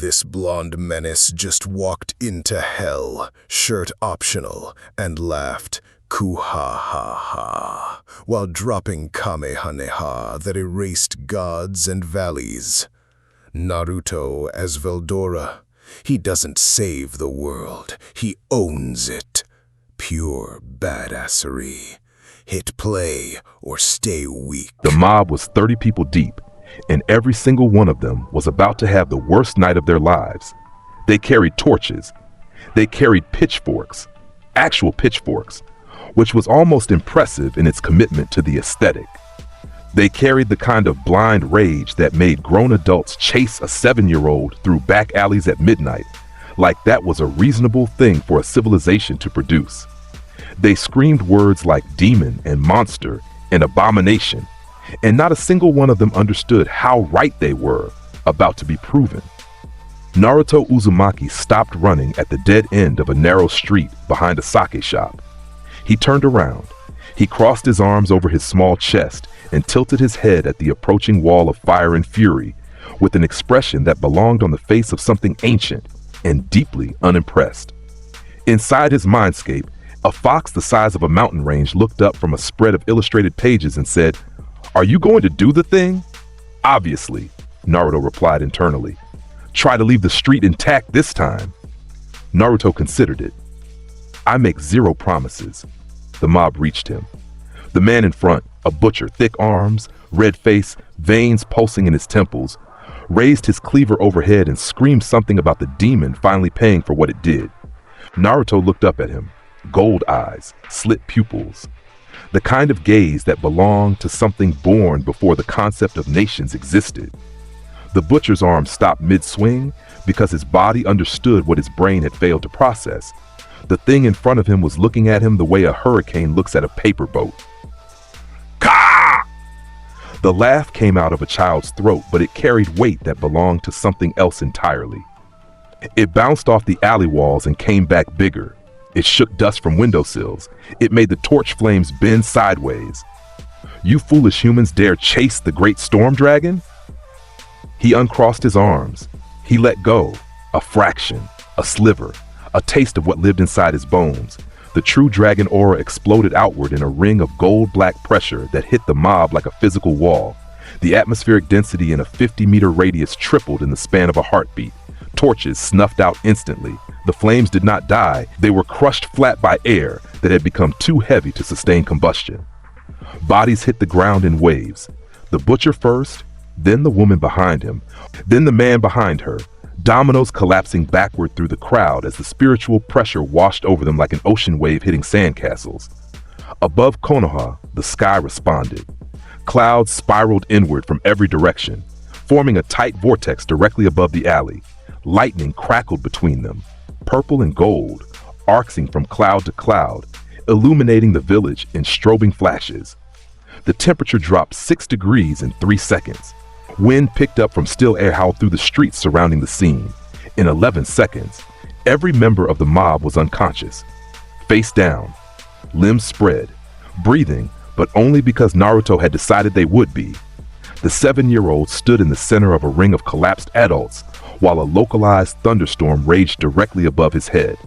This blonde menace just walked into hell, shirt optional, and laughed "Ku-ha-ha-ha," while dropping kamehameha that erased gods and valleys. Naruto as Veldora. He doesn't save the world, he owns it. Pure badassery. Hit play or stay weak. The mob was 30 people deep, and every single one of them was about to have the worst night of their lives. They carried torches. They carried pitchforks, actual pitchforks, which was almost impressive in its commitment to the aesthetic. They carried the kind of blind rage that made grown adults chase a 7-year-old through back alleys at midnight, like that was a reasonable thing for a civilization to produce. They screamed words like demon and monster and abomination, and not a single one of them understood how right they were about to be proven. Naruto Uzumaki stopped running at the dead end of a narrow street behind a sake shop. He turned around. He crossed his arms over his small chest and tilted his head at the approaching wall of fire and fury with an expression that belonged on the face of something ancient and deeply unimpressed. Inside his mindscape, a fox the size of a mountain range looked up from a spread of illustrated pages and said, "Are you going to do the thing?" "Obviously," Naruto replied internally. "Try to leave the street intact this time." Naruto considered it. "I make 0 promises." The mob reached him. The man in front, a butcher, thick arms, red face, veins pulsing in his temples, raised his cleaver overhead and screamed something about the demon finally paying for what it did. Naruto looked up at him, gold eyes, slit pupils, the kind of gaze that belonged to something born before the concept of nations existed. The butcher's arm stopped mid-swing because his body understood what his brain had failed to process. The thing in front of him was looking at him the way a hurricane looks at a paper boat. Ka! The laugh came out of a child's throat, but it carried weight that belonged to something else entirely. It bounced off the alley walls and came back bigger. It shook dust from windowsills. It made the torch flames bend sideways. "You foolish humans dare chase the great storm dragon?" He uncrossed his arms. He let go. A fraction, a sliver, a taste of what lived inside his bones. The true dragon aura exploded outward in a ring of gold-black pressure that hit the mob like a physical wall. The atmospheric density in a 50-meter radius tripled in the span of a heartbeat. Torches snuffed out instantly. The flames did not die. They were crushed flat by air that had become too heavy to sustain combustion. Bodies hit the ground in waves. The butcher first, then the woman behind him, then the man behind her. Dominoes collapsing backward through the crowd as the spiritual pressure washed over them like an ocean wave hitting sandcastles. Above Konoha, the sky responded. Clouds spiraled inward from every direction, forming a tight vortex directly above the alley. Lightning crackled between them, purple and gold, arcing from cloud to cloud, illuminating the village in strobing flashes. The temperature dropped 6 degrees in 3 seconds. Wind picked up from still air howled through the streets surrounding the scene. In 11 seconds, every member of the mob was unconscious, face down, limbs spread, breathing, but only because Naruto had decided they would be. The 7-year-old stood in the center of a ring of collapsed adults while a localized thunderstorm raged directly above his head.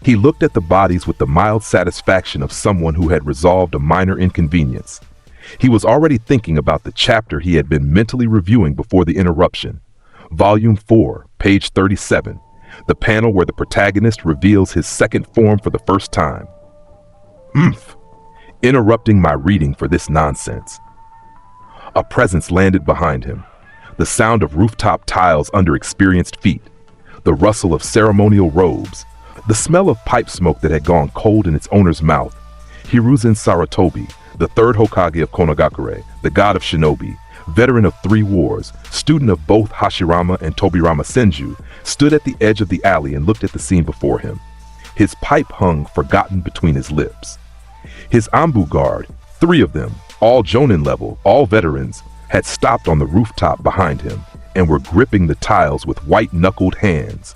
He looked at the bodies with the mild satisfaction of someone who had resolved a minor inconvenience. He was already thinking about the chapter he had been mentally reviewing before the interruption. Volume 4, page 37, the panel where the protagonist reveals his second form for the first time. Interrupting my reading for this nonsense. A presence landed behind him. The sound of rooftop tiles under experienced feet, the rustle of ceremonial robes, the smell of pipe smoke that had gone cold in its owner's mouth. Hiruzen Sarutobi, the third Hokage of Konogakure, the god of shinobi, veteran of 3 wars, student of both Hashirama and Tobirama Senju, stood at the edge of the alley and looked at the scene before him. His pipe hung forgotten between his lips. His Anbu guard, 3 of them, all Jonin level, all veterans, had stopped on the rooftop behind him and were gripping the tiles with white-knuckled hands,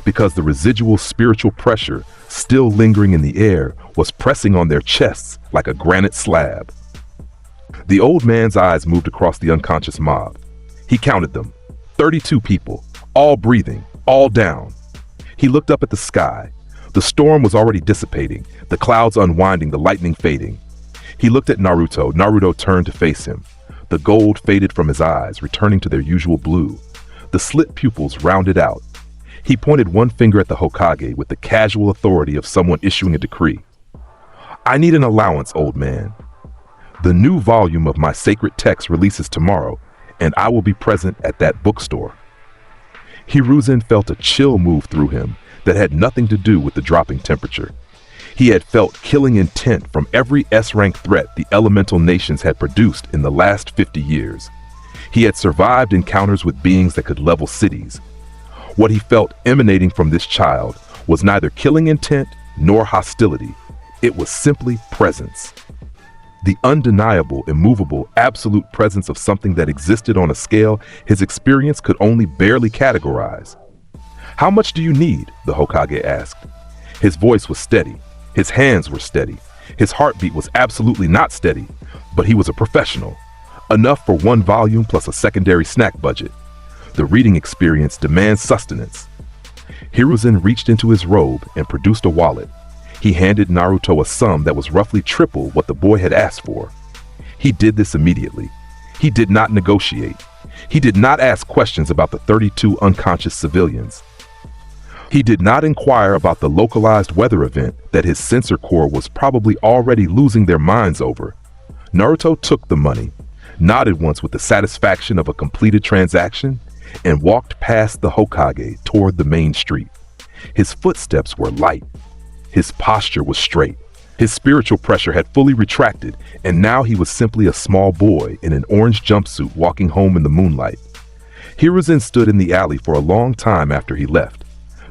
because the residual spiritual pressure still lingering in the air was pressing on their chests like a granite slab. The old man's eyes moved across the unconscious mob. He counted them. 32 people, all breathing, all down. He looked up at the sky. The storm was already dissipating, the clouds unwinding, the lightning fading. He looked at Naruto. Naruto turned to face him. The gold faded from his eyes, returning to their usual blue. The slit pupils rounded out. He pointed one finger at the Hokage with the casual authority of someone issuing a decree. I need an allowance, old man. The new volume of my sacred text releases tomorrow, and I will be present at that bookstore. Hiruzen felt a chill move through him that had nothing to do with the dropping temperature. He had felt killing intent from every S-rank threat the elemental nations had produced in the last 50 years. He had survived encounters with beings that could level cities. What he felt emanating from this child was neither killing intent nor hostility. It was simply presence. The undeniable, immovable, absolute presence of something that existed on a scale his experience could only barely categorize. How much do you need? The Hokage asked. His voice was steady. His hands were steady. His heartbeat was absolutely not steady, but he was a professional. Enough for one volume plus a secondary snack budget. The reading experience demands sustenance. Hiruzen reached into his robe and produced a wallet. He handed Naruto a sum that was roughly triple what the boy had asked for. He did this immediately. He did not negotiate. He did not ask questions about the 32 unconscious civilians. He did not inquire about the localized weather event that his sensor core was probably already losing their minds over. Naruto took the money, nodded once with the satisfaction of a completed transaction, and walked past the Hokage toward the main street. His footsteps were light. His posture was straight. His spiritual pressure had fully retracted, and now he was simply a small boy in an orange jumpsuit walking home in the moonlight. Hiruzen stood in the alley for a long time after he left.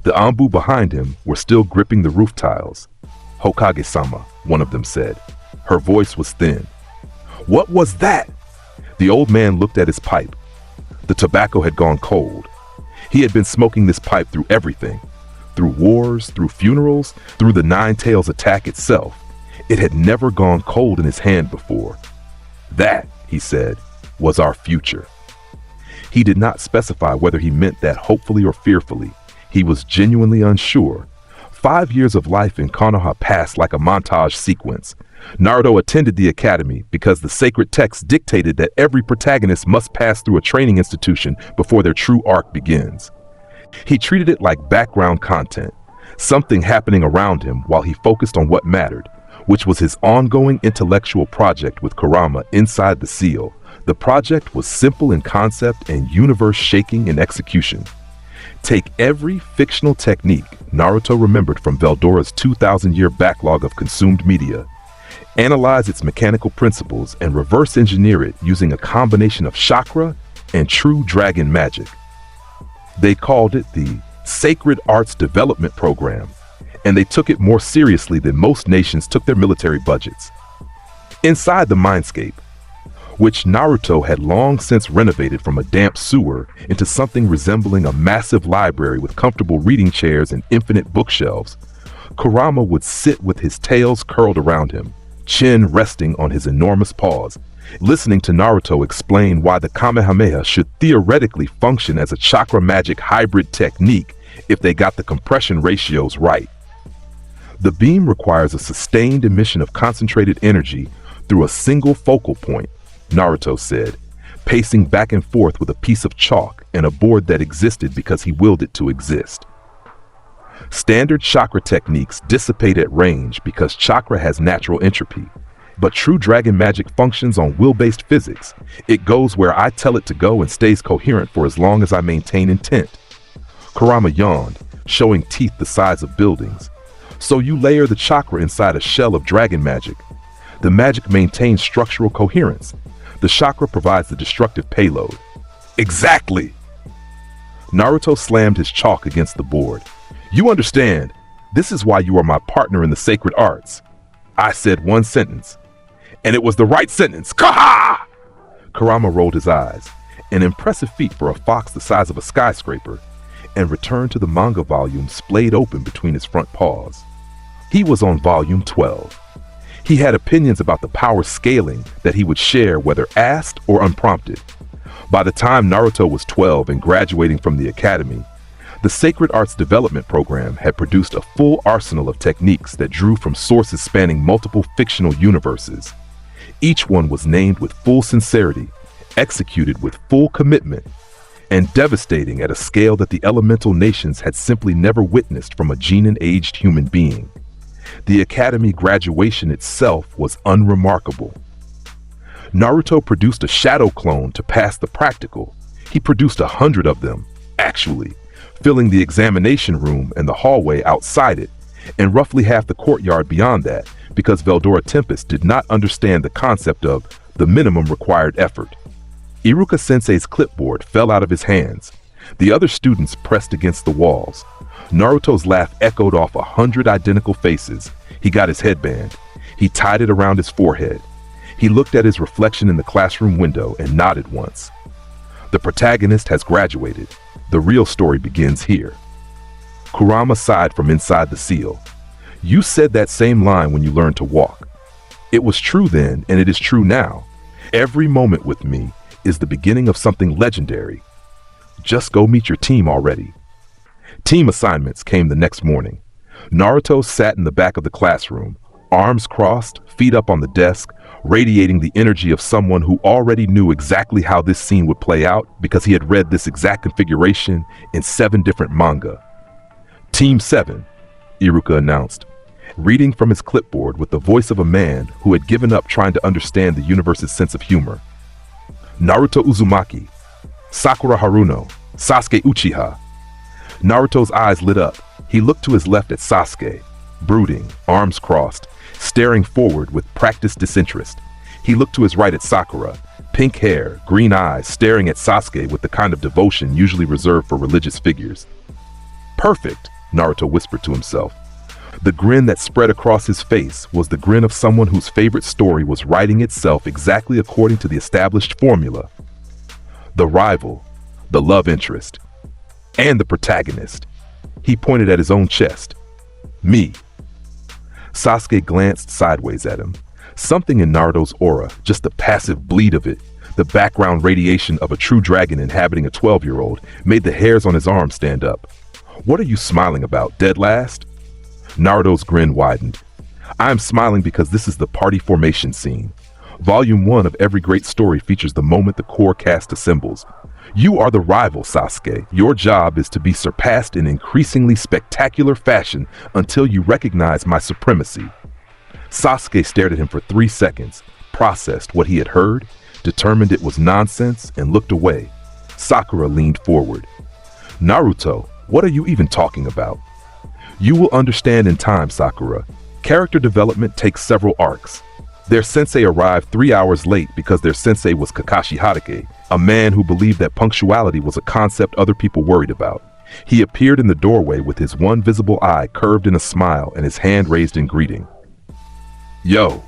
The Anbu behind him were still gripping the roof tiles. Hokage-sama, one of them said. Her voice was thin. What was that? The old man looked at his pipe. The tobacco had gone cold. He had been smoking this pipe through everything. Through wars, through funerals, through the Nine Tails attack itself. It had never gone cold in his hand before. That, he said, was our future. He did not specify whether he meant that hopefully or fearfully. He was genuinely unsure. 5 years of life in Konoha passed like a montage sequence. Naruto attended the academy because the sacred text dictated that every protagonist must pass through a training institution before their true arc begins. He treated it like background content, something happening around him while he focused on what mattered, which was his ongoing intellectual project with Kurama inside the seal. The project was simple in concept and universe-shaking in execution. Take every fictional technique Naruto remembered from Veldora's 2,000-year backlog of consumed media, analyze its mechanical principles, and reverse engineer it using a combination of chakra and true dragon magic. They called it the Sacred Arts Development Program, and they took it more seriously than most nations took their military budgets. Inside the mindscape, which Naruto had long since renovated from a damp sewer into something resembling a massive library with comfortable reading chairs and infinite bookshelves, Kurama would sit with his tails curled around him, chin resting on his enormous paws, listening to Naruto explain why the Kamehameha should theoretically function as a chakra magic hybrid technique if they got the compression ratios right. The beam requires a sustained emission of concentrated energy through a single focal point, Naruto said, pacing back and forth with a piece of chalk and a board that existed because he willed it to exist. Standard chakra techniques dissipate at range because chakra has natural entropy, but true dragon magic functions on will-based physics. It goes where I tell it to go and stays coherent for as long as I maintain intent. Kurama yawned, showing teeth the size of buildings. So you layer the chakra inside a shell of dragon magic. The magic maintains structural coherence. The chakra provides the destructive payload. Exactly! Naruto slammed his chalk against the board. You understand, this is why you are my partner in the sacred arts. I said one sentence, and it was the right sentence. Kaha! Kurama rolled his eyes, an impressive feat for a fox the size of a skyscraper, and returned to the manga volume splayed open between his front paws. He was on volume 12. He had opinions about the power scaling that he would share whether asked or unprompted. By the time Naruto was 12 and graduating from the academy, the Sacred Arts Development Program had produced a full arsenal of techniques that drew from sources spanning multiple fictional universes. Each one was named with full sincerity, executed with full commitment, and devastating at a scale that the elemental nations had simply never witnessed from a genin-aged human being. The academy graduation itself was unremarkable. Naruto produced a shadow clone to pass the practical. He produced 100 of them, actually, filling the examination room and the hallway outside it, and roughly half the courtyard beyond that, because Veldora Tempest did not understand the concept of the minimum required effort. Iruka-sensei's clipboard fell out of his hands. The other students pressed against the walls. Naruto's laugh echoed off 100 identical faces. He got his headband. He tied it around his forehead. He looked at his reflection in the classroom window and nodded once. The protagonist has graduated. The real story begins here. Kurama sighed from inside the seal. You said that same line when you learned to walk. It was true then, and it is true now. Every moment with me is the beginning of something legendary. Just go meet your team already. Team assignments came the next morning. Naruto sat in the back of the classroom, arms crossed, feet up on the desk, radiating the energy of someone who already knew exactly how this scene would play out because he had read this exact configuration in 7 different manga. Team 7, Iruka announced, reading from his clipboard with the voice of a man who had given up trying to understand the universe's sense of humor. Naruto Uzumaki, Sakura Haruno, Sasuke Uchiha. Naruto's eyes lit up. He looked to his left at Sasuke, brooding, arms crossed, staring forward with practiced disinterest. He looked to his right at Sakura, pink hair, green eyes, staring at Sasuke with the kind of devotion usually reserved for religious figures. Perfect, Naruto whispered to himself. The grin that spread across his face was the grin of someone whose favorite story was writing itself exactly according to the established formula. The rival, the love interest, and the protagonist. He pointed at his own chest. Me. Sasuke glanced sideways at him. Something in Naruto's aura, just the passive bleed of it, the background radiation of a true dragon inhabiting a 12-year-old, made the hairs on his arm stand up. What are you smiling about, dead last? Naruto's grin widened. I am smiling because this is the party formation scene. Volume 1 of every great story features the moment the core cast assembles. You are the rival, Sasuke. Your job is to be surpassed in increasingly spectacular fashion until you recognize my supremacy. Sasuke stared at him for 3 seconds, processed what he had heard, determined it was nonsense, and looked away. Sakura leaned forward. Naruto, what are you even talking about? You will understand in time, Sakura. Character development takes several arcs. Their sensei arrived 3 hours late because their sensei was Kakashi Hatake, a man who believed that punctuality was a concept other people worried about. He appeared in the doorway with his one visible eye curved in a smile and his hand raised in greeting. Yo,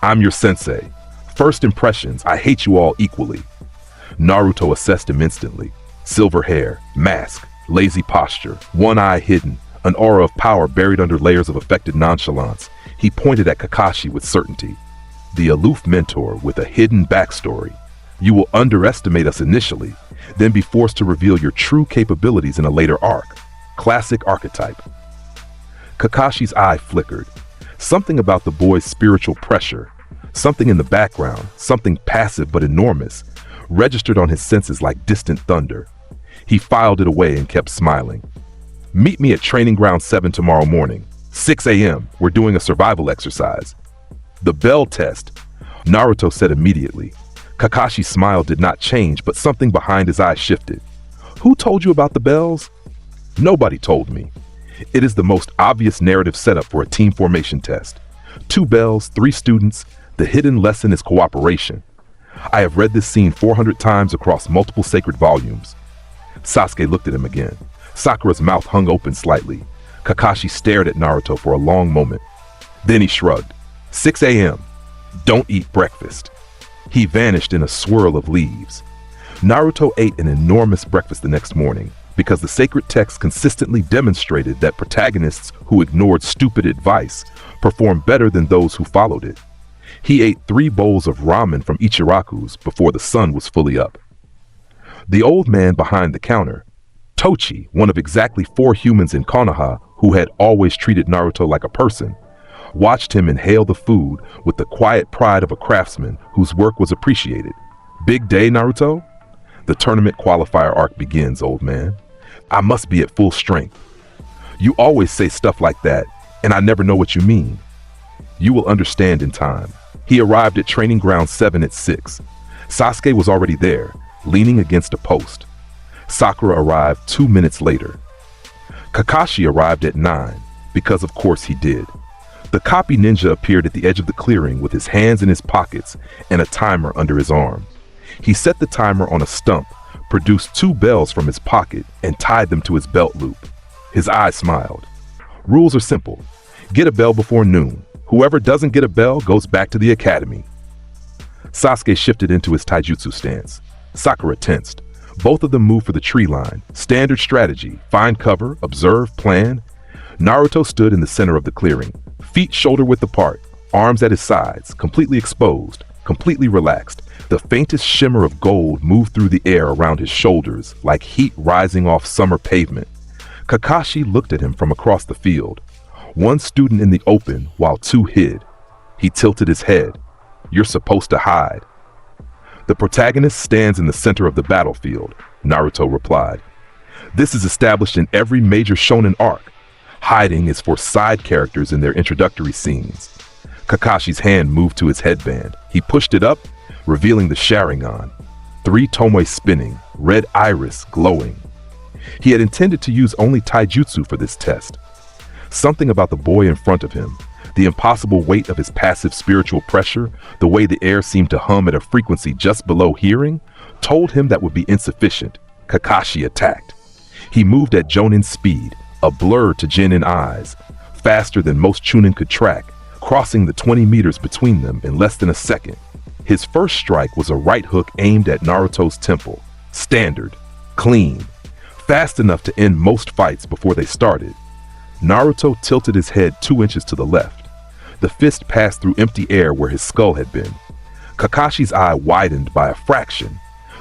I'm your sensei. First impressions, I hate you all equally. Naruto assessed him instantly. Silver hair, mask, lazy posture, one eye hidden, an aura of power buried under layers of affected nonchalance. He pointed at Kakashi with certainty. The aloof mentor with a hidden backstory. You will underestimate us initially, then be forced to reveal your true capabilities in a later arc. Classic archetype. Kakashi's eye flickered. Something about the boy's spiritual pressure, something in the background, something passive but enormous, registered on his senses like distant thunder. He filed it away and kept smiling. Meet me at Training Ground 7 tomorrow morning, 6 a.m. We're doing a survival exercise. The bell test, Naruto said immediately. Kakashi's smile did not change, but something behind his eyes shifted. Who told you about the bells? Nobody told me. It is the most obvious narrative setup for a team formation test. 2 bells, 3 students. The hidden lesson is cooperation. I have read this scene 400 times across multiple sacred volumes. Sasuke looked at him again. Sakura's mouth hung open slightly. Kakashi stared at Naruto for a long moment. Then he shrugged. 6 a.m. Don't eat breakfast. He vanished in a swirl of leaves. Naruto ate an enormous breakfast the next morning because the sacred text consistently demonstrated that protagonists who ignored stupid advice performed better than those who followed it. He ate 3 bowls of ramen from Ichiraku's before the sun was fully up. The old man behind the counter, Tochi, one of exactly 4 humans in Konoha who had always treated Naruto like a person, watched him inhale the food with the quiet pride of a craftsman whose work was appreciated. Big day, Naruto? The tournament qualifier arc begins, old man. I must be at full strength. You always say stuff like that, and I never know what you mean. You will understand in time. He arrived at Training Ground 7 at 6. Sasuke was already there, leaning against a post. Sakura arrived 2 minutes later. Kakashi arrived at 9, because of course he did. The copy ninja appeared at the edge of the clearing with his hands in his pockets and a timer under his arm. He set the timer on a stump, produced 2 bells from his pocket, and tied them to his belt loop. His eyes smiled. Rules are simple. Get a bell before noon. Whoever doesn't get a bell goes back to the academy. Sasuke shifted into his taijutsu stance. Sakura tensed. Both of them moved for the tree line. Standard strategy: find cover, observe, plan. Naruto stood in the center of the clearing, feet shoulder-width apart, arms at his sides, completely exposed, completely relaxed. The faintest shimmer of gold moved through the air around his shoulders, like heat rising off summer pavement. Kakashi looked at him from across the field. 1 student in the open, while 2 hid. He tilted his head. You're supposed to hide. The protagonist stands in the center of the battlefield, Naruto replied. This is established in every major shonen arc. Hiding is for side characters in their introductory scenes. Kakashi's hand moved to his headband. He pushed it up, revealing the Sharingan. 3 tomoe spinning, red iris glowing. He had intended to use only taijutsu for this test. Something about the boy in front of him, the impossible weight of his passive spiritual pressure, the way the air seemed to hum at a frequency just below hearing, told him that would be insufficient. Kakashi attacked. He moved at Jonin's speed, a blur to Genin eyes, faster than most Chunin could track, crossing the 20 meters between them in less than a second. His first strike was a right hook aimed at Naruto's temple. Standard, clean, fast enough to end most fights before they started. Naruto tilted his head 2 inches to the left. The fist passed through empty air where his skull had been. Kakashi's eye widened by a fraction.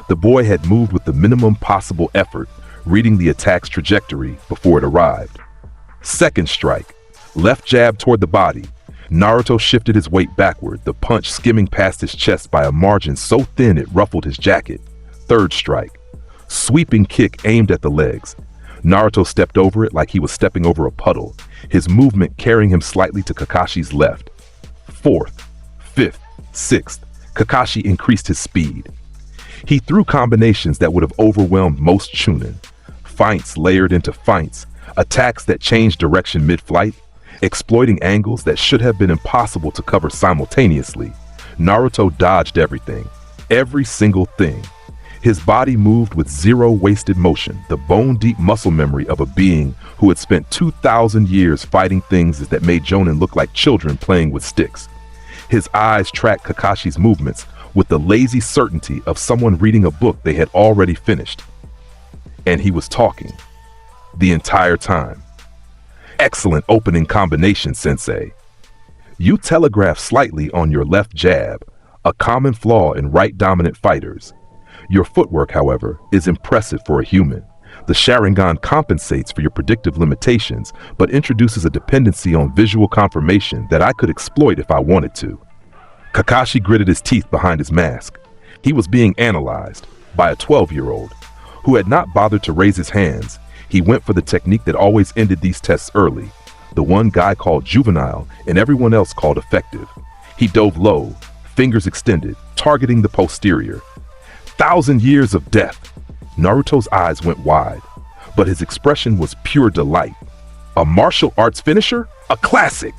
The boy had moved with the minimum possible effort, reading the attack's trajectory before it arrived. Second strike, left jab toward the body. Naruto shifted his weight backward, the punch skimming past his chest by a margin so thin it ruffled his jacket. Third strike, sweeping kick aimed at the legs. Naruto stepped over it like he was stepping over a puddle, his movement carrying him slightly to Kakashi's left. Fourth, fifth, sixth, Kakashi increased his speed. He threw combinations that would have overwhelmed most Chunin. Feints layered into feints, attacks that changed direction mid-flight, exploiting angles that should have been impossible to cover simultaneously. Naruto dodged everything, every single thing. His body moved with zero wasted motion, the bone-deep muscle memory of a being who had spent 2,000 years fighting things that made Jonin look like children playing with sticks. His eyes tracked Kakashi's movements with the lazy certainty of someone reading a book they had already finished. And he was talking. The entire time. Excellent opening combination, Sensei. You telegraph slightly on your left jab, a common flaw in right-dominant fighters. Your footwork, however, is impressive for a human. The Sharingan compensates for your predictive limitations, but introduces a dependency on visual confirmation that I could exploit if I wanted to. Kakashi gritted his teeth behind his mask. He was being analyzed by a 12-year-old who had not bothered to raise his hands. He went for the technique that always ended these tests early, the one guy called juvenile and everyone else called effective. He dove low, fingers extended, targeting the posterior. 1,000 years of death. Naruto's eyes went wide, but his expression was pure delight. A martial arts finisher? A classic!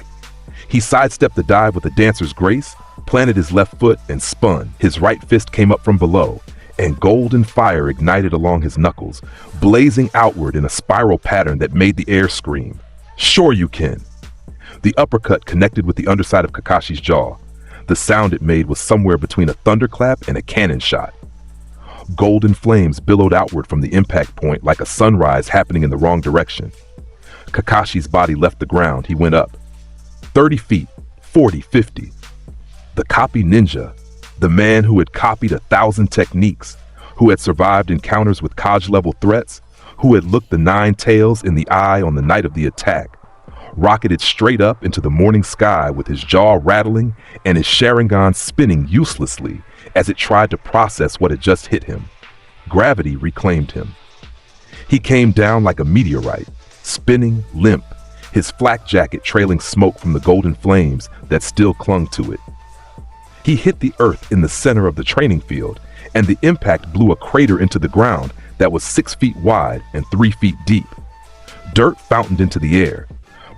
He sidestepped the dive with a dancer's grace, planted his left foot, and spun. His right fist came up from below, and golden fire ignited along his knuckles, blazing outward in a spiral pattern that made the air scream. Sure you can! The uppercut connected with the underside of Kakashi's jaw. The sound it made was somewhere between a thunderclap and a cannon shot. Golden flames billowed outward from the impact point like a sunrise happening in the wrong direction. Kakashi's body left the ground. He went up. 30 feet, 40, 50. The copy ninja, the man who had copied 1,000 techniques, who had survived encounters with Hokage-level threats, who had looked the nine tails in the eye on the night of the attack, rocketed straight up into the morning sky with his jaw rattling and his Sharingan spinning uselessly as it tried to process what had just hit him. Gravity reclaimed him. He came down like a meteorite, spinning limp, his flak jacket trailing smoke from the golden flames that still clung to it. He hit the earth in the center of the training field, and the impact blew a crater into the ground that was 6 feet wide and 3 feet deep. Dirt fountained into the air.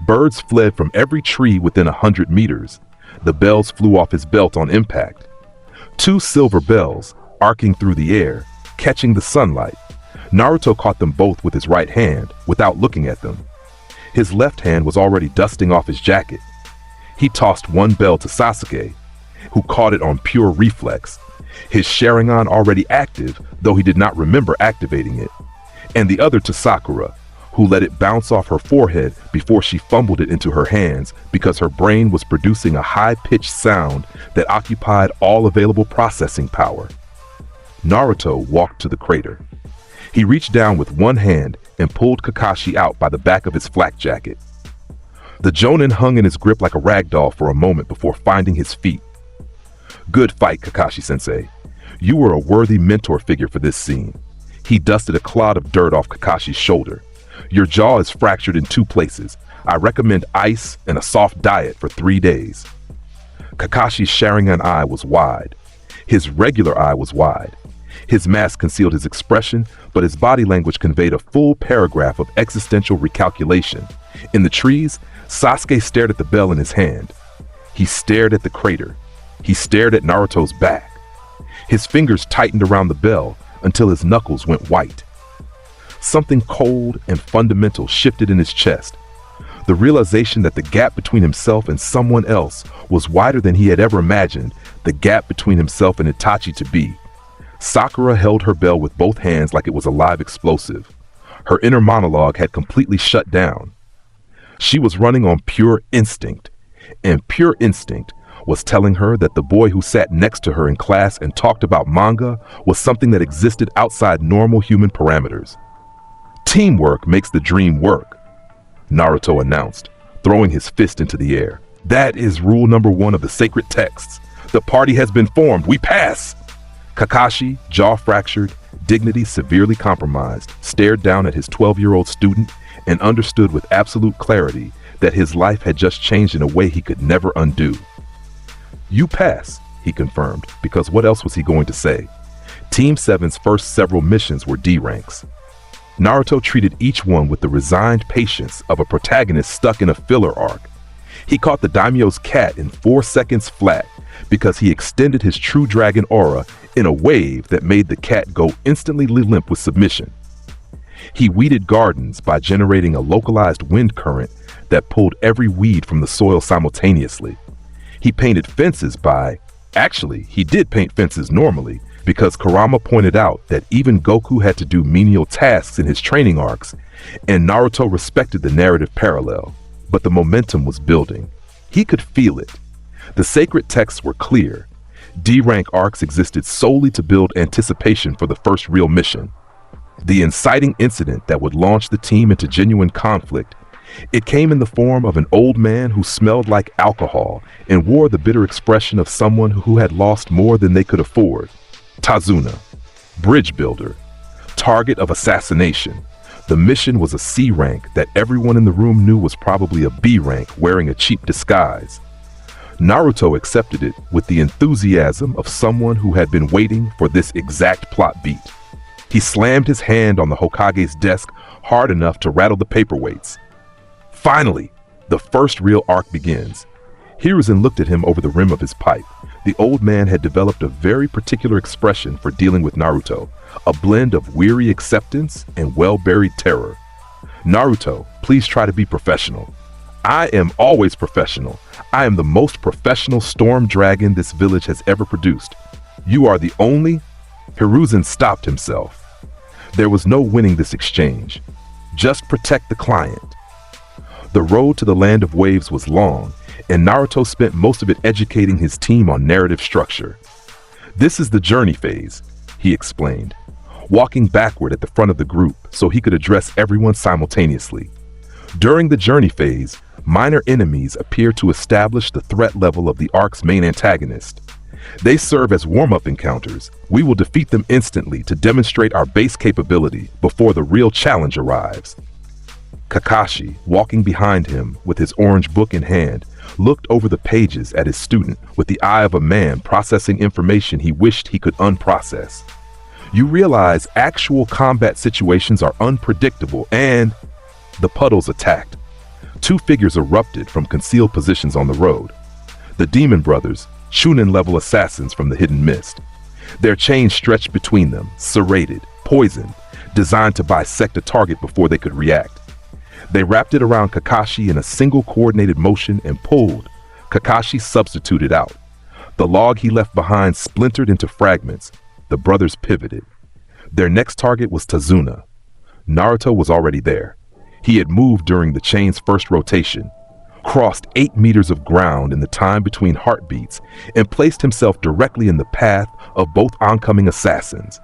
Birds fled from every tree within 100 meters. The bells flew off his belt on impact. 2 silver bells, arcing through the air, catching the sunlight. Naruto caught them both with his right hand, without looking at them. His left hand was already dusting off his jacket. He tossed one bell to Sasuke, who caught it on pure reflex, his Sharingan already active, though he did not remember activating it, and the other to Sakura, who let it bounce off her forehead before she fumbled it into her hands because her brain was producing a high-pitched sound that occupied all available processing power. Naruto walked to the crater. He reached down with one hand and pulled Kakashi out by the back of his flak jacket. The Jonin hung in his grip like a rag doll for a moment before finding his feet. Good fight, Kakashi-sensei. You were a worthy mentor figure for this scene. He dusted a clod of dirt off Kakashi's shoulder. Your jaw is fractured in 2 places. I recommend ice and a soft diet for 3 days. Kakashi's Sharingan eye was wide. His regular eye was wide. His mask concealed his expression, but his body language conveyed a full paragraph of existential recalculation. In the trees, Sasuke stared at the bell in his hand. He stared at the crater. He stared at Naruto's back. His fingers tightened around the bell until his knuckles went white. Something cold and fundamental shifted in his chest. The realization that the gap between himself and someone else was wider than he had ever imagined the gap between himself and Itachi to be. Sakura held her bell with both hands like it was a live explosive. Her inner monologue had completely shut down. She was running on pure instinct, and pure instinct was telling her that the boy who sat next to her in class and talked about manga was something that existed outside normal human parameters. Teamwork makes the dream work, Naruto announced, throwing his fist into the air. That is rule number 1 of the sacred texts. The party has been formed. We pass! Kakashi, jaw fractured, dignity severely compromised, stared down at his 12-year-old student and understood with absolute clarity that his life had just changed in a way he could never undo. You pass, he confirmed, because what else was he going to say? Team 7's first several missions were D ranks. Naruto treated each one with the resigned patience of a protagonist stuck in a filler arc. He caught the daimyo's cat in 4 seconds flat because he extended his true dragon aura in a wave that made the cat go instantly limp with submission. He weeded gardens by generating a localized wind current that pulled every weed from the soil simultaneously. He painted fences Actually, he did paint fences normally, because Kurama pointed out that even Goku had to do menial tasks in his training arcs, and Naruto respected the narrative parallel. But the momentum was building. He could feel it. The sacred texts were clear. D-rank arcs existed solely to build anticipation for the first real mission. The inciting incident that would launch the team into genuine conflict. It came in the form of an old man who smelled like alcohol and wore the bitter expression of someone who had lost more than they could afford. Tazuna, bridge builder, target of assassination. The mission was a C rank that everyone in the room knew was probably a B rank wearing a cheap disguise. Naruto accepted it with the enthusiasm of someone who had been waiting for this exact plot beat. He slammed his hand on the Hokage's desk hard enough to rattle the paperweights. Finally, the first real arc begins. Hiruzen looked at him over the rim of his pipe. The old man had developed a very particular expression for dealing with Naruto, a blend of weary acceptance and well-buried terror. Naruto, please try to be professional. I am always professional. I am the most professional storm dragon this village has ever produced. You are the only... Hiruzen stopped himself. There was no winning this exchange. Just protect the client. The road to the land of waves was long, and Naruto spent most of it educating his team on narrative structure. This is the journey phase, he explained. walking backward at the front of the group so he could address everyone simultaneously. During the journey phase, minor enemies appear to establish the threat level of the arc's main antagonist. They serve as warm-up encounters. We will defeat them instantly to demonstrate our base capability before the real challenge arrives. Kakashi, walking behind him with his orange book in hand, looked over the pages at his student with the eye of a man processing information he wished he could unprocess. You realize actual combat situations are unpredictable and the puddles attacked. Two figures erupted from concealed positions on the road. The Demon Brothers, Chunin-level assassins from the hidden mist. Their chains stretched between them, serrated, poisoned, designed to bisect a target before they could react. They wrapped it around Kakashi in a single coordinated motion and pulled. Kakashi substituted out. The log he left behind splintered into fragments. The brothers pivoted. Their next target was Tazuna. Naruto was already there. He had moved during the chain's first rotation, crossed 8 meters of ground in the time between heartbeats, and placed himself directly in the path of both oncoming assassins.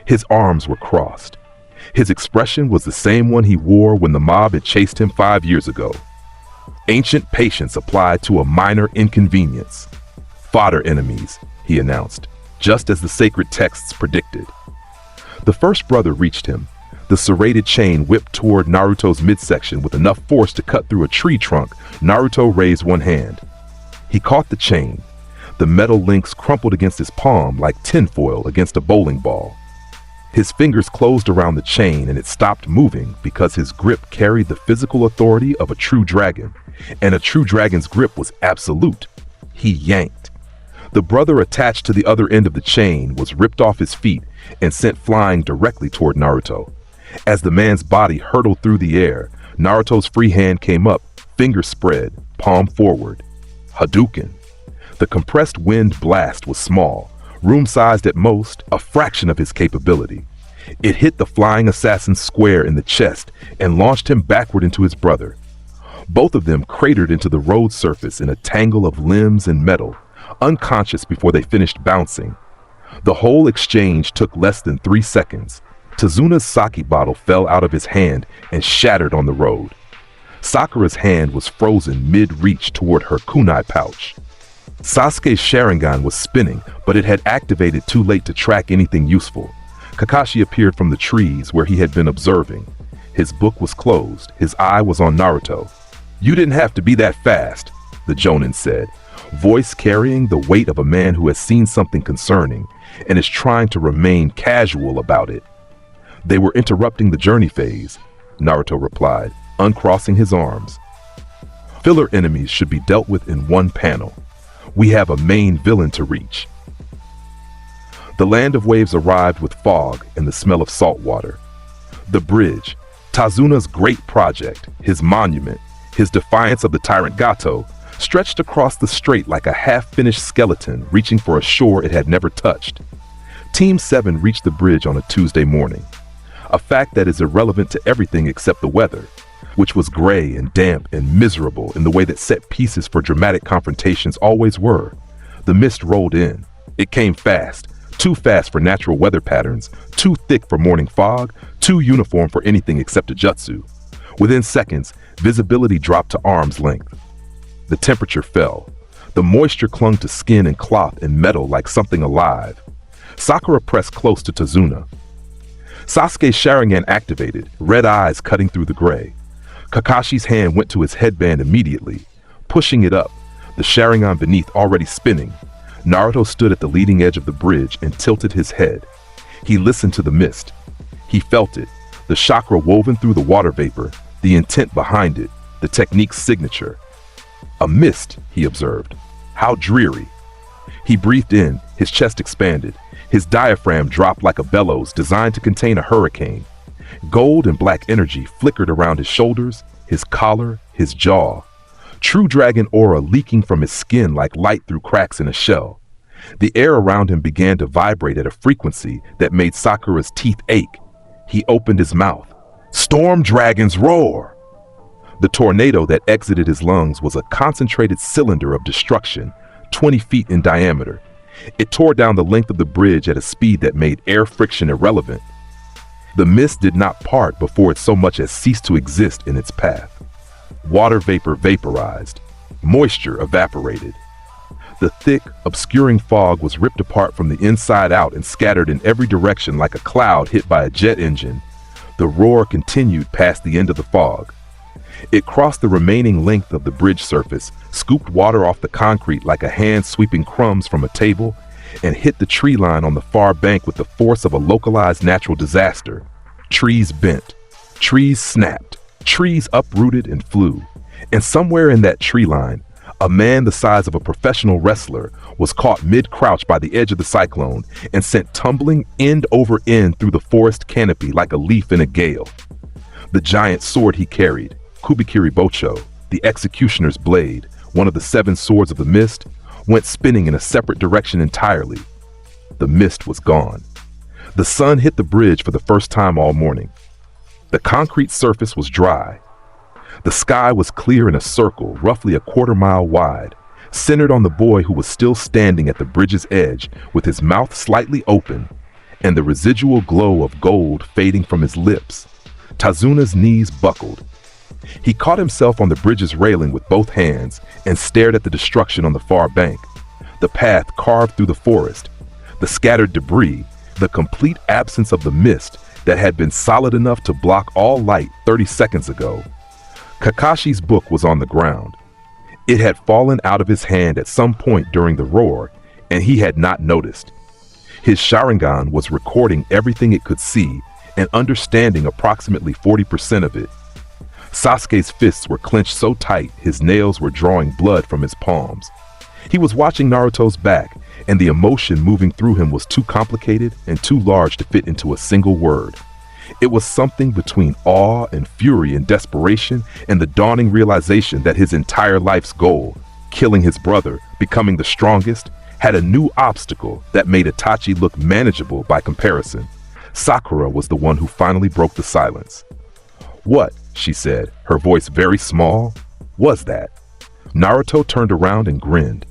His arms were crossed. His expression was the same one he wore when the mob had chased him 5 years ago. Ancient patience applied to a minor inconvenience. Fodder enemies, he announced, just as the sacred texts predicted. The first brother reached him. The serrated chain whipped toward Naruto's midsection with enough force to cut through a tree trunk. Naruto raised one hand. He caught the chain. The metal links crumpled against his palm like tinfoil against a bowling ball. His fingers closed around the chain and it stopped moving because his grip carried the physical authority of a true dragon, and a true dragon's grip was absolute. He yanked. The brother attached to the other end of the chain was ripped off his feet and sent flying directly toward Naruto. As the man's body hurtled through the air, Naruto's free hand came up, fingers spread, palm forward. Hadouken. The compressed wind blast was small, room-sized at most, a fraction of his capability. It hit the flying assassin square in the chest and launched him backward into his brother. Both of them cratered into the road surface in a tangle of limbs and metal, unconscious before they finished bouncing. The whole exchange took less than 3 seconds. Tazuna's sake bottle fell out of his hand and shattered on the road. Sakura's hand was frozen mid-reach toward her kunai pouch. Sasuke's Sharingan was spinning, but it had activated too late to track anything useful. Kakashi appeared from the trees where he had been observing. His book was closed. His eye was on Naruto. "You didn't have to be that fast," the Jonin said, voice carrying the weight of a man who has seen something concerning and is trying to remain casual about it. "They were interrupting the journey phase," Naruto replied, uncrossing his arms. "Filler enemies should be dealt with in one panel. We have a main villain to reach." The Land of Waves arrived with fog and the smell of salt water. The bridge, Tazuna's great project, his monument, his defiance of the tyrant Gato, stretched across the strait like a half-finished skeleton reaching for a shore it had never touched. Team 7 reached the bridge on a Tuesday morning, a fact that is irrelevant to everything except the weather, which was gray and damp and miserable in the way that set pieces for dramatic confrontations always were. The mist rolled in. It came fast, too fast for natural weather patterns, too thick for morning fog, too uniform for anything except a jutsu. Within seconds, visibility dropped to arm's length. The temperature fell. The moisture clung to skin and cloth and metal like something alive. Sakura pressed close to Tazuna. Sasuke's Sharingan activated, red eyes cutting through the gray. Kakashi's hand went to his headband immediately, pushing it up, the Sharingan beneath already spinning. Naruto stood at the leading edge of the bridge and tilted his head. He listened to the mist. He felt it, the chakra woven through the water vapor, the intent behind it, the technique's signature. A mist, he observed. How dreary. He breathed in, his chest expanded. His diaphragm dropped like a bellows designed to contain a hurricane. Gold and black energy flickered around his shoulders, his collar, his jaw. True dragon aura leaking from his skin like light through cracks in a shell. The air around him began to vibrate at a frequency that made Sakura's teeth ache. He opened his mouth. Storm dragons roar! The tornado that exited his lungs was a concentrated cylinder of destruction, 20 feet in diameter. It tore down the length of the bridge at a speed that made air friction irrelevant. The mist did not part before it so much as ceased to exist in its path. Water vapor vaporized. Moisture evaporated. The thick, obscuring fog was ripped apart from the inside out and scattered in every direction like a cloud hit by a jet engine. The roar continued past the end of the fog. It crossed the remaining length of the bridge surface, scooped water off the concrete like a hand sweeping crumbs from a table, and hit the tree line on the far bank with the force of a localized natural disaster. Trees bent. Trees snapped. Trees uprooted and flew. And somewhere in that tree line, a man the size of a professional wrestler was caught mid-crouch by the edge of the cyclone and sent tumbling end over end through the forest canopy like a leaf in a gale. The giant sword he carried, Kubikiri Bocho, the executioner's blade, one of the 7 swords of the mist, went spinning in a separate direction entirely. The mist was gone. The sun hit the bridge for the first time all morning. The concrete surface was dry. The sky was clear in a circle, roughly a quarter-mile wide, centered on the boy who was still standing at the bridge's edge with his mouth slightly open and the residual glow of gold fading from his lips. Tazuna's knees buckled. He caught himself on the bridge's railing with both hands and stared at the destruction on the far bank. The path carved through the forest, the scattered debris, the complete absence of the mist that had been solid enough to block all light 30 seconds ago. Kakashi's book was on the ground. It had fallen out of his hand at some point during the roar, and he had not noticed. His Sharingan was recording everything it could see and understanding approximately 40% of it. Sasuke's fists were clenched so tight his nails were drawing blood from his palms. He was watching Naruto's back, and the emotion moving through him was too complicated and too large to fit into a single word. It was something between awe and fury and desperation and the dawning realization that his entire life's goal, killing his brother, becoming the strongest, had a new obstacle that made Itachi look manageable by comparison. Sakura was the one who finally broke the silence. "What?" she said, her voice very small. "Was that?" Naruto turned around and grinned.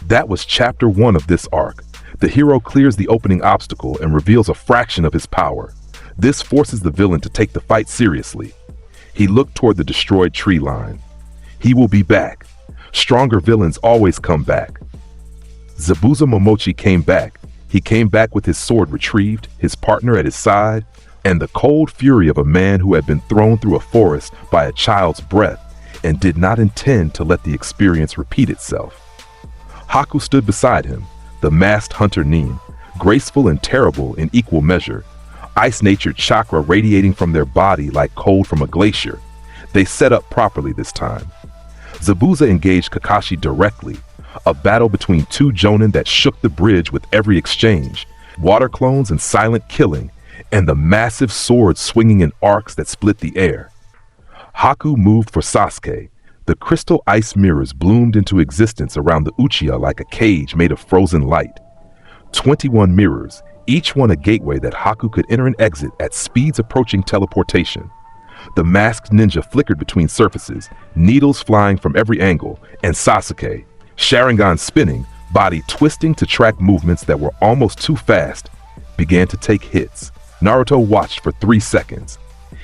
That was chapter 1 of this arc. The hero clears the opening obstacle and reveals a fraction of his power. This forces the villain to take the fight seriously. He looked toward the destroyed tree line. He will be back. Stronger villains always come back. Zabuza Momochi came back. He came back with his sword retrieved, his partner at his side, and the cold fury of a man who had been thrown through a forest by a child's breath and did not intend to let the experience repeat itself. Haku stood beside him, the masked hunter Nin, graceful and terrible in equal measure, ice-natured chakra radiating from their body like cold from a glacier. They set up properly this time. Zabuza engaged Kakashi directly, a battle between 2 jonin that shook the bridge with every exchange, water clones and silent killing, and the massive sword swinging in arcs that split the air. Haku moved for Sasuke. The crystal ice mirrors bloomed into existence around the Uchiha like a cage made of frozen light. 21 mirrors, each one a gateway that Haku could enter and exit at speeds approaching teleportation. The masked ninja flickered between surfaces, needles flying from every angle, and Sasuke, Sharingan spinning, body twisting to track movements that were almost too fast, began to take hits. Naruto watched for 3 seconds.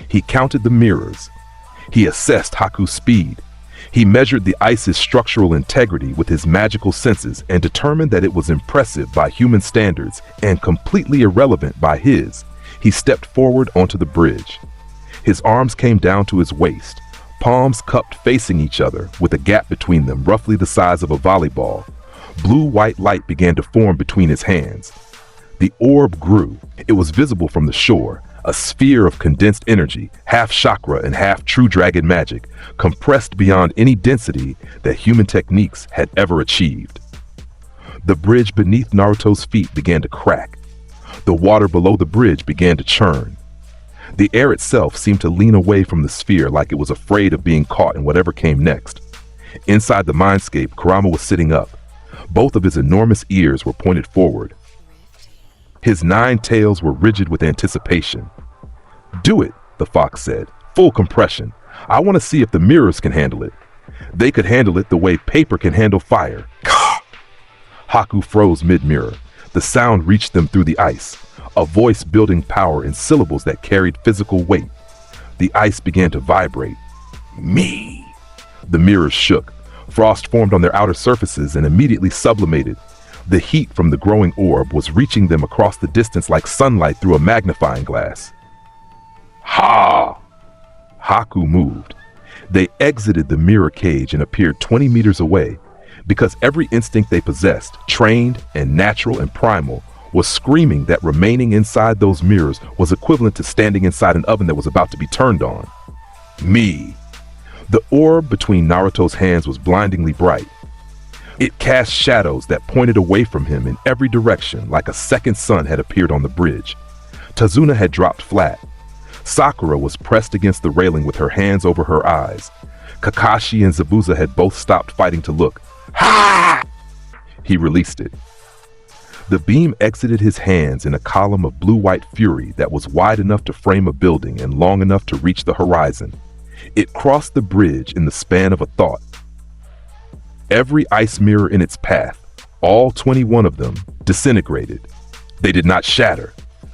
He counted the mirrors. He assessed Haku's speed. He measured the ice's structural integrity with his magical senses and determined that it was impressive by human standards and completely irrelevant by his. He stepped forward onto the bridge. His arms came down to his waist, palms cupped facing each other with a gap between them roughly the size of a volleyball. Blue-white light began to form between his hands. The orb grew. It was visible from the shore, a sphere of condensed energy, half chakra and half true dragon magic, compressed beyond any density that human techniques had ever achieved. The bridge beneath Naruto's feet began to crack. The water below the bridge began to churn. The air itself seemed to lean away from the sphere like it was afraid of being caught in whatever came next. Inside the mindscape, Kurama was sitting up. Both of his enormous ears were pointed forward. His 9 tails were rigid with anticipation. "Do it," the fox said. "Full compression. I want to see if the mirrors can handle it. They could handle it the way paper can handle fire." Haku froze mid-mirror. The sound reached them through the ice. a voice building power in syllables that carried physical weight. The ice began to vibrate. Me! The mirrors shook. Frost formed on their outer surfaces and immediately sublimated. The heat from the growing orb was reaching them across the distance like sunlight through a magnifying glass. Ha! Haku moved. They exited the mirror cage and appeared 20 meters away, because every instinct they possessed, trained and natural and primal, was screaming that remaining inside those mirrors was equivalent to standing inside an oven that was about to be turned on. Me! The orb between Naruto's hands was blindingly bright. It cast shadows that pointed away from him in every direction, like a second sun had appeared on the bridge. Tazuna had dropped flat. Sakura was pressed against the railing with her hands over her eyes. Kakashi and Zabuza had both stopped fighting to look. Ha! He released it. The beam exited his hands in a column of blue-white fury that was wide enough to frame a building and long enough to reach the horizon. It crossed the bridge in the span of a thought. Every ice mirror in its path, all 21 of them, disintegrated. They did not shatter.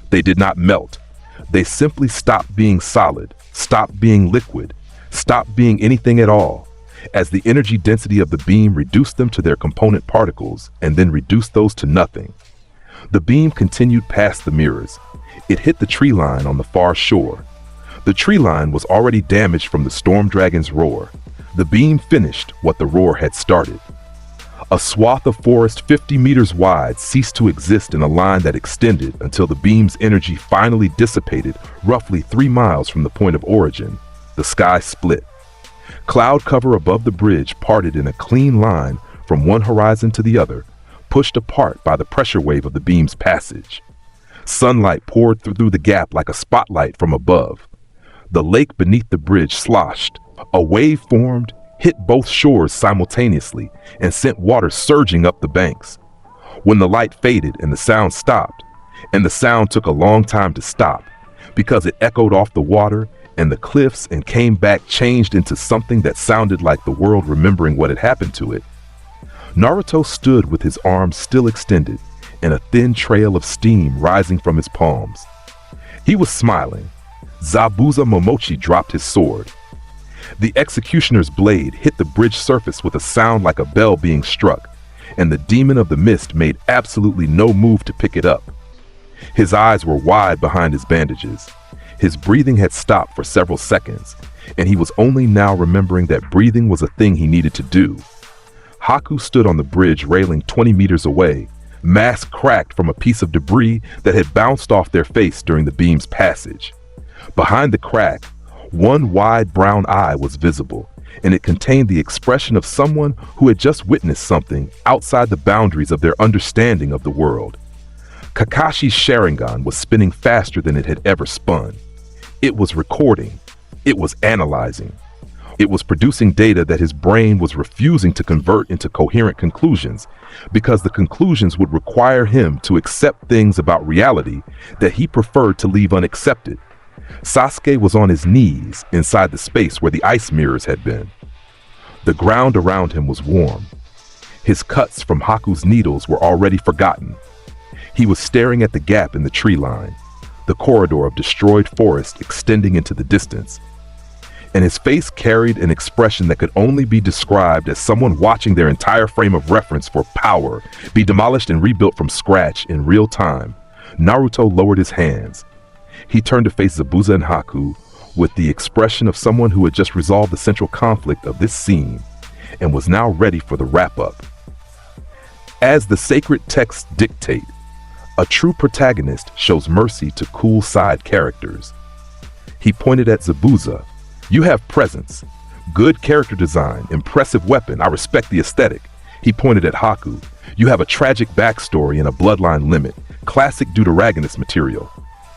They did not melt. They simply stopped being solid, stopped being liquid, stopped being anything at all, as the energy density of the beam reduced them to their component particles and then reduced those to nothing. The beam continued past the mirrors. It hit the tree line on the far shore. The tree line was already damaged from the storm dragon's roar. The beam finished what the roar had started. A swath of forest 50 meters wide ceased to exist in a line that extended until the beam's energy finally dissipated roughly 3 miles from the point of origin. The sky split. Cloud cover above the bridge parted in a clean line from one horizon to the other, pushed apart by the pressure wave of the beam's passage. Sunlight poured through the gap like a spotlight from above. The lake beneath the bridge sloshed. A wave formed, hit both shores simultaneously, and sent water surging up the banks. When the light faded and the sound stopped, and the sound took a long time to stop, because it echoed off the water and the cliffs and came back changed into something that sounded like the world remembering what had happened to it. Naruto stood with his arms still extended and a thin trail of steam rising from his palms. He was smiling. Zabuza Momochi dropped his sword. The executioner's blade hit the bridge surface with a sound like a bell being struck, and the demon of the mist made absolutely no move to pick it up. His eyes were wide behind his bandages. His breathing had stopped for several seconds, and he was only now remembering that breathing was a thing he needed to do. Haku stood on the bridge railing 20 meters away, mask cracked from a piece of debris that had bounced off their face during the beam's passage. Behind the crack, one wide brown eye was visible, and it contained the expression of someone who had just witnessed something outside the boundaries of their understanding of the world. Kakashi's Sharingan was spinning faster than it had ever spun. It was recording. It was analyzing. It was producing data that his brain was refusing to convert into coherent conclusions, because the conclusions would require him to accept things about reality that he preferred to leave unaccepted. Sasuke was on his knees inside the space where the ice mirrors had been. The ground around him was warm. His cuts from Haku's needles were already forgotten. He was staring at the gap in the tree line, the corridor of destroyed forest extending into the distance. And his face carried an expression that could only be described as someone watching their entire frame of reference for power be demolished and rebuilt from scratch in real time. Naruto lowered his hands. He turned to face Zabuza and Haku with the expression of someone who had just resolved the central conflict of this scene and was now ready for the wrap-up. As the sacred texts dictate, a true protagonist shows mercy to cool side characters. He pointed at Zabuza. You have presence, good character design, impressive weapon. I respect the aesthetic. He pointed at Haku. You have a tragic backstory and a bloodline limit, classic Deuteragonist material.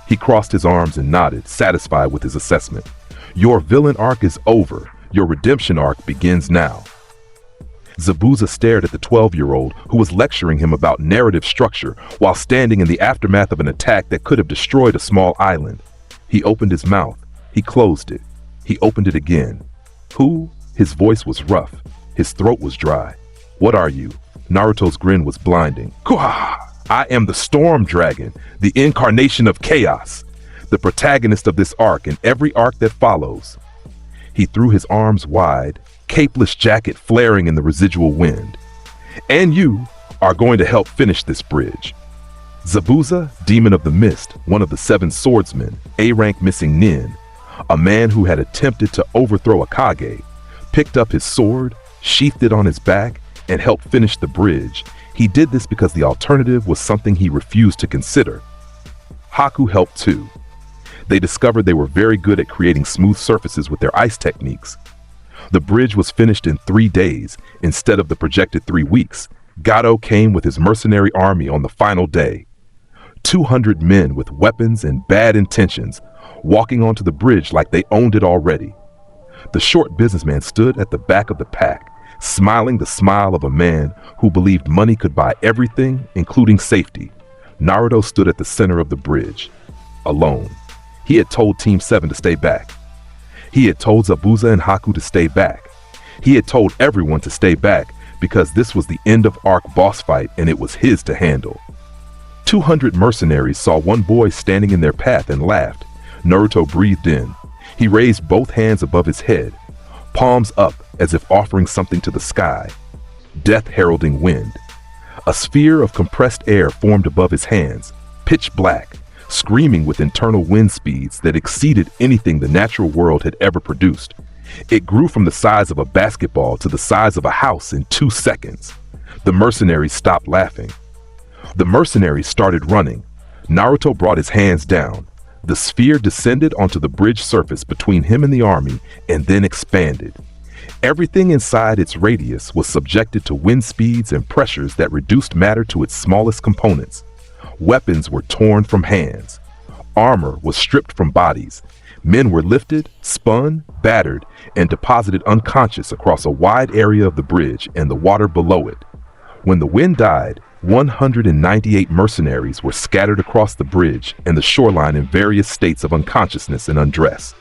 He crossed his arms and nodded, satisfied with his assessment. Your villain arc is over. Your redemption arc begins now. Zabuza stared at the 12-year-old who was lecturing him about narrative structure while standing in the aftermath of an attack that could have destroyed a small island. He opened his mouth. He closed it. He opened it again. Who? His voice was rough. His throat was dry. What are you? Naruto's grin was blinding. Kuha! I am the Storm Dragon, the incarnation of chaos, the protagonist of this arc and every arc that follows. He threw his arms wide, capeless jacket flaring in the residual wind. And you are going to help finish this bridge. Zabuza, Demon of the Mist, one of the 7 swordsmen, A-rank missing nin, a man who had attempted to overthrow a Hokage, picked up his sword, sheathed it on his back, and helped finish the bridge. He did this because the alternative was something he refused to consider. Haku helped too. They discovered they were very good at creating smooth surfaces with their ice techniques. The bridge was finished in 3 days instead of the projected 3 weeks. Gato came with his mercenary army on the final day. 200 men with weapons and bad intentions, walking onto the bridge like they owned it already. The short businessman stood at the back of the pack, smiling the smile of a man who believed money could buy everything, including safety. Naruto stood at the center of the bridge, alone. He had told Team 7 to stay back. He had told Zabuza and Haku to stay back. He had told everyone to stay back because this was the end of arc boss fight and it was his to handle. 200 mercenaries saw one boy standing in their path and laughed. Naruto breathed in. He raised both hands above his head, palms up as if offering something to the sky. Death heralding wind. A sphere of compressed air formed above his hands, pitch black, screaming with internal wind speeds that exceeded anything the natural world had ever produced. It grew from the size of a basketball to the size of a house in 2 seconds. The mercenaries stopped laughing. The mercenaries started running. Naruto brought his hands down. The sphere descended onto the bridge surface between him and the army and then expanded. Everything inside its radius was subjected to wind speeds and pressures that reduced matter to its smallest components. Weapons were torn from hands. Armor was stripped from bodies. Men were lifted, spun, battered, and deposited unconscious across a wide area of the bridge and the water below it. When the wind died, 198 mercenaries were scattered across the bridge and the shoreline in various states of unconsciousness and undress.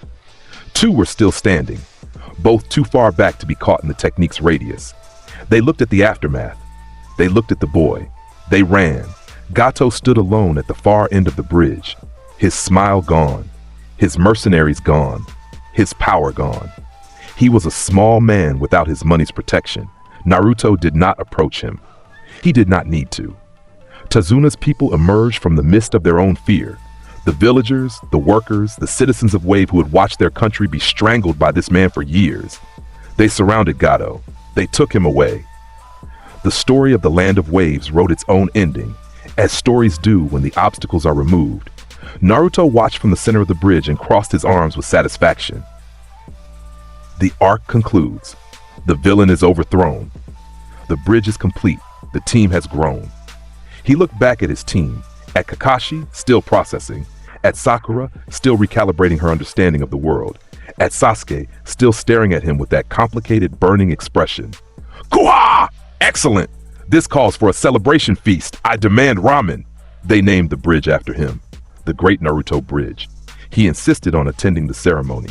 2 were still standing, both too far back to be caught in the technique's radius. They looked at the aftermath. They looked at the boy. They ran. Gato stood alone at the far end of the bridge, his smile gone, his mercenaries gone, his power gone. He was a small man without his money's protection. Naruto did not approach him. He did not need to. Tazuna's people emerged from the mist of their own fear. The villagers, the workers, the citizens of Wave who had watched their country be strangled by this man for years. They surrounded Gato. They took him away. The story of the Land of Waves wrote its own ending, as stories do when the obstacles are removed. Naruto watched from the center of the bridge and crossed his arms with satisfaction. The arc concludes. The villain is overthrown. The bridge is complete. The team has grown. He looked back at his team, at Kakashi, still processing, at Sakura, still recalibrating her understanding of the world, at Sasuke, still staring at him with that complicated, burning expression. Kuha! Excellent! This calls for a celebration feast. I demand ramen. They named the bridge after him, the Great Naruto Bridge. He insisted on attending the ceremony.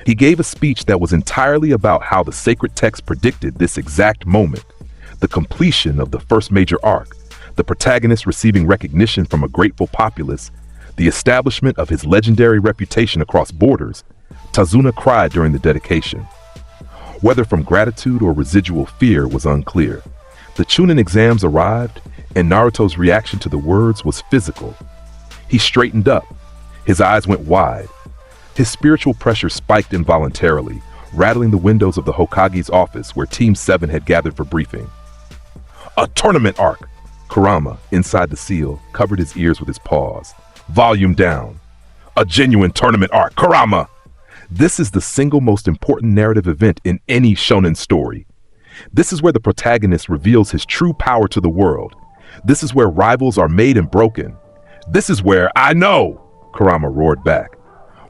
He gave a speech that was entirely about how the sacred text predicted this exact moment, the completion of the first major arc, the protagonist receiving recognition from a grateful populace, the establishment of his legendary reputation across borders. Tazuna cried during the dedication. Whether from gratitude or residual fear was unclear. The Chunin exams arrived, and Naruto's reaction to the words was physical. He straightened up. His eyes went wide. His spiritual pressure spiked involuntarily, rattling the windows of the Hokage's office where Team 7 had gathered for briefing. A tournament arc! Kurama, inside the seal, covered his ears with his paws. Volume down. A genuine tournament arc! Kurama! This is the single most important narrative event in any shonen story. This is where the protagonist reveals his true power to the world. This is where rivals are made and broken. This is where I know! Kurama roared back.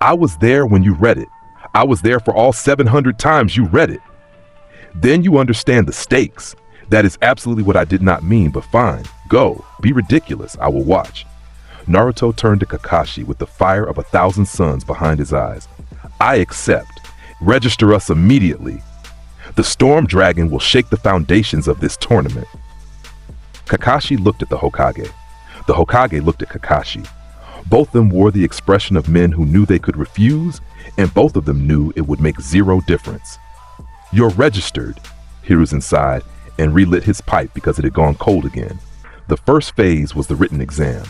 I was there when you read it. I was there for all 700 times you read it. Then you understand the stakes. That is absolutely what I did not mean, but fine. Go. Be ridiculous. I will watch. Naruto turned to Kakashi with the fire of 1,000 suns behind his eyes. I accept. Register us immediately. The Storm Dragon will shake the foundations of this tournament. Kakashi looked at the Hokage. The Hokage looked at Kakashi. Both of them wore the expression of men who knew they could refuse, and both of them knew it would make zero difference. "You're registered," Hiruzen sighed and relit his pipe because it had gone cold again. The first phase was the written exam.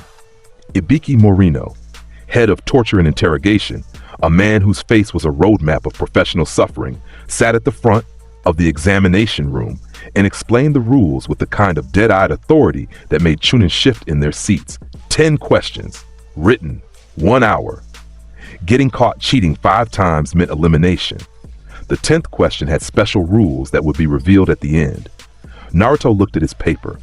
Ibiki Morino, head of torture and interrogation, a man whose face was a roadmap of professional suffering, sat at the front of the examination room and explained the rules with the kind of dead-eyed authority that made Chunin shift in their seats. 10 questions, written, 1 hour. Getting caught cheating 5 times meant elimination. The 10th question had special rules that would be revealed at the end. Naruto looked at his paper.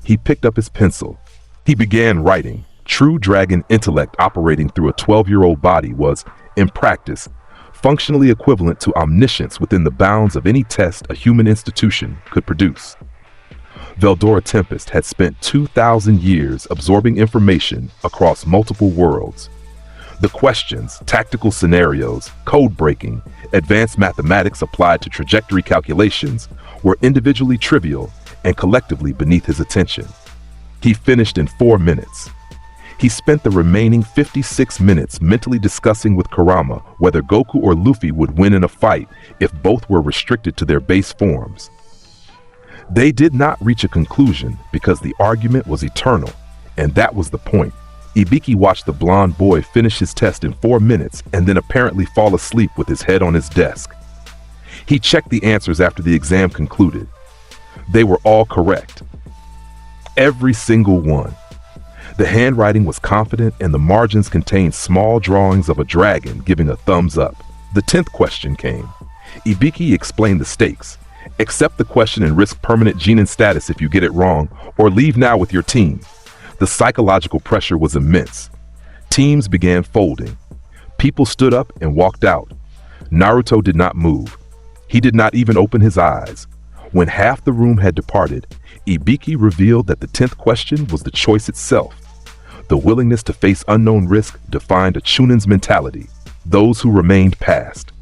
He picked up his pencil. He began writing. True dragon intellect operating through a 12-year-old body was, in practice, functionally equivalent to omniscience within the bounds of any test a human institution could produce. Veldora Tempest had spent 2,000 years absorbing information across multiple worlds. The questions, tactical scenarios, code breaking, advanced mathematics applied to trajectory calculations were individually trivial and collectively beneath his attention. He finished in 4 minutes. He spent the remaining 56 minutes mentally discussing with Kurama whether Goku or Luffy would win in a fight if both were restricted to their base forms. They did not reach a conclusion because the argument was eternal, and that was the point. Ibiki watched the blonde boy finish his test in 4 minutes and then apparently fall asleep with his head on his desk. He checked the answers after the exam concluded. They were all correct. Every single one. The handwriting was confident and the margins contained small drawings of a dragon giving a thumbs up. The 10th question came. Ibiki explained the stakes. Accept the question and risk permanent Genin status if you get it wrong, or leave now with your team. The psychological pressure was immense. Teams began folding. People stood up and walked out. Naruto did not move. He did not even open his eyes. When half the room had departed, Ibiki revealed that the 10th question was the choice itself. The willingness to face unknown risk defined a Chunin's mentality. Those who remained passed.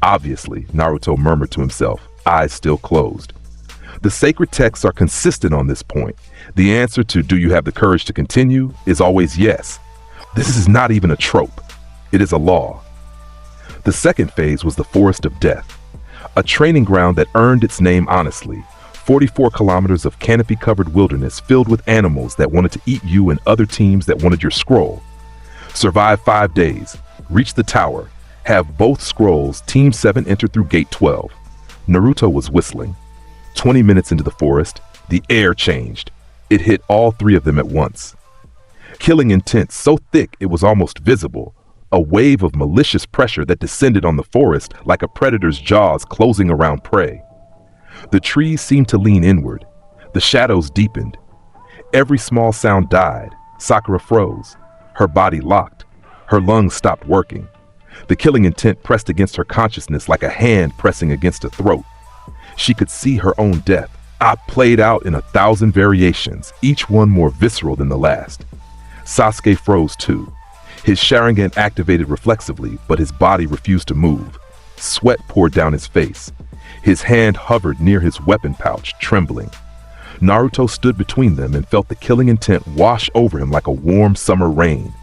Obviously, Naruto murmured to himself, eyes still closed. The sacred texts are consistent on this point. The answer to "do you have the courage to continue" is always yes. This is not even a trope. It is a law. The second phase was the Forest of Death, a training ground that earned its name honestly. 44 kilometers of canopy-covered wilderness filled with animals that wanted to eat you and other teams that wanted your scroll. Survive 5 days, reach the tower, have both scrolls, Team 7 enter through Gate 12. Naruto was whistling. 20 minutes into the forest, the air changed. It hit all 3 of them at once. Killing intent so thick it was almost visible. A wave of malicious pressure that descended on the forest like a predator's jaws closing around prey. The trees seemed to lean inward. The shadows deepened. Every small sound died. Sakura froze. Her body locked. Her lungs stopped working. The killing intent pressed against her consciousness like a hand pressing against a throat. She could see her own death, played out in 1,000 variations, each one more visceral than the last. Sasuke froze too. His Sharingan activated reflexively, but his body refused to move. Sweat poured down his face. His hand hovered near his weapon pouch, trembling. Naruto stood between them and felt the killing intent wash over him like a warm summer rain.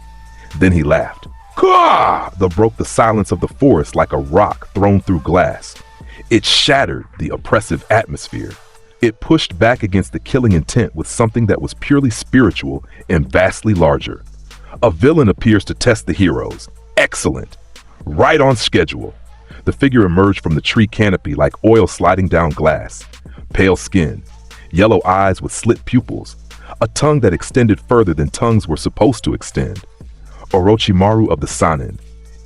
Then he laughed. Caw! That broke the silence of the forest like a rock thrown through glass. It shattered the oppressive atmosphere. It pushed back against the killing intent with something that was purely spiritual and vastly larger. A villain appears to test the heroes. Excellent. Right on schedule. The figure emerged from the tree canopy like oil sliding down glass. Pale skin, yellow eyes with slit pupils, a tongue that extended further than tongues were supposed to extend. Orochimaru of the Sannin,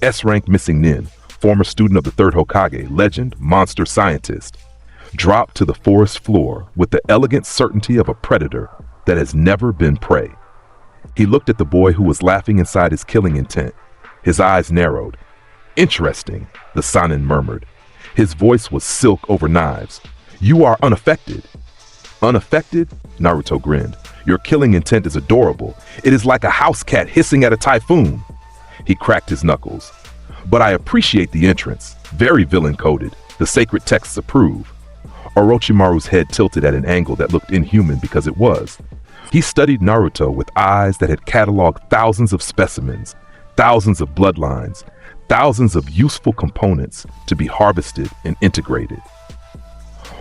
S-rank missing nin, former student of the 3rd Hokage, legend, monster scientist, dropped to the forest floor with the elegant certainty of a predator that has never been prey. He looked at the boy who was laughing inside his killing intent. His eyes narrowed. Interesting, the Sannin murmured. His voice was silk over knives. You are unaffected. Unaffected? Naruto grinned. Your killing intent is adorable. It is like a house cat hissing at a typhoon. He cracked his knuckles. But I appreciate the entrance. Very villain-coded. The sacred texts approve. Orochimaru's head tilted at an angle that looked inhuman because it was. He studied Naruto with eyes that had cataloged thousands of specimens, thousands of bloodlines, thousands of useful components to be harvested and integrated.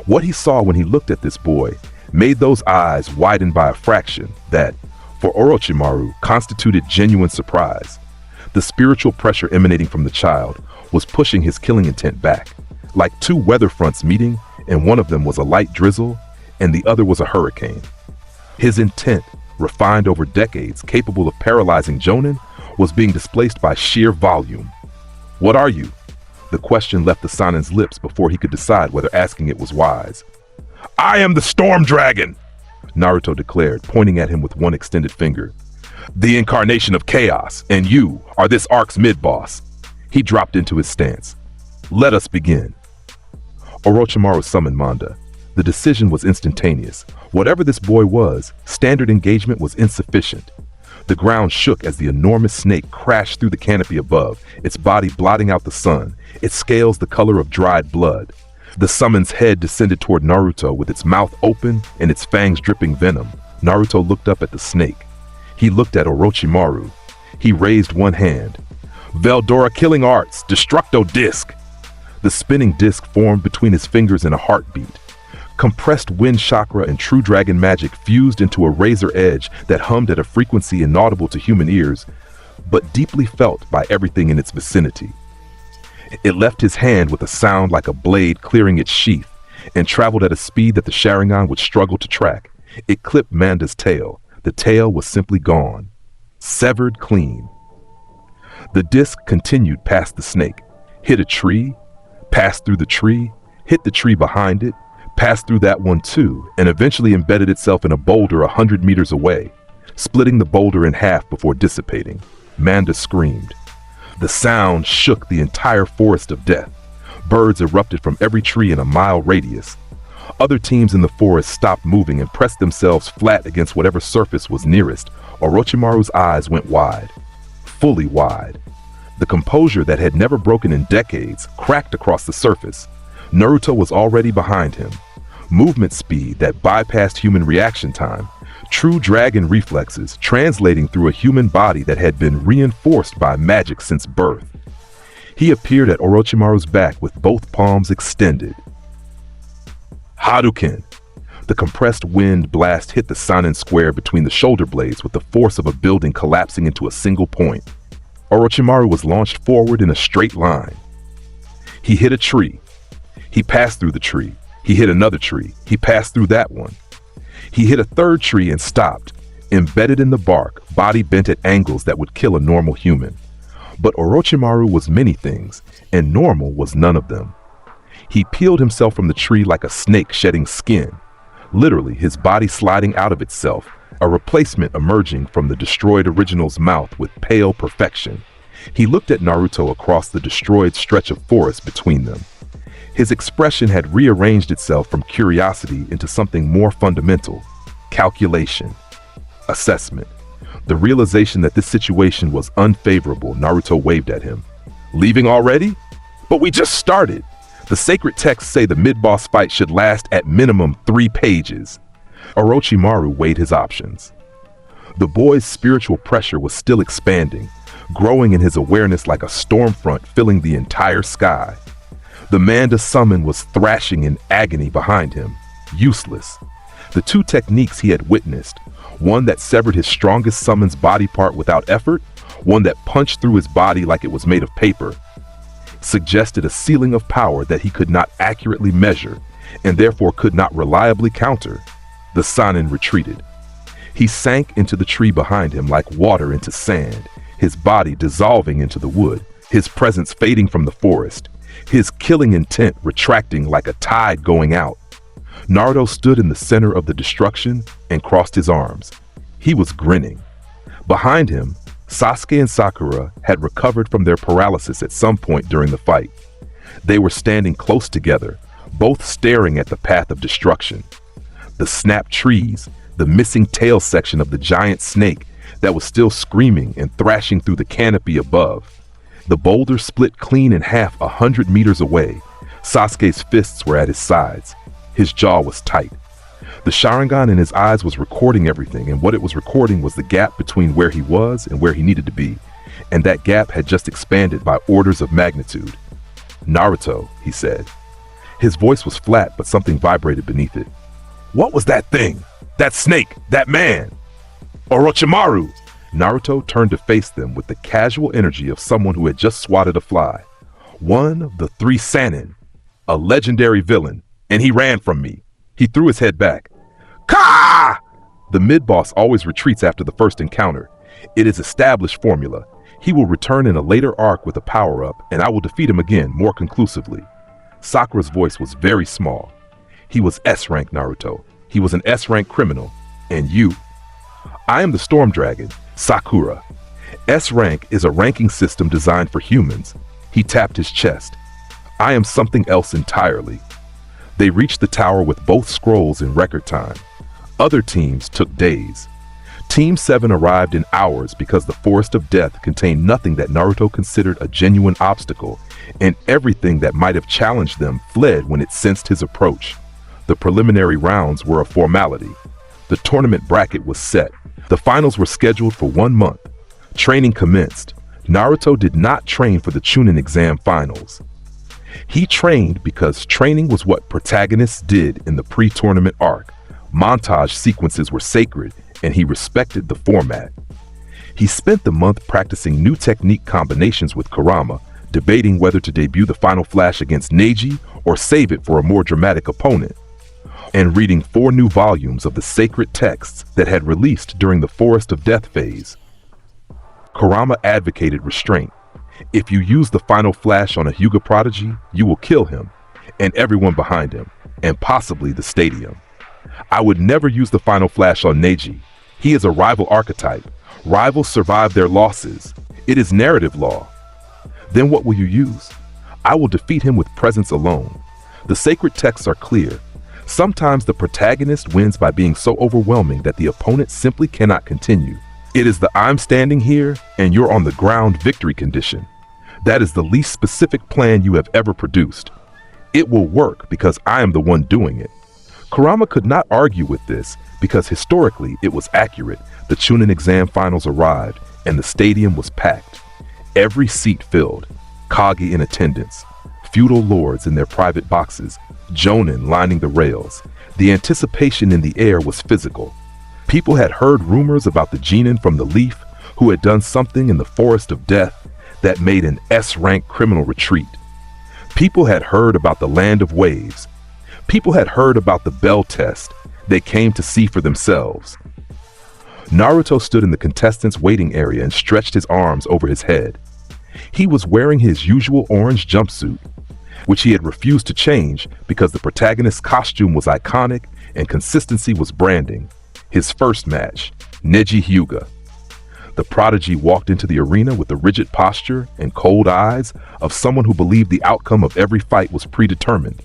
What he saw when he looked at this boy made those eyes widen by a fraction that, for Orochimaru, constituted genuine surprise. The spiritual pressure emanating from the child was pushing his killing intent back, like two weather fronts meeting, and one of them was a light drizzle and the other was a hurricane. His intent, refined over decades, capable of paralyzing Jonin, was being displaced by sheer volume. "What are you?" The question left the Sanin's lips before he could decide whether asking it was wise. "I am the Storm Dragon," Naruto declared, pointing at him with one extended finger. "The incarnation of chaos, and you are this arc's mid-boss." He dropped into his stance. "Let us begin." Orochimaru summoned Manda. The decision was instantaneous. Whatever this boy was, standard engagement was insufficient. The ground shook as the enormous snake crashed through the canopy above, its body blotting out the sun, its scales the color of dried blood. The summon's head descended toward Naruto with its mouth open and its fangs dripping venom. Naruto looked up at the snake. He looked at Orochimaru. He raised one hand. "Veldora Killing Arts, Destructo Disc!" The spinning disc formed between his fingers in a heartbeat. Compressed wind chakra and true dragon magic fused into a razor edge that hummed at a frequency inaudible to human ears, but deeply felt by everything in its vicinity. It left his hand with a sound like a blade clearing its sheath, and traveled at a speed that the Sharingan would struggle to track. It clipped Manda's tail. The tail was simply gone. Severed clean. The disc continued past the snake, hit a tree, passed through the tree, hit the tree behind it, passed through that one too, and eventually embedded itself in a boulder 100 meters away, splitting the boulder in half before dissipating. Manda screamed. The sound shook the entire forest of death. Birds erupted from every tree in a mile radius. Other teams in the forest stopped moving and pressed themselves flat against whatever surface was nearest. Orochimaru's eyes went wide, fully wide. The composure that had never broken in decades cracked across the surface. Naruto was already behind him. Movement speed that bypassed human reaction time, true dragon reflexes translating through a human body that had been reinforced by magic since birth. He appeared at Orochimaru's back with both palms extended. Hadouken! The compressed wind blast hit the Sanin square between the shoulder blades with the force of a building collapsing into a single point. Orochimaru was launched forward in a straight line. He hit a tree. He passed through the tree. He hit another tree. He passed through that one. He hit a third tree and stopped, embedded in the bark, body bent at angles that would kill a normal human. But Orochimaru was many things, and normal was none of them. He peeled himself from the tree like a snake shedding skin, literally his body sliding out of itself, a replacement emerging from the destroyed original's mouth with pale perfection. He looked at Naruto across the destroyed stretch of forest between them. His expression had rearranged itself from curiosity into something more fundamental: calculation, assessment. The realization that this situation was unfavorable. Naruto waved at him. "Leaving already? But we just started. The sacred texts say the mid-boss fight should last at minimum 3 pages. Orochimaru weighed his options. The boy's spiritual pressure was still expanding, growing in his awareness like a storm front filling the entire sky. The Manda summon was thrashing in agony behind him, useless. The two techniques he had witnessed, one that severed his strongest summon's body part without effort, one that punched through his body like it was made of paper, suggested a ceiling of power that he could not accurately measure and therefore could not reliably counter. The Sanin retreated. He sank into the tree behind him like water into sand, his body dissolving into the wood, his presence fading from the forest, his killing intent retracting like a tide going out. Naruto stood in the center of the destruction and crossed his arms. He was grinning. Behind him, Sasuke and Sakura had recovered from their paralysis at some point during the fight. They were standing close together, both staring at the path of destruction. The snapped trees, the missing tail section of the giant snake that was still screaming and thrashing through the canopy above. The boulder split clean in half 100 meters away. Sasuke's fists were at his sides. His jaw was tight. The Sharingan in his eyes was recording everything, and what it was recording was the gap between where he was and where he needed to be. And that gap had just expanded by orders of magnitude. "Naruto," he said. His voice was flat, but something vibrated beneath it. "What was that thing? That snake? That man? Orochimaru!" Naruto turned to face them with the casual energy of someone who had just swatted a fly. "One of the three Sannin, a legendary villain, and he ran from me." He threw his head back. "Ka!" The mid-boss always retreats after the first encounter. It is established formula. He will return in a later arc with a power-up, and I will defeat him again more conclusively. Sakura's voice was very small. "He was S-rank, Naruto. He was an S-rank criminal. And you." "I am the Storm Dragon, Sakura. S-rank is a ranking system designed for humans." He tapped his chest. "I am something else entirely." They reached the tower with both scrolls in record time. Other teams took days. Team 7 arrived in hours because the Forest of Death contained nothing that Naruto considered a genuine obstacle, and everything that might have challenged them fled when it sensed his approach. The preliminary rounds were a formality. The tournament bracket was set. The finals were scheduled for 1 month. Training commenced. Naruto did not train for the Chunin exam finals. He trained because training was what protagonists did in the pre-tournament arc. Montage sequences were sacred, and he respected the format. He spent the month practicing new technique combinations with Kurama, debating whether to debut the final flash against Neji or save it for a more dramatic opponent, and reading 4 new volumes of the sacred texts that had released during the Forest of Death phase. Kurama advocated restraint. If you use the final flash on a Hyuga prodigy, you will kill him, and everyone behind him, and possibly the stadium. "I would never use the final flash on Neji. He is a rival archetype. Rivals survive their losses. It is narrative law." "Then what will you use?" "I will defeat him with presence alone. The sacred texts are clear. Sometimes the protagonist wins by being so overwhelming that the opponent simply cannot continue. It is the 'I'm standing here and you're on the ground' victory condition. That is the least specific plan you have ever produced. It will work because I am the one doing it." Kurama could not argue with this because historically it was accurate. The Chunin exam finals arrived and the stadium was packed. Every seat filled, Kage in attendance, feudal lords in their private boxes, jonin lining the rails. The anticipation in the air was physical. People had heard rumors about the genin from the Leaf who had done something in the Forest of Death that made an S-rank criminal retreat. People had heard about the Land of Waves. People had heard about the Bell Test. They came to see for themselves. Naruto stood in the contestants' waiting area and stretched his arms over his head. He was wearing his usual orange jumpsuit, which he had refused to change because the protagonist's costume was iconic and consistency was branding. His first match, Neji Hyuga. The prodigy walked into the arena with the rigid posture and cold eyes of someone who believed the outcome of every fight was predetermined.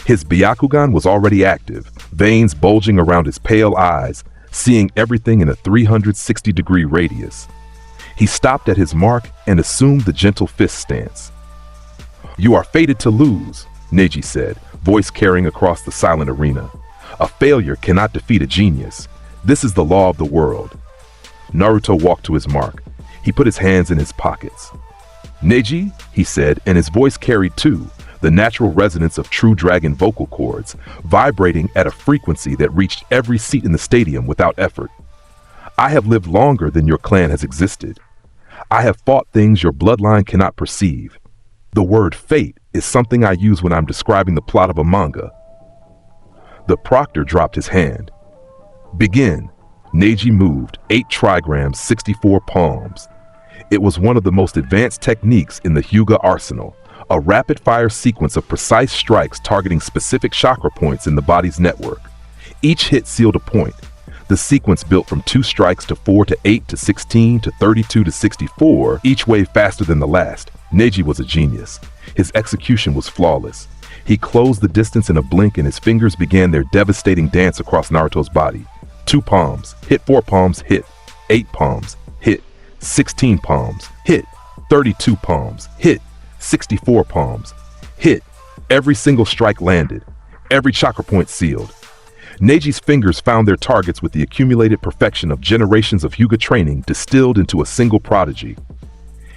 His Byakugan was already active, veins bulging around his pale eyes, seeing everything in a 360-degree radius. He stopped at his mark and assumed the gentle fist stance. "You are fated to lose," Neji said, voice carrying across the silent arena. "A failure cannot defeat a genius. This is the law of the world." Naruto walked to his mark. He put his hands in his pockets. "Neji," he said, and his voice carried too, the natural resonance of true dragon vocal cords, vibrating at a frequency that reached every seat in the stadium without effort. "I have lived longer than your clan has existed. I have fought things your bloodline cannot perceive. The word fate is something I use when I'm describing the plot of a manga." The proctor dropped his hand. "Begin." Neji moved 8 trigrams, 64 palms. It was one of the most advanced techniques in the Hyuga arsenal, a rapid-fire sequence of precise strikes targeting specific chakra points in the body's network. Each hit sealed a point. The sequence built from 2 strikes to 4 to 8 to 16 to 32 to 64, each wave faster than the last. Neji was a genius. His execution was flawless. He closed the distance in a blink and his fingers began their devastating dance across Naruto's body. 2 palms, hit 4 palms, hit 8 palms, hit 16 palms, hit 32 palms, hit 64 palms, hit. Every single strike landed, every chakra point sealed. Neji's fingers found their targets with the accumulated perfection of generations of Hyuga training distilled into a single prodigy.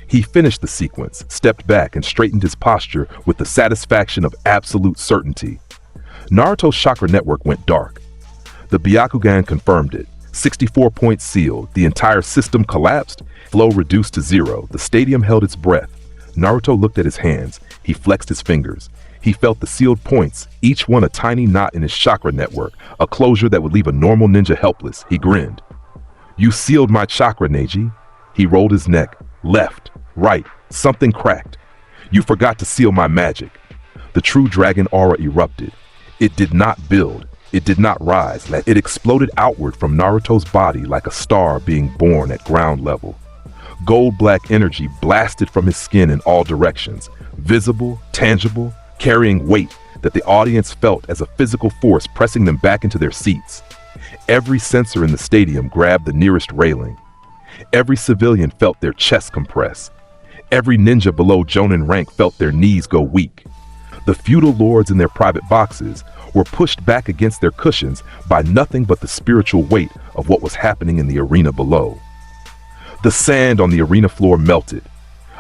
He finished the sequence, stepped back, and straightened his posture with the satisfaction of absolute certainty. Naruto's chakra network went dark. The Byakugan confirmed it. 64 points sealed. The entire system collapsed. Flow reduced to 0. The stadium held its breath. Naruto looked at his hands. He flexed his fingers. He felt the sealed points, each one a tiny knot in his chakra network, a closure that would leave a normal ninja helpless. He grinned. "You sealed my chakra, Neji." He rolled his neck. Left, right, something cracked. "You forgot to seal my magic." The true dragon aura erupted. It did not build. It did not rise. It exploded outward from Naruto's body like a star being born at ground level. Gold-black energy blasted from his skin in all directions, visible, tangible, carrying weight that the audience felt as a physical force pressing them back into their seats. Every sensor in the stadium grabbed the nearest railing. Every civilian felt their chest compress. Every ninja below Jonin rank felt their knees go weak. The feudal lords in their private boxes were pushed back against their cushions by nothing but the spiritual weight of what was happening in the arena below. The sand on the arena floor melted,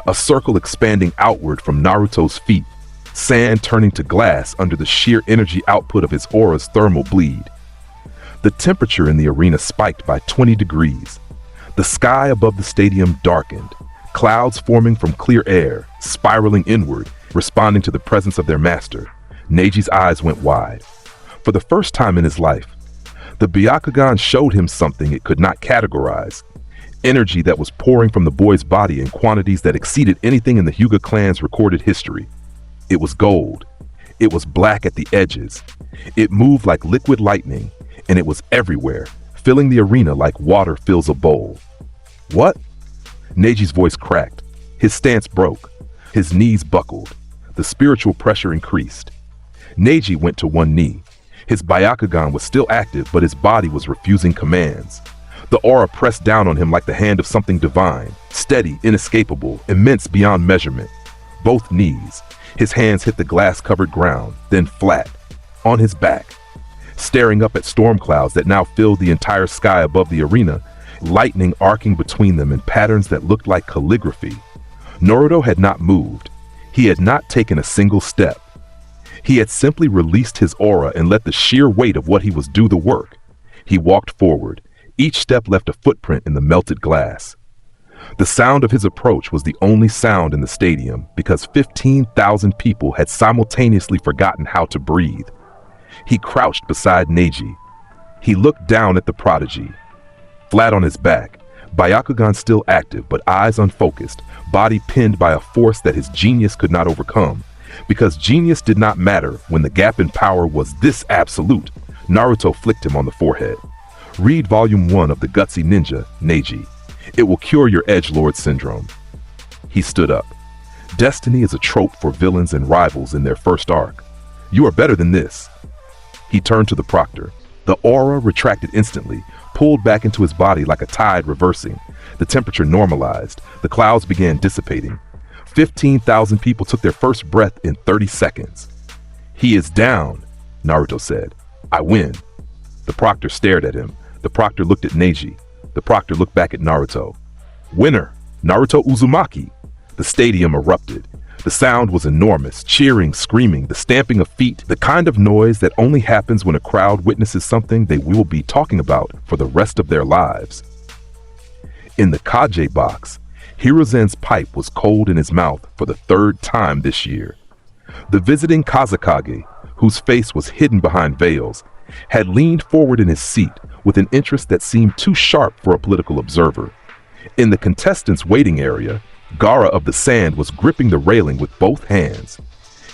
a circle expanding outward from Naruto's feet, sand turning to glass under the sheer energy output of his aura's thermal bleed. The temperature in the arena spiked by 20 degrees. The sky above the stadium darkened, clouds forming from clear air, spiraling inward, responding to the presence of their master. Neji's eyes went wide. For the first time in his life, the Byakugan showed him something it could not categorize. Energy that was pouring from the boy's body in quantities that exceeded anything in the Hyuga clan's recorded history. It was gold. It was black at the edges. It moved like liquid lightning, and it was everywhere, filling the arena like water fills a bowl. "What?" Neji's voice cracked. His stance broke. His knees buckled. The spiritual pressure increased. Neji went to one knee. His Byakugan was still active, but his body was refusing commands. The aura pressed down on him like the hand of something divine, steady, inescapable, immense beyond measurement. Both knees. His hands hit the glass-covered ground, then flat, on his back, staring up at storm clouds that now filled the entire sky above the arena, lightning arcing between them in patterns that looked like calligraphy. Naruto had not moved. He had not taken a single step. He had simply released his aura and let the sheer weight of what he was do the work. He walked forward. Each step left a footprint in the melted glass. The sound of his approach was the only sound in the stadium because 15,000 people had simultaneously forgotten how to breathe. He crouched beside Neji. He looked down at the prodigy. Flat on his back, Byakugan still active but eyes unfocused, body pinned by a force that his genius could not overcome. Because genius did not matter when the gap in power was this absolute, Naruto flicked him on the forehead. "Read Volume 1 of The Gutsy Ninja, Neji. It will cure your edgelord syndrome." He stood up. Destiny is a trope for villains and rivals in their first arc. You are better than this. He turned to the proctor. The aura retracted instantly, pulled back into his body like a tide reversing. The temperature normalized. The clouds began dissipating. 15,000 people took their first breath in 30 seconds. "He is down," Naruto said. "I win." The proctor stared at him. The proctor looked at Neji. The proctor looked back at Naruto. "Winner, Naruto Uzumaki." The stadium erupted. The sound was enormous, cheering, screaming, the stamping of feet, the kind of noise that only happens when a crowd witnesses something they will be talking about for the rest of their lives. In the Kage box, Hiruzen's pipe was cold in his mouth for the third time this year. The visiting Kazekage, whose face was hidden behind veils, had leaned forward in his seat with an interest that seemed too sharp for a political observer. In the contestants' waiting area, Gaara of the Sand was gripping the railing with both hands.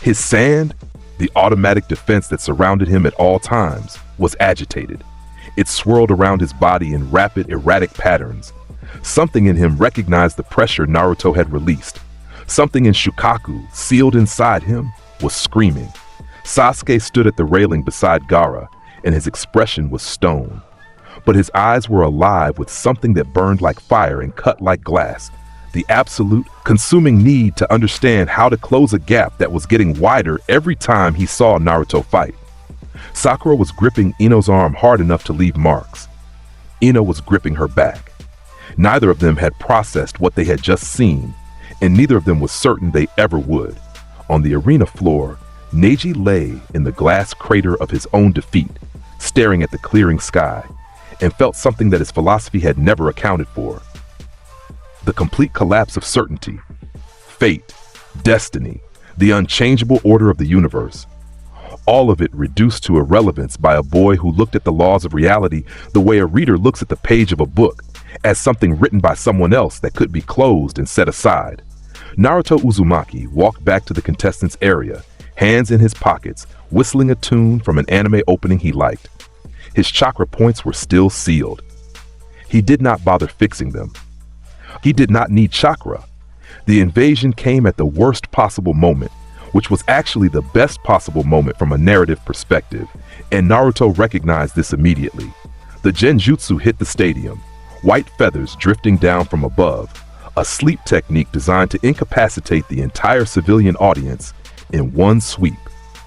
His sand, the automatic defense that surrounded him at all times, was agitated. It swirled around his body in rapid, erratic patterns. Something in him recognized the pressure Naruto had released. Something in Shukaku, sealed inside him, was screaming. Sasuke stood at the railing beside Gaara, and his expression was stone. But his eyes were alive with something that burned like fire and cut like glass. The absolute, consuming need to understand how to close a gap that was getting wider every time he saw Naruto fight. Sakura was gripping Ino's arm hard enough to leave marks. Ino was gripping her back. Neither of them had processed what they had just seen, and neither of them was certain they ever would. On the arena floor, Neji lay in the glass crater of his own defeat, staring at the clearing sky, and felt something that his philosophy had never accounted for. The complete collapse of certainty, fate, destiny, the unchangeable order of the universe. All of it reduced to irrelevance by a boy who looked at the laws of reality the way a reader looks at the page of a book, as something written by someone else that could be closed and set aside. Naruto Uzumaki walked back to the contestants' area, hands in his pockets, whistling a tune from an anime opening he liked. His chakra points were still sealed. He did not bother fixing them. He did not need chakra. The invasion came at the worst possible moment, which was actually the best possible moment from a narrative perspective, and Naruto recognized this immediately. The genjutsu hit the stadium, white feathers drifting down from above, a sleep technique designed to incapacitate the entire civilian audience in one sweep.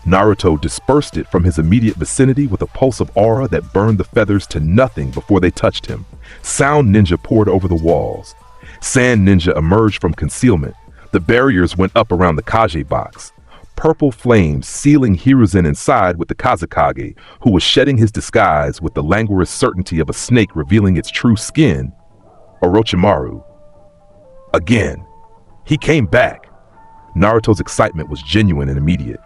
Naruto dispersed it from his immediate vicinity with a pulse of aura that burned the feathers to nothing before they touched him. Sound ninja poured over the walls. Sand ninja emerged from concealment. The barriers went up around the Kage box. Purple flames sealing Hiruzen inside with the Kazekage, who was shedding his disguise with the languorous certainty of a snake revealing its true skin. Orochimaru. Again. He came back. Naruto's excitement was genuine and immediate.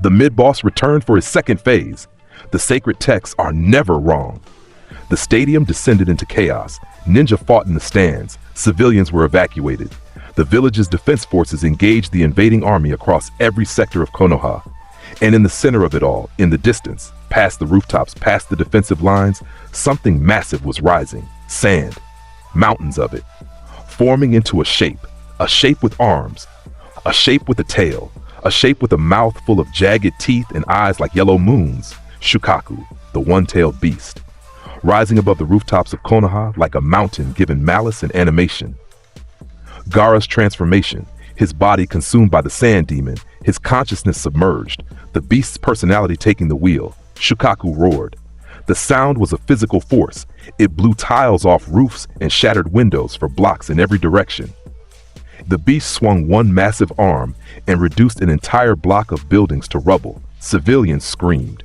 The mid-boss returned for his second phase. The sacred texts are never wrong. The stadium descended into chaos. Ninja fought in the stands. Civilians were evacuated. The village's defense forces engaged the invading army across every sector of Konoha. And in the center of it all, in the distance, past the rooftops, past the defensive lines, something massive was rising. Sand. Mountains of it. Forming into a shape with arms, a shape with a tail, a shape with a mouth full of jagged teeth and eyes like yellow moons. Shukaku, the one-tailed beast. Rising above the rooftops of Konoha like a mountain given malice and animation. Gaara's transformation, his body consumed by the sand demon, his consciousness submerged, the beast's personality taking the wheel. Shukaku roared. The sound was a physical force. It blew tiles off roofs and shattered windows for blocks in every direction. The beast swung one massive arm and reduced an entire block of buildings to rubble. Civilians screamed.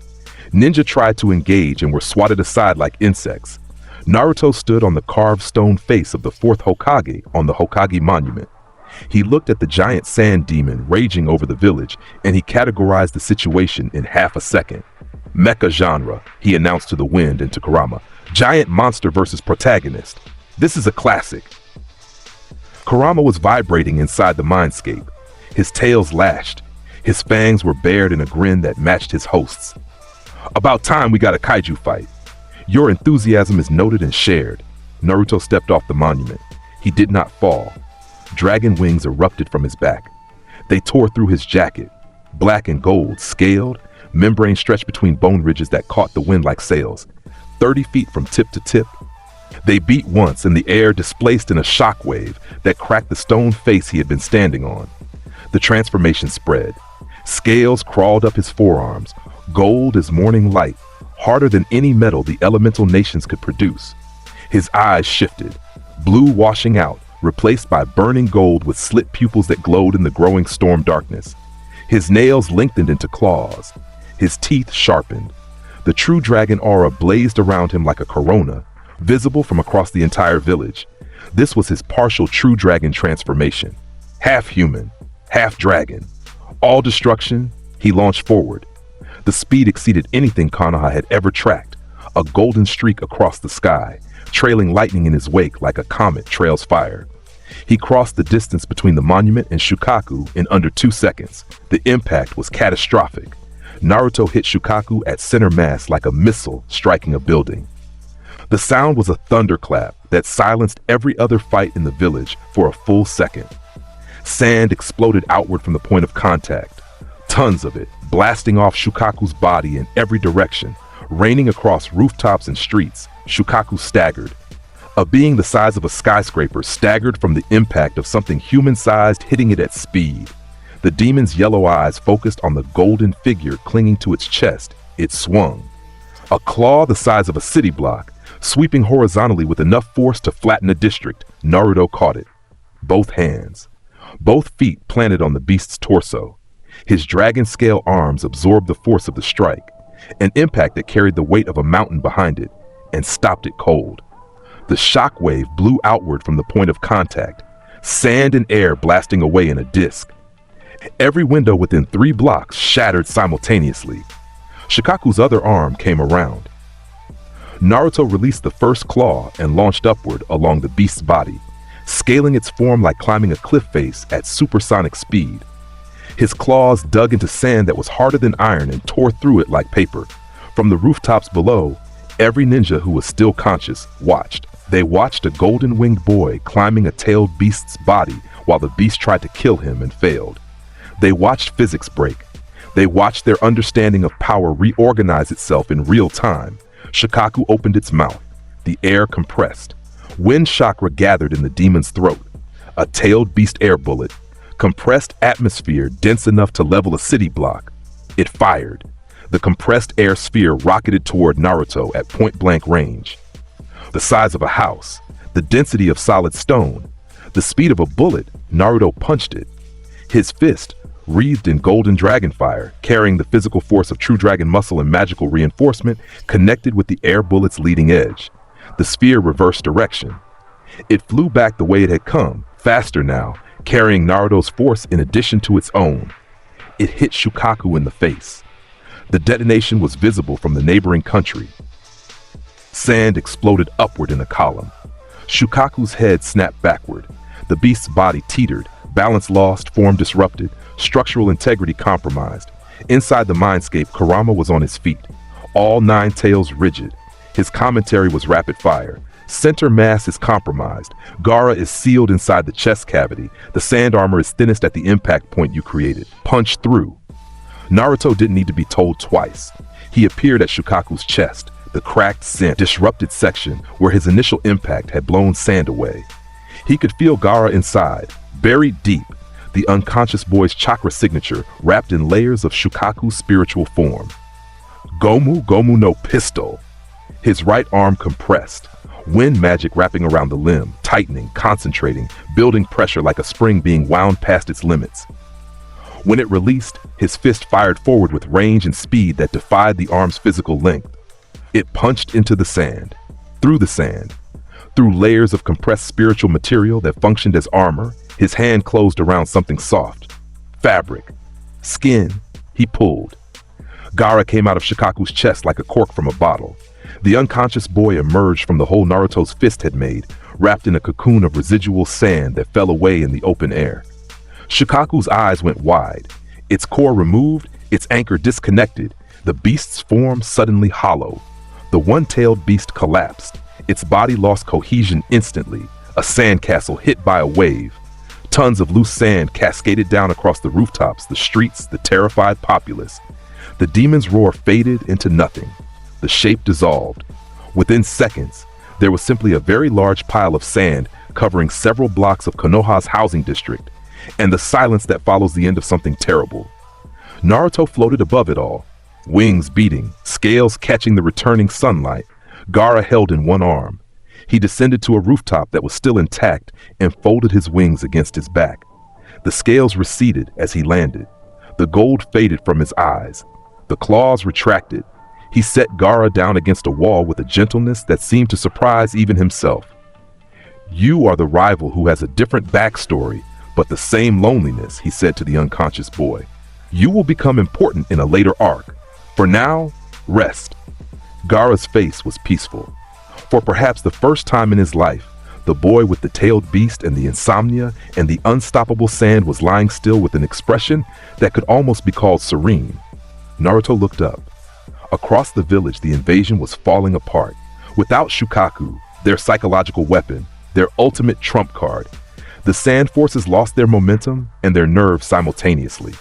Ninja tried to engage and were swatted aside like insects. Naruto stood on the carved stone face of the fourth Hokage on the Hokage monument. He looked at the giant sand demon raging over the village, and he categorized the situation in half a second. Mecha genre, he announced to the wind and to Kurama. Giant monster versus protagonist. This is a classic. Kurama was vibrating inside the mindscape. His tails lashed. His fangs were bared in a grin that matched his host's. About time we got a kaiju fight. Your enthusiasm is noted and shared. Naruto stepped off the monument. He did not fall. Dragon wings erupted from his back. They tore through his jacket. Black and gold, scaled, membrane stretched between bone ridges that caught the wind like sails. 30 feet from tip to tip. They beat once, and the air displaced in a shockwave that cracked the stone face he had been standing on. The transformation spread. Scales crawled up his forearms, gold as morning light, harder than any metal the elemental nations could produce. His eyes shifted, blue washing out, replaced by burning gold with slit pupils that glowed in the growing storm darkness. His nails lengthened into claws. His teeth sharpened. The true dragon aura blazed around him like a corona, visible from across the entire village. This was his partial true dragon transformation. Half human, half dragon. All destruction, he launched forward. The speed exceeded anything Konoha had ever tracked, a golden streak across the sky, trailing lightning in his wake like a comet trails fire. He crossed the distance between the monument and Shukaku in under 2 seconds. The impact was catastrophic. Naruto hit Shukaku at center mass like a missile striking a building. The sound was a thunderclap that silenced every other fight in the village for a full second. Sand exploded outward from the point of contact, tons of it, blasting off Shukaku's body in every direction, raining across rooftops and streets. Shukaku staggered. A being the size of a skyscraper staggered from the impact of something human-sized hitting it at speed. The demon's yellow eyes focused on the golden figure clinging to its chest. It swung. A claw the size of a city block, sweeping horizontally with enough force to flatten a district. Naruto caught it. Both hands. Both feet planted on the beast's torso. His dragon-scale arms absorbed the force of the strike, an impact that carried the weight of a mountain behind it, and stopped it cold. The shock wave blew outward from the point of contact, sand and air blasting away in a disk. Every window within 3 blocks shattered simultaneously. Shikaku's other arm came around. Naruto released the first claw and launched upward along the beast's body, scaling its form like climbing a cliff face at supersonic speed. His claws dug into sand that was harder than iron and tore through it like paper. From the rooftops below, every ninja who was still conscious watched. They watched a golden-winged boy climbing a tailed beast's body while the beast tried to kill him and failed. They watched physics break. They watched their understanding of power reorganize itself in real time. Shikaku opened its mouth. The air compressed. Wind chakra gathered in the demon's throat. A tailed beast air bullet. Compressed atmosphere dense enough to level a city block. It fired. The compressed air sphere rocketed toward Naruto at point-blank range. The size of a house. The density of solid stone. The speed of a bullet. Naruto punched it. His fist, wreathed in golden dragon fire, carrying the physical force of true dragon muscle and magical reinforcement, connected with the air bullet's leading edge. The sphere reversed direction. It flew back the way it had come, faster now, carrying Naruto's force in addition to its own. It hit Shikaku in the face. The detonation was visible from the neighboring country. Sand exploded upward in a column. Shukaku's head snapped backward. The beast's body teetered, balance lost, form disrupted, structural integrity compromised. Inside the mindscape, Kurama was on his feet, all 9 tails rigid. His commentary was rapid fire. Center mass is compromised. Gaara is sealed inside the chest cavity. The sand armor is thinnest at the impact point you created. Punch through. Naruto didn't need to be told twice. He appeared at Shukaku's chest, the cracked, sent, disrupted section where his initial impact had blown sand away. He could feel Gaara inside, buried deep, the unconscious boy's chakra signature wrapped in layers of Shukaku's spiritual form. Gomu Gomu no pistol. His right arm compressed, wind magic wrapping around the limb, tightening, concentrating, building pressure like a spring being wound past its limits. When it released, his fist fired forward with range and speed that defied the arm's physical length. It punched into the sand, through layers of compressed spiritual material that functioned as armor. His hand closed around something soft. Fabric. Skin. He pulled. Gaara came out of Shikaku's chest like a cork from a bottle. The unconscious boy emerged from the hole Naruto's fist had made, wrapped in a cocoon of residual sand that fell away in the open air. Shikaku's eyes went wide. Its core removed, its anchor disconnected, the beast's form suddenly hollow. The one-tailed beast collapsed. Its body lost cohesion instantly, a sandcastle hit by a wave. Tons of loose sand cascaded down across the rooftops, the streets, the terrified populace. The demon's roar faded into nothing. The shape dissolved. Within seconds, there was simply a very large pile of sand covering several blocks of Konoha's housing district, and the silence that follows the end of something terrible. Naruto floated above it all, wings beating, scales catching the returning sunlight. Gaara held in one arm. He descended to a rooftop that was still intact and folded his wings against his back. The scales receded as he landed. The gold faded from his eyes. The claws retracted. He set Gaara down against a wall with a gentleness that seemed to surprise even himself. "You are the rival who has a different backstory, but the same loneliness," he said to the unconscious boy. "You will become important in a later arc. For now, rest." Gaara's face was peaceful. For perhaps the first time in his life, the boy with the tailed beast and the insomnia and the unstoppable sand was lying still with an expression that could almost be called serene. Naruto looked up. Across the village, the invasion was falling apart. Without Shukaku, their psychological weapon, their ultimate trump card, the sand forces lost their momentum and their nerves simultaneously.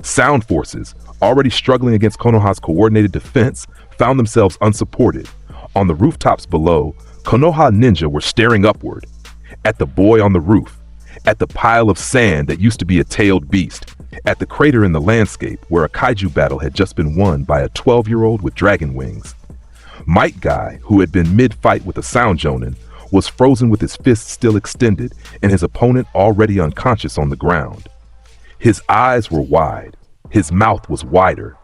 Sound forces, already struggling against Konoha's coordinated defense, found themselves unsupported. On the rooftops below, Konoha ninja were staring upward, at the boy on the roof, at the pile of sand that used to be a tailed beast. at the crater in the landscape where a kaiju battle had just been won by a 12-year-old with dragon wings. Might Guy, who had been mid-fight with a sound jonin, was frozen with his fists still extended and his opponent already unconscious on the ground. His eyes were wide. His mouth was wider.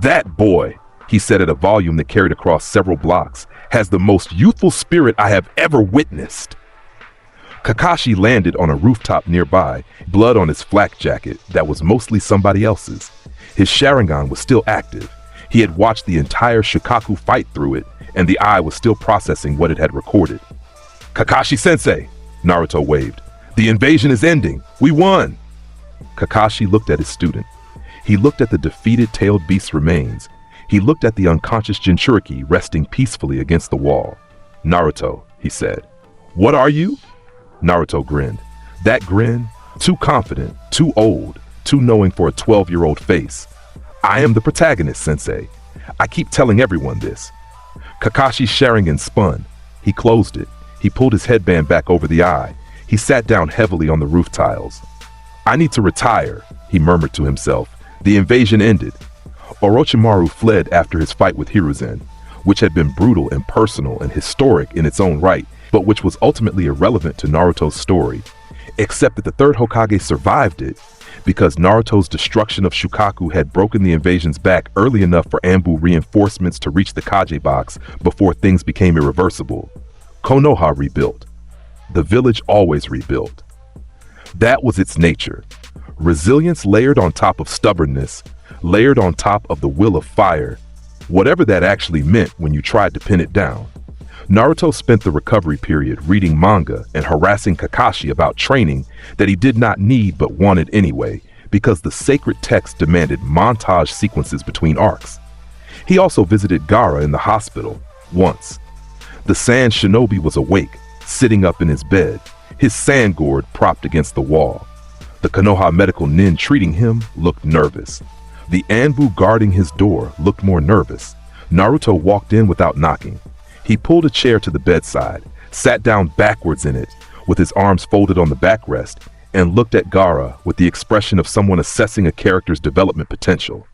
"That boy," he said at a volume that carried across several blocks, "has the most youthful spirit I have ever witnessed." Kakashi landed on a rooftop nearby, blood on his flak jacket that was mostly somebody else's. His Sharingan was still active. He had watched the entire Shukaku fight through it, and the eye was still processing what it had recorded. "Kakashi-sensei," Naruto waved. "The invasion is ending. We won." Kakashi looked at his student. He looked at the defeated tailed beast's remains. He looked at the unconscious Jinchuriki resting peacefully against the wall. "Naruto," he said. "What are you?" Naruto grinned. That grin, too confident, too old, too knowing for a 12-year-old face. "I am the protagonist, sensei. I keep telling everyone this." Kakashi's Sharingan spun. He closed it. He pulled his headband back over the eye. He sat down heavily on the roof tiles. "I need to retire," he murmured to himself. The invasion ended. Orochimaru fled after his fight with Hiruzen, which had been brutal and personal and historic in its own right, but which was ultimately irrelevant to Naruto's story, except that the third Hokage survived it, because Naruto's destruction of Shukaku had broken the invasion's back early enough for Anbu reinforcements to reach the Kage box before things became irreversible. Konoha rebuilt. The village always rebuilt. That was its nature. Resilience layered on top of stubbornness, layered on top of the will of fire, whatever that actually meant when you tried to pin it down. Naruto spent the recovery period reading manga and harassing Kakashi about training that he did not need but wanted anyway, because the sacred text demanded montage sequences between arcs. He also visited Gaara in the hospital, once. The sand shinobi was awake, sitting up in his bed, his sand gourd propped against the wall. The Konoha medical nin treating him looked nervous. The Anbu guarding his door looked more nervous. Naruto walked in without knocking. He pulled a chair to the bedside, sat down backwards in it, with his arms folded on the backrest, and looked at Gaara with the expression of someone assessing a character's development potential.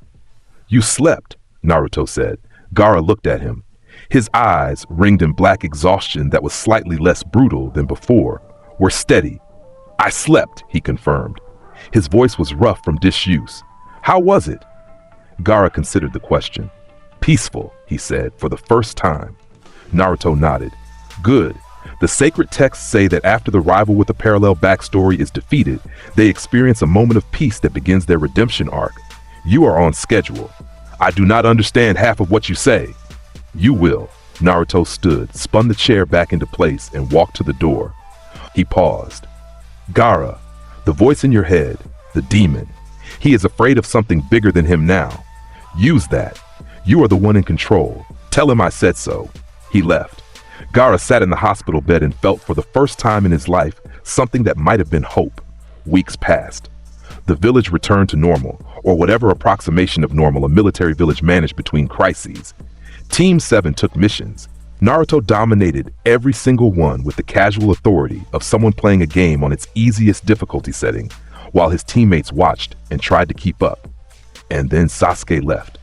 "You slept," Naruto said. Gaara looked at him. His eyes, ringed in black exhaustion that was slightly less brutal than before, were steady. "I slept," he confirmed. His voice was rough from disuse. "How was it?" Gaara considered the question. "Peaceful," he said, for the first time. Naruto nodded. "Good. The sacred texts say that after the rival with a parallel backstory is defeated, they experience a moment of peace that begins their redemption arc. You are on schedule. I do not understand half of what you say." "You will." Naruto stood, spun the chair back into place, and walked to the door. He paused. "Gaara, the voice in your head, the demon. He is afraid of something bigger than him now. Use that. You are the one in control. Tell him I said so." He left. Gaara sat in the hospital bed and felt for the first time in his life something that might have been hope. Weeks passed. The village returned to normal, or whatever approximation of normal a military village managed between crises. Team 7 took missions. Naruto dominated every single one with the casual authority of someone playing a game on its easiest difficulty setting, while his teammates watched and tried to keep up. And then Sasuke left.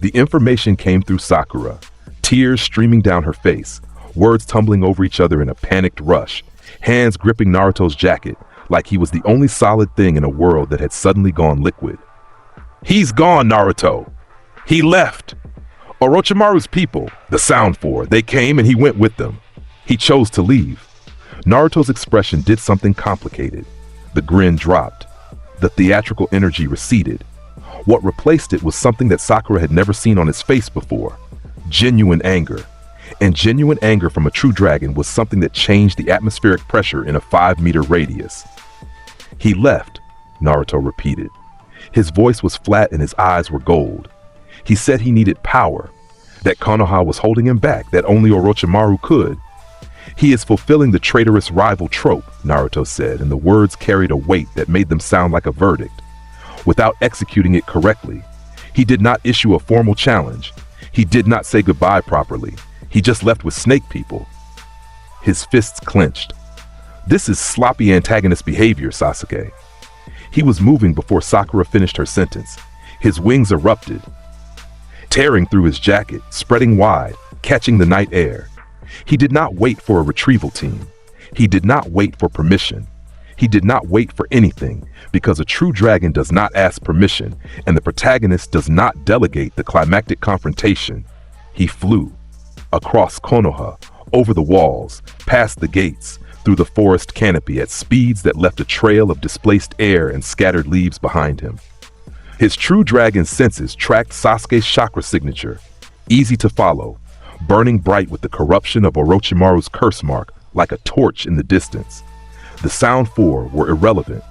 The information came through Sakura, tears streaming down her face, words tumbling over each other in a panicked rush, hands gripping Naruto's jacket like he was the only solid thing in a world that had suddenly gone liquid. "He's gone, Naruto! He left! Orochimaru's people, the Sound Four, they came and he went with them. He chose to leave." Naruto's expression did something complicated. The grin dropped. The theatrical energy receded. What replaced it was something that Sakura had never seen on his face before. Genuine anger. And genuine anger from a true dragon was something that changed the atmospheric pressure in a 5-meter radius. "He left," Naruto repeated. His voice was flat and his eyes were gold. He said he needed power, that Konoha was holding him back, that only Orochimaru could. "He is fulfilling the traitorous rival trope," Naruto said, and the words carried a weight that made them sound like a verdict. Without executing it correctly, he did not issue a formal challenge. He did not say goodbye properly. He just left with snake people. His fists clenched. "This is sloppy antagonist behavior, Sasuke." He was moving before Sakura finished her sentence. His wings erupted, tearing through his jacket, spreading wide, catching the night air. He did not wait for a retrieval team. He did not wait for permission. He did not wait for anything, because a true dragon does not ask permission, and the protagonist does not delegate the climactic confrontation. He flew across Konoha, over the walls, past the gates, through the forest canopy at speeds that left a trail of displaced air and scattered leaves behind him. His true dragon senses tracked Sasuke's chakra signature, easy to follow, burning bright with the corruption of Orochimaru's curse mark like a torch in the distance. The Sound Four were irrelevant.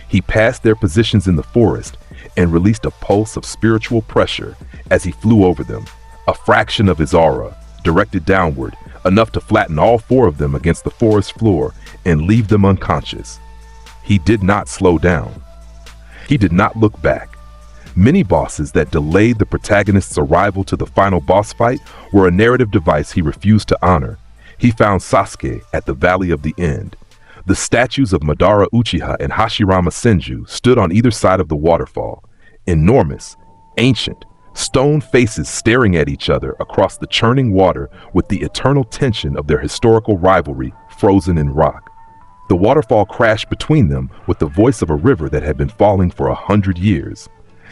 He passed their positions in the forest and released a pulse of spiritual pressure as he flew over them, a fraction of his aura, directed downward, enough to flatten all four of them against the forest floor and leave them unconscious. He did not slow down. He did not look back. Many bosses that delayed the protagonist's arrival to the final boss fight were a narrative device he refused to honor. He found Sasuke at the Valley of the End. The statues of Madara Uchiha and Hashirama Senju stood on either side of the waterfall, enormous, ancient, stone faces staring at each other across the churning water with the eternal tension of their historical rivalry frozen in rock. The waterfall crashed between them with the voice of a river that had been falling for 100 years.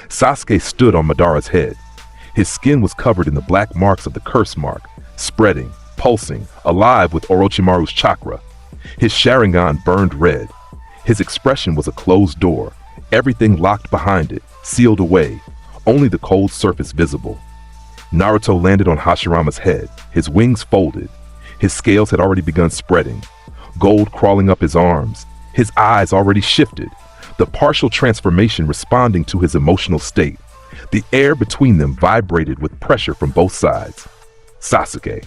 Sasuke stood on Madara's head. His skin was covered in the black marks of the curse mark, spreading, pulsing, alive with Orochimaru's chakra. His Sharingan burned red. His expression was a closed door, everything locked behind it, sealed away, only the cold surface visible. Naruto landed on Hashirama's head, his wings folded. His scales had already begun spreading, gold crawling up his arms, his eyes already shifted, the partial transformation responding to his emotional state. The air between them vibrated with pressure from both sides. Sasuke.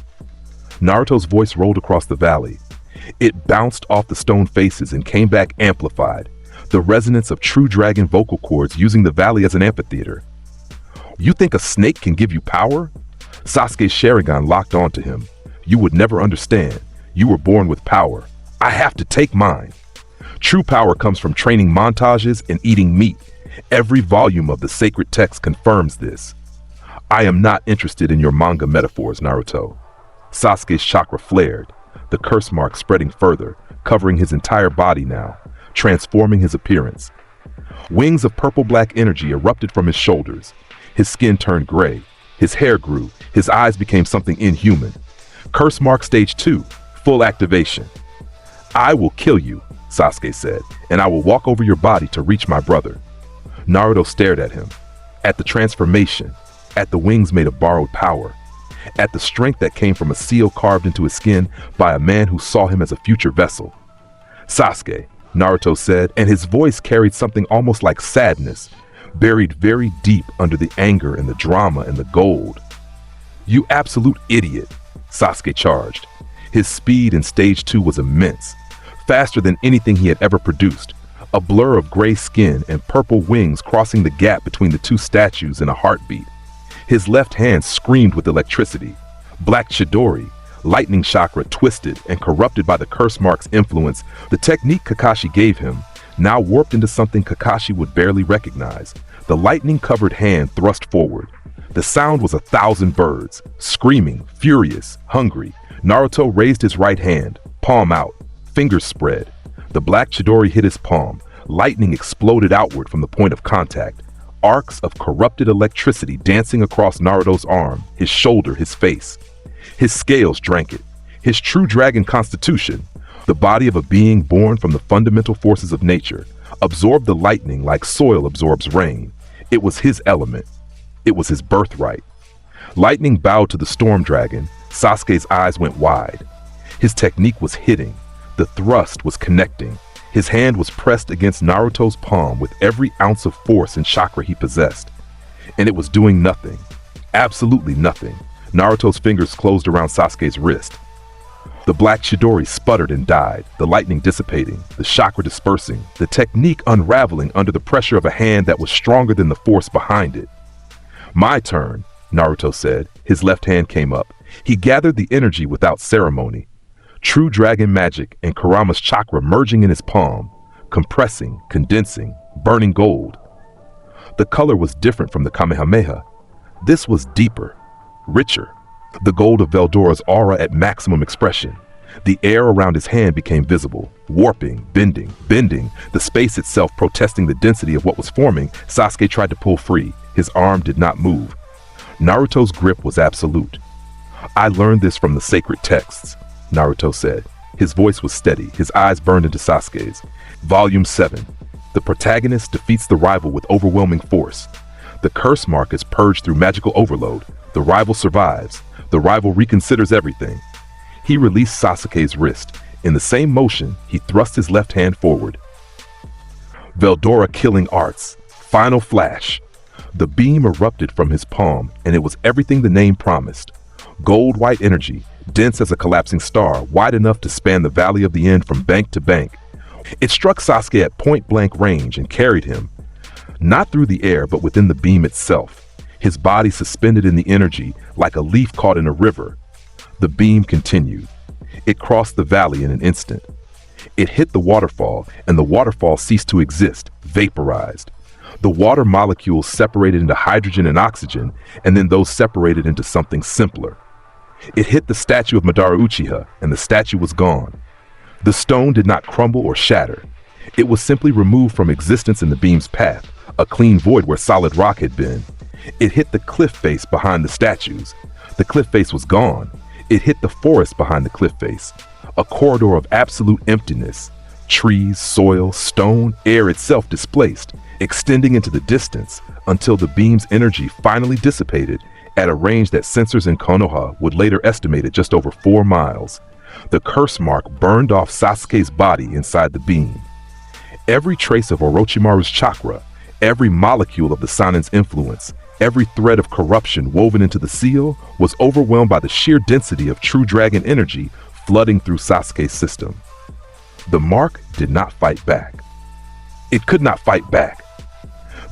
Naruto's voice rolled across the valley. It bounced off the stone faces and came back amplified, the resonance of true dragon vocal cords using the valley as an amphitheater. You think a snake can give you power? Sasuke's Sharingan locked onto him. You would never understand. You were born with power. I have to take mine. True power comes from training montages and eating meat. Every volume of the sacred text confirms this. I am not interested in your manga metaphors, Naruto. Sasuke's chakra flared, the curse mark spreading further, covering his entire body now, transforming his appearance. Wings of purple-black energy erupted from his shoulders. His skin turned gray. His hair grew. His eyes became something inhuman. Curse mark stage 2, full activation. I will kill you, Sasuke said, and I will walk over your body to reach my brother. Naruto stared at him, at the transformation, at the wings made of borrowed power, at the strength that came from a seal carved into his skin by a man who saw him as a future vessel. Sasuke, Naruto said, and his voice carried something almost like sadness, buried very deep under the anger and the drama and the gold. You absolute idiot, Sasuke charged. His speed in stage 2 was immense, faster than anything he had ever produced, a blur of gray skin and purple wings crossing the gap between the two statues in a heartbeat. His left hand screamed with electricity. Black Chidori, lightning chakra twisted and corrupted by the curse mark's influence, the technique Kakashi gave him, now warped into something Kakashi would barely recognize. The lightning-covered hand thrust forward. The sound was 1,000 birds, screaming, furious, hungry. Naruto raised his right hand, palm out, fingers spread. The black Chidori hit his palm. Lightning exploded outward from the point of contact. Arcs of corrupted electricity dancing across Naruto's arm, his shoulder, his face. His scales drank it. His true dragon constitution, the body of a being born from the fundamental forces of nature, absorbed the lightning like soil absorbs rain. It was his element. It was his birthright. Lightning bowed to the storm dragon. Sasuke's eyes went wide. His technique was hitting. The thrust was connecting. His hand was pressed against Naruto's palm with every ounce of force and chakra he possessed. And it was doing nothing. Absolutely nothing. Naruto's fingers closed around Sasuke's wrist. The black Chidori sputtered and died, the lightning dissipating, the chakra dispersing, the technique unraveling under the pressure of a hand that was stronger than the force behind it. My turn, Naruto said. His left hand came up. He gathered the energy without ceremony. True dragon magic and Kurama's chakra merging in his palm, compressing, condensing, burning gold. The color was different from the Kamehameha. This was deeper, richer. The gold of Veldora's aura at maximum expression. The air around his hand became visible, warping, bending, the space itself protesting the density of what was forming. Sasuke tried to pull free. His arm did not move. Naruto's grip was absolute. "I learned this from the sacred texts," Naruto said. His voice was steady, his eyes burned into Sasuke's. Volume 7. The protagonist defeats the rival with overwhelming force. The curse mark is purged through magical overload. The rival survives. The rival reconsiders everything. He released Sasuke's wrist. In the same motion, he thrust his left hand forward. Veldora killing arts. Final flash. The beam erupted from his palm, and it was everything the name promised. Gold-white energy, dense as a collapsing star, wide enough to span the Valley of the End from bank to bank. It struck Sasuke at point-blank range and carried him, not through the air but within the beam itself, his body suspended in the energy like a leaf caught in a river. The beam continued. It crossed the valley in an instant. It hit the waterfall, and the waterfall ceased to exist, vaporized. The water molecules separated into hydrogen and oxygen, and then those separated into something simpler. It hit the statue of Madara Uchiha, and the statue was gone. The stone did not crumble or shatter. It was simply removed from existence in the beam's path, a clean void where solid rock had been. It hit the cliff face behind the statues. The cliff face was gone. It hit the forest behind the cliff face, a corridor of absolute emptiness. Trees, soil, stone, air itself displaced, extending into the distance until the beam's energy finally dissipated at a range that sensors in Konoha would later estimate at just over 4 miles. The curse mark burned off Sasuke's body inside the beam. Every trace of Orochimaru's chakra, every molecule of the Sanin's influence, every thread of corruption woven into the seal was overwhelmed by the sheer density of true dragon energy flooding through Sasuke's system. The mark did not fight back. It could not fight back.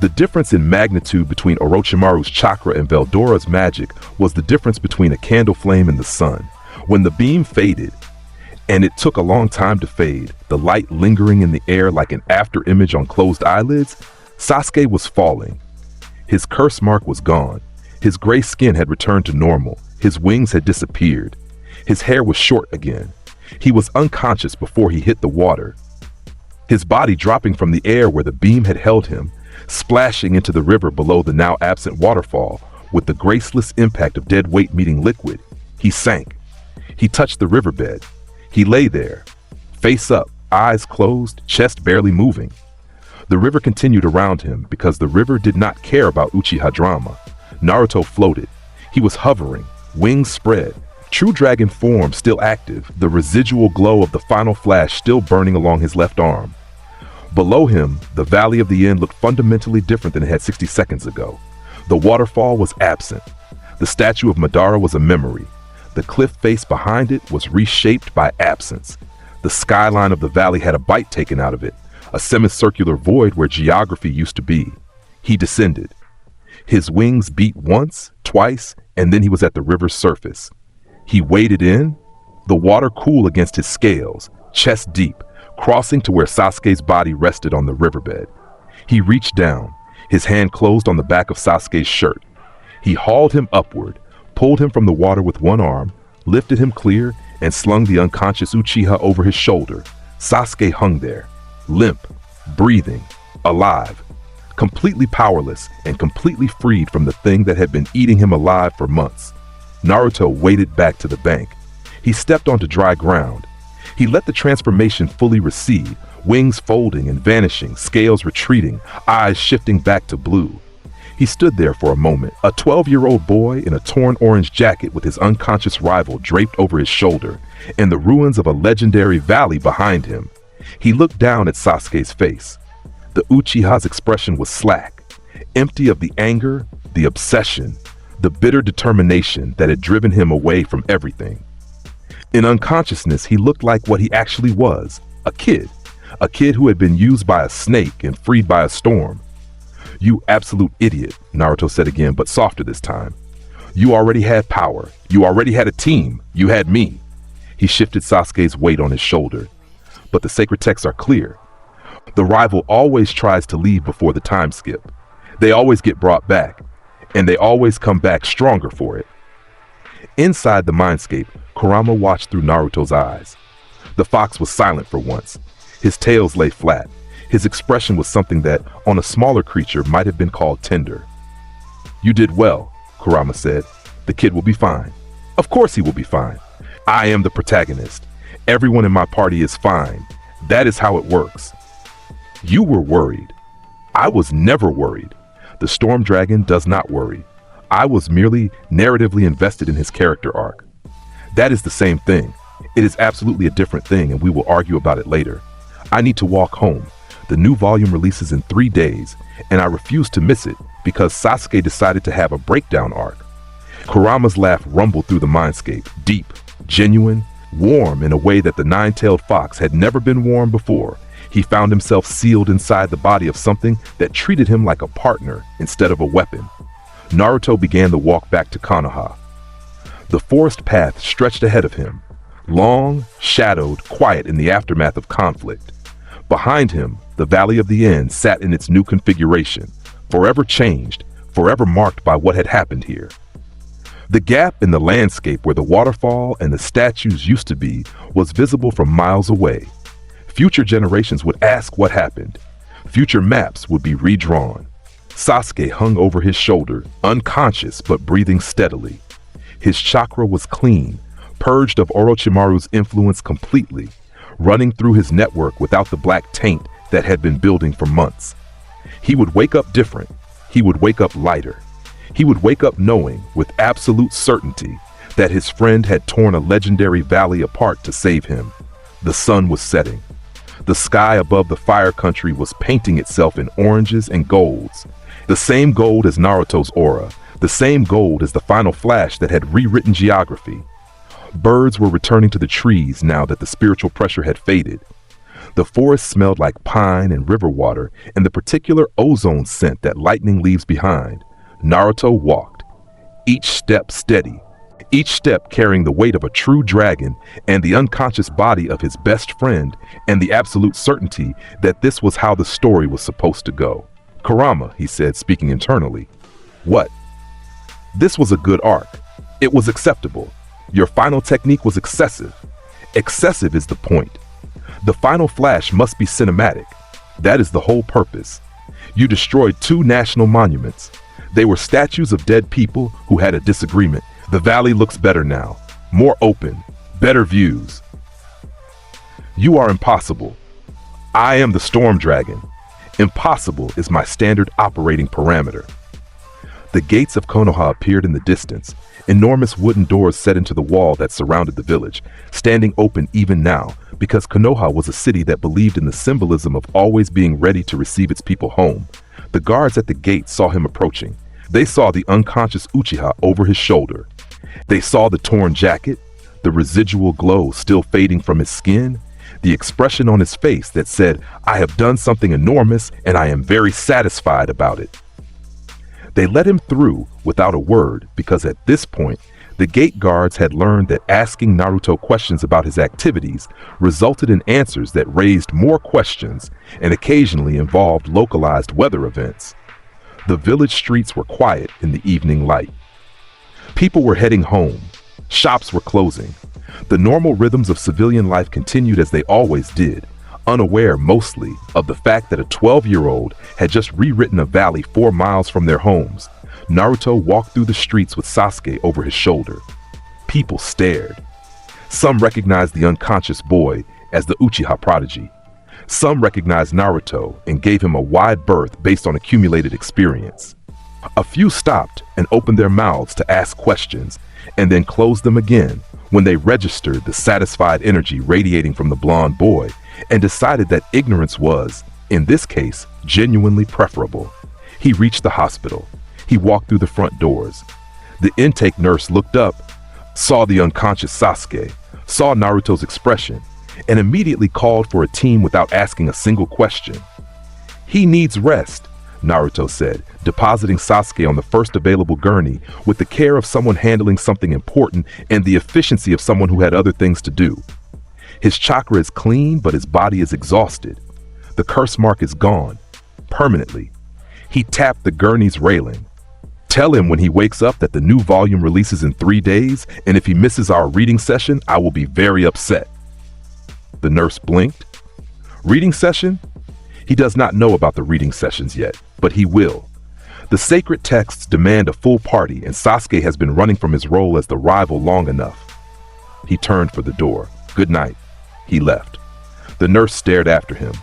The difference in magnitude between Orochimaru's chakra and Veldora's magic was the difference between a candle flame and the sun. When the beam faded, and it took a long time to fade, the light lingering in the air like an after image on closed eyelids, Sasuke was falling. His curse mark was gone. His gray skin had returned to normal. His wings had disappeared. His hair was short again. He was unconscious before he hit the water. His body dropping from the air where the beam had held him, splashing into the river below the now absent waterfall with the graceless impact of dead weight meeting liquid. He sank. He touched the riverbed. He lay there, face up, eyes closed, chest barely moving. The river continued around him because the river did not care about Uchiha drama. Naruto floated. He was hovering, wings spread, true dragon form still active, the residual glow of the final flash still burning along his left arm. Below him, the Valley of the End looked fundamentally different than it had 60 seconds ago. The waterfall was absent. The statue of Madara was a memory. The cliff face behind it was reshaped by absence. The skyline of the valley had a bite taken out of it, a semicircular void where geography used to be. He descended. His wings beat once, twice, and then he was at the river's surface. He waded in, the water cool against his scales, chest deep, crossing to where Sasuke's body rested on the riverbed. He reached down, his hand closed on the back of Sasuke's shirt. He hauled him upward, pulled him from the water with one arm, lifted him clear, and slung the unconscious Uchiha over his shoulder. Sasuke hung there, limp, breathing, alive, completely powerless and completely freed from the thing that had been eating him alive for months. Naruto waded back to the bank. He stepped onto dry ground. He let the transformation fully recede, wings folding and vanishing, scales retreating, eyes shifting back to blue. He stood there for a moment, a 12-year-old boy in a torn orange jacket with his unconscious rival draped over his shoulder, and the ruins of a legendary valley behind him. He looked down at Sasuke's face. The Uchiha's expression was slack, empty of the anger, the obsession, the bitter determination that had driven him away from everything. In unconsciousness, he looked like what he actually was, a kid who had been used by a snake and freed by a storm. "You absolute idiot," Naruto said again, but softer this time. "You already had power. You already had a team. You had me." He shifted Sasuke's weight on his shoulder. But the sacred texts are clear. The rival always tries to leave before the time skip. They always get brought back, and they always come back stronger for it. Inside the mindscape, Kurama watched through Naruto's eyes. The fox was silent for once. His tails lay flat. His expression was something that, on a smaller creature, might have been called tender. "You did well," Kurama said. "The kid will be fine." "Of course he will be fine. I am the protagonist. Everyone in my party is fine. That is how it works." "You were worried." "I was never worried. The Storm Dragon does not worry. I was merely narratively invested in his character arc." "That is the same thing. It is absolutely a different thing, and we will argue about it later. I need to walk home. The new volume releases in 3 days, and I refuse to miss it because Sasuke decided to have a breakdown arc." Kurama's laugh rumbled through the mindscape, deep, genuine, warm in a way that the nine-tailed fox had never been warm before. He found himself sealed inside the body of something that treated him like a partner instead of a weapon. Naruto began the walk back to Konoha. The forest path stretched ahead of him, long, shadowed, quiet in the aftermath of conflict. Behind him, the Valley of the End sat in its new configuration, forever changed, forever marked by what had happened here. The gap in the landscape where the waterfall and the statues used to be was visible from miles away. Future generations would ask what happened. Future maps would be redrawn. Sasuke hung over his shoulder, unconscious but breathing steadily. His chakra was clean, purged of Orochimaru's influence completely, running through his network without the black taint that had been building for months. He would wake up different. He would wake up lighter. He would wake up knowing, with absolute certainty, that his friend had torn a legendary valley apart to save him. The sun was setting. The sky above the fire country was painting itself in oranges and golds. The same gold as Naruto's aura, the same gold as the final flash that had rewritten geography. Birds were returning to the trees now that the spiritual pressure had faded. The forest smelled like pine and river water and the particular ozone scent that lightning leaves behind. Naruto walked, each step steady, each step carrying the weight of a true dragon and the unconscious body of his best friend and the absolute certainty that this was how the story was supposed to go. "Kurama," he said, speaking internally. "What?" "This was a good arc. It was acceptable. Your final technique was excessive. Excessive is the point. The final flash must be cinematic. That is the whole purpose. You destroyed 2 national monuments. They were statues of dead people who had a disagreement. The valley looks better now, more open, better views. You are impossible. I am the Storm Dragon. Impossible is my standard operating parameter." The gates of Konoha appeared in the distance, enormous wooden doors set into the wall that surrounded the village, standing open even now, because Konoha was a city that believed in the symbolism of always being ready to receive its people home. The guards at the gate saw him approaching. They saw the unconscious Uchiha over his shoulder. They saw the torn jacket, the residual glow still fading from his skin, the expression on his face that said, "I have done something enormous and I am very satisfied about it." They let him through without a word because at this point, the gate guards had learned that asking Naruto questions about his activities resulted in answers that raised more questions and occasionally involved localized weather events. The village streets were quiet in the evening light. People were heading home. Shops were closing. The normal rhythms of civilian life continued as they always did, unaware mostly of the fact that a 12-year-old had just rewritten a valley 4 miles from their homes. Naruto walked through the streets with Sasuke over his shoulder. People stared. Some recognized the unconscious boy as the Uchiha prodigy. Some recognized Naruto and gave him a wide berth based on accumulated experience. A few stopped and opened their mouths to ask questions and then closed them again when they registered the satisfied energy radiating from the blonde boy and decided that ignorance was, in this case, genuinely preferable. He reached the hospital. He walked through the front doors. The intake nurse looked up, saw the unconscious Sasuke, saw Naruto's expression, and immediately called for a team without asking a single question. "He needs rest," Naruto said, depositing Sasuke on the first available gurney with the care of someone handling something important and the efficiency of someone who had other things to do. "His chakra is clean, but his body is exhausted. The curse mark is gone, permanently. He tapped the gurney's railing. Tell him when he wakes up that the new volume releases in 3 days, and if he misses our reading session, I will be very upset. The nurse blinked. Reading session? He does not know about the reading sessions yet, but he will. The sacred texts demand a full party, and Sasuke has been running from his role as the rival long enough. He turned for the door. Good night. He left. The nurse stared after him.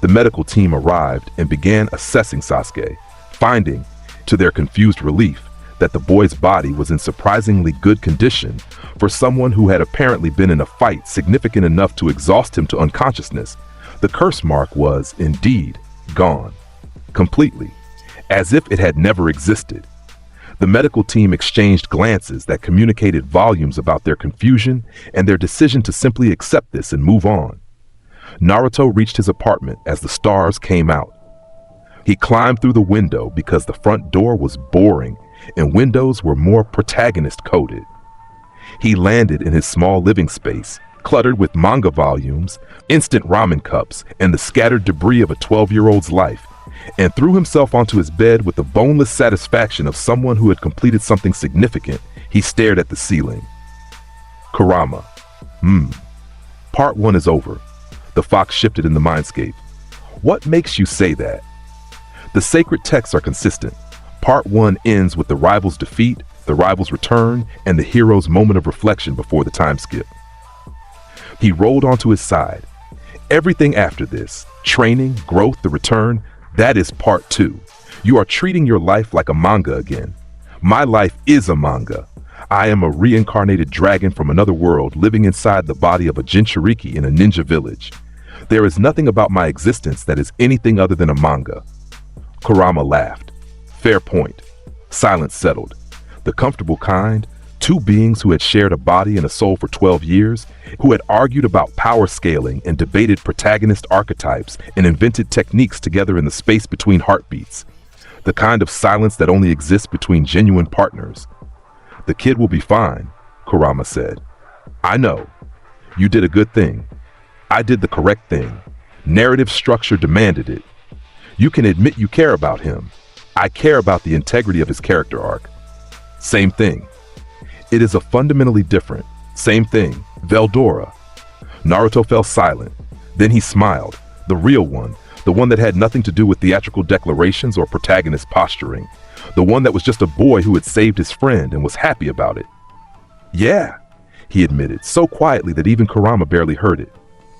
The medical team arrived and began assessing Sasuke, finding, to their confused relief, that the boy's body was in surprisingly good condition for someone who had apparently been in a fight significant enough to exhaust him to unconsciousness. The curse mark was, indeed, gone. Completely. As if it had never existed. The medical team exchanged glances that communicated volumes about their confusion and their decision to simply accept this and move on. Naruto reached his apartment as the stars came out. He climbed through the window because the front door was boring and windows were more protagonist-coded. He landed in his small living space, cluttered with manga volumes, instant ramen cups, and the scattered debris of a 12-year-old's life, and threw himself onto his bed with the boneless satisfaction of someone who had completed something significant. He stared at the ceiling. Kurama. Part 1 is over. The fox shifted in the mindscape. What makes you say that? The sacred texts are consistent. Part 1 ends with the rival's defeat, the rival's return, and the hero's moment of reflection before the time skip. He rolled onto his side. Everything after this, training, growth, the return, that is part 2. You are treating your life like a manga again. My life is a manga. I am a reincarnated dragon from another world living inside the body of a Jinchuriki in a ninja village. There is nothing about my existence that is anything other than a manga. Kurama laughed. Fair point. Silence settled. The comfortable kind, two beings who had shared a body and a soul for 12 years, who had argued about power scaling and debated protagonist archetypes and invented techniques together in the space between heartbeats. The kind of silence that only exists between genuine partners. The kid will be fine, Kurama said. I know. You did a good thing. I did the correct thing. Narrative structure demanded it. You can admit you care about him. I care about the integrity of his character arc. Same thing. It is a fundamentally different. Same thing. Veldora. Naruto fell silent. Then he smiled. The real one. The one that had nothing to do with theatrical declarations or protagonist posturing. The one that was just a boy who had saved his friend and was happy about it. Yeah, he admitted, so quietly that even Kurama barely heard it.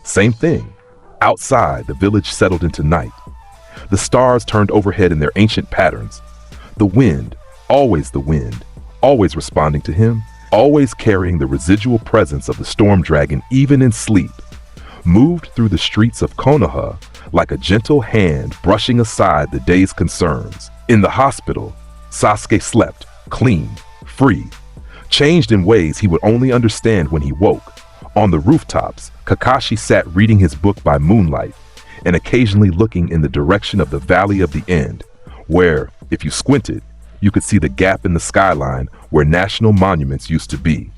Same thing. Outside, the village settled into night. The stars turned overhead in their ancient patterns. The wind, always responding to him, always carrying the residual presence of the storm dragon even in sleep, moved through the streets of Konoha like a gentle hand brushing aside the day's concerns. In the hospital, Sasuke slept, clean, free, changed in ways he would only understand when he woke. On the rooftops, Kakashi sat reading his book by moonlight and occasionally looking in the direction of the Valley of the End, where, if you squinted, you could see the gap in the skyline where national monuments used to be.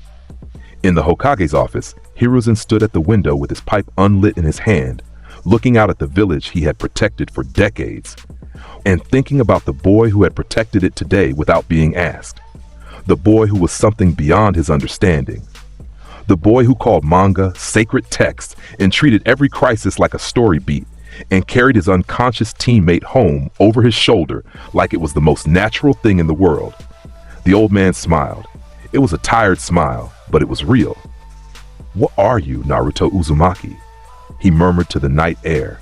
In the Hokage's office, Hiruzen stood at the window with his pipe unlit in his hand, looking out at the village he had protected for decades, and thinking about the boy who had protected it today without being asked. The boy who was something beyond his understanding. The boy who called manga sacred text and treated every crisis like a story beat, and carried his unconscious teammate home over his shoulder like it was the most natural thing in the world. The old man smiled. It was a tired smile, but it was real. What are you, Naruto Uzumaki? He murmured to the night air.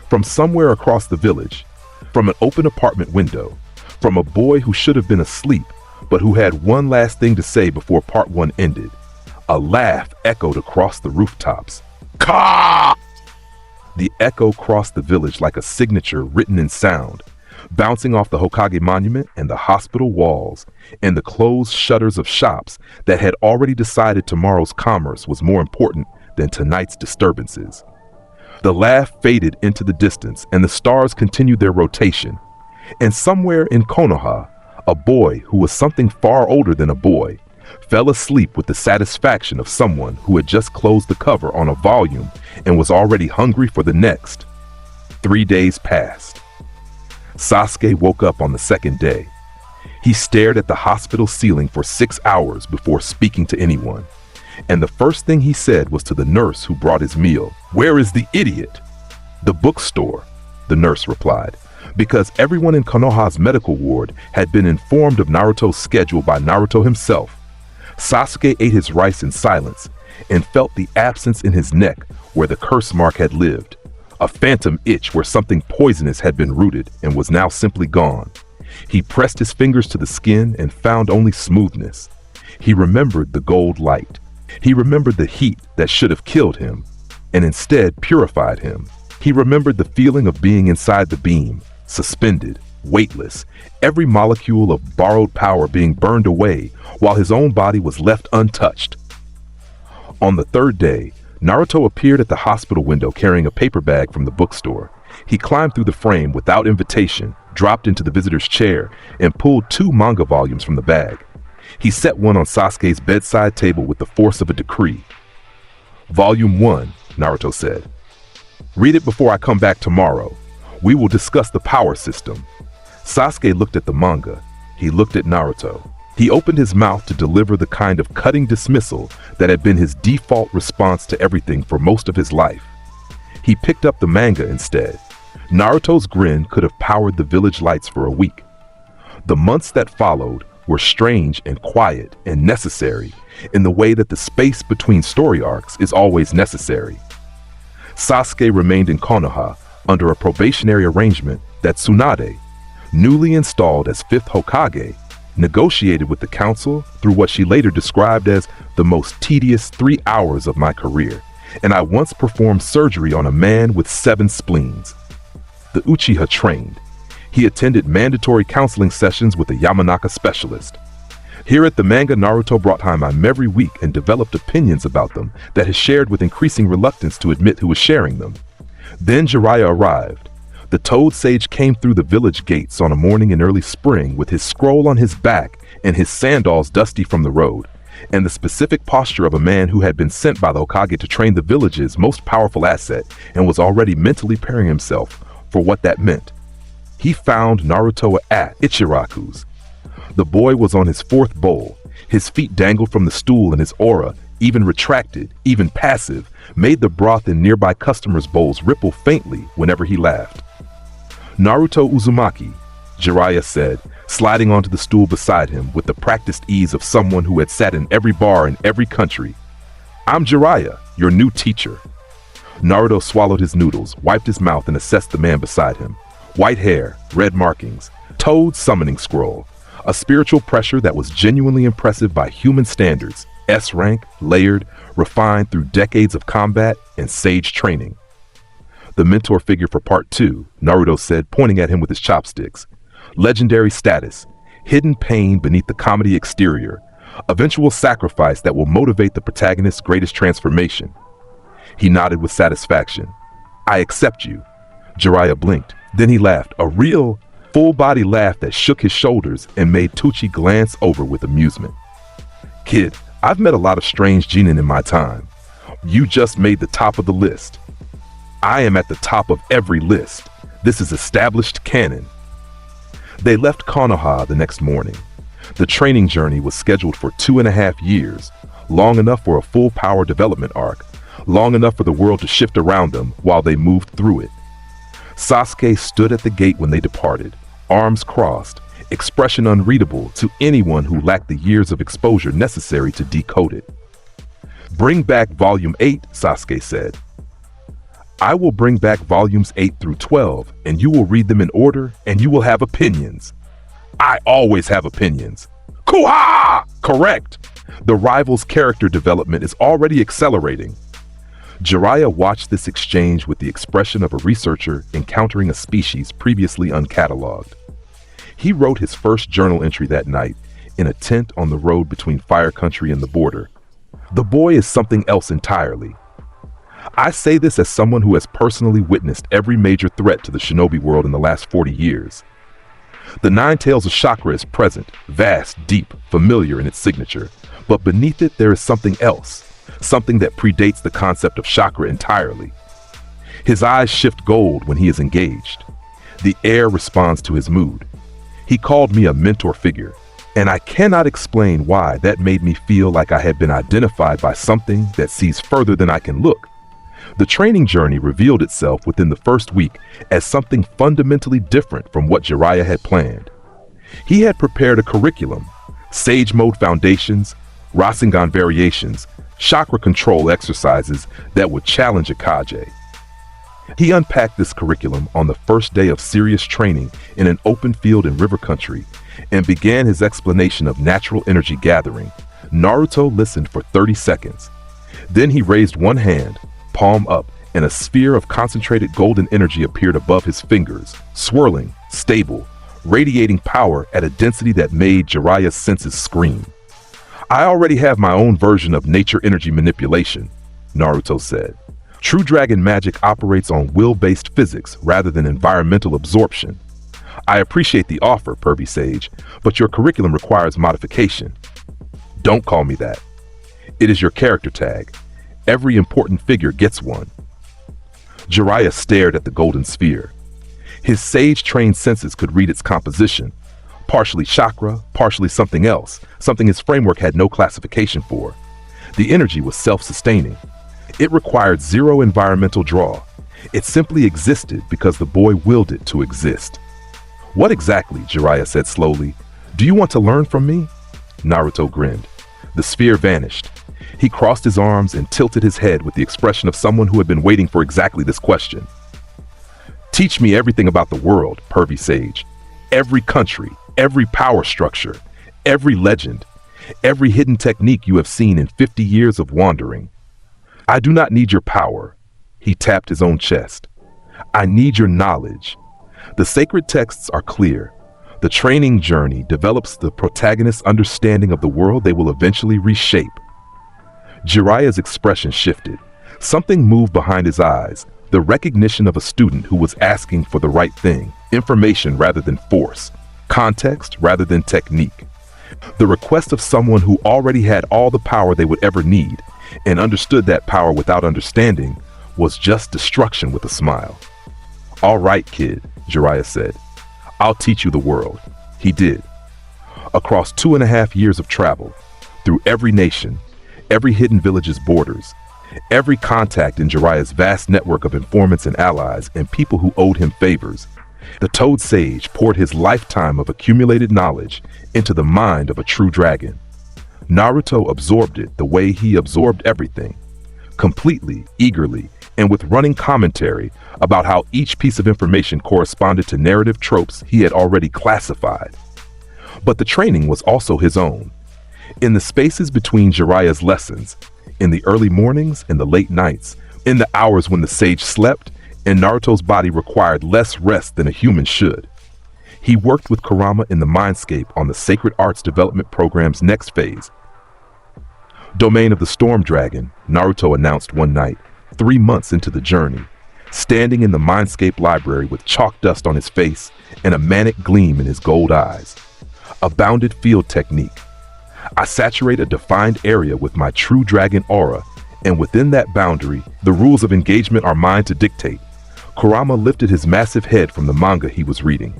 From somewhere across the village, from an open apartment window, from a boy who should have been asleep, but who had one last thing to say before part 1 ended. A laugh echoed across the rooftops. Ka! The echo crossed the village like a signature written in sound, bouncing off the Hokage monument and the hospital walls and the closed shutters of shops that had already decided tomorrow's commerce was more important than tonight's disturbances. The laugh faded into the distance and the stars continued their rotation. And somewhere in Konoha, a boy who was something far older than a boy fell asleep with the satisfaction of someone who had just closed the cover on a volume and was already hungry for the next. 3 days passed. Sasuke woke up on the second day. He stared at the hospital ceiling for 6 hours before speaking to anyone. And the first thing he said was to the nurse who brought his meal, "Where is the idiot?" "The bookstore," the nurse replied, because everyone in Konoha's medical ward had been informed of Naruto's schedule by Naruto himself. Sasuke ate his rice in silence and felt the absence in his neck where the curse mark had lived, a phantom itch where something poisonous had been rooted and was now simply gone. He pressed his fingers to the skin and found only smoothness. He remembered the gold light. He remembered the heat that should have killed him and instead purified him. He remembered the feeling of being inside the beam, suspended, weightless, every molecule of borrowed power being burned away while his own body was left untouched. On the third day, Naruto appeared at the hospital window carrying a paper bag from the bookstore. He climbed through the frame without invitation, dropped into the visitor's chair, and pulled 2 manga volumes from the bag. He set one on Sasuke's bedside table with the force of a decree. "Volume 1, Naruto said. "Read it before I come back tomorrow. We will discuss the power system." Sasuke looked at the manga. He looked at Naruto. He opened his mouth to deliver the kind of cutting dismissal that had been his default response to everything for most of his life. He picked up the manga instead. Naruto's grin could have powered the village lights for a week. The months that followed were strange and quiet and necessary in the way that the space between story arcs is always necessary. Sasuke remained in Konoha under a probationary arrangement that Tsunade, newly installed as 5th Hokage, negotiated with the council through what she later described as the most tedious 3 hours of my career, and I once performed surgery on a man with 7 spleens. The Uchiha trained. He attended mandatory counseling sessions with a Yamanaka specialist. Here at the manga, Naruto brought Haimime every week and developed opinions about them that he shared with increasing reluctance to admit who was sharing them. Then Jiraiya arrived. The Toad Sage came through the village gates on a morning in early spring with his scroll on his back and his sandals dusty from the road, and the specific posture of a man who had been sent by the Hokage to train the village's most powerful asset and was already mentally preparing himself for what that meant. He found Naruto at Ichiraku's. The boy was on his 4th bowl. His feet dangled from the stool and his aura, even retracted, even passive, made the broth in nearby customers' bowls ripple faintly whenever he laughed. "Naruto Uzumaki," Jiraiya said, sliding onto the stool beside him with the practiced ease of someone who had sat in every bar in every country. "I'm Jiraiya, your new teacher." Naruto swallowed his noodles, wiped his mouth, and assessed the man beside him. White hair, red markings, Toad summoning scroll, a spiritual pressure that was genuinely impressive by human standards, S rank, layered, refined through decades of combat and sage training. "The mentor figure for part 2, Naruto said, pointing at him with his chopsticks. "Legendary status, hidden pain beneath the comedy exterior, eventual sacrifice that will motivate the protagonist's greatest transformation." He nodded with satisfaction. "I accept you." Jiraiya blinked. Then he laughed, a real, full-body laugh that shook his shoulders and made Tucci glance over with amusement. "Kid, I've met a lot of strange genin in my time. You just made the top of the list. I am at the top of every list. This is established canon." They left Konoha the next morning. The training journey was scheduled for 2.5 years, long enough for a full power development arc, long enough for the world to shift around them while they moved through it. Sasuke stood at the gate when they departed, arms crossed, expression unreadable to anyone who lacked the years of exposure necessary to decode it. "Bring back Volume 8, Sasuke said. "I will bring back Volumes 8 through 12, and you will read them in order, and you will have opinions." "I always have opinions." "Kuha! Correct! The rival's character development is already accelerating." Jiraiya watched this exchange with the expression of a researcher encountering a species previously uncatalogued. He wrote his first journal entry that night in a tent on the road between Fire Country and the border. The boy is something else entirely. I say this as someone who has personally witnessed every major threat to the shinobi world in the last 40 years. The 9 tails of chakra is present, vast, deep, familiar in its signature, but beneath it there is something else, something that predates the concept of chakra entirely. His eyes shift gold when he is engaged. The air responds to his mood. He called me a mentor figure, and I cannot explain why that made me feel like I had been identified by something that sees further than I can look. The training journey revealed itself within the first week as something fundamentally different from what Jiraiya had planned. He had prepared a curriculum: Sage Mode foundations, Rasengan variations, chakra control exercises that would challenge Hokage. He unpacked this curriculum on the first day of serious training in an open field in river country and began his explanation of natural energy gathering. Naruto listened for 30 seconds. Then he raised one hand, palm up, and a sphere of concentrated golden energy appeared above his fingers, swirling, stable, radiating power at a density that made Jiraiya's senses scream. "I already have my own version of nature energy manipulation," Naruto said. "True dragon magic operates on will-based physics rather than environmental absorption. I appreciate the offer, Pervy Sage, but your curriculum requires modification." "Don't call me that. It is your character tag. Every important figure gets one." Jiraiya stared at the golden sphere. His sage-trained senses could read its composition, partially chakra, partially something else, something his framework had no classification for. The energy was self-sustaining. It required zero environmental draw. It simply existed because the boy willed it to exist. "What exactly?" Jiraiya said slowly. "Do you want to learn from me?" Naruto grinned. The sphere vanished. He crossed his arms and tilted his head with the expression of someone who had been waiting for exactly this question. "Teach me everything about the world, Pervy Sage. Every country, every power structure, every legend, every hidden technique you have seen in 50 years of wandering. I do not need your power." He tapped his own chest. "I need your knowledge. The sacred texts are clear. The training journey develops the protagonist's understanding of the world they will eventually reshape." Jiraiya's expression shifted. Something moved behind his eyes, the recognition of a student who was asking for the right thing, information rather than force, context rather than technique. The request of someone who already had all the power they would ever need, and understood that power without understanding was just destruction with a smile. "All right, kid," Jiraiya said. "I'll teach you the world." He did. Across 2.5 years of travel, through every nation, every hidden village's borders, every contact in Jiraiya's vast network of informants and allies and people who owed him favors, the Toad Sage poured his lifetime of accumulated knowledge into the mind of a true dragon. Naruto absorbed it the way he absorbed everything, completely, eagerly, and with running commentary about how each piece of information corresponded to narrative tropes he had already classified. But the training was also his own. In the spaces between Jiraiya's lessons, in the early mornings and the late nights, in the hours when the sage slept and Naruto's body required less rest than a human should, he worked with Kurama in the Mindscape on the Sacred Arts Development Program's next phase. "Domain of the Storm Dragon," Naruto announced one night, 3 months into the journey, standing in the Mindscape library with chalk dust on his face and a manic gleam in his gold eyes. "A bounded field technique. I saturate a defined area with my true dragon aura, and within that boundary, the rules of engagement are mine to dictate." Kurama lifted his massive head from the manga he was reading.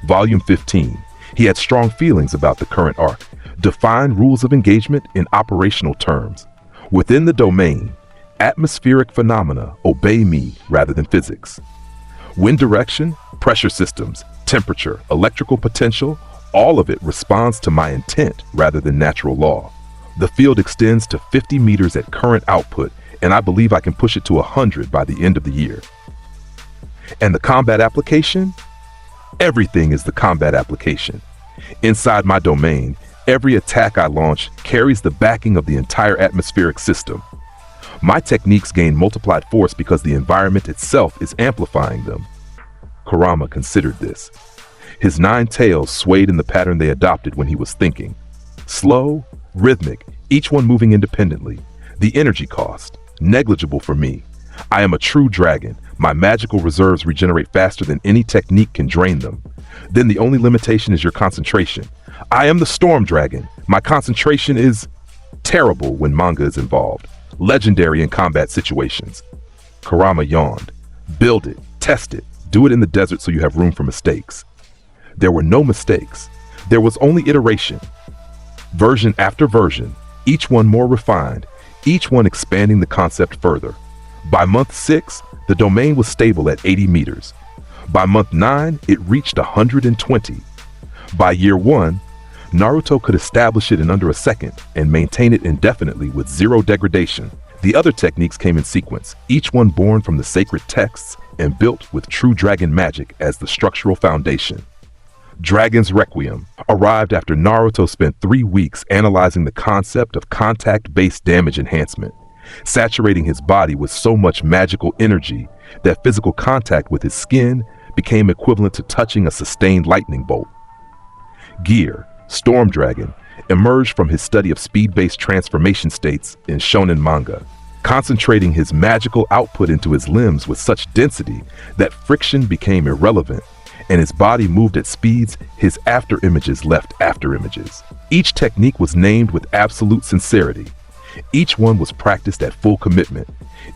Volume 15. He had strong feelings about the current arc. Define rules of engagement in operational terms. Within the domain, atmospheric phenomena obey me rather than physics. Wind direction, pressure systems, temperature, electrical potential, all of it responds to my intent rather than natural law. The field extends to 50 meters at current output, and I believe I can push it to 100 by the end of the year. And the combat application? Everything is the combat application. Inside my domain, every attack I launch carries the backing of the entire atmospheric system. My techniques gain multiplied force because the environment itself is amplifying them. Kurama considered this. His 9 tails swayed in the pattern they adopted when he was thinking. Slow, rhythmic, each one moving independently. The energy cost, negligible for me. I am a true dragon. My magical reserves regenerate faster than any technique can drain them. Then the only limitation is your concentration. I am the storm dragon. My concentration is terrible when manga is involved. Legendary in combat situations. Kurama yawned. Build it, test it, do it in the desert so you have room for mistakes. There were no mistakes. There was only iteration. Version after version, each one more refined, each one expanding the concept further. By month 6, the domain was stable at 80 meters. By month 9, it reached 120. By year 1, Naruto could establish it in under a second and maintain it indefinitely with 0 degradation. The other techniques came in sequence, each one born from the sacred texts and built with true dragon magic as the structural foundation. Dragon's Requiem arrived after Naruto spent 3 weeks analyzing the concept of contact-based damage enhancement, saturating his body with so much magical energy that physical contact with his skin became equivalent to touching a sustained lightning bolt. Gear, Storm Dragon, emerged from his study of speed-based transformation states in shonen manga, concentrating his magical output into his limbs with such density that friction became irrelevant and his body moved at speeds his after-images left after-images. Each technique was named with absolute sincerity. Each one was practiced at full commitment.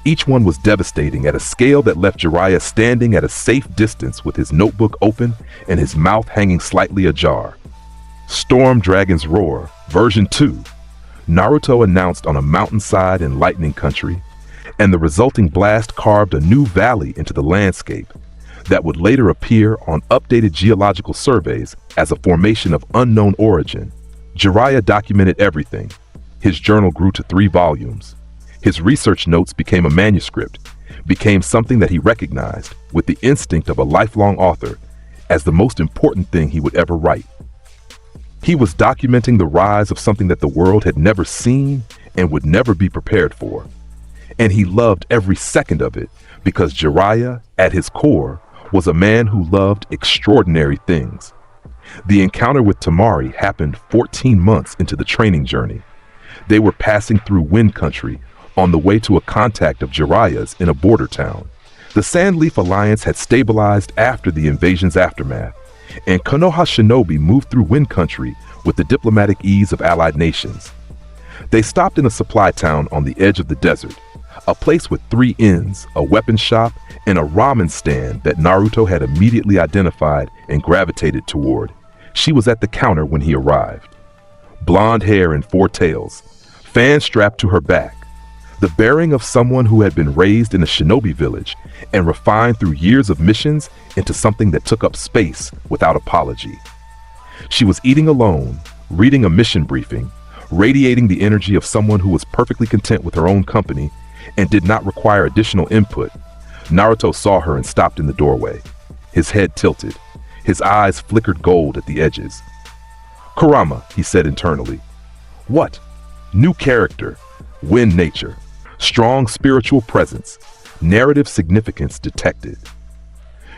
Each one was devastating at a scale that left Jiraiya standing at a safe distance with his notebook open and his mouth hanging slightly ajar. Storm Dragon's Roar, version 2. Naruto announced on a mountainside in Lightning Country, and the resulting blast carved a new valley into the landscape that would later appear on updated geological surveys as a formation of unknown origin. Jiraiya documented everything. His journal grew to 3 volumes. His research notes became a manuscript, became something that he recognized with the instinct of a lifelong author as the most important thing he would ever write. He was documenting the rise of something that the world had never seen and would never be prepared for. And he loved every second of it because Jiraiya, at his core, was a man who loved extraordinary things. The encounter with Temari happened 14 months into the training journey. They were passing through Wind Country on the way to a contact of Jiraiya's in a border town. The Sandleaf Alliance had stabilized after the invasion's aftermath, and Konoha Shinobi moved through Wind Country with the diplomatic ease of allied nations. They stopped in a supply town on the edge of the desert, a place with 3 inns, a weapon shop, and a ramen stand that Naruto had immediately identified and gravitated toward. She was at the counter when he arrived. Blonde hair and 4 tails, fan strapped to her back, the bearing of someone who had been raised in a shinobi village and refined through years of missions into something that took up space without apology. She was eating alone, reading a mission briefing, radiating the energy of someone who was perfectly content with her own company and did not require additional input. Naruto saw her and stopped in the doorway. His head tilted. His eyes flickered gold at the edges. "Kurama," he said internally. "What?" "New character. Wind nature. Strong spiritual presence. Narrative significance detected."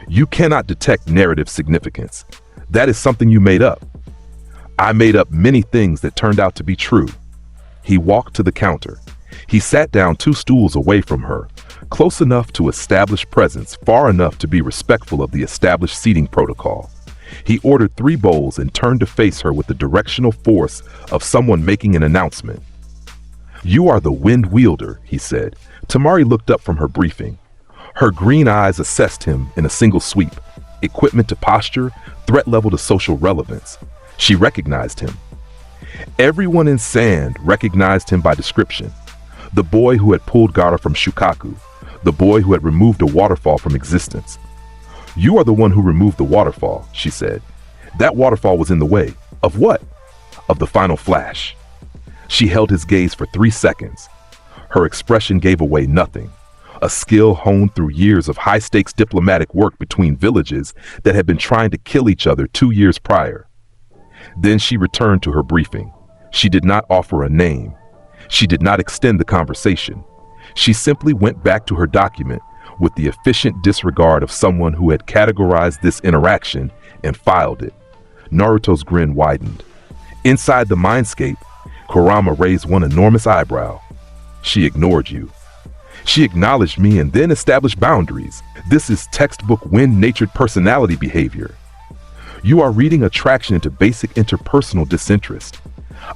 "You cannot detect narrative significance. That is something you made up." "I made up many things that turned out to be true." He walked to the counter. He sat down 2 stools away from her, close enough to establish presence, far enough to be respectful of the established seating protocol. He ordered 3 bowls and turned to face her with the directional force of someone making an announcement. "You are the wind wielder," he said. Temari looked up from her briefing. Her green eyes assessed him in a single sweep, equipment to posture, threat level to social relevance. She recognized him. Everyone in Sand recognized him by description. The boy who had pulled Gaara from Shukaku, the boy who had removed a waterfall from existence. "You are the one who removed the waterfall," she said. "That waterfall was in the way." "Of what?" "Of the final flash." She held his gaze for 3 seconds. Her expression gave away nothing. A skill honed through years of high-stakes diplomatic work between villages that had been trying to kill each other 2 years prior. Then she returned to her briefing. She did not offer a name. She did not extend the conversation. She simply went back to her document with the efficient disregard of someone who had categorized this interaction and filed it. Naruto's grin widened. Inside the mindscape, Kurama raised one enormous eyebrow. "She ignored you." "She acknowledged me and then established boundaries. This is textbook wind-natured personality behavior." "You are reading attraction into basic interpersonal disinterest.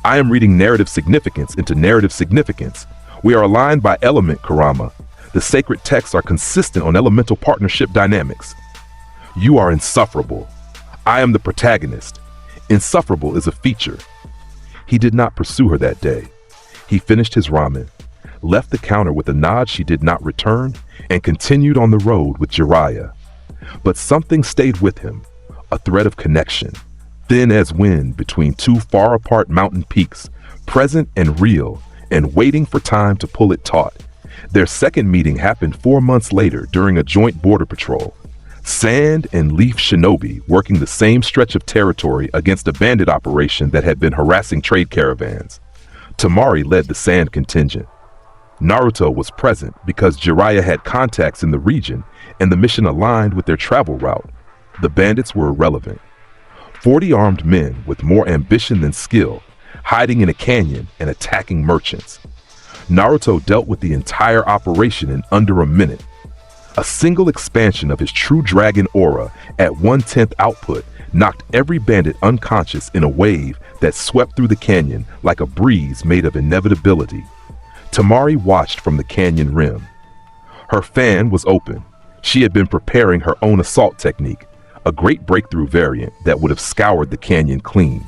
I am reading narrative significance into narrative significance. We are aligned by element, Kurama. The sacred texts are consistent on elemental partnership dynamics. You are insufferable. I am the protagonist. Insufferable is a feature. He did not pursue her that day. He finished his ramen, left the counter with a nod she did not return, and continued on the road with Jiraiya. But something stayed with him, a thread of connection, thin as wind between two far-apart mountain peaks, present and real, and waiting for time to pull it taut. Their second meeting happened 4 months later during a joint border patrol. Sand and Leaf Shinobi working the same stretch of territory against a bandit operation that had been harassing trade caravans. Tamari led the Sand contingent. Naruto was present because Jiraiya had contacts in the region and the mission aligned with their travel route. The bandits were irrelevant. 40 armed men with more ambition than skill, hiding in a canyon and attacking merchants. Naruto dealt with the entire operation in under a minute. A single expansion of his true dragon aura at 1/10 output knocked every bandit unconscious in a wave that swept through the canyon like a breeze made of inevitability. Tamari watched from the canyon rim. Her fan was open. She had been preparing her own assault technique, a great breakthrough variant that would have scoured the canyon clean.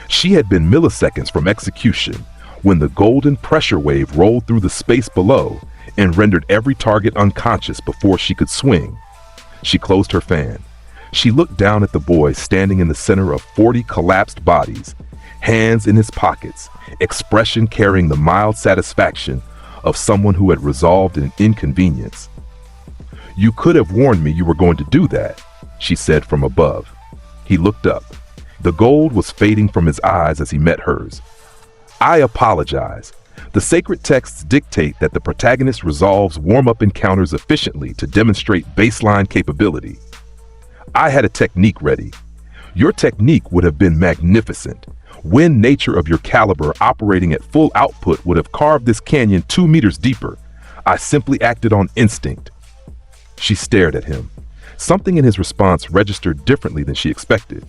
She had been milliseconds from execution when the golden pressure wave rolled through the space below and rendered every target unconscious before she could swing. She closed her fan. She looked down at the boy standing in the center of 40 collapsed bodies, hands in his pockets, expression carrying the mild satisfaction of someone who had resolved an inconvenience. "You could have warned me you were going to do that," she said from above. He looked up. The gold was fading from his eyes as he met hers. "I apologize. The sacred texts dictate that the protagonist resolves warm-up encounters efficiently to demonstrate baseline capability. I had a technique ready. Your technique would have been magnificent. Wind nature of your caliber operating at full output would have carved this canyon 2 meters deeper. I simply acted on instinct." She stared at him. Something in his response registered differently than she expected.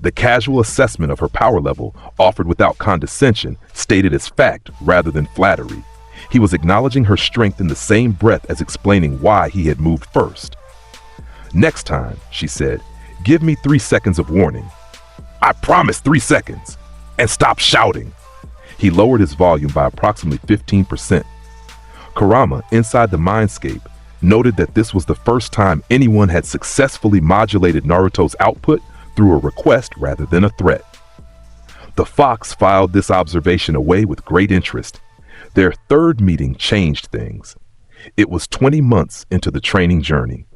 The casual assessment of her power level, offered without condescension, stated as fact rather than flattery. He was acknowledging her strength in the same breath as explaining why he had moved first. "Next time," she said, "give me 3 seconds of warning." "I promise 3 seconds. And stop shouting." He lowered his volume by approximately 15%. Kurama, inside the mindscape, noted that this was the first time anyone had successfully modulated Naruto's output through a request rather than a threat. The fox filed this observation away with great interest. Their third meeting changed things. It was 20 months into the training journey.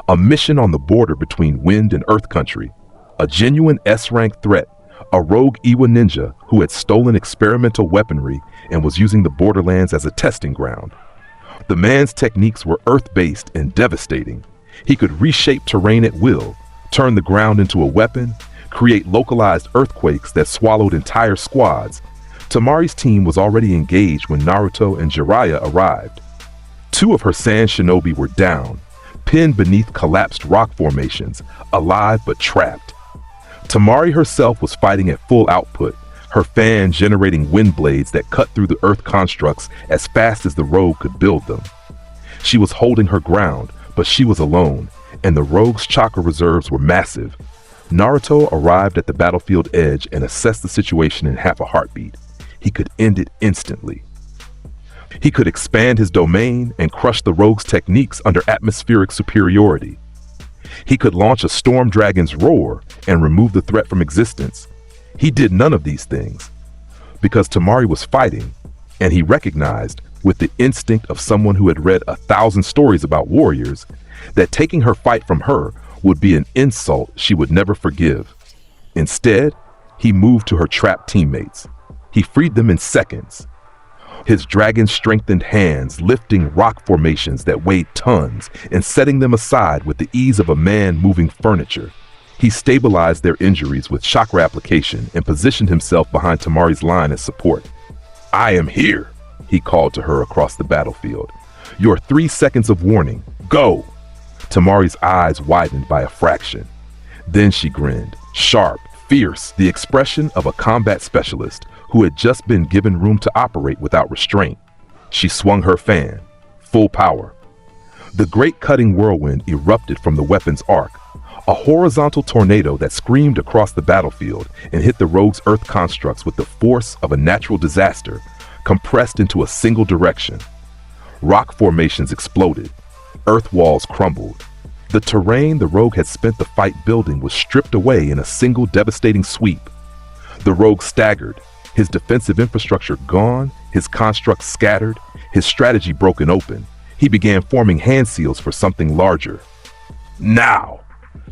A mission on the border between Wind and Earth Country, a genuine S-rank threat, a rogue Iwa ninja who had stolen experimental weaponry and was using the borderlands as a testing ground. The man's techniques were earth-based and devastating. He could reshape terrain at will, turn the ground into a weapon, create localized earthquakes that swallowed entire squads. Tamari's team was already engaged when Naruto and Jiraiya arrived. 2 of her Sand Shinobi were down, pinned beneath collapsed rock formations, alive but trapped. Tamari herself was fighting at full output, her fan generating wind blades that cut through the earth constructs as fast as the rogue could build them. She was holding her ground, but she was alone, and the rogue's chakra reserves were massive. Naruto arrived at the battlefield edge and assessed the situation in half a heartbeat. He could end it instantly. He could expand his domain and crush the rogue's techniques under atmospheric superiority. He could launch a storm dragon's roar and remove the threat from existence. He did none of these things because Tamari was fighting, and he recognized, with the instinct of someone who had read 1,000 stories about warriors, that taking her fight from her would be an insult she would never forgive. Instead, he moved to her trapped teammates. He freed them in seconds. His dragon-strengthened hands lifting rock formations that weighed tons and setting them aside with the ease of a man moving furniture. He stabilized their injuries with chakra application and positioned himself behind Tamari's line as support. "I am here," he called to her across the battlefield. "Your 3 seconds of warning. Go!" Tamari's eyes widened by a fraction. Then she grinned, sharp, fierce, the expression of a combat specialist who had just been given room to operate without restraint. She swung her fan. full power. The great cutting whirlwind erupted from the weapon's arc, a horizontal tornado that screamed across the battlefield and hit the rogue's earth constructs with the force of a natural disaster, compressed into a single direction. Rock formations exploded. Earth walls crumbled. The terrain the rogue had spent the fight building was stripped away in a single devastating sweep. The rogue staggered, his defensive infrastructure gone, his constructs scattered, his strategy broken open. He began forming hand seals for something larger. Now!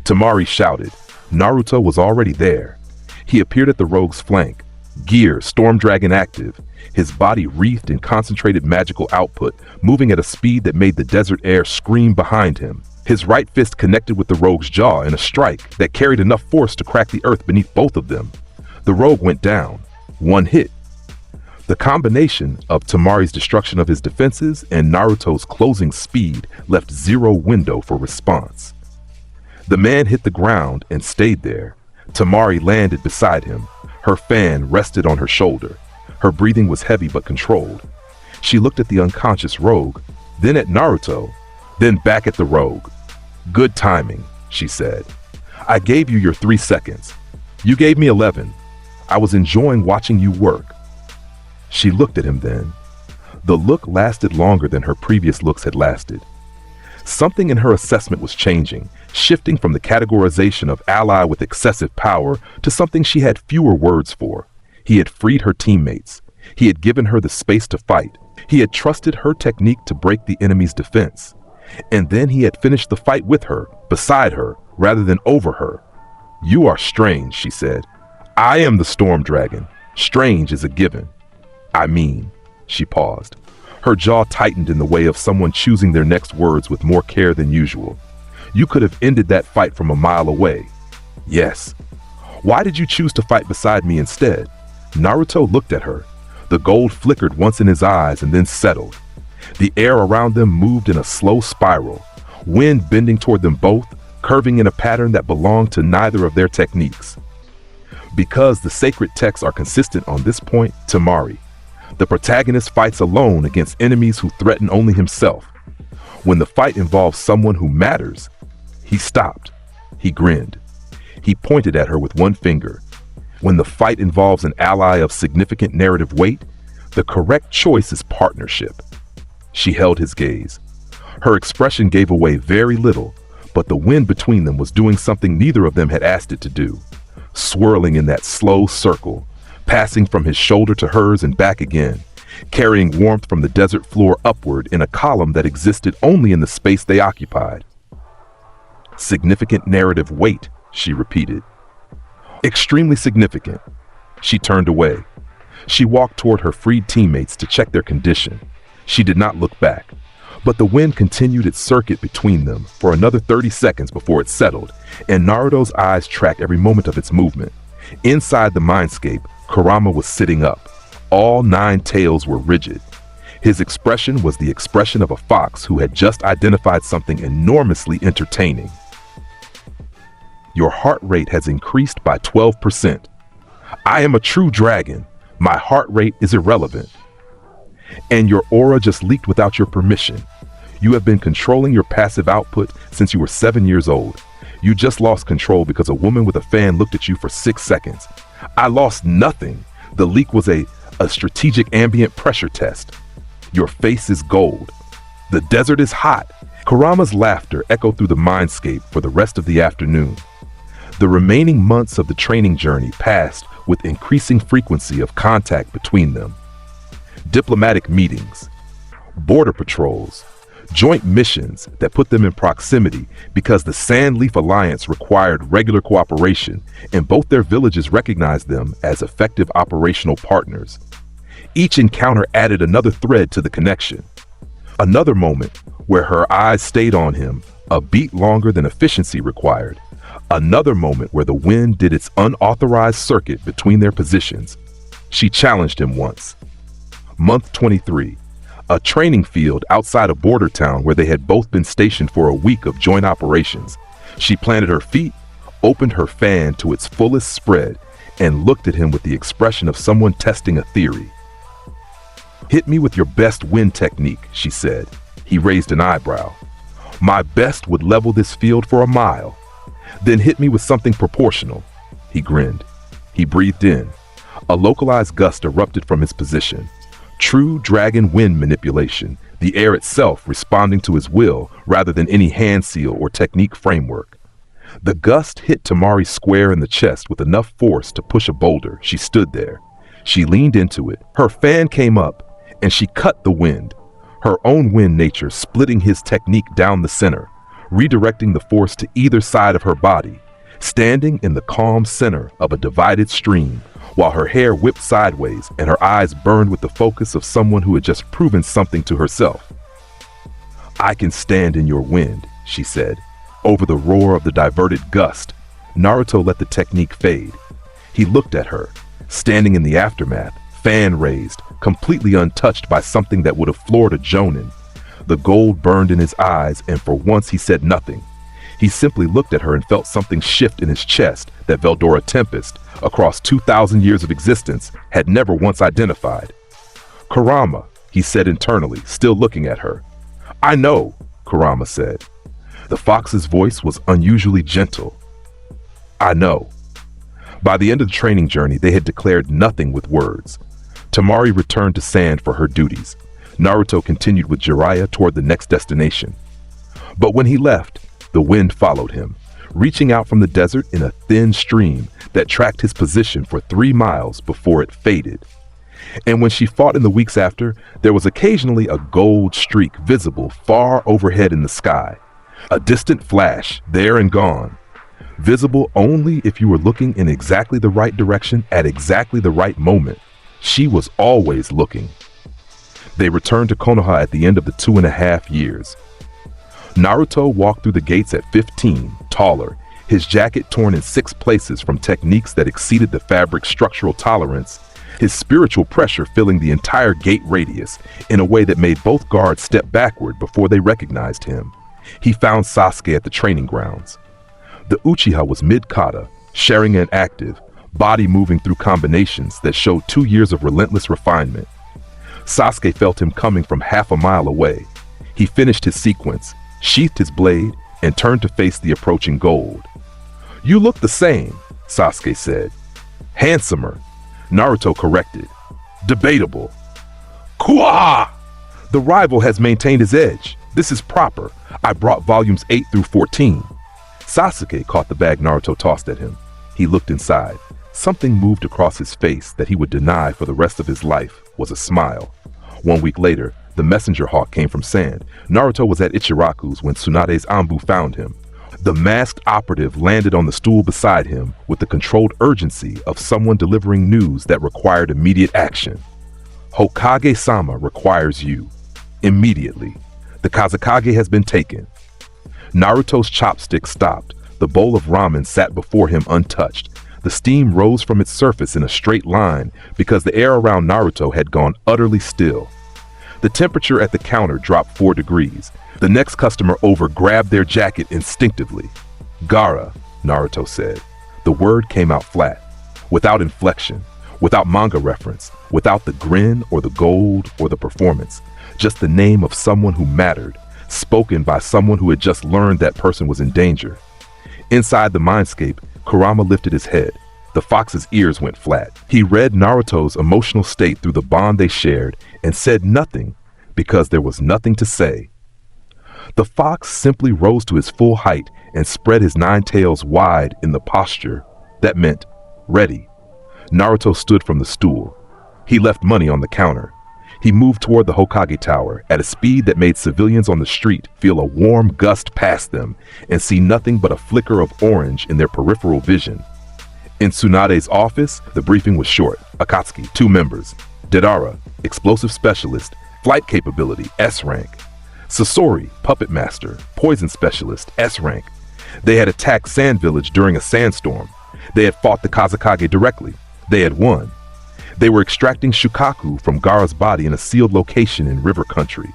Temari shouted. Naruto was already there. He appeared at the rogue's flank, gear Storm Dragon active, his body wreathed in concentrated magical output, moving at a speed that made the desert air scream behind him. His right fist connected with the rogue's jaw in a strike that carried enough force to crack the earth beneath both of them. The rogue went down. One hit. The combination of Temari's destruction of his defenses and Naruto's closing speed left zero window for response. The man hit the ground and stayed there. Temari landed beside him. Her fan rested on her shoulder. Her breathing was heavy but controlled. She looked at the unconscious rogue, then at Naruto, then back at the rogue. "Good timing," she said. "I gave you your 3 seconds. You gave me 11. I was enjoying watching you work." She looked at him then. The look lasted longer than her previous looks had lasted. Something in her assessment was changing, shifting from the categorization of ally with excessive power to something she had fewer words for. He had freed her teammates. He had given her the space to fight. He had trusted her technique to break the enemy's defense. And then he had finished the fight with her, beside her, rather than over her. "You are strange," she said. "I am the Storm Dragon. Strange is a given. I mean," she paused. Her jaw tightened in the way of someone choosing their next words with more care than usual. "You could have ended that fight from a mile away." "Yes." "Why did you choose to fight beside me instead?" Naruto looked at her. The gold flickered once in his eyes and then settled. The air around them moved in a slow spiral, wind bending toward them both, curving in a pattern that belonged to neither of their techniques. Because the sacred texts are consistent on this point, Temari. The protagonist fights alone against enemies who threaten only himself. When the fight involves someone who matters, he stopped. He grinned. He pointed at her with one finger. When the fight involves an ally of significant narrative weight, the correct choice is partnership. She held his gaze. Her expression gave away very little, but the wind between them was doing something neither of them had asked it to do. Swirling in that slow circle, passing from his shoulder to hers and back again, carrying warmth from the desert floor upward in a column that existed only in the space they occupied. "Significant narrative weight," she repeated. "Extremely significant." She turned away. She walked toward her freed teammates to check their condition. She did not look back, but the wind continued its circuit between them for another 30 seconds before it settled, and Naruto's eyes tracked every moment of its movement. Inside the mindscape, Kurama was sitting up. All 9 tails were rigid. His expression was the expression of a fox who had just identified something enormously entertaining. "Your heart rate has increased by 12%. I am a true dragon. My heart rate is irrelevant. And your aura just leaked without your permission. You have been controlling your passive output since you were 7 years old. You just lost control because a woman with a fan looked at you for 6 seconds. I lost nothing. The leak was a strategic ambient pressure test. Your face is gold. The desert is hot." Kurama's laughter echoed through the mindscape for the rest of the afternoon. The remaining months of the training journey passed with increasing frequency of contact between them. Diplomatic meetings, border patrols, joint missions that put them in proximity because the Sandleaf Alliance required regular cooperation and both their villages recognized them as effective operational partners. Each encounter added another thread to the connection. Another moment where her eyes stayed on him, a beat longer than efficiency required. Another moment where the wind did its unauthorized circuit between their positions. She challenged him once. Month 23, a training field outside a border town where they had both been stationed for a week of joint operations. She planted her feet, opened her fan to its fullest spread, and looked at him with the expression of someone testing a theory. "Hit me with your best wind technique," she said. He raised an eyebrow. My best would level this field for a mile. Then hit me with something proportional. He grinned. He breathed in. A localized gust erupted from his position. True dragon wind manipulation, the air itself responding to his will rather than any hand seal or technique framework. The gust hit Tamari square in the chest with enough force to push a boulder. She stood there. She leaned into it. Her fan came up, and she cut the wind. Her own wind nature splitting his technique down the center, redirecting the force to either side of her body, standing in the calm center of a divided stream, while her hair whipped sideways and her eyes burned with the focus of someone who had just proven something to herself. I can stand in your wind, she said. Over the roar of the diverted gust, Naruto let the technique fade. He looked at her, standing in the aftermath, fan raised, completely untouched by something that would have floored a jonin. The gold burned in his eyes, and for once he said nothing. He simply looked at her and felt something shift in his chest that Veldora Tempest, across 2,000 years of existence, had never once identified. Kurama, he said internally, still looking at her. I know, Kurama said. The fox's voice was unusually gentle. I know. By the end of the training journey, they had declared nothing with words. Tamari returned to sand for her duties. Naruto continued with Jiraiya toward the next destination. But when he left, the wind followed him, reaching out from the desert in a thin stream that tracked his position for 3 miles before it faded. And when she fought in the weeks after, there was occasionally a gold streak visible far overhead in the sky. A distant flash, there and gone. Visible only if you were looking in exactly the right direction at exactly the right moment. She was always looking. They returned to Konoha at the end of the 2.5 years. Naruto walked through the gates at 15, taller, his jacket torn in 6 places from techniques that exceeded the fabric's structural tolerance, his spiritual pressure filling the entire gate radius in a way that made both guards step backward before they recognized him. He found Sasuke at the training grounds. The Uchiha was mid-kata, sharing and active, body moving through combinations that showed 2 years of relentless refinement. Sasuke felt him coming from half a mile away. He finished his sequence, sheathed his blade, and turned to face the approaching gold. You look the same, Sasuke said. Handsomer, Naruto corrected. Debatable. Kuaha! The rival has maintained his edge. This is proper. I brought volumes 8 through 14. Sasuke caught the bag Naruto tossed at him. He looked inside. Something moved across his face that he would deny for the rest of his life was a smile. 1 week later, the messenger hawk came from sand. Naruto was at Ichiraku's when Tsunade's Anbu found him. The masked operative landed on the stool beside him with the controlled urgency of someone delivering news that required immediate action. Hokage-sama requires you. Immediately. The Kazekage has been taken. Naruto's chopstick stopped. The bowl of ramen sat before him untouched. The steam rose from its surface in a straight line because the air around Naruto had gone utterly still. The temperature at the counter dropped 4 degrees. The next customer over grabbed their jacket instinctively. Gaara, Naruto said. The word came out flat, without inflection, without manga reference, without the grin or the gold or the performance. Just the name of someone who mattered, spoken by someone who had just learned that person was in danger. Inside the mindscape, Kurama lifted his head. The fox's ears went flat. He read Naruto's emotional state through the bond they shared and said nothing because there was nothing to say. The fox simply rose to his full height and spread his 9 tails wide in the posture that meant ready. Naruto stood from the stool. He left money on the counter. He moved toward the Hokage Tower at a speed that made civilians on the street feel a warm gust past them and see nothing but a flicker of orange in their peripheral vision. In Tsunade's office, the briefing was short. Akatsuki, 2 members. Deidara, explosive specialist, flight capability, S rank. Sasori, puppet master, poison specialist, S rank. They had attacked Sand Village during a sandstorm. They had fought the Kazekage directly. They had won. They were extracting Shukaku from Gaara's body in a sealed location in river country.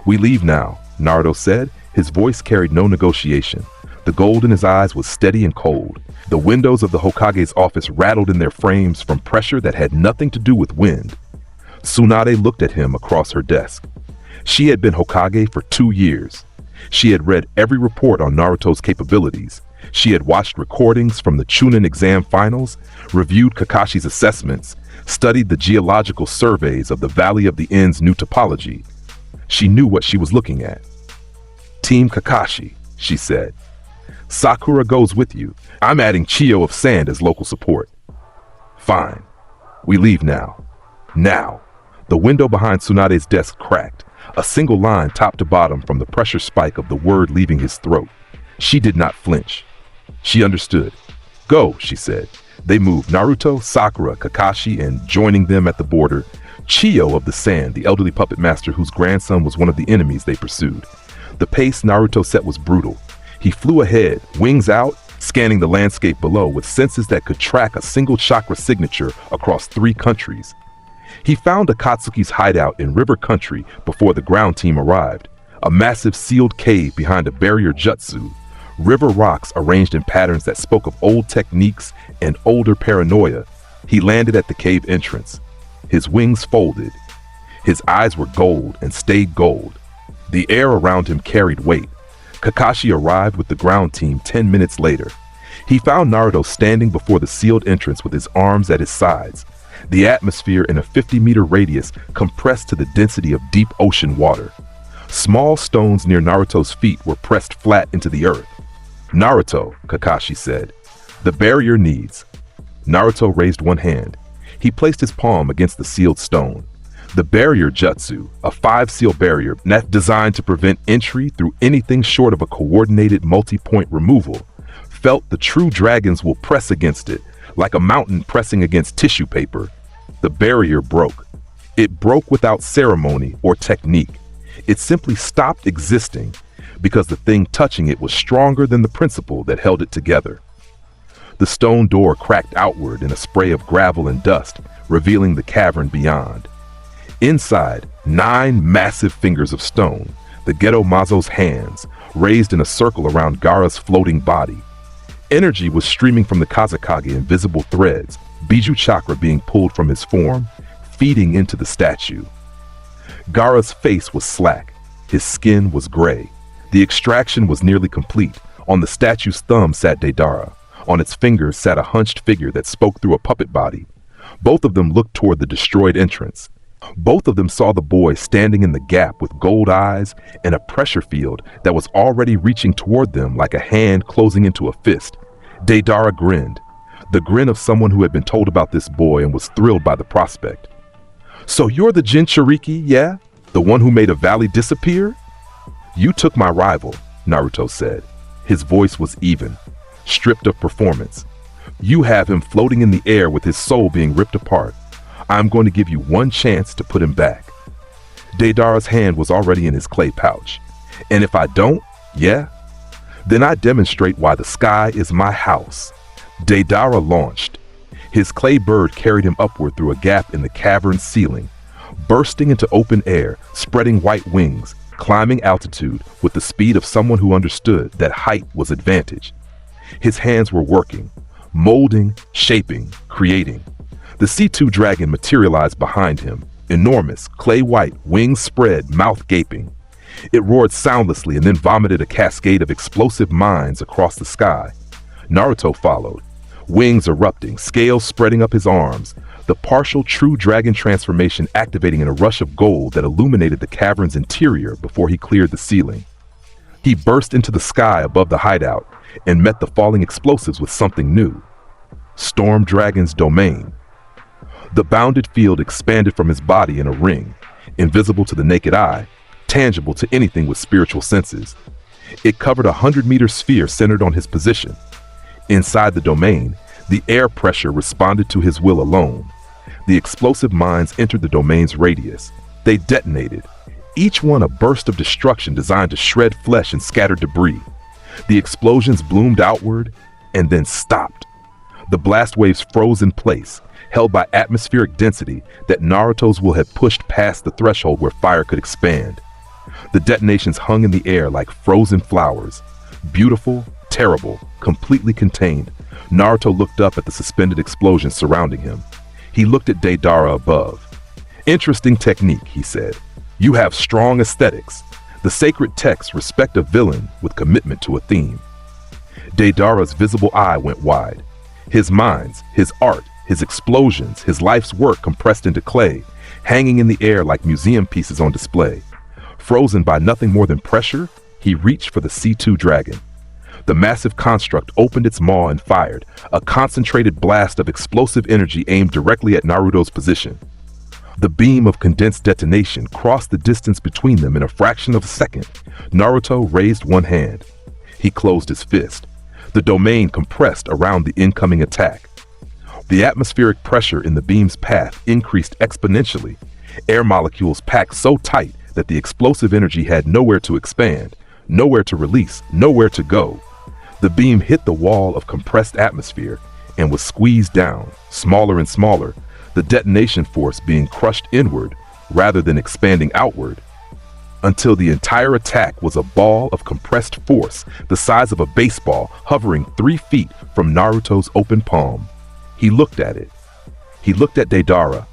We leave now, Naruto said. His voice carried no negotiation. The gold in his eyes was steady and cold. The windows of the Hokage's office rattled in their frames from pressure that had nothing to do with wind. Tsunade looked at him across her desk. She had been Hokage for 2 years. She had read every report on Naruto's capabilities. She had watched recordings from the Chunin exam finals, reviewed Kakashi's assessments, studied the geological surveys of the Valley of the End's new topology. She knew what she was looking at. "Team Kakashi," she said. "Sakura goes with you. I'm adding Chiyo of Sand as local support." "Fine. We leave now." Now. The window behind Tsunade's desk cracked, a single line top to bottom from the pressure spike of the word leaving his throat. She did not flinch. She understood. "Go," she said. They moved Naruto, Sakura, Kakashi, and joining them at the border, Chiyo of the Sand, the elderly puppet master whose grandson was one of the enemies they pursued. The pace Naruto set was brutal. He flew ahead, wings out, scanning the landscape below with senses that could track a single chakra signature across 3 countries. He found Akatsuki's hideout in river country before the ground team arrived, a massive sealed cave behind a barrier jutsu, river rocks arranged in patterns that spoke of old techniques and older paranoia. He landed at the cave entrance. His wings folded. His eyes were gold and stayed gold. The air around him carried weight. Kakashi arrived with the ground team 10 minutes later. He found Naruto standing before the sealed entrance with his arms at his sides. The atmosphere in a 50-meter radius compressed to the density of deep ocean water. Small stones near Naruto's feet were pressed flat into the earth. "Naruto," Kakashi said, "the barrier needs." Naruto raised one hand. He placed his palm against the sealed stone. The barrier jutsu, a 5-seal barrier designed to prevent entry through anything short of a coordinated multi-point removal, felt the true dragons will press against it, like a mountain pressing against tissue paper. The barrier broke. It broke without ceremony or technique. It simply stopped existing because the thing touching it was stronger than the principle that held it together. The stone door cracked outward in a spray of gravel and dust, revealing the cavern beyond. Inside, 9 massive fingers of stone, the Geto Mazo's hands, raised in a circle around Gaara's floating body. Energy was streaming from the Kazekage in visible threads, Biju chakra being pulled from his form, feeding into the statue. Gaara's face was slack. His skin was gray. The extraction was nearly complete. On the statue's thumb sat Deidara. On its fingers sat a hunched figure that spoke through a puppet body. Both of them looked toward the destroyed entrance. Both of them saw the boy standing in the gap with gold eyes and a pressure field that was already reaching toward them like a hand closing into a fist. Deidara grinned, the grin of someone who had been told about this boy and was thrilled by the prospect. "So you're the Jinchuriki, yeah? The one who made a valley disappear?" "You took my rival," Naruto said. His voice was even, stripped of performance. "You have him floating in the air with his soul being ripped apart. I'm going to give you one chance to put him back." Deidara's hand was already in his clay pouch. "And if I don't, yeah? Then I demonstrate why the sky is my house." Deidara launched. His clay bird carried him upward through a gap in the cavern's ceiling, bursting into open air, spreading white wings, climbing altitude with the speed of someone who understood that height was advantage. His hands were working, molding, shaping, creating. The C2 dragon materialized behind him, enormous, clay white, wings spread, mouth gaping. It roared soundlessly and then vomited a cascade of explosive mines across the sky. Naruto followed, wings erupting, scales spreading up his arms, the partial true dragon transformation activating in a rush of gold that illuminated the cavern's interior before he cleared the ceiling. He burst into the sky above the hideout and met the falling explosives with something new. Storm Dragon's domain. The bounded field expanded from his body in a ring, invisible to the naked eye, tangible to anything with spiritual senses. It covered a 100-meter sphere centered on his position. Inside the domain, the air pressure responded to his will alone. The explosive mines entered the domain's radius. They detonated, each one a burst of destruction designed to shred flesh and scatter debris. The explosions bloomed outward and then stopped. The blast waves froze in place, held by atmospheric density that Naruto's will had pushed past the threshold where fire could expand. The detonations hung in the air like frozen flowers. Beautiful, terrible, completely contained. Naruto looked up at the suspended explosions surrounding him. He looked at Deidara above. "Interesting technique," he said. You have strong aesthetics. The sacred texts respect a villain with commitment to a theme. Deidara's visible eye went wide. His minds, his art, his explosions, his life's work compressed into clay, hanging in the air like museum pieces on display. Frozen by nothing more than pressure, he reached for the C2 dragon. The massive construct opened its maw and fired, a concentrated blast of explosive energy aimed directly at Naruto's position. The beam of condensed detonation crossed the distance between them in a fraction of a second. Naruto raised one hand. He closed his fist. The domain compressed around the incoming attack. The atmospheric pressure in the beam's path increased exponentially. Air molecules packed so tight that the explosive energy had nowhere to expand, nowhere to release, nowhere to go. The beam hit the wall of compressed atmosphere and was squeezed down, smaller and smaller, the detonation force being crushed inward rather than expanding outward, until the entire attack was a ball of compressed force the size of a baseball hovering 3 feet from Naruto's open palm. He looked at it. He looked at Deidara.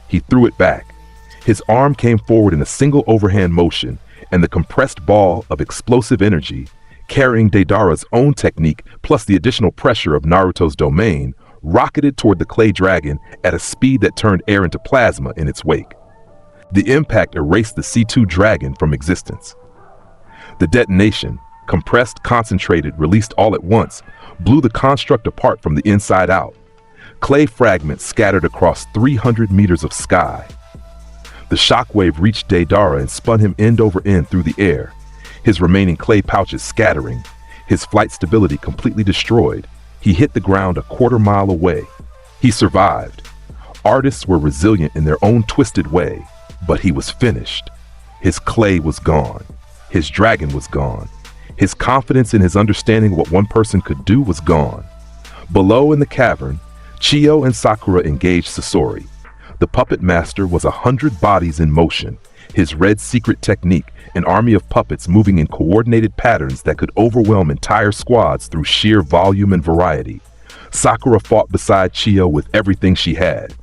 He threw it back. His arm came forward in a single overhand motion, and the compressed ball of explosive energy, carrying Deidara's own technique plus the additional pressure of Naruto's domain, rocketed toward the clay dragon at a speed that turned air into plasma in its wake. The impact erased the C2 dragon from existence. The detonation, compressed, concentrated, released all at once, blew the construct apart from the inside out. Clay fragments scattered across 300 meters of sky. The shockwave reached Deidara and spun him end over end through the air, his remaining clay pouches scattering, his flight stability completely destroyed. He hit the ground a quarter-mile away. He survived. Artists were resilient in their own twisted way, but he was finished. His clay was gone. His dragon was gone. His confidence in his understanding of what one person could do was gone. Below in the cavern, Chiyo and Sakura engaged Sasori. The puppet master was 100 bodies in motion, his red secret technique, an army of puppets moving in coordinated patterns that could overwhelm entire squads through sheer volume and variety. Sakura fought beside Chiyo with everything she had.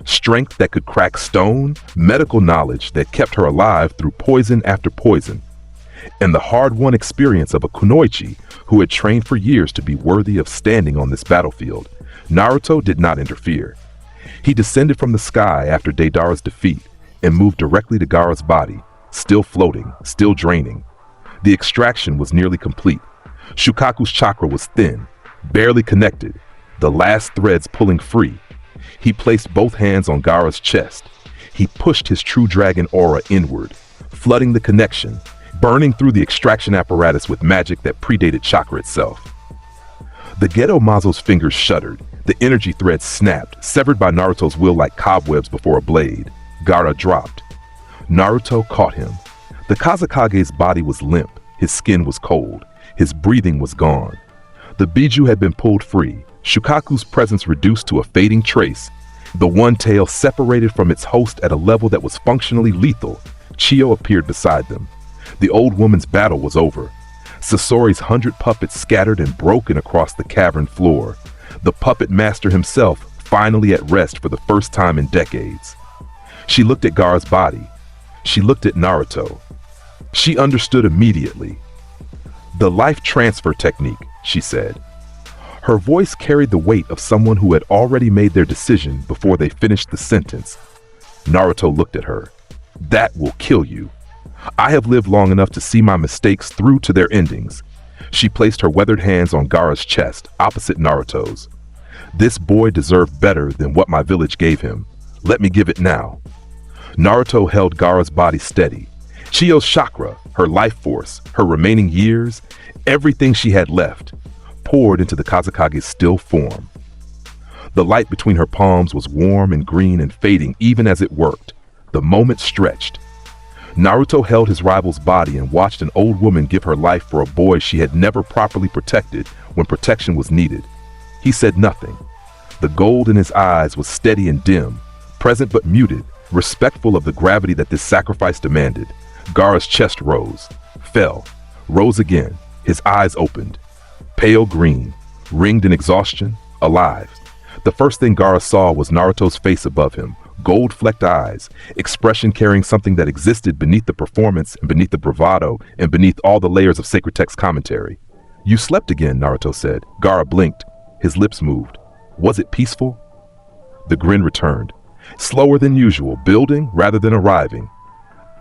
Strength that could crack stone, medical knowledge that kept her alive through poison after poison, and the hard-won experience of a kunoichi who had trained for years to be worthy of standing on this battlefield. Naruto did not interfere. He descended from the sky after Deidara's defeat and moved directly to Gaara's body, still floating, still draining. The extraction was nearly complete. Shukaku's chakra was thin, barely connected, the last threads pulling free. He placed both hands on Gaara's chest. He pushed his true dragon aura inward, flooding the connection, burning through the extraction apparatus with magic that predated chakra itself. The Geto Mazo's fingers shuddered. The energy threads snapped, severed by Naruto's will like cobwebs before a blade. Gaara dropped. Naruto caught him. The Kazekage's body was limp, his skin was cold, his breathing was gone. The Biju had been pulled free, Shukaku's presence reduced to a fading trace. The one tail separated from its host at a level that was functionally lethal. Chiyo appeared beside them. The old woman's battle was over. Sasori's 100 puppets scattered and broken across the cavern floor. The puppet master himself finally at rest for the first time in decades. She looked at Gaara's body. She looked at Naruto. She understood immediately. "The life transfer technique," she said. Her voice carried the weight of someone who had already made their decision before they finished the sentence. Naruto looked at her. "That will kill you. I have lived long enough to see my mistakes through to their endings." She placed her weathered hands on Gaara's chest, opposite Naruto's. "This boy deserved better than what my village gave him. Let me give it now." Naruto held Gaara's body steady. Chiyo's chakra, her life force, her remaining years, everything she had left, poured into the Kazekage's still form. The light between her palms was warm and green and fading even as it worked. The moment stretched. Naruto held his rival's body and watched an old woman give her life for a boy she had never properly protected when protection was needed. He said nothing. The gold in his eyes was steady and dim, present but muted, respectful of the gravity that this sacrifice demanded. Gaara's chest rose, fell, rose again. His eyes opened. Pale green, ringed in exhaustion, alive. The first thing Gaara saw was Naruto's face above him, gold-flecked eyes, expression carrying something that existed beneath the performance and beneath the bravado and beneath all the layers of sacred text commentary. "You slept again," Naruto said. Gaara blinked. His lips moved. "Was it peaceful?" The grin returned, slower than usual, building rather than arriving.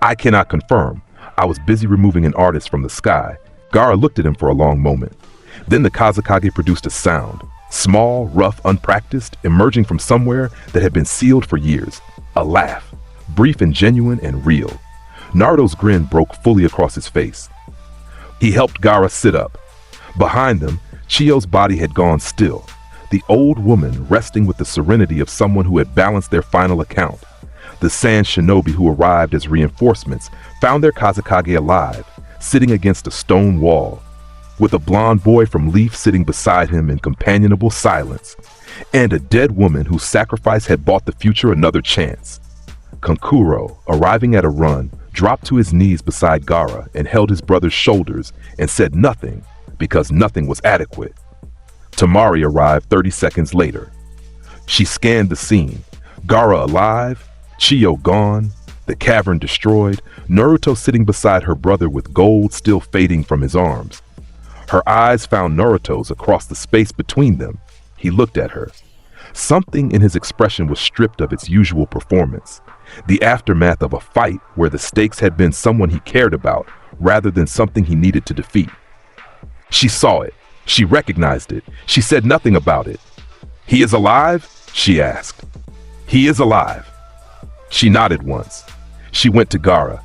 "I cannot confirm. I was busy removing an artist from the sky." Gaara looked at him for a long moment. Then the Kazekage produced a sound, small, rough, unpracticed, emerging from somewhere that had been sealed for years. A laugh, brief and genuine and real. Naruto's grin broke fully across his face. He helped Gaara sit up. Behind them, Chiyo's body had gone still, the old woman resting with the serenity of someone who had balanced their final account. The sand shinobi who arrived as reinforcements found their Kazekage alive, sitting against a stone wall, with a blonde boy from Leaf sitting beside him in companionable silence, and a dead woman whose sacrifice had bought the future another chance. Kankuro, arriving at a run, dropped to his knees beside Gaara and held his brother's shoulders and said nothing, because nothing was adequate. Temari arrived 30 seconds later. She scanned the scene. Gaara alive, Chiyo gone, the cavern destroyed, Naruto sitting beside her brother with gold still fading from his arms. Her eyes found Naruto's across the space between them. He looked at her. Something in his expression was stripped of its usual performance, the aftermath of a fight where the stakes had been someone he cared about rather than something he needed to defeat. She saw it. She recognized it. She said nothing about it. "He is alive?" she asked. "He is alive." She nodded once. She went to Gaara.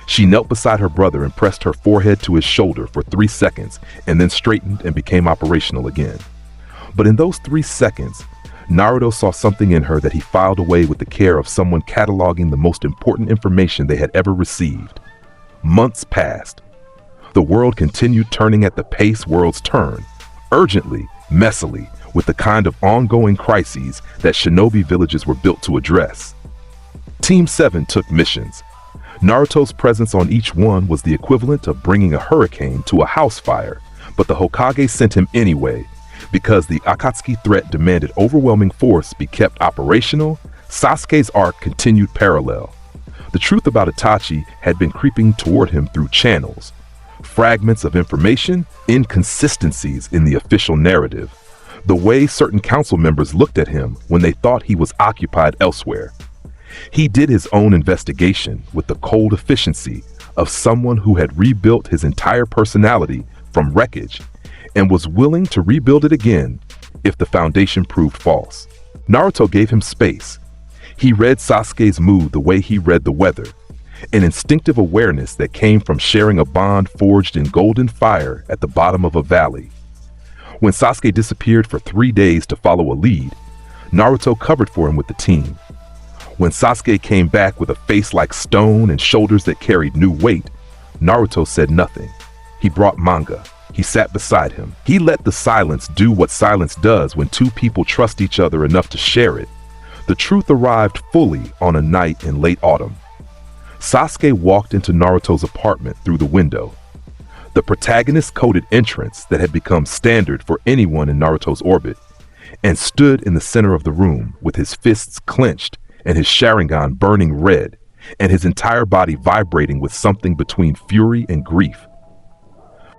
She knelt beside her brother and pressed her forehead to his shoulder for 3 seconds and then straightened and became operational again. But in those 3 seconds, Naruto saw something in her that he filed away with the care of someone cataloging the most important information they had ever received. Months passed. The world continued turning at the pace worlds turn, urgently, messily, with the kind of ongoing crises that shinobi villages were built to address. Team 7 took missions. Naruto's presence on each one was the equivalent of bringing a hurricane to a house fire, but the Hokage sent him anyway, because the Akatsuki threat demanded overwhelming force be kept operational. Sasuke's arc continued parallel. The truth about Itachi had been creeping toward him through channels, fragments of information, inconsistencies in the official narrative, the way certain council members looked at him when they thought he was occupied elsewhere. He did his own investigation with the cold efficiency of someone who had rebuilt his entire personality from wreckage and was willing to rebuild it again if the foundation proved false. Naruto gave him space. He read Sasuke's mood the way he read the weather, an instinctive awareness that came from sharing a bond forged in golden fire at the bottom of a valley. When Sasuke disappeared for 3 days to follow a lead, Naruto covered for him with the team. When Sasuke came back with a face like stone and shoulders that carried new weight, Naruto said nothing. He brought manga. He sat beside him. He let the silence do what silence does when two people trust each other enough to share it. The truth arrived fully on a night in late autumn. Sasuke walked into Naruto's apartment through the window. The protagonist-coded entrance that had become standard for anyone in Naruto's orbit, and stood in the center of the room with his fists clenched and his Sharingan burning red, and his entire body vibrating with something between fury and grief.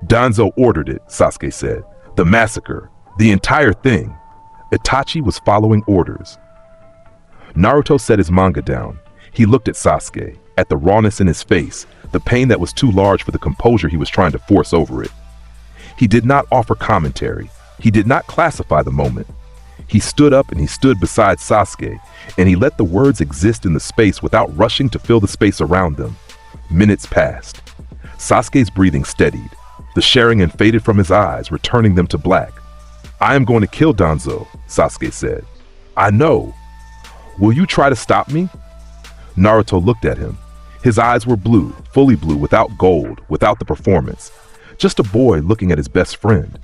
"Danzo ordered it," Sasuke said. "The massacre. The entire thing." Itachi was following orders. Naruto set his manga down. He looked at Sasuke, at the rawness in his face, the pain that was too large for the composure he was trying to force over it. He did not offer commentary. He did not classify the moment. He stood up and he stood beside Sasuke, and he let the words exist in the space without rushing to fill the space around them. Minutes passed. Sasuke's breathing steadied. The Sharingan faded from his eyes, returning them to black. "I am going to kill Danzo," Sasuke said. "I know. Will you try to stop me?" Naruto looked at him. His eyes were blue, fully blue, without gold, without the performance. Just a boy looking at his best friend.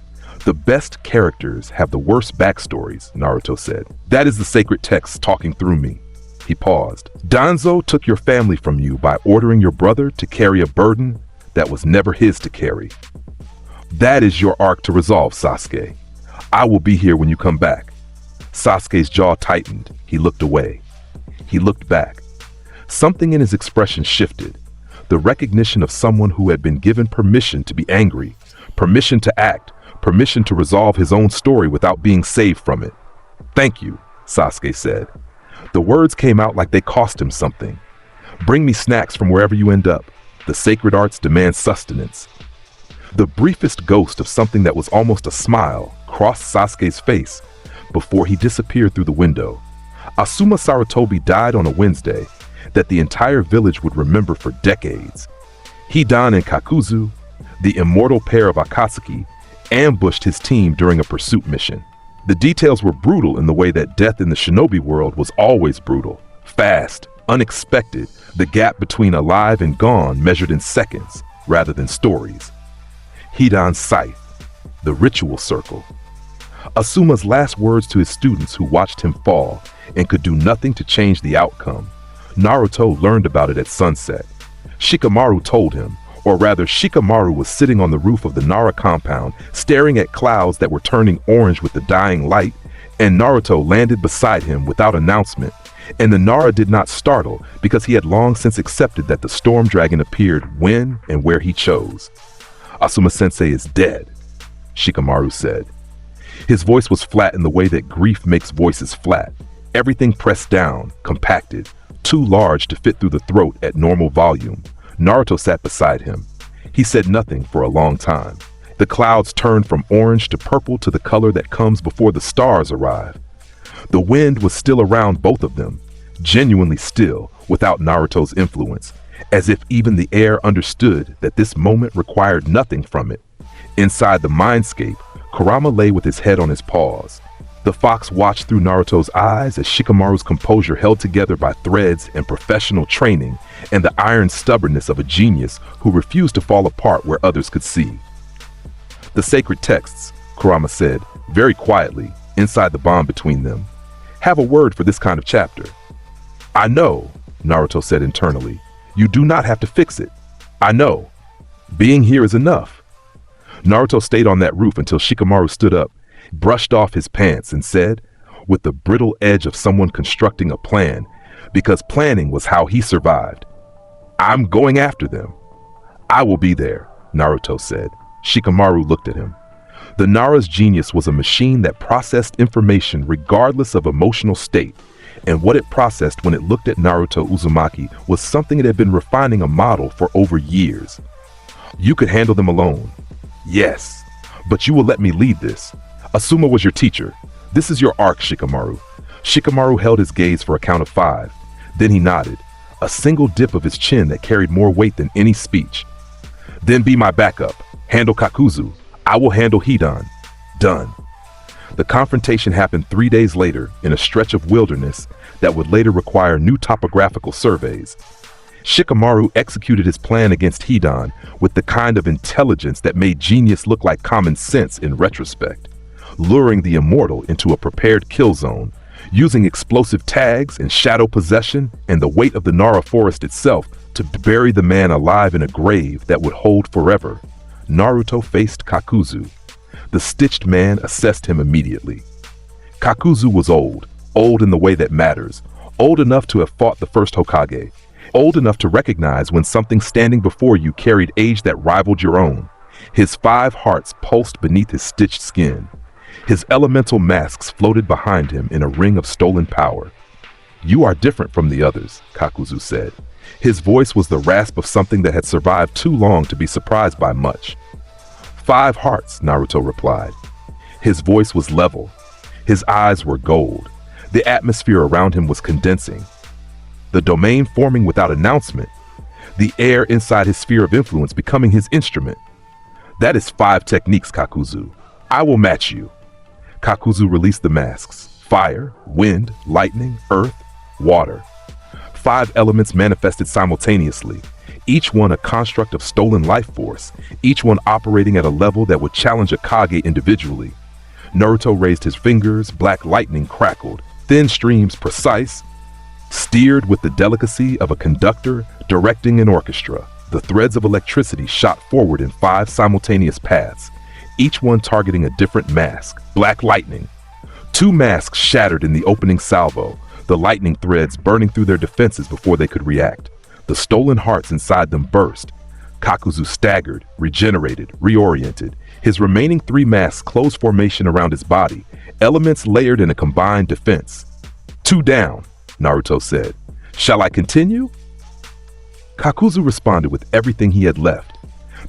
"The best characters have the worst backstories," Naruto said. "That is the sacred text talking through me." He paused. "Danzo took your family from you by ordering your brother to carry a burden that was never his to carry. That is your arc to resolve, Sasuke. I will be here when you come back." Sasuke's jaw tightened. He looked away. He looked back. Something in his expression shifted. The recognition of someone who had been given permission to be angry, permission to act, permission to resolve his own story without being saved from it. "Thank you," Sasuke said. The words came out like they cost him something. "Bring me snacks from wherever you end up. The sacred arts demand sustenance." The briefest ghost of something that was almost a smile crossed Sasuke's face before he disappeared through the window. Asuma Sarutobi died on a Wednesday that the entire village would remember for decades. Hidan and Kakuzu, the immortal pair of Akatsuki, ambushed his team during a pursuit mission. The details were brutal in the way that death in the shinobi world was always brutal. Fast, unexpected, the gap between alive and gone measured in seconds rather than stories. Hidan's scythe, the ritual circle. Asuma's last words to his students who watched him fall and could do nothing to change the outcome. Naruto learned about it at sunset. Shikamaru told him, or rather Shikamaru was sitting on the roof of the Nara compound, staring at clouds that were turning orange with the dying light, and Naruto landed beside him without announcement, and the Nara did not startle because he had long since accepted that the storm dragon appeared when and where he chose. "Asuma-sensei is dead," Shikamaru said. His voice was flat in the way that grief makes voices flat, everything pressed down, compacted, too large to fit through the throat at normal volume. Naruto sat beside him. He said nothing for a long time. The clouds turned from orange to purple to the color that comes before the stars arrive. The wind was still around both of them, genuinely still, without Naruto's influence, as if even the air understood that this moment required nothing from it. Inside the mindscape, Kurama lay with his head on his paws. The fox watched through Naruto's eyes as Shikamaru's composure held together by threads and professional training and the iron stubbornness of a genius who refused to fall apart where others could see. "The sacred texts," Kurama said, very quietly, inside the bond between them, "have a word for this kind of chapter." "I know," Naruto said internally. "You do not have to fix it. I know. Being here is enough." Naruto stayed on that roof until Shikamaru stood up, brushed off his pants, and said, with the brittle edge of someone constructing a plan, because planning was how he survived, "I'm going after them." "I will be there," Naruto said. Shikamaru looked at him. The Nara's genius was a machine that processed information regardless of emotional state, and what it processed when it looked at Naruto Uzumaki was something it had been refining a model for over years. "You could handle them alone." "Yes, but you will let me lead this. Asuma was your teacher. This is your arc, Shikamaru." Shikamaru held his gaze for a count of 5. Then he nodded, a single dip of his chin that carried more weight than any speech. "Then be my backup. Handle Kakuzu. I will handle Hidan." Done. The confrontation happened 3 days later in a stretch of wilderness that would later require new topographical surveys. Shikamaru executed his plan against Hidan with the kind of intelligence that made genius look like common sense in retrospect, luring the immortal into a prepared kill zone, using explosive tags and shadow possession and the weight of the Nara forest itself to bury the man alive in a grave that would hold forever. Naruto faced Kakuzu. The stitched man assessed him immediately. Kakuzu was old in the way that matters, old enough to have fought the first Hokage, old enough to recognize when something standing before you carried age that rivaled your own. His 5 hearts pulsed beneath his stitched skin. His elemental masks floated behind him in a ring of stolen power. "You are different from the others," Kakuzu said. His voice was the rasp of something that had survived too long to be surprised by much. "5 hearts," Naruto replied. His voice was level. His eyes were gold. The atmosphere around him was condensing. The domain forming without announcement. The air inside his sphere of influence becoming his instrument. "That is 5 techniques, Kakuzu. I will match you." Kakuzu released the masks. Fire, wind, lightning, earth, water. 5 elements manifested simultaneously, each one a construct of stolen life force, each one operating at a level that would challenge a Kage individually. Naruto raised his fingers, black lightning crackled, thin streams precise, steered with the delicacy of a conductor directing an orchestra. The threads of electricity shot forward in 5 simultaneous paths, each one targeting a different mask. Black lightning. 2 masks shattered in the opening salvo. the lightning threads burning through their defenses before they could react. The stolen hearts inside them burst. Kakuzu staggered, regenerated, reoriented. His remaining 3 masks closed formation around his body, elements layered in a combined defense. 2 down, Naruto said. Shall I continue? Kakuzu responded with everything he had left.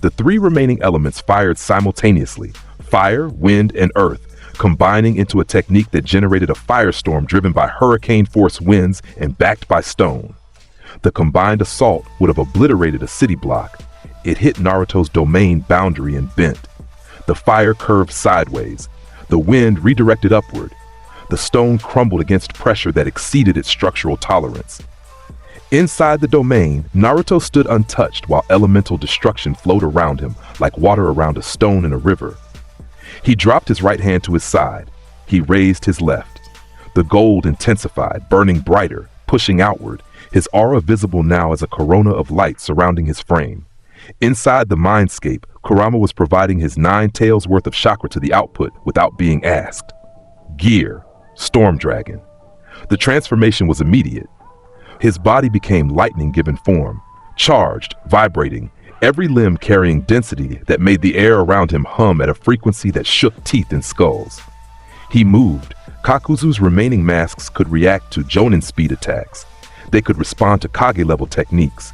The 3 remaining elements fired simultaneously, fire, wind, and earth, combining into a technique that generated a firestorm driven by hurricane-force winds and backed by stone. The combined assault would have obliterated a city block. It hit Naruto's domain boundary and bent. The fire curved sideways. The wind redirected upward. The stone crumbled against pressure that exceeded its structural tolerance. Inside the domain, Naruto stood untouched while elemental destruction flowed around him like water around a stone in a river. He dropped his right hand to his side. He raised his left. The gold intensified, burning brighter, pushing outward, his aura visible now as a corona of light surrounding his frame. Inside the mindscape, Kurama was providing his 9 taels worth of chakra to the output without being asked. Gear, Storm Dragon. The transformation was immediate. His body became lightning-given form, charged, vibrating, every limb carrying density that made the air around him hum at a frequency that shook teeth and skulls. He moved. Kakuzu's remaining masks could react to Jonin speed attacks. They could respond to Kage-level techniques.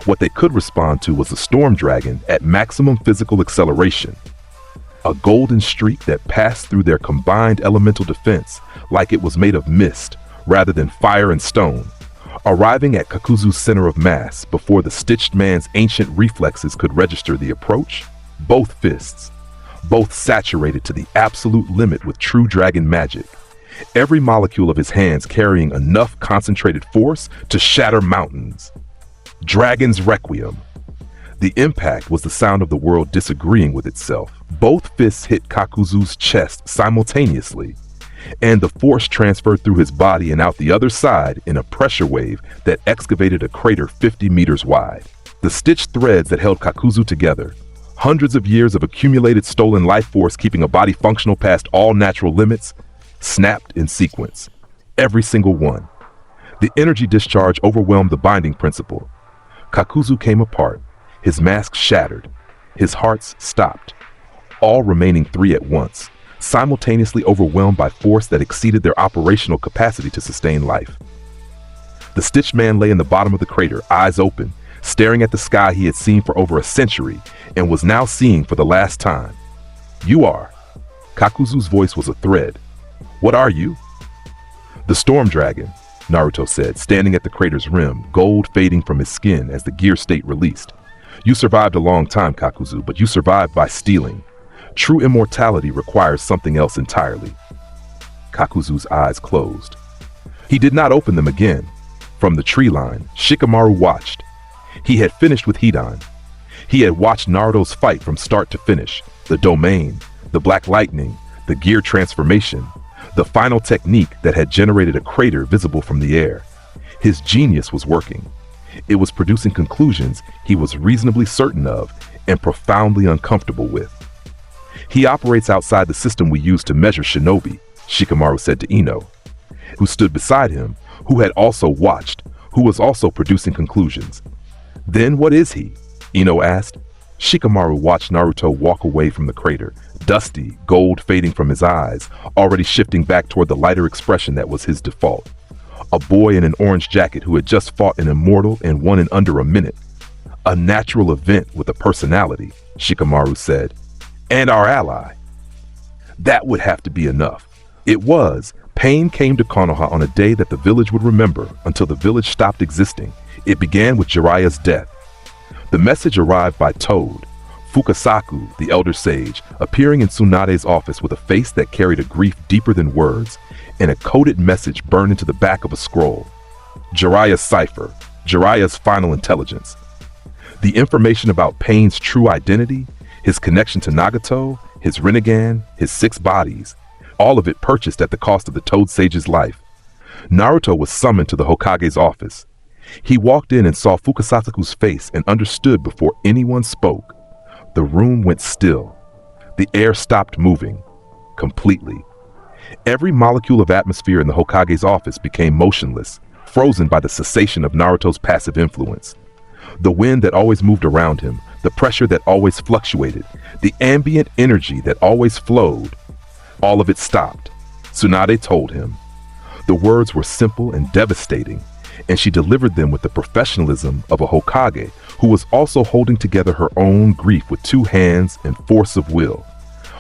What they could respond to was the Storm Dragon at maximum physical acceleration. A golden streak that passed through their combined elemental defense like it was made of mist rather than fire and stone. Arriving at Kakuzu's center of mass before the stitched man's ancient reflexes could register the approach, both fists, both saturated to the absolute limit with true dragon magic, every molecule of his hands carrying enough concentrated force to shatter mountains. Dragon's Requiem. The impact was the sound of the world disagreeing with itself. Both fists hit Kakuzu's chest simultaneously, and the force transferred through his body and out the other side in a pressure wave that excavated a crater 50 meters wide. The stitched threads that held Kakuzu together, hundreds of years of accumulated stolen life force keeping a body functional past all natural limits, snapped in sequence. Every single one. The energy discharge overwhelmed the binding principle. Kakuzu came apart, his mask shattered, his hearts stopped. All remaining 3 at once, simultaneously overwhelmed by force that exceeded their operational capacity to sustain life. The stitched man lay in the bottom of the crater, eyes open, staring at the sky he had seen for over a century and was now seeing for the last time. You are. Kakuzu's voice was a thread. What are you? The Storm Dragon, Naruto said, standing at the crater's rim, gold fading from his skin as the gear state released. You survived a long time, Kakuzu, but you survived by stealing. True immortality requires something else entirely. Kakuzu's eyes closed. He did not open them again. From the tree line, Shikamaru watched. He had finished with Hidan. He had watched Naruto's fight from start to finish. The domain, the black lightning, the gear transformation, the final technique that had generated a crater visible from the air. His genius was working. It was producing conclusions he was reasonably certain of and profoundly uncomfortable with. He operates outside the system we use to measure shinobi, Shikamaru said to Ino, who stood beside him, who had also watched, who was also producing conclusions. Then what is he? Ino asked. Shikamaru watched Naruto walk away from the crater, dusty, gold fading from his eyes, already shifting back toward the lighter expression that was his default. A boy in an orange jacket who had just fought an immortal and won in under a minute. A natural event with a personality, Shikamaru said. And our ally. That would have to be enough. It was. Pain came to Konoha on a day that the village would remember until the village stopped existing. It began with Jiraiya's death. The message arrived by Toad, Fukasaku, the elder sage, appearing in Tsunade's office with a face that carried a grief deeper than words, and a coded message burned into the back of a scroll. Jiraiya's cipher, Jiraiya's final intelligence. The information about Pain's true identity, his connection to Nagato, his Rinnegan, his 6 bodies, all of it purchased at the cost of the Toad Sage's life. Naruto was summoned to the Hokage's office. He walked in and saw Fukasaku's face and understood before anyone spoke. The room went still. The air stopped moving. Completely. Every molecule of atmosphere in the Hokage's office became motionless, frozen by the cessation of Naruto's passive influence. The wind that always moved around him, the pressure that always fluctuated, the ambient energy that always flowed, all of it stopped. Tsunade told him. The words were simple and devastating, and she delivered them with the professionalism of a Hokage who was also holding together her own grief with 2 hands and force of will.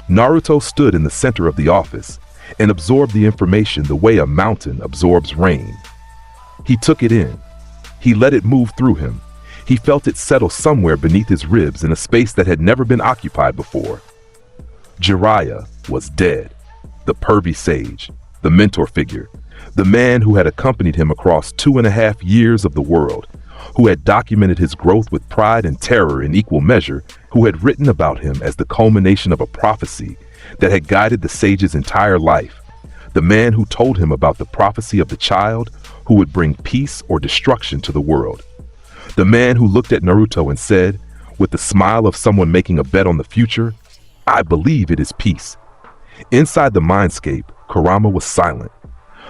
Naruto stood in the center of the office and absorbed the information the way a mountain absorbs rain. He took it in. He let it move through him. He felt it settle somewhere beneath his ribs in a space that had never been occupied before. Jiraiya was dead. The pervy sage, the mentor figure, the man who had accompanied him across 2.5 years of the world, who had documented his growth with pride and terror in equal measure, who had written about him as the culmination of a prophecy that had guided the sage's entire life, the man who told him about the prophecy of the child who would bring peace or destruction to the world, the man who looked at Naruto and said, with the smile of someone making a bet on the future, "I believe it is peace." Inside the mindscape, Kurama was silent.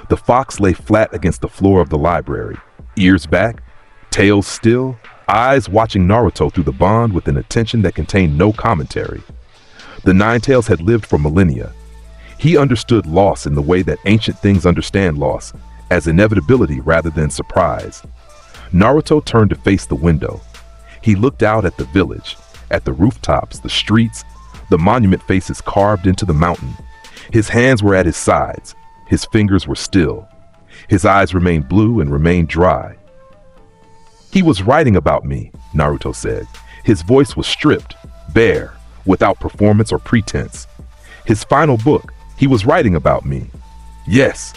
The fox lay flat against the floor of the library, ears back, tail still, eyes watching Naruto through the bond with an attention that contained no commentary. The Nine-Tails had lived for millennia. He understood loss in the way that ancient things understand loss, as inevitability rather than surprise. Naruto turned to face the window. He looked out at the village, at the rooftops, the streets, the monument faces carved into the mountain. His hands were at his sides. His fingers were still. His eyes remained blue and remained dry. "He was writing about me," Naruto said. His voice was stripped, bare, without performance or pretense. His final book, he was writing about me. "Yes,"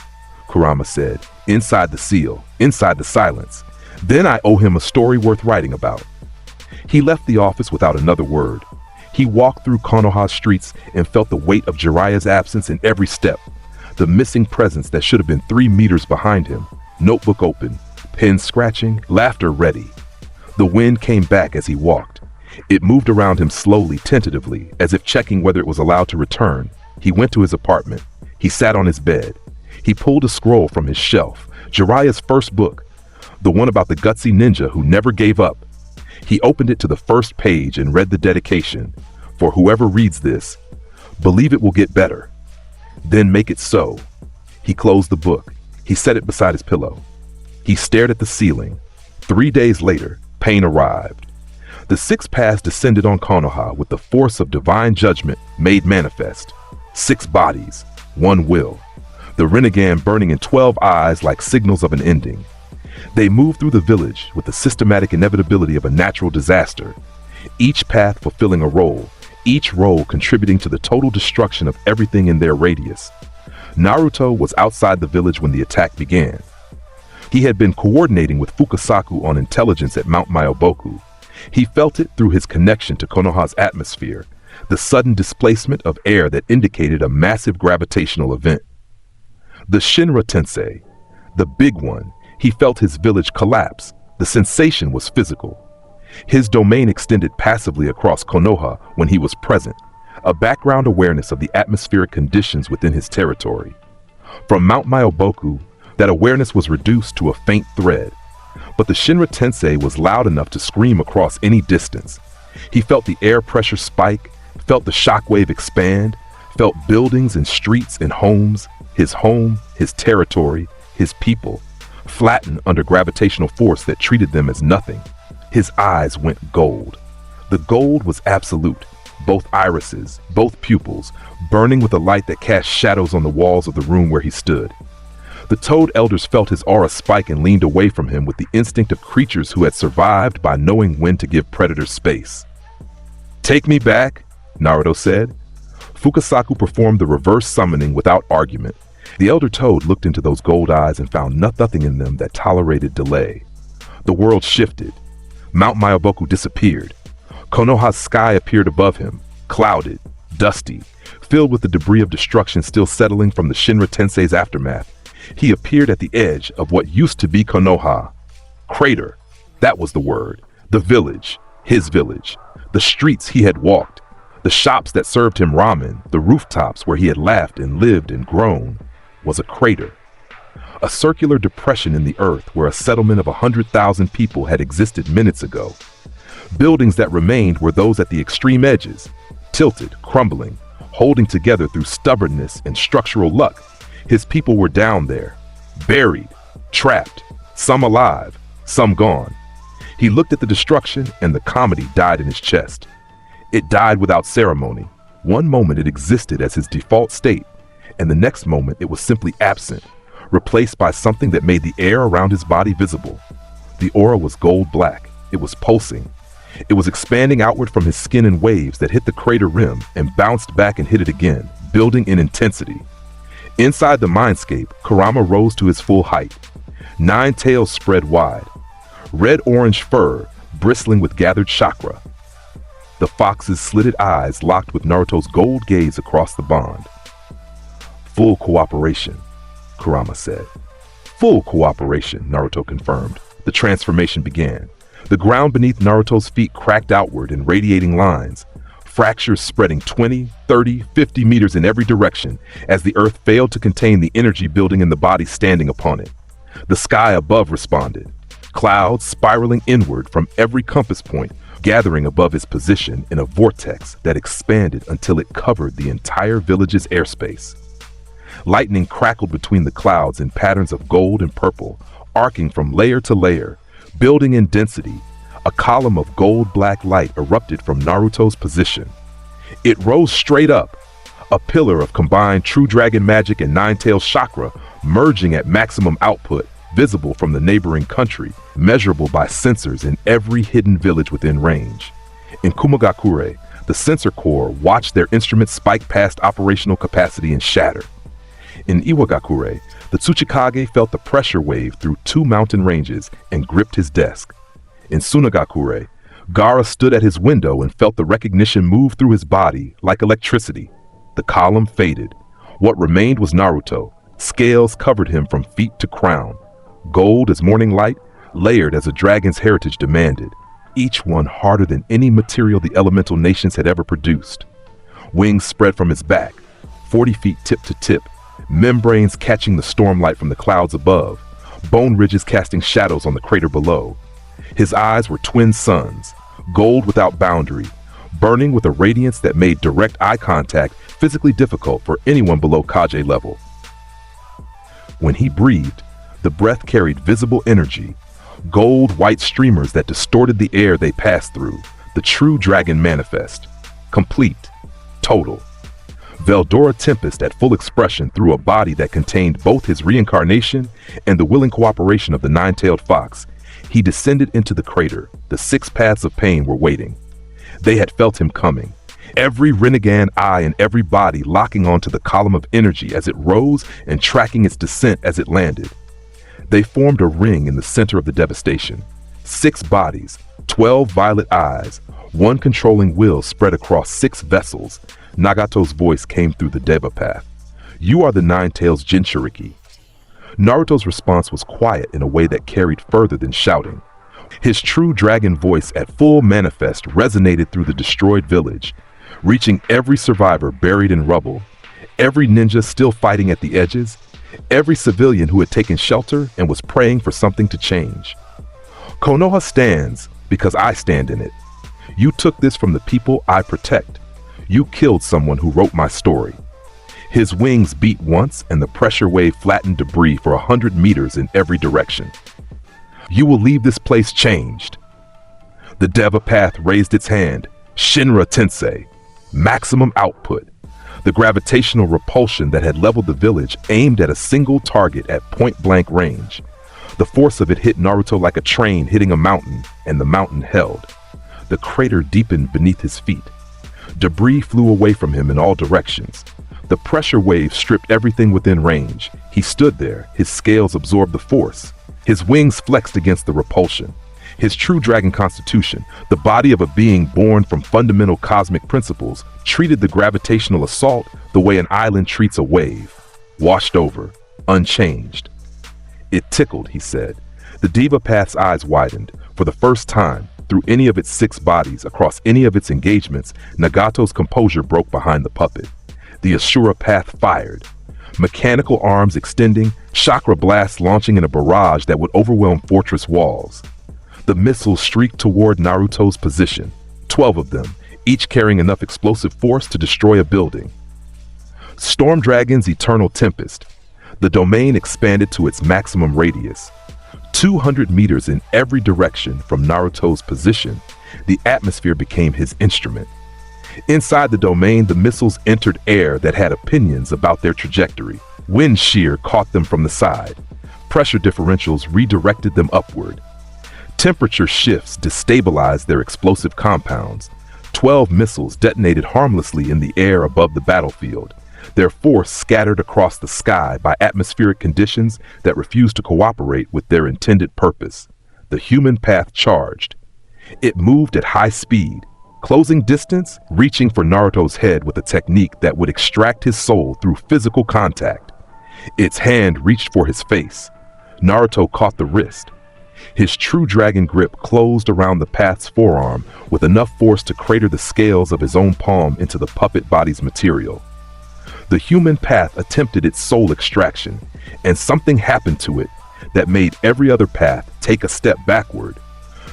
Kurama said, inside the seal, inside the silence. "Then I owe him a story worth writing about." He left the office without another word. He walked through Konoha's streets and felt the weight of Jiraiya's absence in every step. The missing presence that should have been 3 meters behind him, notebook open, pen scratching, laughter ready. The wind came back as he walked. It moved around him slowly, tentatively, as if checking whether it was allowed to return. He went to his apartment. He sat on his bed. He pulled a scroll from his shelf, Jiraiya's first book, the one about the gutsy ninja who never gave up. He opened it to the first page and read the dedication. "For whoever reads this, believe it will get better. Then make it so." He closed the book. He set it beside his pillow. He stared at the ceiling. 3 days later, pain arrived. The 6 paths descended on Konoha with the force of divine judgment made manifest. 6 bodies, 1 will. The Rinnegan burning in 12 eyes like signals of an ending. They moved through the village with the systematic inevitability of a natural disaster, each path fulfilling a role, each role contributing to the total destruction of everything in their radius. Naruto was outside the village when the attack began. He had been coordinating with Fukasaku on intelligence at Mount Myoboku. He felt it through his connection to Konoha's atmosphere, the sudden displacement of air that indicated a massive gravitational event. The Shinra Tensei, the big one, he felt his village collapse. The sensation was physical. His domain extended passively across Konoha when he was present, a background awareness of the atmospheric conditions within his territory. From Mount Myoboku, that awareness was reduced to a faint thread, but the Shinra Tensei was loud enough to scream across any distance. He felt the air pressure spike, felt the shockwave expand, felt buildings and streets and homes, his home, his territory, his people, flatten under gravitational force that treated them as nothing. His eyes went gold. The gold was absolute, both irises, both pupils, burning with a light that cast shadows on the walls of the room where he stood. The Toad elders felt his aura spike and leaned away from him with the instinct of creatures who had survived by knowing when to give predators space. "Take me back," Naruto said. Fukasaku performed the reverse summoning without argument. The elder Toad looked into those gold eyes and found nothing in them that tolerated delay. The world shifted. Mount Myoboku disappeared. Konoha's sky appeared above him, clouded, dusty, filled with the debris of destruction still settling from the Shinra Tensei's aftermath. He appeared at the edge of what used to be Konoha. Crater, that was the word. The village, his village. The streets he had walked. The shops that served him ramen, the rooftops where he had laughed and lived and grown, was a crater. A circular depression in the earth where a settlement of 100,000 people had existed minutes ago. Buildings that remained were those at the extreme edges, tilted, crumbling, holding together through stubbornness and structural luck. His people were down there, buried, trapped, some alive, some gone. He looked at the destruction and the comedy died in his chest. It died without ceremony. One moment it existed as his default state, and the next moment it was simply absent, replaced by something that made the air around his body visible. The aura was gold black. It was pulsing. It was expanding outward from his skin in waves that hit the crater rim and bounced back and hit it again, building in intensity. Inside the mindscape, Kurama rose to his full height. 9 tails spread wide. Red-orange fur bristling with gathered chakra. The fox's slitted eyes locked with Naruto's gold gaze across the bond. Full cooperation, Kurama said. Full cooperation, Naruto confirmed. The transformation began. The ground beneath Naruto's feet cracked outward in radiating lines, fractures spreading 20, 30, 50 meters in every direction as the earth failed to contain the energy building in the body standing upon it. The sky above responded, clouds spiraling inward from every compass point, gathering above his position in a vortex that expanded until it covered the entire village's airspace. Lightning crackled between the clouds in patterns of gold and purple, arcing from layer to layer, building in density. A column of gold-black light erupted from Naruto's position. It rose straight up, a pillar of combined true dragon magic and nine-tailed chakra, merging at maximum output, visible from the neighboring country, measurable by sensors in every hidden village within range. In Kumagakure, the sensor core watched their instruments spike past operational capacity and shatter. In Iwagakure, the Tsuchikage felt the pressure wave through 2 mountain ranges and gripped his desk. In Sunagakure, Gaara stood at his window and felt the recognition move through his body like electricity. The column faded. What remained was Naruto. Scales covered him from feet to crown. Gold as morning light, layered as a dragon's heritage demanded, each one harder than any material the elemental nations had ever produced. Wings spread from his back, 40 feet tip to tip, membranes catching the stormlight from the clouds above, bone ridges casting shadows on the crater below. His eyes were twin suns, gold without boundary, burning with a radiance that made direct eye contact physically difficult for anyone below Kage level. When he breathed, the breath carried visible energy, gold-white streamers that distorted the air they passed through, the true dragon manifest. Complete. Total. Veldora Tempest at full expression through a body that contained both his reincarnation and the willing cooperation of the nine-tailed fox. He descended into the crater. The 6 paths of pain were waiting. They had felt him coming. Every Rinnegan eye and every body locking onto the column of energy as it rose and tracking its descent as it landed. They formed a ring in the center of the devastation. 6 bodies, 12 violet eyes, 1 controlling will spread across 6 vessels. Nagato's voice came through the Deva path. You are the Nine-Tails Jinchuriki. Naruto's response was quiet in a way that carried further than shouting. His true dragon voice at full manifest resonated through the destroyed village, reaching every survivor buried in rubble, every ninja still fighting at the edges, every civilian who had taken shelter and was praying for something to change. Konoha stands because I stand in it. You took this from the people I protect. You killed someone who wrote my story. His wings beat once and the pressure wave flattened debris for 100 meters in every direction. You will leave this place changed. The Deva path raised its hand. Shinra Tensei. Maximum output. The gravitational repulsion that had leveled the village aimed at a single target at point-blank range. The force of it hit Naruto like a train hitting a mountain, and the mountain held. The crater deepened beneath his feet. Debris flew away from him in all directions. The pressure wave stripped everything within range. He stood there, his scales absorbed the force. His wings flexed against the repulsion. His true dragon constitution, the body of a being born from fundamental cosmic principles, treated the gravitational assault the way an island treats a wave. Washed over, unchanged. It tickled, he said. The Deva Path's eyes widened. For the first time, through any of its 6 bodies across any of its engagements, Nagato's composure broke behind the puppet. The Ashura path fired. Mechanical arms extending, chakra blasts launching in a barrage that would overwhelm fortress walls. The missiles streaked toward Naruto's position, 12 of them, each carrying enough explosive force to destroy a building. Storm Dragon's Eternal Tempest. The domain expanded to its maximum radius. 200 meters in every direction from Naruto's position, the atmosphere became his instrument. Inside the domain, the missiles entered air that had opinions about their trajectory. Wind shear caught them from the side. Pressure differentials redirected them upward. Temperature shifts destabilized their explosive compounds. 12 missiles detonated harmlessly in the air above the battlefield, their force scattered across the sky by atmospheric conditions that refused to cooperate with their intended purpose. The human path charged. It moved at high speed, closing distance, reaching for Naruto's head with a technique that would extract his soul through physical contact. Its hand reached for his face. Naruto caught the wrist. His true dragon grip closed around the path's forearm with enough force to crater the scales of his own palm into the puppet body's material. The human path attempted its soul extraction, and something happened to it that made every other path take a step backward.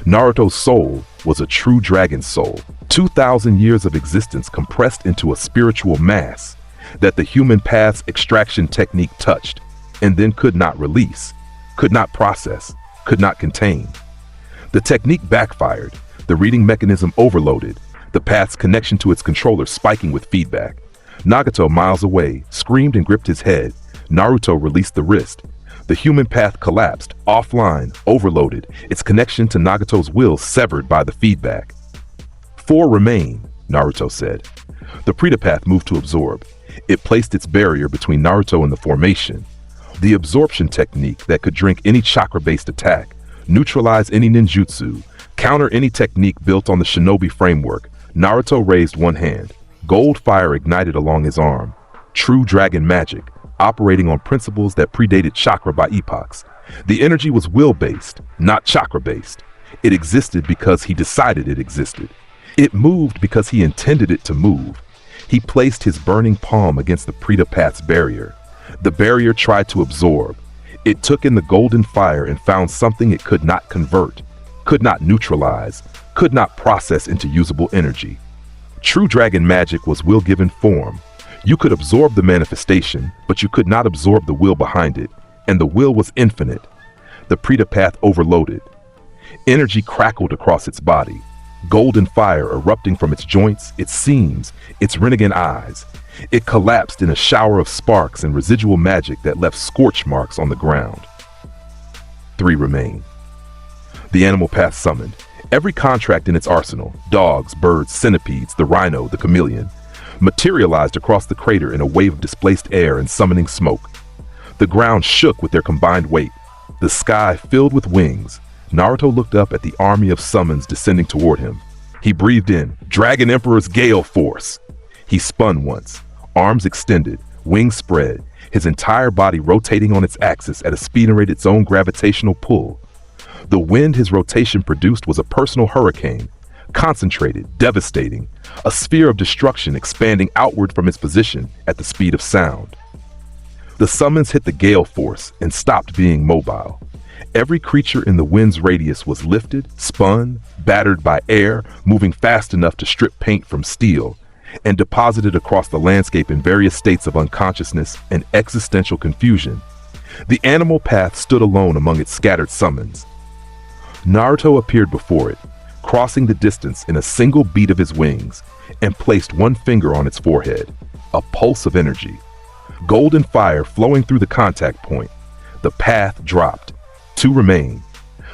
Naruto's soul was a true dragon soul, 2,000 years of existence compressed into a spiritual mass that the human path's extraction technique touched, and then could not release, could not process, could not contain. The technique backfired, the reading mechanism overloaded, the path's connection to its controller spiking with feedback. Nagato, miles away, screamed and gripped his head. Naruto released the wrist. The human path collapsed, offline, overloaded, its connection to Nagato's will severed by the feedback. 4 remain, Naruto said. The Preta path moved to absorb. It placed its barrier between Naruto and the formation. The absorption technique that could drink any chakra-based attack, neutralize any ninjutsu, counter any technique built on the shinobi framework. Naruto raised one hand. Gold fire ignited along his arm. True dragon magic, operating on principles that predated chakra by epochs. The energy was will-based, not chakra-based. It existed because he decided it existed. It moved because he intended it to move. He placed his burning palm against the Preta path's barrier. The barrier tried to absorb. It took in the golden fire and found something it could not convert, could not neutralize, could not process into usable energy. True dragon magic was will-given form. You could absorb the manifestation, but you could not absorb the will behind it, and the will was infinite. The Preta path overloaded. Energy crackled across its body, golden fire erupting from its joints, its seams, its Rinnegan eyes. It collapsed in a shower of sparks and residual magic that left scorch marks on the ground. 3 remain. The animal path summoned. Every contract in its arsenal, dogs, birds, centipedes, the rhino, the chameleon, materialized across the crater in a wave of displaced air and summoning smoke. The ground shook with their combined weight. The sky filled with wings. Naruto looked up at the army of summons descending toward him. He breathed in, Dragon Emperor's Gale Force. He spun once, arms extended, wings spread, his entire body rotating on its axis at a speed and rate its own gravitational pull. The wind his rotation produced was a personal hurricane, concentrated, devastating, a sphere of destruction expanding outward from its position at the speed of sound. The summons hit the gale force and stopped being mobile. Every creature in the wind's radius was lifted, spun, battered by air, moving fast enough to strip paint from steel, and deposited across the landscape in various states of unconsciousness and existential confusion. The animal path stood alone among its scattered summons. Naruto appeared before it, crossing the distance in a single beat of his wings, and placed one finger on its forehead, a pulse of energy. Golden fire flowing through the contact point. The path dropped. 2 remain.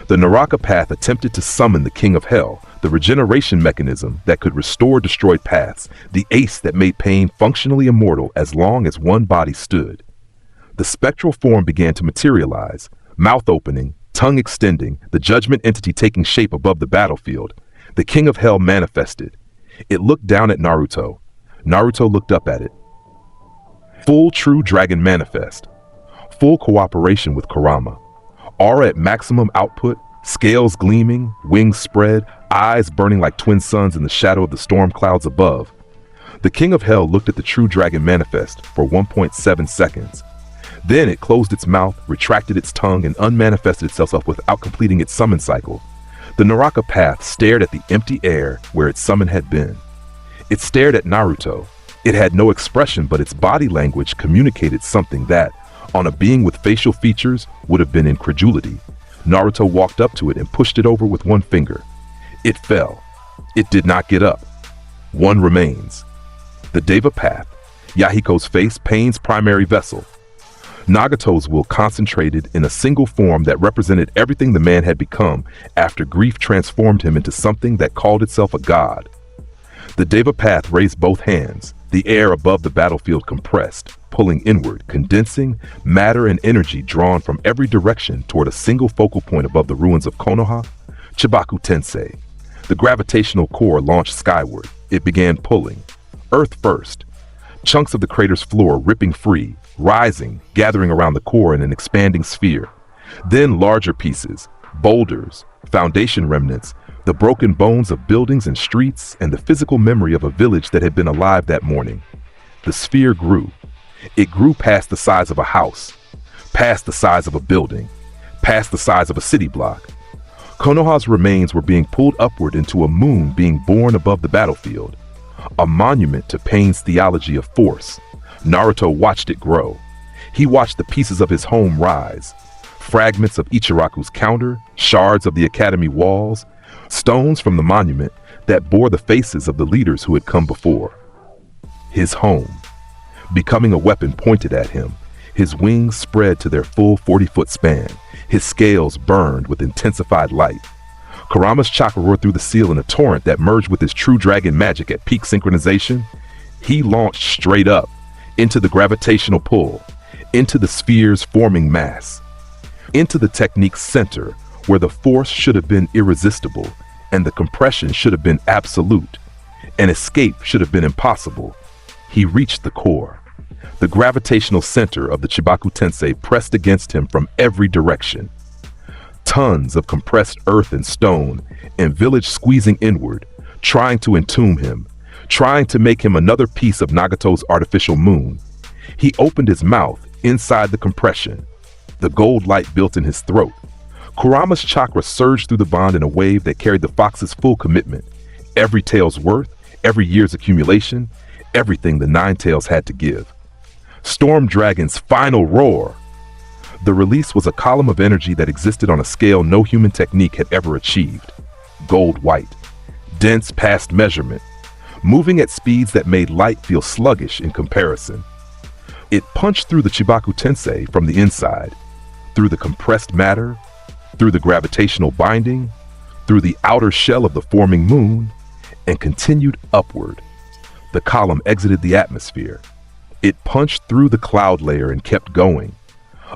The Naraka path attempted to summon the King of Hell, the regeneration mechanism that could restore destroyed paths, the ace that made pain functionally immortal as long as one body stood. The spectral form began to materialize, mouth opening, tongue extending, the judgment entity taking shape above the battlefield. The King of Hell manifested. It looked down at Naruto. Naruto looked up at it. Full true dragon manifest. Full cooperation with Kurama. Aura at maximum output, scales gleaming, wings spread, eyes burning like twin suns in the shadow of the storm clouds above. The King of Hell looked at the true dragon manifest for 1.7 seconds. Then it closed its mouth, retracted its tongue, and unmanifested itself without completing its summon cycle. The Naraka path stared at the empty air where its summon had been. It stared at Naruto. It had no expression, but its body language communicated something that, on a being with facial features, would have been incredulity. Naruto walked up to it and pushed it over with one finger. It fell. It did not get up. One remains. The Deva path, Yahiko's face, Pain's primary vessel. Nagato's will concentrated in a single form that represented everything the man had become after grief transformed him into something that called itself a god. The Deva path raised both hands. The air above the battlefield compressed, pulling inward, condensing matter and energy drawn from every direction toward a single focal point above the ruins of Konoha, Chibaku Tensei. The gravitational core launched skyward. It began pulling. Earth first. Chunks of the crater's floor ripping free, rising, gathering around the core in an expanding sphere. Then larger pieces, boulders, foundation remnants, the broken bones of buildings and streets, and the physical memory of a village that had been alive that morning. The sphere grew. It grew past the size of a house, past the size of a building, past the size of a city block. Konoha's remains were being pulled upward into a moon being born above the battlefield, a monument to Pain's theology of force. Naruto watched it grow. He watched the pieces of his home rise, fragments of Ichiraku's counter, shards of the academy walls, stones from the monument that bore the faces of the leaders who had come before. His home, becoming a weapon pointed at him, his wings spread to their full 40-foot span, his scales burned with intensified light. Kurama's chakra roared through the seal in a torrent that merged with his true dragon magic at peak synchronization. He launched straight up, into the gravitational pull, into the sphere's forming mass, into the technique's center, where the force should have been irresistible, and the compression should have been absolute, and escape should have been impossible. He reached the core. The gravitational center of the Chibaku Tensei pressed against him from every direction. Tons of compressed earth and stone, and village squeezing inward, trying to entomb him, trying to make him another piece of Nagato's artificial moon. He opened his mouth inside the compression. The gold light built in his throat. Kurama's chakra surged through the bond in a wave that carried the fox's full commitment. Every tail's worth, every year's accumulation, everything the nine tails had to give. Storm Dragon's final roar. The release was a column of energy that existed on a scale no human technique had ever achieved. Gold white, dense past measurement, moving at speeds that made light feel sluggish in comparison. It punched through the Chibaku Tensei from the inside, through the compressed matter, through the gravitational binding, through the outer shell of the forming moon, and continued upward. The column exited the atmosphere. It punched through the cloud layer and kept going.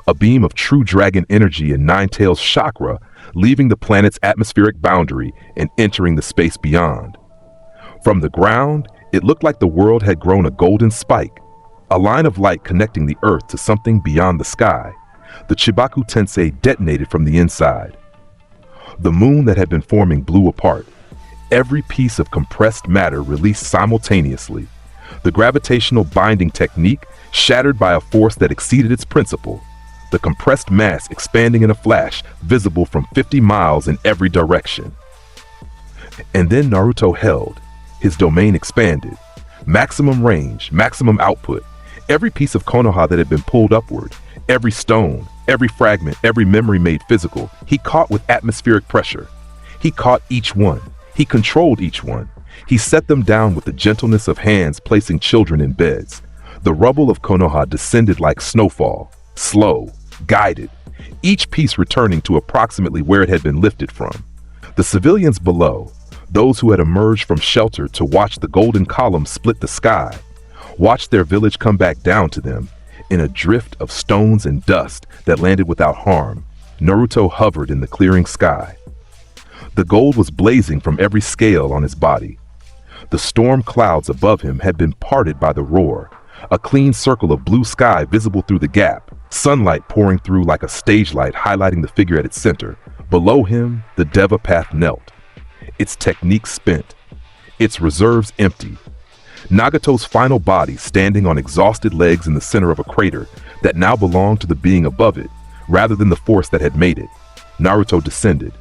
A beam of true dragon energy and Nine Tails chakra, leaving the planet's atmospheric boundary and entering the space beyond. From the ground, it looked like the world had grown a golden spike, a line of light connecting the earth to something beyond the sky. The Chibaku Tensei detonated from the inside. The moon that had been forming blew apart. Every piece of compressed matter released simultaneously. The gravitational binding technique shattered by a force that exceeded its principle. The compressed mass expanding in a flash, visible from 50 miles in every direction. And then Naruto held. His domain expanded. Maximum range, maximum output. Every piece of Konoha that had been pulled upward, every stone, every fragment, every memory made physical, he caught with atmospheric pressure. He caught each one. He controlled each one. He set them down with the gentleness of hands placing children in beds. The rubble of Konoha descended like snowfall, slow, guided, each piece returning to approximately where it had been lifted from. The civilians below, those who had emerged from shelter to watch the golden column split the sky, watched their village come back down to them in a drift of stones and dust that landed without harm. Naruto hovered in the clearing sky. The gold was blazing from every scale on his body. The storm clouds above him had been parted by the roar, a clean circle of blue sky visible through the gap, sunlight pouring through like a stage light highlighting the figure at its center. Below him, the Deva path knelt. its technique spent, its reserves empty. Nagato's final body standing on exhausted legs in the center of a crater that now belonged to the being above it, rather than the force that had made it. Naruto descended.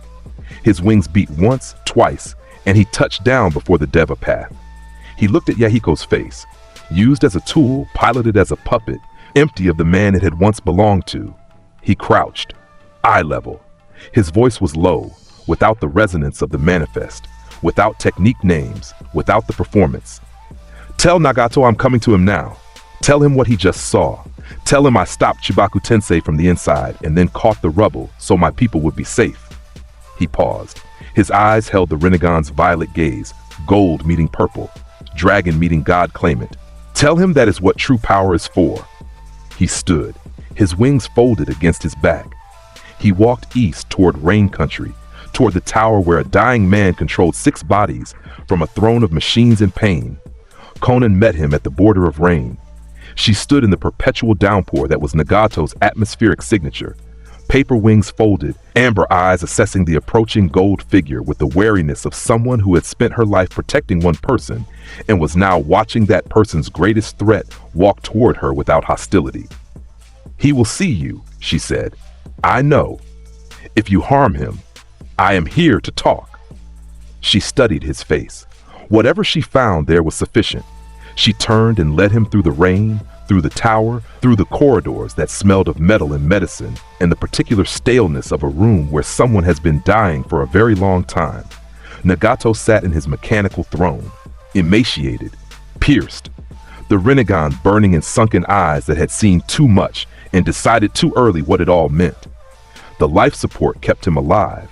His wings beat once, twice, and he touched down before the Deva path. He looked at Yahiko's face, used as a tool, piloted as a puppet, empty of the man it had once belonged to. He crouched, eye level. His voice was low, without the resonance of the manifest, without technique names, without the performance. Tell Nagato I'm coming to him now. Tell him what he just saw. Tell him I stopped Chibaku Tensei from the inside and then caught the rubble so my people would be safe. He paused. His eyes held the Rinnegan's violet gaze, gold meeting purple, dragon meeting God claimant. Tell him that is what true power is for. He stood, his wings folded against his back. He walked east toward Rain Country, toward the tower where a dying man controlled 6 bodies from a throne of machines and pain. Konan met him at the border of rain. She stood in the perpetual downpour that was Nagato's atmospheric signature, paper wings folded, amber eyes assessing the approaching gold figure with the wariness of someone who had spent her life protecting one person and was now watching that person's greatest threat walk toward her without hostility. He will see you, she said. I know. If you harm him, I am here to talk. She studied his face. Whatever she found there was sufficient. She turned and led him through the rain, through the tower, through the corridors that smelled of metal and medicine, and the particular staleness of a room where someone has been dying for a very long time. Nagato sat in his mechanical throne, emaciated, pierced, the Rinnegan burning in sunken eyes that had seen too much and decided too early what it all meant. The life support kept him alive.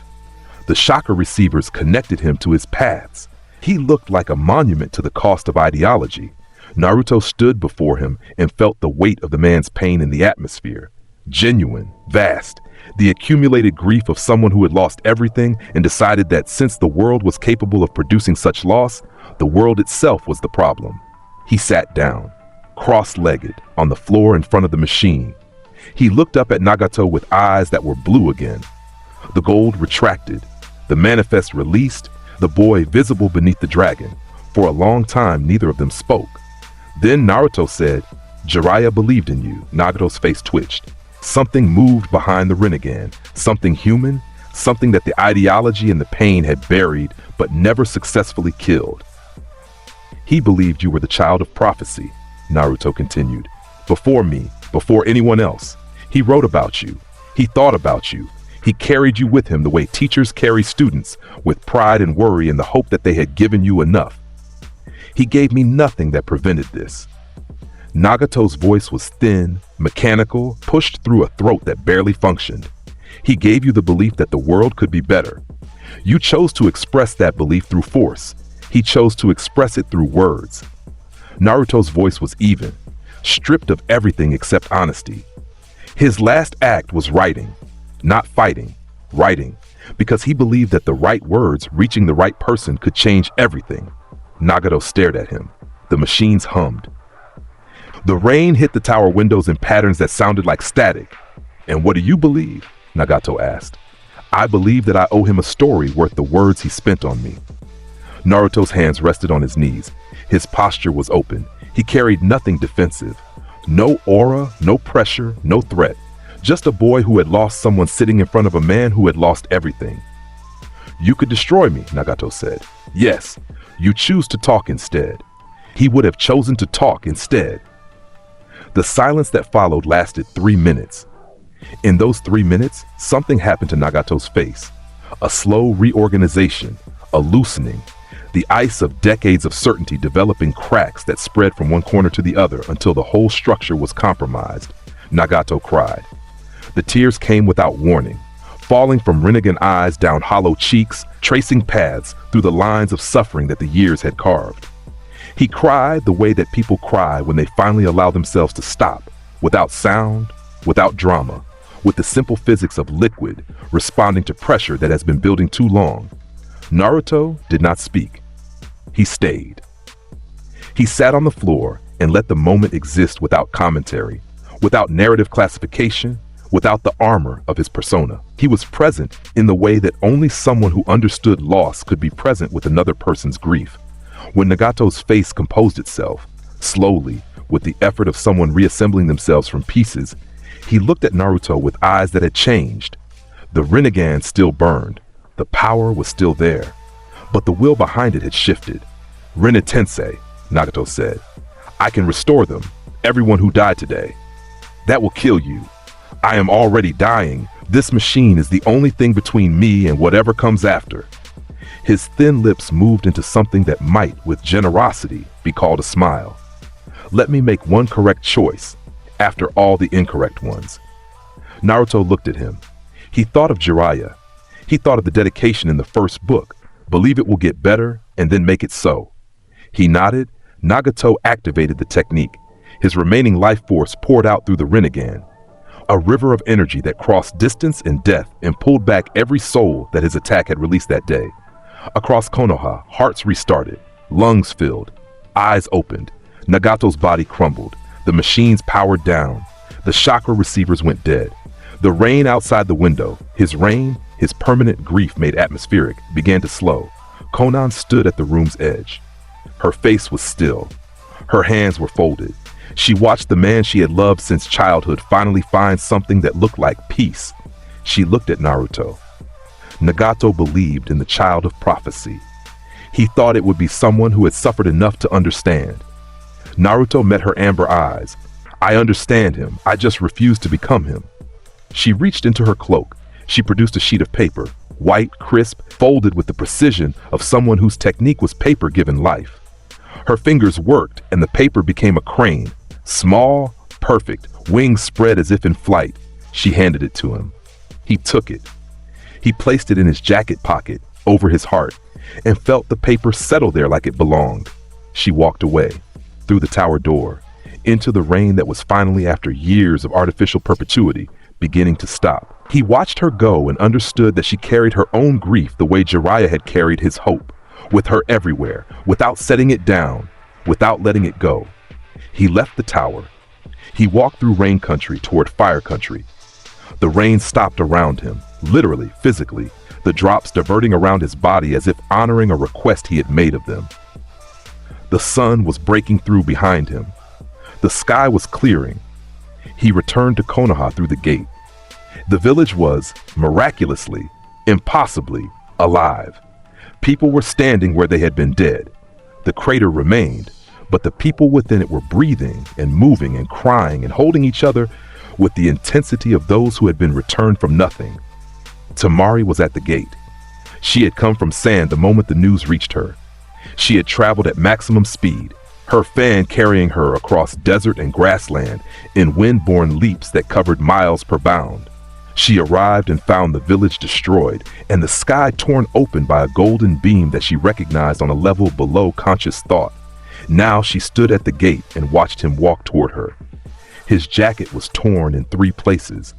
The chakra receivers connected him to his paths. He looked like a monument to the cost of ideology. Naruto stood before him and felt the weight of the man's pain in the atmosphere. Genuine, vast, the accumulated grief of someone who had lost everything and decided that since the world was capable of producing such loss, the world itself was the problem. He sat down, cross-legged, on the floor in front of the machine. He looked up at Nagato with eyes that were blue again. The gold retracted, the manifest released, the boy visible beneath the dragon. For a long time, neither of them spoke. Then Naruto said, Jiraiya believed in you. Nagato's face twitched. Something moved behind the Rinnegan, something human, something that the ideology and the pain had buried but never successfully killed. He believed you were the child of prophecy, Naruto continued. Before me, before anyone else. He wrote about you. He thought about you. He carried you with him the way teachers carry students, with pride and worry in the hope that they had given you enough. He gave me nothing that prevented this. Nagato's voice was thin, mechanical, pushed through a throat that barely functioned. He gave you the belief that the world could be better. You chose to express that belief through force. He chose to express it through words. Naruto's voice was even, stripped of everything except honesty. His last act was writing. Not fighting, writing, because he believed that the right words reaching the right person could change everything. Nagato stared at him. The machines hummed. The rain hit the tower windows in patterns that sounded like static. And what do you believe? Nagato asked. I believe that I owe him a story worth the words he spent on me. Naruto's hands rested on his knees. His posture was open. He carried nothing defensive. No aura, no pressure, no threat. Just a boy who had lost someone sitting in front of a man who had lost everything. You could destroy me, Nagato said. Yes, you choose to talk instead. He would have chosen to talk instead. The silence that followed lasted 3 minutes. In those 3 minutes, something happened to Nagato's face. A slow reorganization, a loosening, the ice of decades of certainty developing cracks that spread from one corner to the other until the whole structure was compromised. Nagato cried. The tears came without warning, falling from Rinnegan eyes down hollow cheeks, tracing paths through the lines of suffering that the years had carved. He cried the way that people cry when they finally allow themselves to stop, without sound, without drama, with the simple physics of liquid responding to pressure that has been building too long. Naruto did not speak. He stayed. He sat on the floor and let the moment exist without commentary, without narrative classification, without the armor of his persona. He was present in the way that only someone who understood loss could be present with another person's grief. When Nagato's face composed itself, slowly, with the effort of someone reassembling themselves from pieces, he looked at Naruto with eyes that had changed. The Rinnegan still burned. The power was still there. But the will behind it had shifted. "Rinne-tensei," Nagato said. "I can restore them, everyone who died today. That will kill you. I am already dying. This machine is the only thing between me and whatever comes after." His thin lips moved into something that might, with generosity, be called a smile. "Let me make one correct choice, after all the incorrect ones." Naruto looked at him. He thought of Jiraiya. He thought of the dedication in the first book. Believe it will get better, and then make it so. He nodded. Nagato activated the technique. His remaining life force poured out through the Rinnegan, a river of energy that crossed distance and death and pulled back every soul that his attack had released that day. Across Konoha, hearts restarted, lungs filled, eyes opened. Nagato's body crumbled. The machines powered down. The chakra receivers went dead. The rain outside the window, his permanent grief made atmospheric, began to slow. Konan stood at the room's edge. Her face was still. Her hands were folded. She watched the man she had loved since childhood finally find something that looked like peace. She looked at Naruto. Nagato believed in the child of prophecy. He thought it would be someone who had suffered enough to understand. Naruto met her amber eyes. "I understand him. I just refuse to become him." She reached into her cloak. She produced a sheet of paper, white, crisp, folded with the precision of someone whose technique was paper given life. Her fingers worked, and the paper became a crane. Small, perfect, wings spread as if in flight. She handed it to him. He took it. He placed it in his jacket pocket, over his heart, and felt the paper settle there like it belonged. She walked away, through the tower door, into the rain that was finally, after years of artificial perpetuity, beginning to stop. He watched her go and understood that she carried her own grief the way Jiraiya had carried his hope, with her everywhere, without setting it down, without letting it go. He left the tower. He walked through rain country toward fire country. The rain stopped around him, literally, physically, the drops diverting around his body as if honoring a request he had made of them. The sun was breaking through behind him. The sky was clearing. He returned to Konoha through the gate. The village was, miraculously, impossibly, alive. People were standing where they had been dead. The crater remained, but the people within it were breathing and moving and crying and holding each other with the intensity of those who had been returned from nothing. Temari was at the gate. She had come from sand the moment the news reached her. She had traveled at maximum speed, her fan carrying her across desert and grassland in wind-borne leaps that covered miles per bound. She arrived and found the village destroyed and the sky torn open by a golden beam that she recognized on a level below conscious thought. Now she stood at the gate and watched him walk toward her. His jacket was torn in 3 places.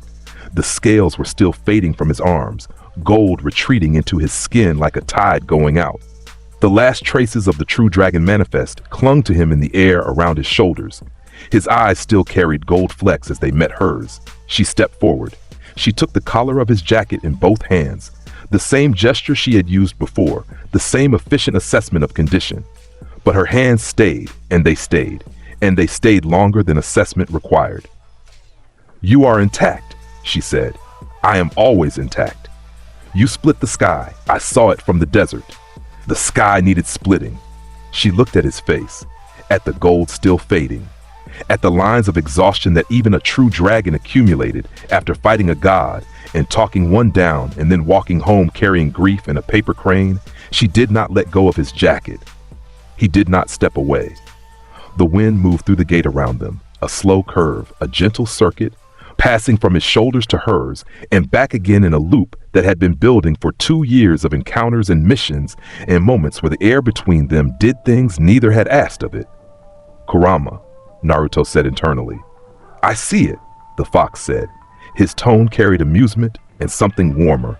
The scales were still fading from his arms, gold retreating into his skin like a tide going out. The last traces of the true dragon manifest clung to him in the air around his shoulders. His eyes still carried gold flecks as they met hers. She stepped forward. She took the collar of his jacket in both hands, the same gesture she had used before, the same efficient assessment of condition. But her hands stayed, and they stayed longer than assessment required. "You are intact," she said. "I am always intact. You split the sky. I saw it from the desert. The sky needed splitting." She looked at his face, at the gold still fading, at the lines of exhaustion that even a true dragon accumulated after fighting a god and talking one down and then walking home carrying grief in a paper crane. She did not let go of his jacket. He did not step away. The wind moved through the gate around them, a slow curve, a gentle circuit, passing from his shoulders to hers and back again in a loop that had been building for 2 years of encounters and missions and moments where the air between them did things neither had asked of it. "Kurama," Naruto said internally. "I see it," the fox said. His tone carried amusement and something warmer.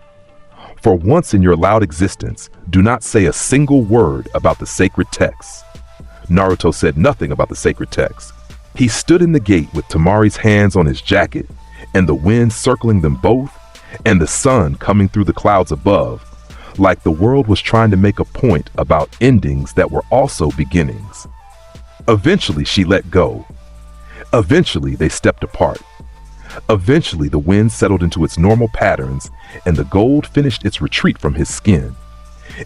"For once in your loud existence, do not say a single word about the sacred texts." Naruto said nothing about the sacred texts. He stood in the gate with Temari's hands on his jacket, and the wind circling them both, and the sun coming through the clouds above, like the world was trying to make a point about endings that were also beginnings. Eventually, she let go. Eventually, they stepped apart. Eventually, the wind settled into its normal patterns, and the gold finished its retreat from his skin.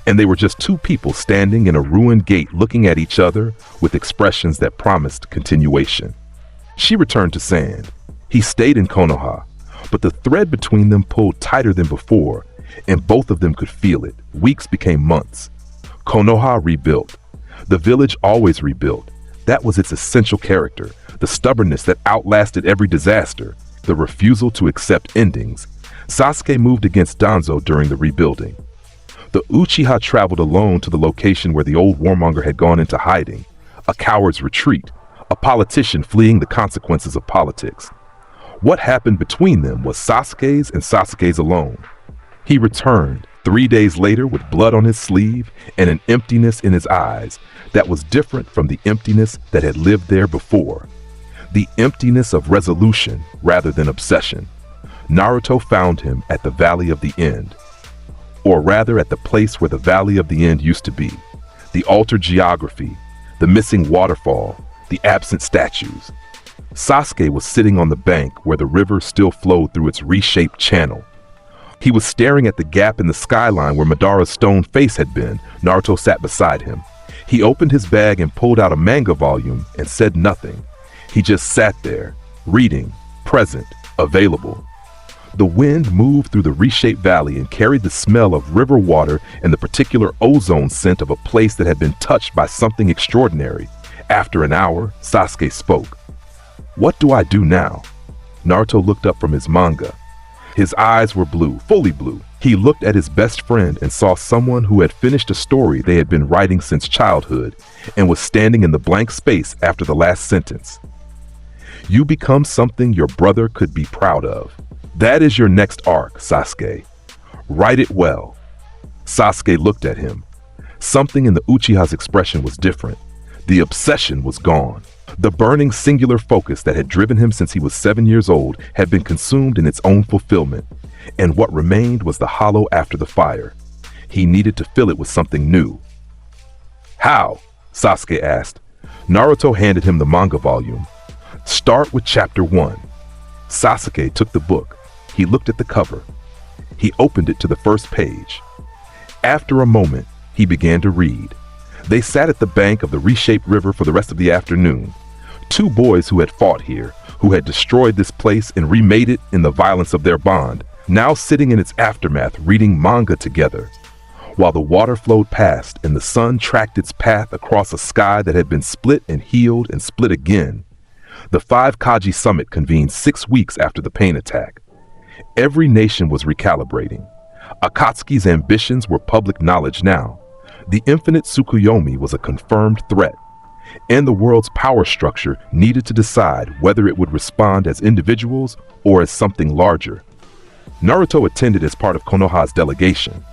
And they were just two people standing in a ruined gate looking at each other with expressions that promised continuation. She returned to sand. He stayed in Konoha, but the thread between them pulled tighter than before, and both of them could feel it. Weeks became months. Konoha rebuilt. The village always rebuilt. That was its essential character, the stubbornness that outlasted every disaster, the refusal to accept endings. Sasuke moved against Danzo during the rebuilding. The Uchiha traveled alone to the location where the old warmonger had gone into hiding, a coward's retreat, a politician fleeing the consequences of politics. What happened between them was Sasuke's and Sasuke's alone. He returned 3 days later with blood on his sleeve and an emptiness in his eyes that was different from the emptiness that had lived there before. The emptiness of resolution rather than obsession. Naruto found him at the Valley of the End, or rather at the place where the Valley of the End used to be. The altered geography, the missing waterfall, the absent statues. Sasuke was sitting on the bank where the river still flowed through its reshaped channel. He was staring at the gap in the skyline where Madara's stone face had been. Naruto sat beside him. He opened his bag and pulled out a manga volume and said nothing. He just sat there, reading, present, available. The wind moved through the reshaped valley and carried the smell of river water and the particular ozone scent of a place that had been touched by something extraordinary. After an hour, Sasuke spoke. "What do I do now?" Naruto looked up from his manga. His eyes were blue, fully blue. He looked at his best friend and saw someone who had finished a story they had been writing since childhood and was standing in the blank space after the last sentence. "You become something your brother could be proud of. That is your next arc, Sasuke. Write it well." Sasuke looked at him. Something in the Uchiha's expression was different. The obsession was gone. The burning singular focus that had driven him since he was 7 years old had been consumed in its own fulfillment, and what remained was the hollow after the fire. He needed to fill it with something new. "How?" Sasuke asked. Naruto handed him the manga volume. "Start with chapter 1. Sasuke took the book. He looked at the cover. He opened it to the first page. After a moment, he began to read. They sat at the bank of the reshaped river for the rest of the afternoon. Two boys who had fought here, who had destroyed this place and remade it in the violence of their bond, now sitting in its aftermath reading manga together. While the water flowed past and the sun tracked its path across a sky that had been split and healed and split again. The 5 Kaji summit convened 6 weeks after the pain attack. Every nation was recalibrating. Akatsuki's ambitions were public knowledge now. The infinite Tsukuyomi was a confirmed threat, and the world's power structure needed to decide whether it would respond as individuals or as something larger. Naruto attended as part of Konoha's delegation,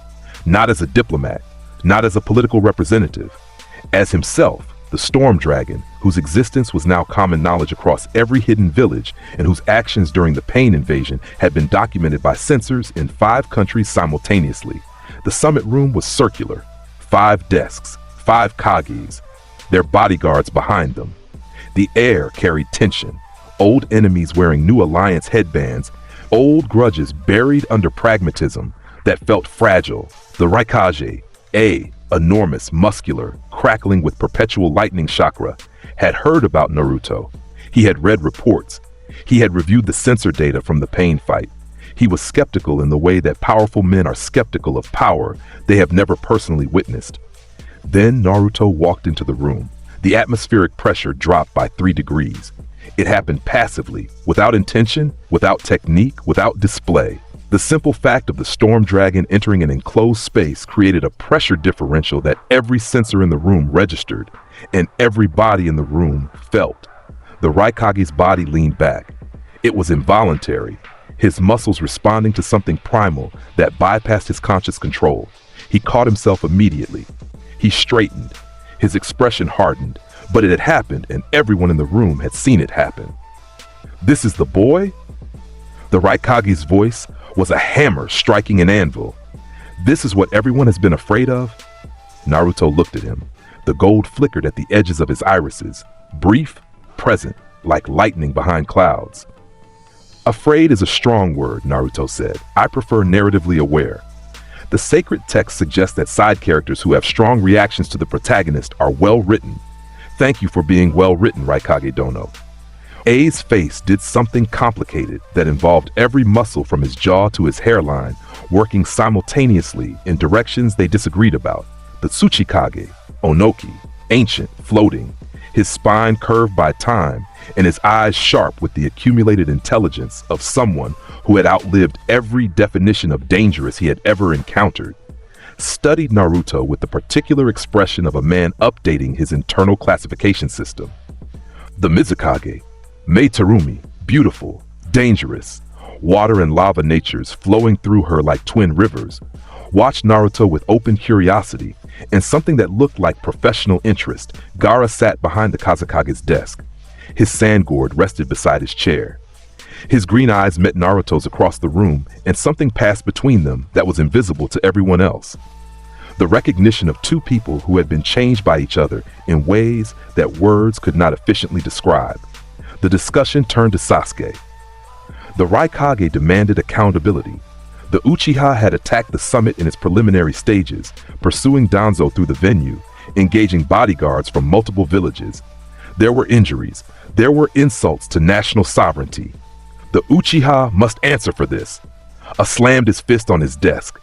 not as a diplomat, not as a political representative, as himself, the Storm Dragon, whose existence was now common knowledge across every hidden village and whose actions during the Pain invasion had been documented by censors in 5 countries simultaneously. The summit room was circular. 5 desks, 5 Kages, their bodyguards behind them. The air carried tension, old enemies wearing new alliance headbands, old grudges buried under pragmatism that felt fragile. The Hokage, enormous, muscular, crackling with perpetual lightning chakra, had heard about Naruto. He had read reports. He had reviewed the censor data from the Pain fight. He was skeptical in the way that powerful men are skeptical of power they have never personally witnessed. Then Naruto walked into the room. The atmospheric pressure dropped by 3 degrees. It happened passively, without intention, without technique, without display. The simple fact of the Storm Dragon entering an enclosed space created a pressure differential that every sensor in the room registered, and every body in the room felt. The Raikage's body leaned back. It was involuntary, his muscles responding to something primal that bypassed his conscious control. He caught himself immediately. He straightened. His expression hardened, but it had happened and everyone in the room had seen it happen. "This is the boy?" The Raikage's voice was a hammer striking an anvil. This is what everyone has been afraid of? Naruto looked at him. The gold flickered at the edges of his irises, brief, present, like lightning behind clouds. Afraid is a strong word, Naruto said. I prefer narratively aware. The sacred text suggests that side characters who have strong reactions to the protagonist are well written. Thank you for being well written, Raikage Dono. A's face did something complicated that involved every muscle from his jaw to his hairline working simultaneously in directions they disagreed about. The Tsuchikage, Onoki, ancient, floating, his spine curved by time and his eyes sharp with the accumulated intelligence of someone who had outlived every definition of dangerous he had ever encountered, studied Naruto with the particular expression of a man updating his internal classification system. The Mizukage, Mei Terumi, beautiful, dangerous, water and lava natures flowing through her like twin rivers, watched Naruto with open curiosity and something that looked like professional interest. Gaara sat behind the Kazekage's desk. His sand gourd rested beside his chair. His green eyes met Naruto's across the room, and something passed between them that was invisible to everyone else. The recognition of two people who had been changed by each other in ways that words could not efficiently describe. The discussion turned to Sasuke. The Raikage demanded accountability. The Uchiha had attacked the summit in its preliminary stages, pursuing Danzo through the venue, engaging bodyguards from multiple villages. There were injuries. There were insults to national sovereignty. The Uchiha must answer for this. A slammed his fist on his desk.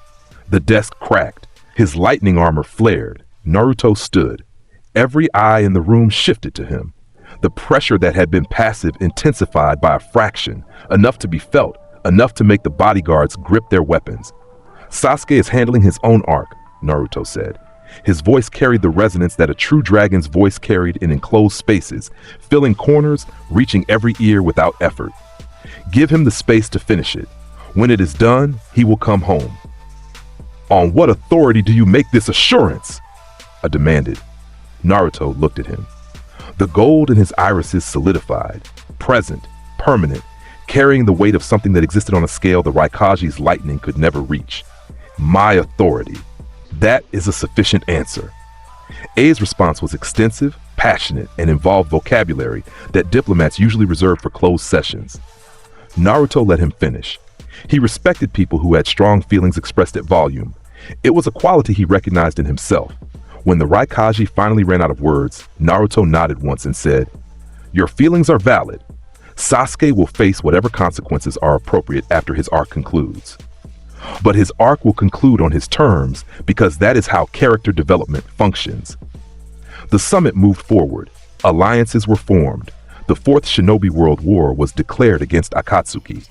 The desk cracked. His lightning armor flared. Naruto stood. Every eye in the room shifted to him. The pressure that had been passive intensified by a fraction, enough to be felt, enough to make the bodyguards grip their weapons. Sasuke is handling his own arc, Naruto said. His voice carried the resonance that a true dragon's voice carried in enclosed spaces, filling corners, reaching every ear without effort. Give him the space to finish it. When it is done, he will come home. On what authority do you make this assurance? I demanded. Naruto looked at him. The gold in his irises solidified, present, permanent, carrying the weight of something that existed on a scale the Raikage's lightning could never reach. My authority. That is a sufficient answer. A's response was extensive, passionate, and involved vocabulary that diplomats usually reserve for closed sessions. Naruto let him finish. He respected people who had strong feelings expressed at volume. It was a quality he recognized in himself. When the Raikage finally ran out of words, Naruto nodded once and said, "Your feelings are valid. Sasuke will face whatever consequences are appropriate after his arc concludes. But his arc will conclude on his terms because that is how character development functions." The summit moved forward. Alliances were formed. The Fourth Shinobi World War was declared against Akatsuki.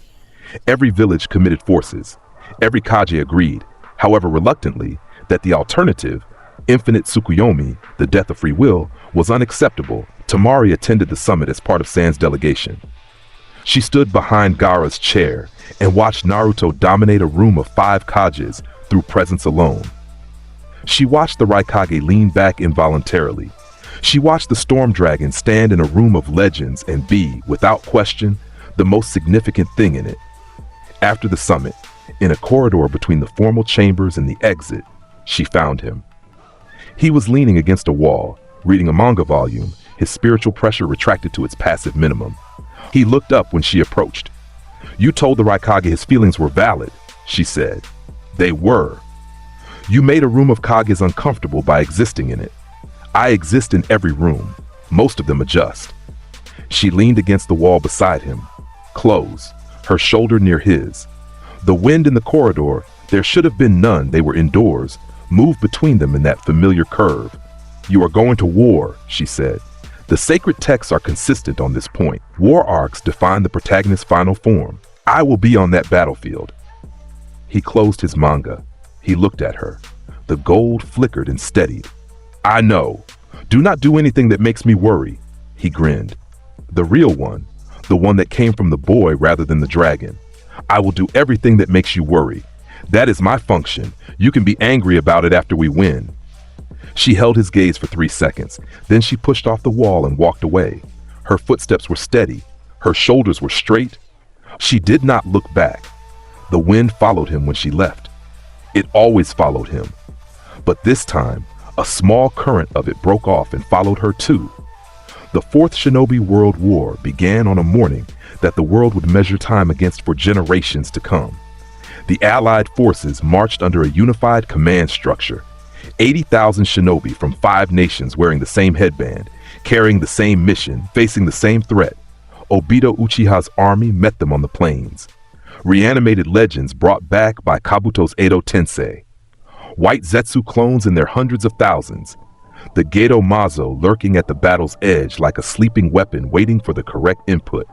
Every village committed forces. Every Kage agreed, however reluctantly, that the alternative, infinite Tsukuyomi, the death of free will, was unacceptable. Tamari attended the summit as part of San's delegation. She stood behind Gaara's chair and watched Naruto dominate a room of 5 Kages through presence alone. She watched the Raikage lean back involuntarily. She watched the Storm Dragon stand in a room of legends and be, without question, the most significant thing in it. After the summit, in a corridor between the formal chambers and the exit, she found him. He was leaning against a wall, reading a manga volume, his spiritual pressure retracted to its passive minimum. He looked up when she approached. "You told the Raikage his feelings were valid," she said. "They were. You made a room of Kages uncomfortable by existing in it. I exist in every room. Most of them adjust." She leaned against the wall beside him, close, her shoulder near his. The wind in the corridor, there should have been none, they were indoors, moved between them in that familiar curve. "You are going to war," she said. "The sacred texts are consistent on this point. War arcs define the protagonist's final form. I will be on that battlefield." He closed his manga. He looked at her. The gold flickered and steadied. "I know. Do not do anything that makes me worry." He grinned. "The real one, the one that came from the boy rather than the dragon. I will do everything that makes you worry. That is my function. You can be angry about it after we win." She held his gaze for 3 seconds. Then she pushed off the wall and walked away. Her footsteps were steady. Her shoulders were straight. She did not look back. The wind followed him when she left. It always followed him. But this time, a small current of it broke off and followed her too. The Fourth Shinobi World War began on a morning that the world would measure time against for generations to come. The Allied forces marched under a unified command structure. 80,000 shinobi from 5 nations wearing the same headband, carrying the same mission, facing the same threat. Obito Uchiha's army met them on the plains. Reanimated legends brought back by Kabuto's Edo Tensei. White Zetsu clones in their hundreds of thousands. The Gedo Mazo lurking at the battle's edge like a sleeping weapon waiting for the correct input.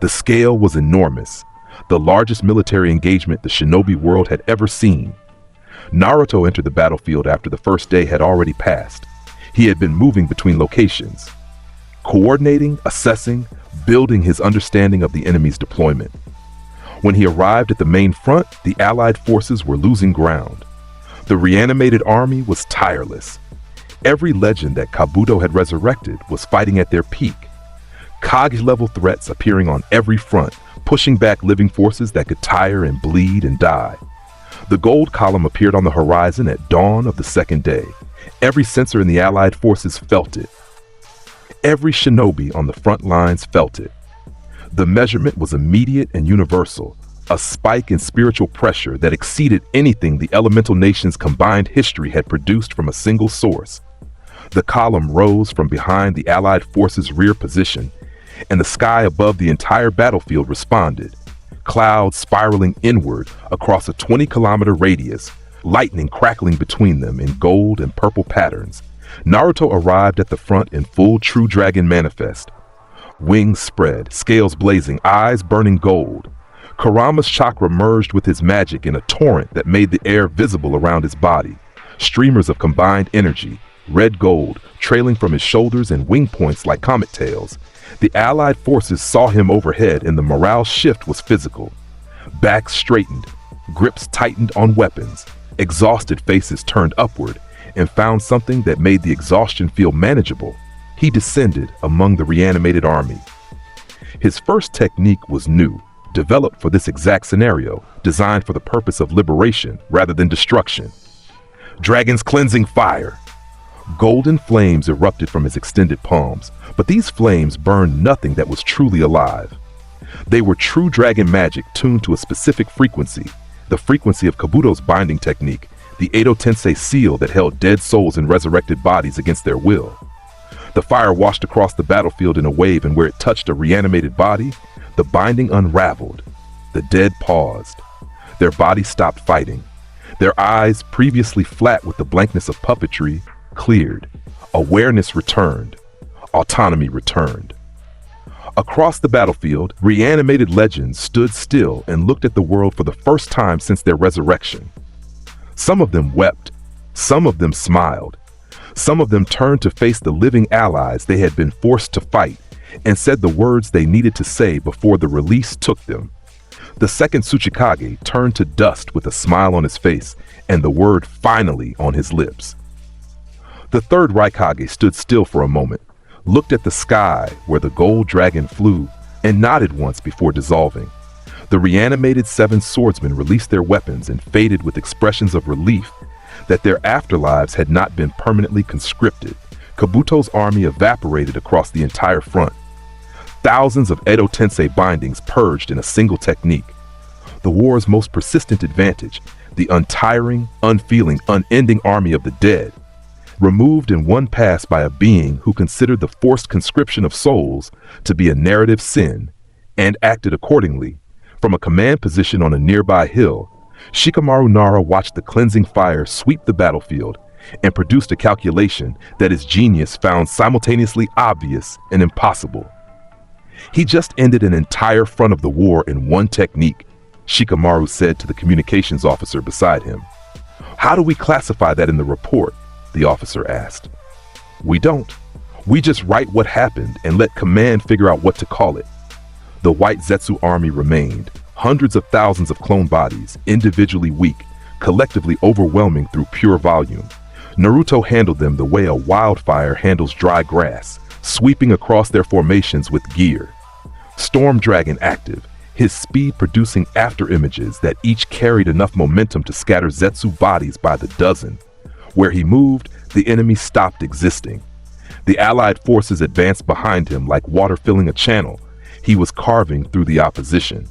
The scale was enormous, the largest military engagement the shinobi world had ever seen. Naruto entered the battlefield after the first day had already passed. He had been moving between locations, coordinating, assessing, building his understanding of the enemy's deployment. When he arrived at the main front, the Allied forces were losing ground. The reanimated army was tireless. Every legend that Kabuto had resurrected was fighting at their peak. Kage-level threats appearing on every front, pushing back living forces that could tire and bleed and die. The gold column appeared on the horizon at dawn of the second day. Every sensor in the Allied forces felt it. Every shinobi on the front lines felt it. The measurement was immediate and universal, a spike in spiritual pressure that exceeded anything the elemental nations' combined history had produced from a single source. The column rose from behind the Allied forces' rear position, and the sky above the entire battlefield responded. Clouds spiraling inward across a 20-kilometer radius, lightning crackling between them in gold and purple patterns. Naruto arrived at the front in full True Dragon manifest. Wings spread, scales blazing, eyes burning gold. Kurama's chakra merged with his magic in a torrent that made the air visible around his body. Streamers of combined energy, red gold, trailing from his shoulders and wing points like comet tails. The Allied forces saw him overhead and the morale shift was physical. Backs straightened, grips tightened on weapons. Exhausted faces turned upward and found something that made the exhaustion feel manageable. He descended among the reanimated army. His first technique was new, developed for this exact scenario, designed for the purpose of liberation rather than destruction. Dragon's cleansing fire. Golden flames erupted from his extended palms, but these flames burned nothing that was truly alive. They were true dragon magic tuned to a specific frequency, the frequency of Kabuto's binding technique, the Edo Tensei seal that held dead souls and resurrected bodies against their will. The fire washed across the battlefield in a wave, and where it touched a reanimated body, the binding unraveled. The dead paused. Their bodies stopped fighting. Their eyes, previously flat with the blankness of puppetry, cleared. Awareness returned. Autonomy returned. Across the battlefield, reanimated legends stood still and looked at the world for the first time since their resurrection. Some of them wept. Some of them smiled. Some of them turned to face the living allies they had been forced to fight and said the words they needed to say before the release took them. The second Tsuchikage turned to dust with a smile on his face and the word finally on his lips. The third Raikage stood still for a moment, looked at the sky where the gold dragon flew, and nodded once before dissolving. The reanimated 7 swordsmen released their weapons and faded with expressions of relief that their afterlives had not been permanently conscripted. Kabuto's army evaporated across the entire front. Thousands of Edo Tensei bindings purged in a single technique. The war's most persistent advantage, the untiring, unfeeling, unending army of the dead, removed in one pass by a being who considered the forced conscription of souls to be a narrative sin and acted accordingly. From a command position on a nearby hill, Shikamaru Nara watched the cleansing fire sweep the battlefield and produced a calculation that his genius found simultaneously obvious and impossible. He just ended an entire front of the war in one technique, Shikamaru said to the communications officer beside him. How do we classify that in the report? The officer asked. We don't. We just write what happened and let command figure out what to call it. The White Zetsu army remained, hundreds of thousands of clone bodies, individually weak, collectively overwhelming through pure volume. Naruto handled them the way a wildfire handles dry grass, sweeping across their formations with gear. Storm Dragon active, his speed producing afterimages that each carried enough momentum to scatter Zetsu bodies by the dozen. Where he moved, the enemy stopped existing. The allied forces advanced behind him like water filling a channel. He was carving through the opposition.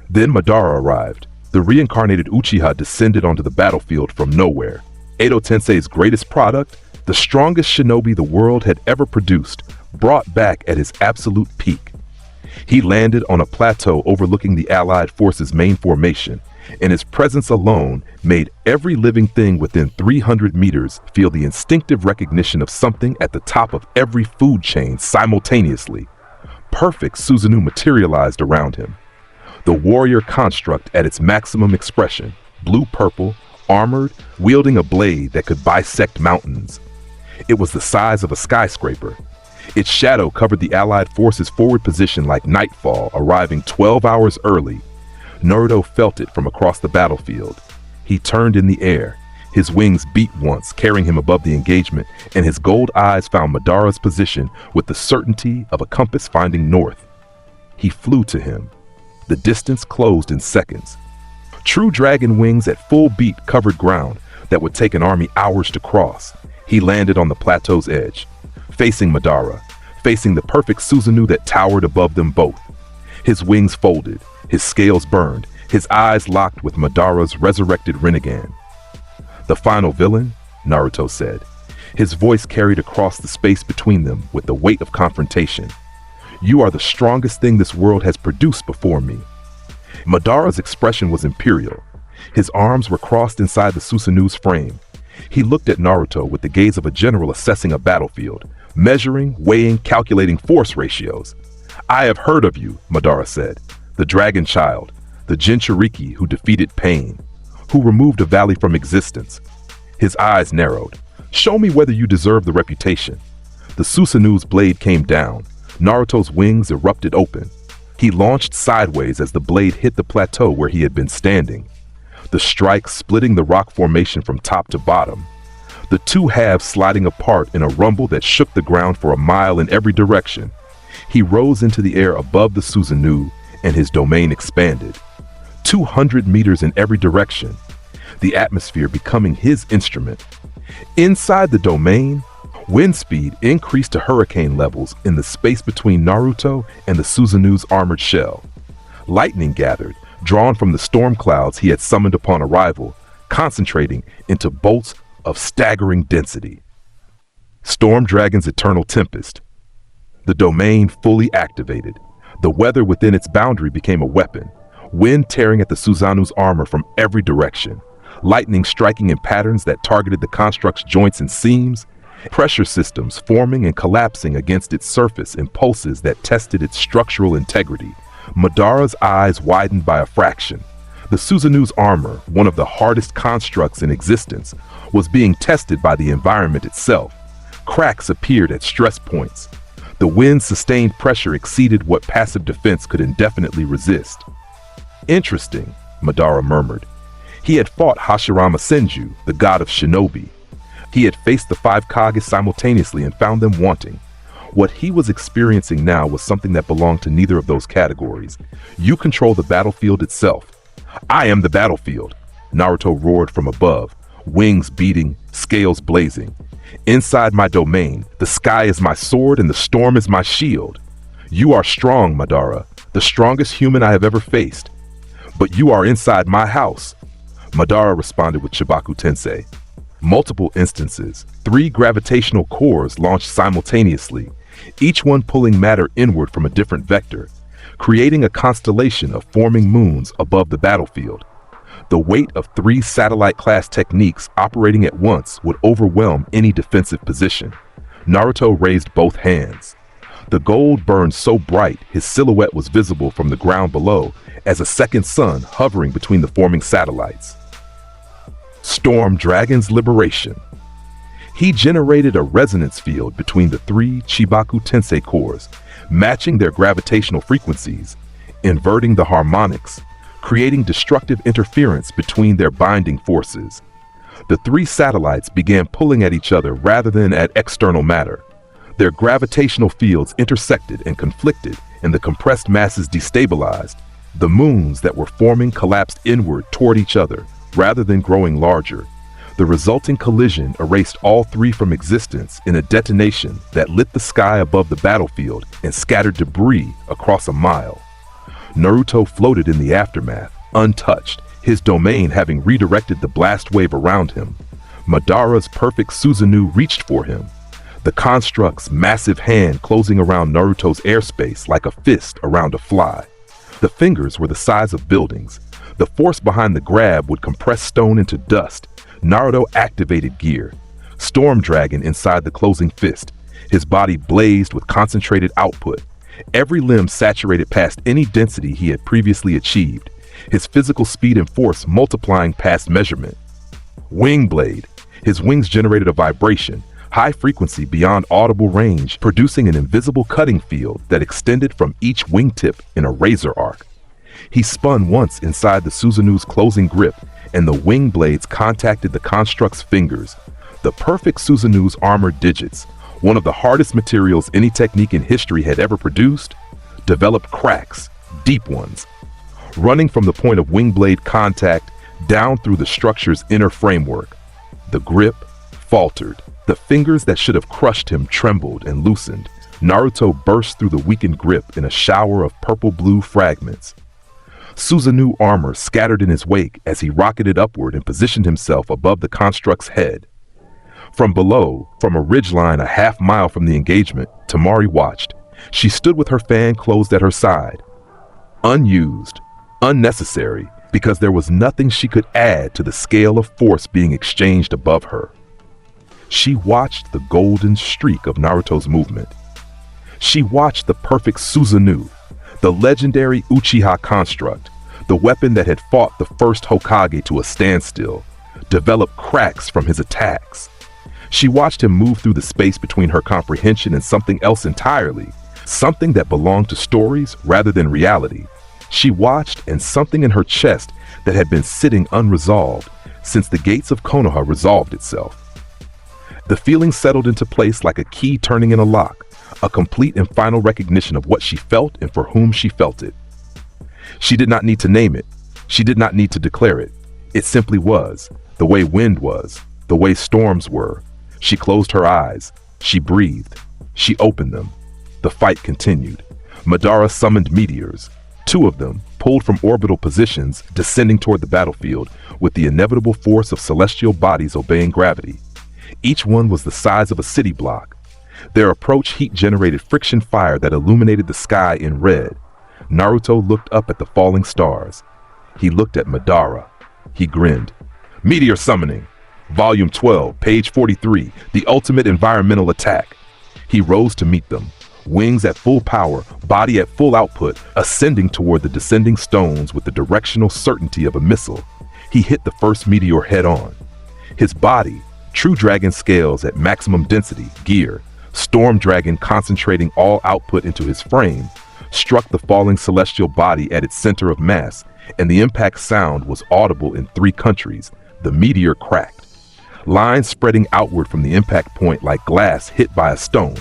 Then Madara arrived. The reincarnated Uchiha descended onto the battlefield from nowhere. Edo Tensei's greatest product, the strongest shinobi the world had ever produced, brought back at his absolute peak. He landed on a plateau overlooking the allied forces' main formation, and his presence alone made every living thing within 300 meters feel the instinctive recognition of something at the top of every food chain simultaneously. Perfect Susanoo materialized around him. The warrior construct at its maximum expression, blue-purple, armored, wielding a blade that could bisect mountains. It was the size of a skyscraper. Its shadow covered the allied forces' forward position like nightfall, arriving 12 hours early. Naruto felt it from across the battlefield. He turned in the air. His wings beat once, carrying him above the engagement, and his gold eyes found Madara's position with the certainty of a compass finding north. He flew to him. The distance closed in seconds. True dragon wings at full beat covered ground that would take an army hours to cross. He landed on the plateau's edge, facing Madara, facing the perfect Susanoo that towered above them both. His wings folded, his scales burned, his eyes locked with Madara's resurrected Rinnegan. "The final villain?" Naruto said. His voice carried across the space between them with the weight of confrontation. "You are the strongest thing this world has produced before me." Madara's expression was imperial. His arms were crossed inside the Susanoo's frame. He looked at Naruto with the gaze of a general assessing a battlefield, measuring, weighing, calculating force ratios. "I have heard of you," Madara said. "The Dragon Child, the Jinchuriki who defeated pain, who removed a valley from existence." His eyes narrowed. "Show me whether you deserve the reputation." The Susanoo's blade came down. Naruto's wings erupted open. He launched sideways as the blade hit the plateau where he had been standing, the strike splitting the rock formation from top to bottom, the two halves sliding apart in a rumble that shook the ground for a mile in every direction. He rose into the air above the Susanoo, and his domain expanded. 200 meters in every direction, the atmosphere becoming his instrument. Inside the domain, wind speed increased to hurricane levels in the space between Naruto and the Susanoo's armored shell. Lightning gathered, drawn from the storm clouds he had summoned upon arrival, concentrating into bolts of staggering density. Storm Dragon's Eternal Tempest. The domain fully activated. The weather within its boundary became a weapon, wind tearing at the Susanoo's armor from every direction, lightning striking in patterns that targeted the construct's joints and seams, pressure systems forming and collapsing against its surface in pulses that tested its structural integrity. Madara's eyes widened by a fraction. The Susanoo's armor, one of the hardest constructs in existence, was being tested by the environment itself. Cracks appeared at stress points. The wind's sustained pressure exceeded what passive defense could indefinitely resist. "Interesting," Madara murmured. He had fought Hashirama Senju, the god of shinobi. He had faced the 5 Kage simultaneously and found them wanting. What he was experiencing now was something that belonged to neither of those categories. "You control the battlefield itself." "I am the battlefield," Naruto roared from above, wings beating, scales blazing. "Inside my domain, the sky is my sword and the storm is my shield. You are strong, Madara, the strongest human I have ever faced. But you are inside my house." Madara responded with Chibaku Tensei. Multiple instances, 3 gravitational cores launched simultaneously, each one pulling matter inward from a different vector, creating a constellation of forming moons above the battlefield. The weight of 3 satellite-class techniques operating at once would overwhelm any defensive position. Naruto raised both hands. The gold burned so bright his silhouette was visible from the ground below as a second sun hovering between the forming satellites. Storm Dragon's Liberation. He generated a resonance field between the 3 Chibaku Tensei cores, matching their gravitational frequencies, inverting the harmonics, creating destructive interference between their binding forces. The 3 satellites began pulling at each other rather than at external matter. Their gravitational fields intersected and conflicted, and the compressed masses destabilized, The moons that were forming collapsed inward toward each other, rather than growing larger. The resulting collision erased all three from existence in a detonation that lit the sky above the battlefield and scattered debris across a mile. Naruto floated in the aftermath, untouched, his domain having redirected the blast wave around him. Madara's perfect Susanoo reached for him, the construct's massive hand closing around Naruto's airspace like a fist around a fly. The fingers were the size of buildings. The force behind the grab would compress stone into dust. Naruto activated gear. Storm Dragon inside the closing fist. His body blazed with concentrated output. Every limb saturated past any density he had previously achieved. His physical speed and force multiplying past measurement. Wing Blade. His wings generated a vibration, high frequency beyond audible range, producing an invisible cutting field that extended from each wingtip in a razor arc. He spun once inside the Susanoo's closing grip, and the wing blades contacted the construct's fingers. The perfect Susanoo's armored digits, one of the hardest materials any technique in history had ever produced, developed cracks, deep ones. Running from the point of wing blade contact down through the structure's inner framework. The grip faltered. The fingers that should have crushed him trembled and loosened. Naruto burst through the weakened grip in a shower of purple-blue fragments. Susanoo armor scattered in his wake as he rocketed upward and positioned himself above the construct's head. From below, from a ridgeline a half-mile from the engagement, Temari watched. She stood with her fan closed at her side. Unused, unnecessary, because there was nothing she could add to the scale of force being exchanged above her. She watched the golden streak of Naruto's movement. She watched the perfect Susanoo, the legendary Uchiha construct, the weapon that had fought the first Hokage to a standstill, develop cracks from his attacks. She watched him move through the space between her comprehension and something else entirely, something that belonged to stories rather than reality. She watched, and something in her chest that had been sitting unresolved since the gates of Konoha resolved itself. The feeling settled into place like a key turning in a lock, a complete and final recognition of what she felt and for whom she felt it. She did not need to name it. She did not need to declare it. It simply was, the way wind was, the way storms were. She closed her eyes. She breathed. She opened them. The fight continued. Madara summoned meteors. 2 of them, pulled from orbital positions, descending toward the battlefield with the inevitable force of celestial bodies obeying gravity. Each one was the size of a city block. Their approach heat-generated friction fire that illuminated the sky in red. Naruto looked up at the falling stars. He looked at Madara. He grinned. Meteor summoning. Volume 12, page 43, the ultimate environmental attack. He rose to meet them. Wings at full power, body at full output, ascending toward the descending stones with the directional certainty of a missile. He hit the first meteor head-on. His body, True Dragon scales at maximum density, gear, Storm Dragon concentrating all output into his frame, struck the falling celestial body at its center of mass, and the impact sound was audible in 3 countries. The meteor cracked. Lines spreading outward from the impact point like glass hit by a stone.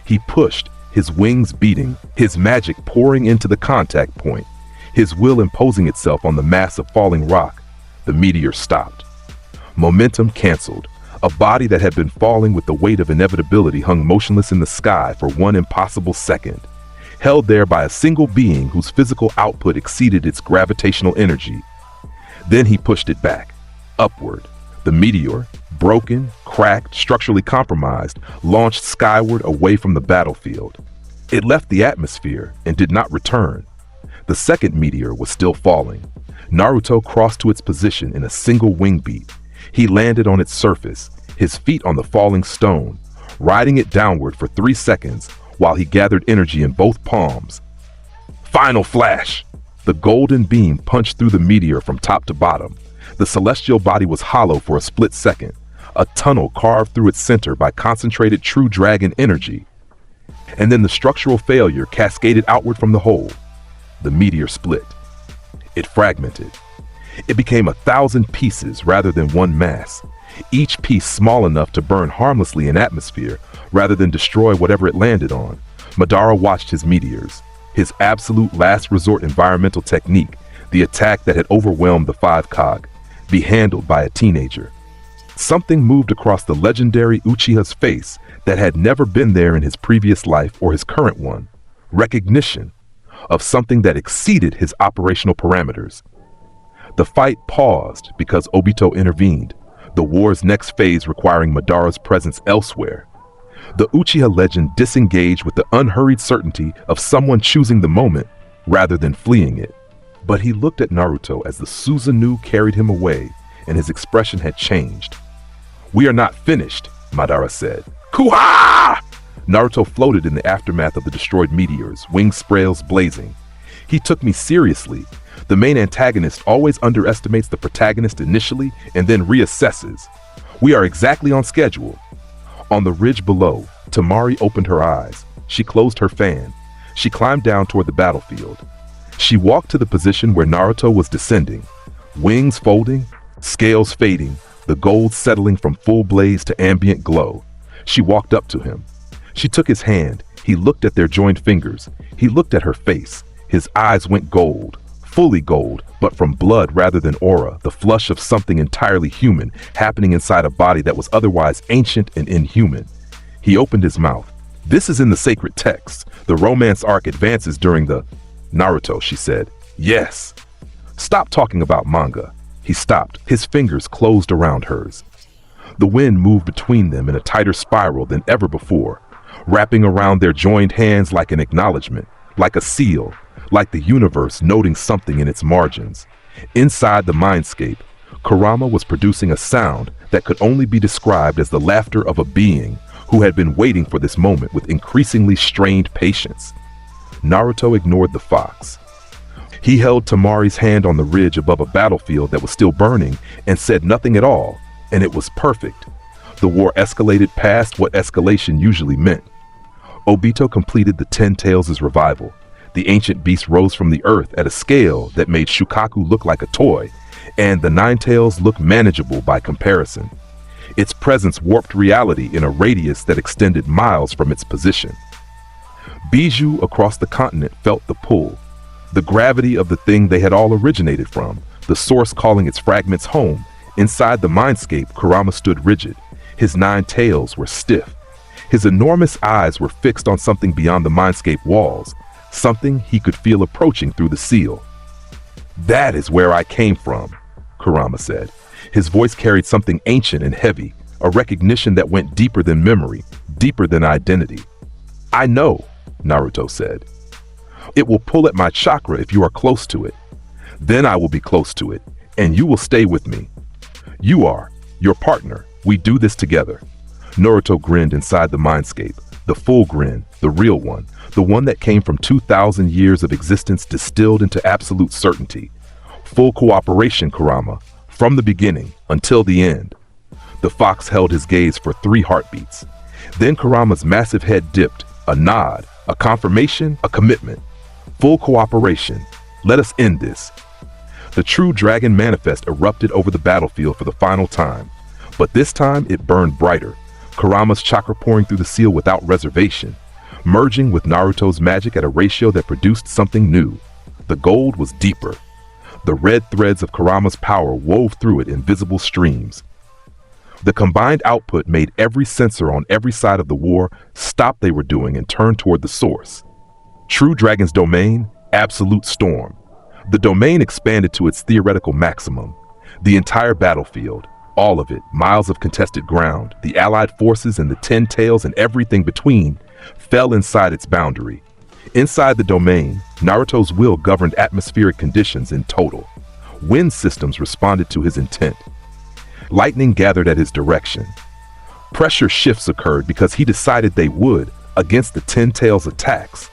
He pushed, his wings beating, his magic pouring into the contact point, his will imposing itself on the mass of falling rock. The meteor stopped. Momentum canceled. A body that had been falling with the weight of inevitability hung motionless in the sky for 1 impossible second, held there by a single being whose physical output exceeded its gravitational energy. Then he pushed it back, upward. The meteor, broken, cracked, structurally compromised, launched skyward away from the battlefield. It left the atmosphere and did not return. The second meteor was still falling. Naruto crossed to its position in a single wing beat. He landed on its surface, his feet on the falling stone, riding it downward for 3 seconds while he gathered energy in both palms. Final flash! The golden beam punched through the meteor from top to bottom. The celestial body was hollow for a split second, a tunnel carved through its center by concentrated True Dragon energy. And then the structural failure cascaded outward from the hole. The meteor split. It fragmented. It became 1,000 pieces rather than one mass, each piece small enough to burn harmlessly in atmosphere rather than destroy whatever it landed on. Madara watched his meteors, his absolute last resort environmental technique, the attack that had overwhelmed the five Kage, be handled by a teenager. Something moved across the legendary Uchiha's face that had never been there in his previous life or his current one. Recognition of something that exceeded his operational parameters. The fight paused because Obito intervened, the war's next phase requiring Madara's presence elsewhere. The Uchiha legend disengaged with the unhurried certainty of someone choosing the moment rather than fleeing it. But he looked at Naruto as the Susanoo carried him away, and his expression had changed. "We are not finished," Madara said. "Kuha!" Naruto floated in the aftermath of the destroyed meteors, wing sprays blazing. "He took me seriously. The main antagonist always underestimates the protagonist initially and then reassesses. We are exactly on schedule." On the ridge below, Temari opened her eyes. She closed her fan. She climbed down toward the battlefield. She walked to the position where Naruto was descending. Wings folding, scales fading, the gold settling from full blaze to ambient glow. She walked up to him. She took his hand. He looked at their joined fingers. He looked at her face. His eyes went gold, fully gold, but from blood rather than aura, the flush of something entirely human happening inside a body that was otherwise ancient and inhuman. He opened his mouth. "This is in the sacred texts. The romance arc advances during the..." "Naruto," she said. "Yes." "Stop talking about manga." He stopped. His fingers closed around hers. The wind moved between them in a tighter spiral than ever before, wrapping around their joined hands like an acknowledgement, like a seal, like the universe noting something in its margins. Inside the mindscape, Kurama was producing a sound that could only be described as the laughter of a being who had been waiting for this moment with increasingly strained patience. Naruto ignored the fox. He held Temari's hand on the ridge above a battlefield that was still burning and said nothing at all, and it was perfect. The war escalated past what escalation usually meant. Obito completed the 10 Tails' revival. The ancient beast rose from the earth at a scale that made Shukaku look like a toy, and the 9 Tails look manageable by comparison. Its presence warped reality in a radius that extended miles from its position. Bijou across the continent felt the pull, the gravity of the thing they had all originated from, the source calling its fragments home. Inside the mindscape, Kurama stood rigid. His 9 tails were stiff. His enormous eyes were fixed on something beyond the mindscape walls, something he could feel approaching through the seal. "That is where I came from," Kurama said. His voice carried something ancient and heavy, a recognition that went deeper than memory, deeper than identity. "I know," Naruto said. "It will pull at my chakra if you are close to it. Then I will be close to it, and you will stay with me. You are your partner. We do this together." Naruto grinned inside the mindscape, the full grin, the real one, the one that came from 2,000 years of existence distilled into absolute certainty. Full cooperation, Kurama, from the beginning until the end. The fox held his gaze for 3 heartbeats. Then Kurama's massive head dipped, a nod, a confirmation, a commitment. Full cooperation. Let us end this. The true dragon manifest erupted over the battlefield for the final time, but this time it burned brighter, Kurama's chakra pouring through the seal without reservation, merging with Naruto's magic at a ratio that produced something new. The gold was deeper. The red threads of Kurama's power wove through it in visible streams. The combined output made every sensor on every side of the war stop they were doing and turn toward the source. True Dragon's domain, absolute storm. The domain expanded to its theoretical maximum. The entire battlefield, all of it, miles of contested ground, the allied forces and the 10 tails and everything between, fell inside its boundary. Inside the domain, Naruto's will governed atmospheric conditions in total. Wind systems responded to his intent. Lightning gathered at his direction. Pressure shifts occurred because he decided they would, against the 10 tails attacks.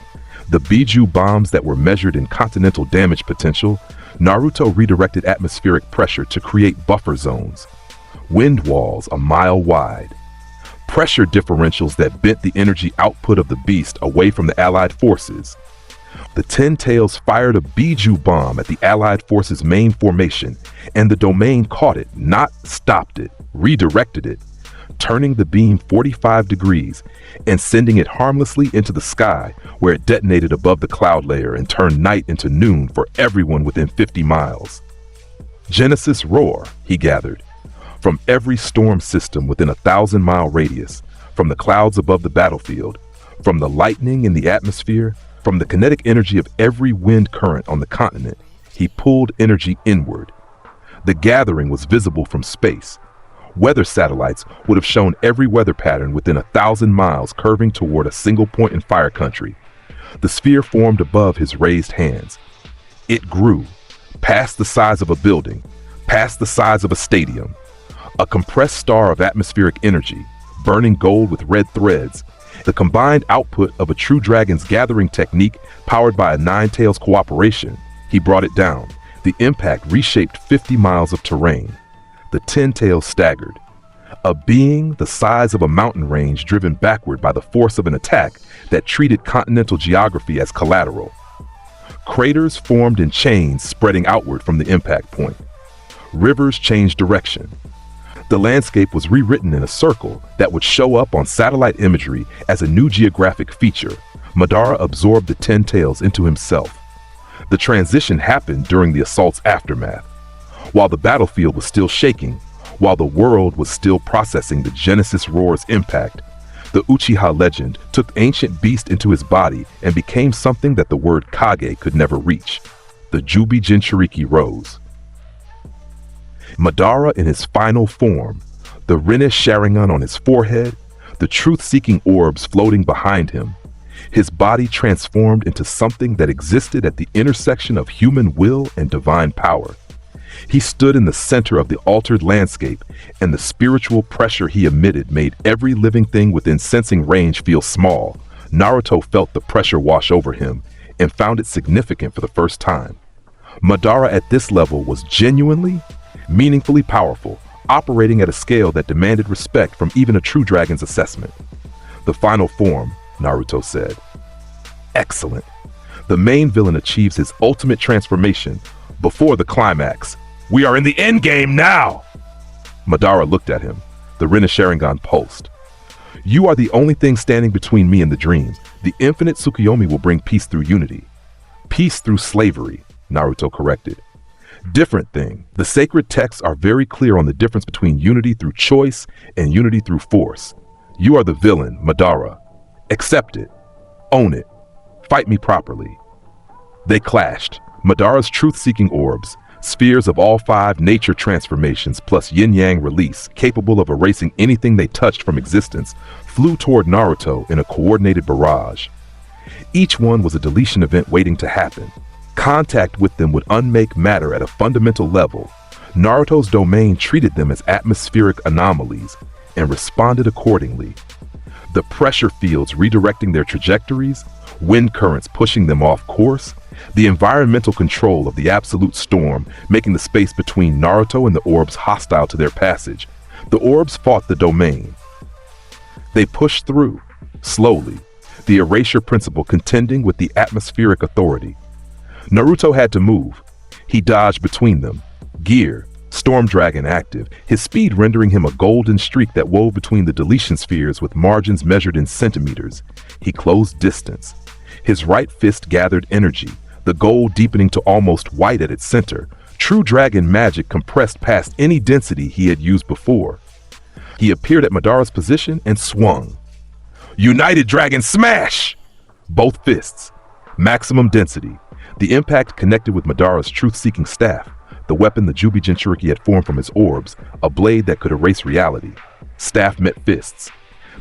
The Bijou bombs that were measured in continental damage potential, Naruto redirected atmospheric pressure to create buffer zones. Wind walls a mile wide. Pressure differentials that bent the energy output of the beast away from the allied forces. The 10 tails fired a Bijou bomb at the allied forces' main formation, and the domain caught it, not stopped it, redirected it. turning the beam 45 degrees and sending it harmlessly into the sky, where it detonated above the cloud layer and turned night into noon for everyone within 50 miles. Genesis roar, he gathered, from every storm system within a 1,000-mile radius, from the clouds above the battlefield, from the lightning in the atmosphere, from the kinetic energy of every wind current on the continent. He pulled energy inward. The gathering was visible from space. Weather satellites would have shown every weather pattern within 1,000 miles curving toward a single point in fire country. The sphere formed above his raised hands. It grew, past the size of a building, past the size of a stadium. A compressed star of atmospheric energy, burning gold with red threads, the combined output of a true dragon's gathering technique powered by a nine-tails cooperation. He brought it down. The impact reshaped 50 miles of terrain. The 10 tails staggered. A being the size of a mountain range driven backward by the force of an attack that treated continental geography as collateral. Craters formed in chains spreading outward from the impact point. Rivers changed direction. The landscape was rewritten in a circle that would show up on satellite imagery as a new geographic feature. Madara absorbed the 10 tails into himself. The transition happened during the assault's aftermath. While the battlefield was still shaking, while the world was still processing the Genesis Roar's impact, the Uchiha legend took ancient beast into his body and became something that the word Kage could never reach. The Jubi Jinchuriki rose. Madara in his final form, the Rinne Sharingan on his forehead, the truth-seeking orbs floating behind him, his body transformed into something that existed at the intersection of human will and divine power. He stood in the center of the altered landscape, and the spiritual pressure he emitted made every living thing within sensing range feel small. Naruto felt the pressure wash over him and found it significant for the first time. Madara at this level was genuinely, meaningfully powerful, operating at a scale that demanded respect from even a true dragon's assessment. The final form, Naruto said. Excellent. The main villain achieves his ultimate transformation before the climax. We are in the endgame now! Madara looked at him. The Rinne Sharingan pulsed. You are the only thing standing between me and the dreams. The infinite Tsukuyomi will bring peace through unity. Peace through slavery, Naruto corrected. Different thing. The sacred texts are very clear on the difference between unity through choice and unity through force. You are the villain, Madara. Accept it. Own it. Fight me properly. They clashed. Madara's truth-seeking orbs, spheres of all 5 nature transformations plus yin-yang release, capable of erasing anything they touched from existence, flew toward Naruto in a coordinated barrage. Each one was a deletion event waiting to happen. Contact with them would unmake matter at a fundamental level. Naruto's domain treated them as atmospheric anomalies and responded accordingly. The pressure fields redirecting their trajectories, wind currents pushing them off course, the environmental control of the absolute storm making the space between Naruto and the orbs hostile to their passage. The orbs fought the domain. They pushed through, slowly, the erasure principle contending with the atmospheric authority. Naruto had to move. He dodged between them. Gear, Storm Dragon active, his speed rendering him a golden streak that wove between the deletion spheres with margins measured in centimeters. He closed distance. His right fist gathered energy, the gold deepening to almost white at its center. True dragon magic compressed past any density he had used before. He appeared at Madara's position and swung. United Dragon Smash! Both fists. Maximum density. The impact connected with Madara's truth-seeking staff, the weapon the Jubi Jinchuriki had formed from his orbs, a blade that could erase reality. Staff met fists.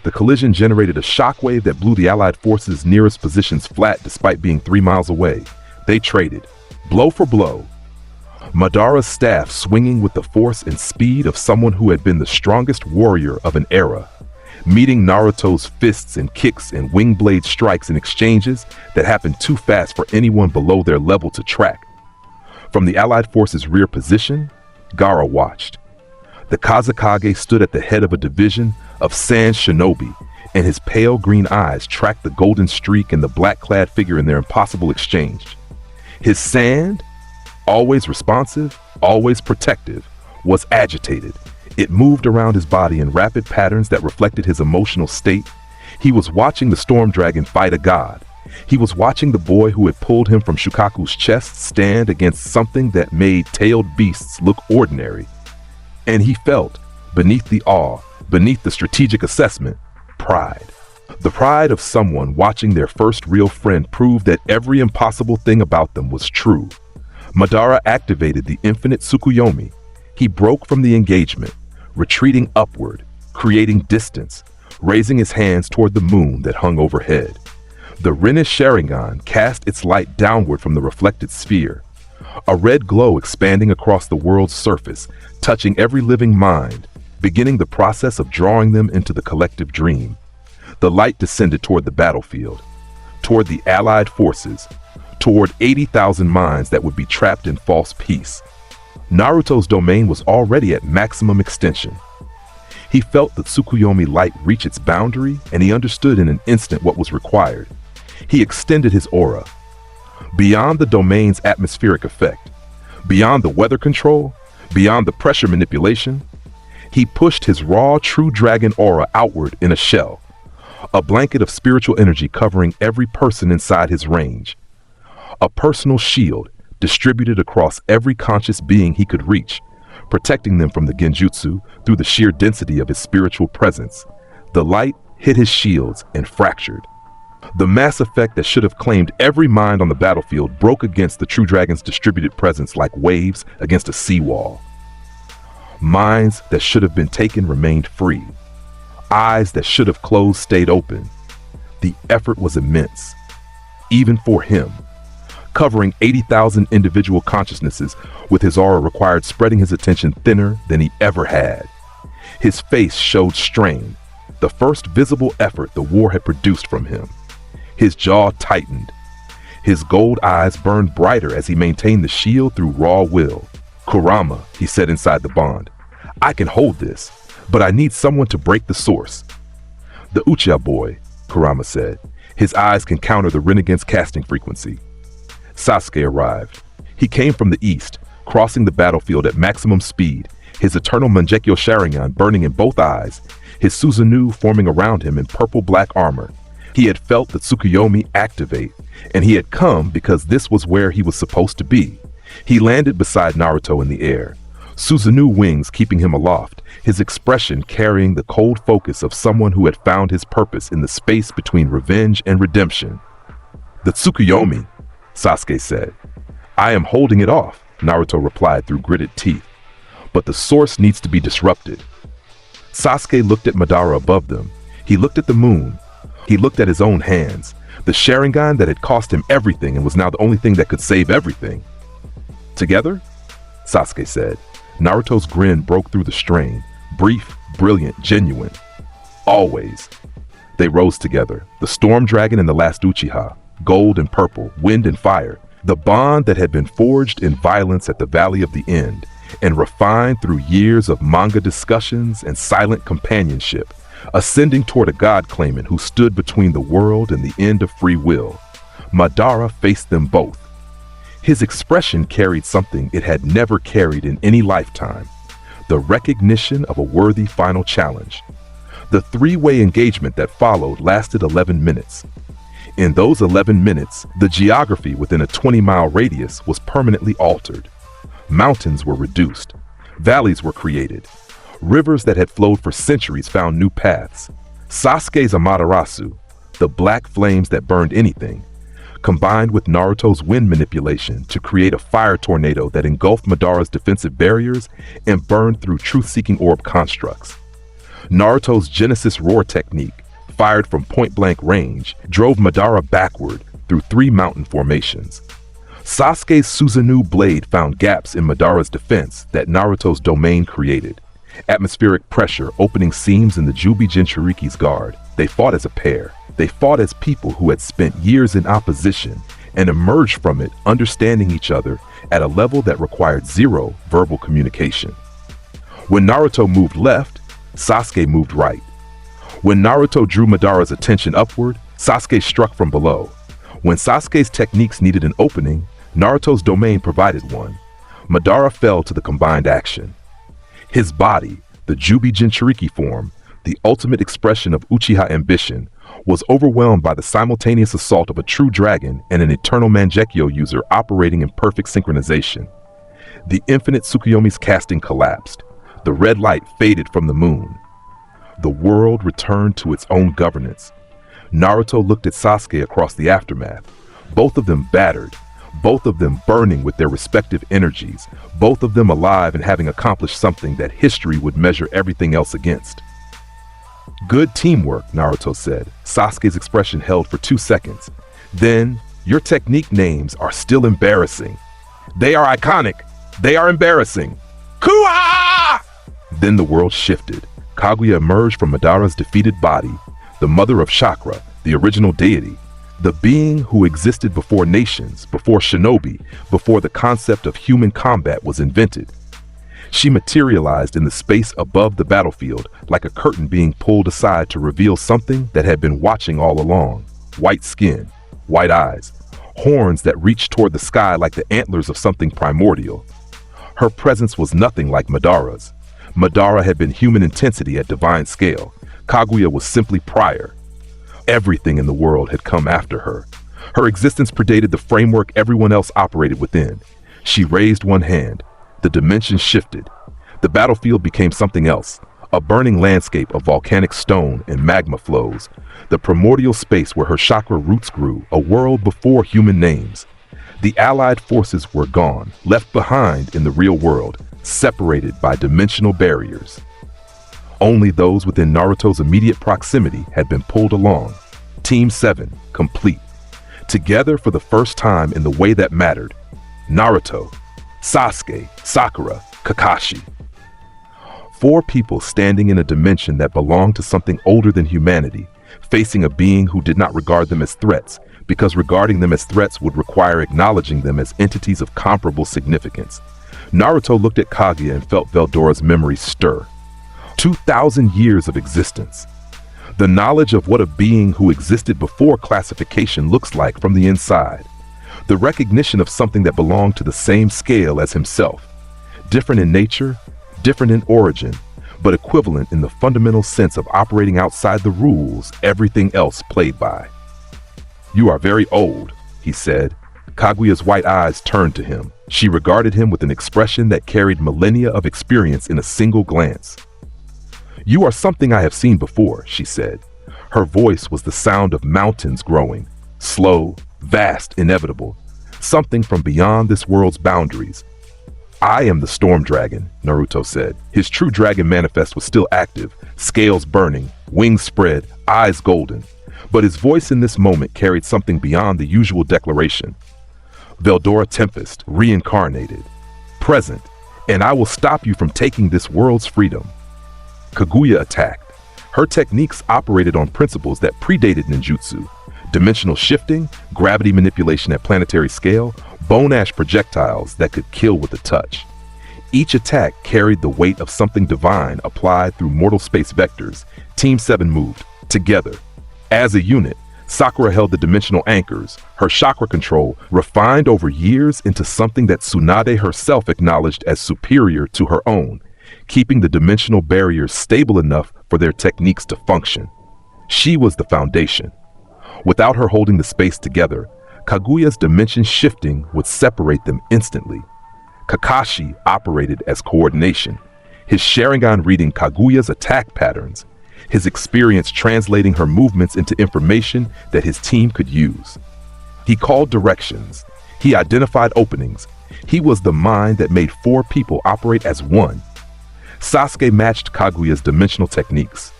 The collision generated a shockwave that blew the Allied forces' nearest positions flat despite being 3 miles away. They traded, blow for blow. Madara's staff swinging with the force and speed of someone who had been the strongest warrior of an era, meeting Naruto's fists and kicks and wing blade strikes in exchanges that happened too fast for anyone below their level to track. From the Allied forces' rear position, Gaara watched. The Kazekage stood at the head of a division of sand shinobi, and his pale green eyes tracked the golden streak and the black-clad figure in their impossible exchange. His sand, always responsive, always protective, was agitated. It moved around his body in rapid patterns that reflected his emotional state. He was watching the storm dragon fight a god. He was watching the boy who had pulled him from Shukaku's chest stand against something that made tailed beasts look ordinary. And he felt, beneath the awe, beneath the strategic assessment, pride. The pride of someone watching their first real friend prove that every impossible thing about them was true. Madara activated the infinite Tsukuyomi. He broke from the engagement, retreating upward, creating distance, raising his hands toward the moon that hung overhead. The Rinne's Sharingan cast its light downward from the reflected sphere, a red glow expanding across the world's surface, touching every living mind, beginning the process of drawing them into the collective dream. The light descended toward the battlefield, toward the allied forces, toward 80,000 minds that would be trapped in false peace. Naruto's domain was already at maximum extension. He felt the Tsukuyomi light reach its boundary, and he understood in an instant what was required. He extended his aura. Beyond the domain's atmospheric effect, beyond the weather control, beyond the pressure manipulation, he pushed his raw, true dragon aura outward in a shell, a blanket of spiritual energy covering every person inside his range. A personal shield distributed across every conscious being he could reach, protecting them from the genjutsu through the sheer density of his spiritual presence. The light hit his shields and fractured. The mass effect that should have claimed every mind on the battlefield broke against the true dragon's distributed presence like waves against a seawall. Minds that should have been taken remained free. Eyes that should have closed stayed open. The effort was immense, even for him. Covering 80,000 individual consciousnesses with his aura required spreading his attention thinner than he ever had. His face showed strain, the first visible effort the war had produced from him. His jaw tightened. His gold eyes burned brighter as he maintained the shield through raw will. "Kurama," he said inside the bond, "I can hold this, but I need someone to break the source." "The Uchiha boy," Kurama said. "His eyes can counter the Rinnegan's casting frequency." Sasuke arrived. He came from the east, crossing the battlefield at maximum speed, his eternal Mangekyo Sharingan burning in both eyes, his Susanoo forming around him in purple-black armor. He had felt the Tsukuyomi activate, and he had come because this was where he was supposed to be. He landed beside Naruto in the air, Susanoo wings keeping him aloft, his expression carrying the cold focus of someone who had found his purpose in the space between revenge and redemption. "The Tsukuyomi," Sasuke said. "I am holding it off," Naruto replied through gritted teeth. "But the source needs to be disrupted." Sasuke looked at Madara above them. He looked at the moon. He looked at his own hands, the Sharingan that had cost him everything and was now the only thing that could save everything. "Together?" Sasuke said. Naruto's grin broke through the strain, brief, brilliant, genuine. "Always." They rose together, the storm dragon and the last Uchiha, gold and purple, wind and fire, the bond that had been forged in violence at the Valley of the End and refined through years of manga discussions and silent companionship, ascending toward a god claimant who stood between the world and the end of free will. Madara faced them both. His expression carried something it had never carried in any lifetime, the recognition of a worthy final challenge. The three-way engagement that followed lasted 11 minutes. In those 11 minutes, the geography within a 20-mile radius was permanently altered. Mountains were reduced. Valleys were created. Rivers that had flowed for centuries found new paths. Sasuke's Amaterasu, the black flames that burned anything, combined with Naruto's wind manipulation to create a fire tornado that engulfed Madara's defensive barriers and burned through truth-seeking orb constructs. Naruto's Genesis Roar technique, fired from point-blank range, drove Madara backward through 3 mountain formations. Sasuke's Susanoo blade found gaps in Madara's defense that Naruto's domain created. Atmospheric pressure opening seams in the Jubi Jinchuriki's guard. They fought as a pair. They fought as people who had spent years in opposition and emerged from it understanding each other at a level that required zero verbal communication. When Naruto moved left, Sasuke moved right. When Naruto drew Madara's attention upward, Sasuke struck from below. When Sasuke's techniques needed an opening, Naruto's domain provided one. Madara fell to the combined action. His body, the Jubi Jinchuriki form, the ultimate expression of Uchiha ambition, was overwhelmed by the simultaneous assault of a true dragon and an eternal Mangekyo user operating in perfect synchronization. The infinite Tsukuyomi's casting collapsed. The red light faded from the moon. The world returned to its own governance. Naruto looked at Sasuke across the aftermath, both of them battered, both of them burning with their respective energies, both of them alive and having accomplished something that history would measure everything else against. "Good teamwork," Naruto said. Sasuke's expression held for 2 seconds. Then, "Your technique names are still embarrassing. They are iconic. They are embarrassing. Kuha!" Then the world shifted. Kaguya emerged from Madara's defeated body, the mother of chakra, the original deity, the being who existed before nations, before shinobi, before the concept of human combat was invented. She materialized in the space above the battlefield like a curtain being pulled aside to reveal something that had been watching all along. White skin, white eyes, horns that reached toward the sky like the antlers of something primordial. Her presence was nothing like Madara's. Madara had been human intensity at divine scale. Kaguya was simply prior. Everything in the world had come after her. Her existence predated the framework everyone else operated within. She raised one hand. The dimension shifted. The battlefield became something else, a burning landscape of volcanic stone and magma flows, the primordial space where her chakra roots grew, a world before human names. The allied forces were gone, left behind in the real world, separated by dimensional barriers. Only those within Naruto's immediate proximity had been pulled along. Team 7, complete. Together for the first time in the way that mattered. Naruto, Sasuke, Sakura, Kakashi. 4 people standing in a dimension that belonged to something older than humanity, facing a being who did not regard them as threats, because regarding them as threats would require acknowledging them as entities of comparable significance. Naruto looked at Kaguya and felt Veldora's memories stir. 2,000 years of existence. The knowledge of what a being who existed before classification looks like from the inside. The recognition of something that belonged to the same scale as himself. Different in nature, different in origin, but equivalent in the fundamental sense of operating outside the rules everything else played by. "You are very old," he said. Kaguya's white eyes turned to him. She regarded him with an expression that carried millennia of experience in a single glance. "You are something I have seen before," she said. Her voice was the sound of mountains growing, slow, vast, inevitable, something from beyond this world's boundaries. "I am the storm dragon," Naruto said. His true dragon manifest was still active, scales burning, wings spread, eyes golden. But his voice in this moment carried something beyond the usual declaration. "Veldora Tempest, reincarnated, present, and I will stop you from taking this world's freedom." Kaguya attacked. Her techniques operated on principles that predated ninjutsu. Dimensional shifting, gravity manipulation at planetary scale, bone ash projectiles that could kill with a touch. Each attack carried the weight of something divine applied through mortal space vectors. Team 7 moved, together. As a unit, Sakura held the dimensional anchors, her chakra control refined over years into something that Tsunade herself acknowledged as superior to her own, keeping the dimensional barriers stable enough for their techniques to function. She was the foundation. Without her holding the space together, Kaguya's dimension shifting would separate them instantly. Kakashi operated as coordination, his Sharingan reading Kaguya's attack patterns, his experience translating her movements into information that his team could use. He called directions. He identified openings. He was the mind that made 4 people operate as one. Sasuke matched Kaguya's dimensional techniques,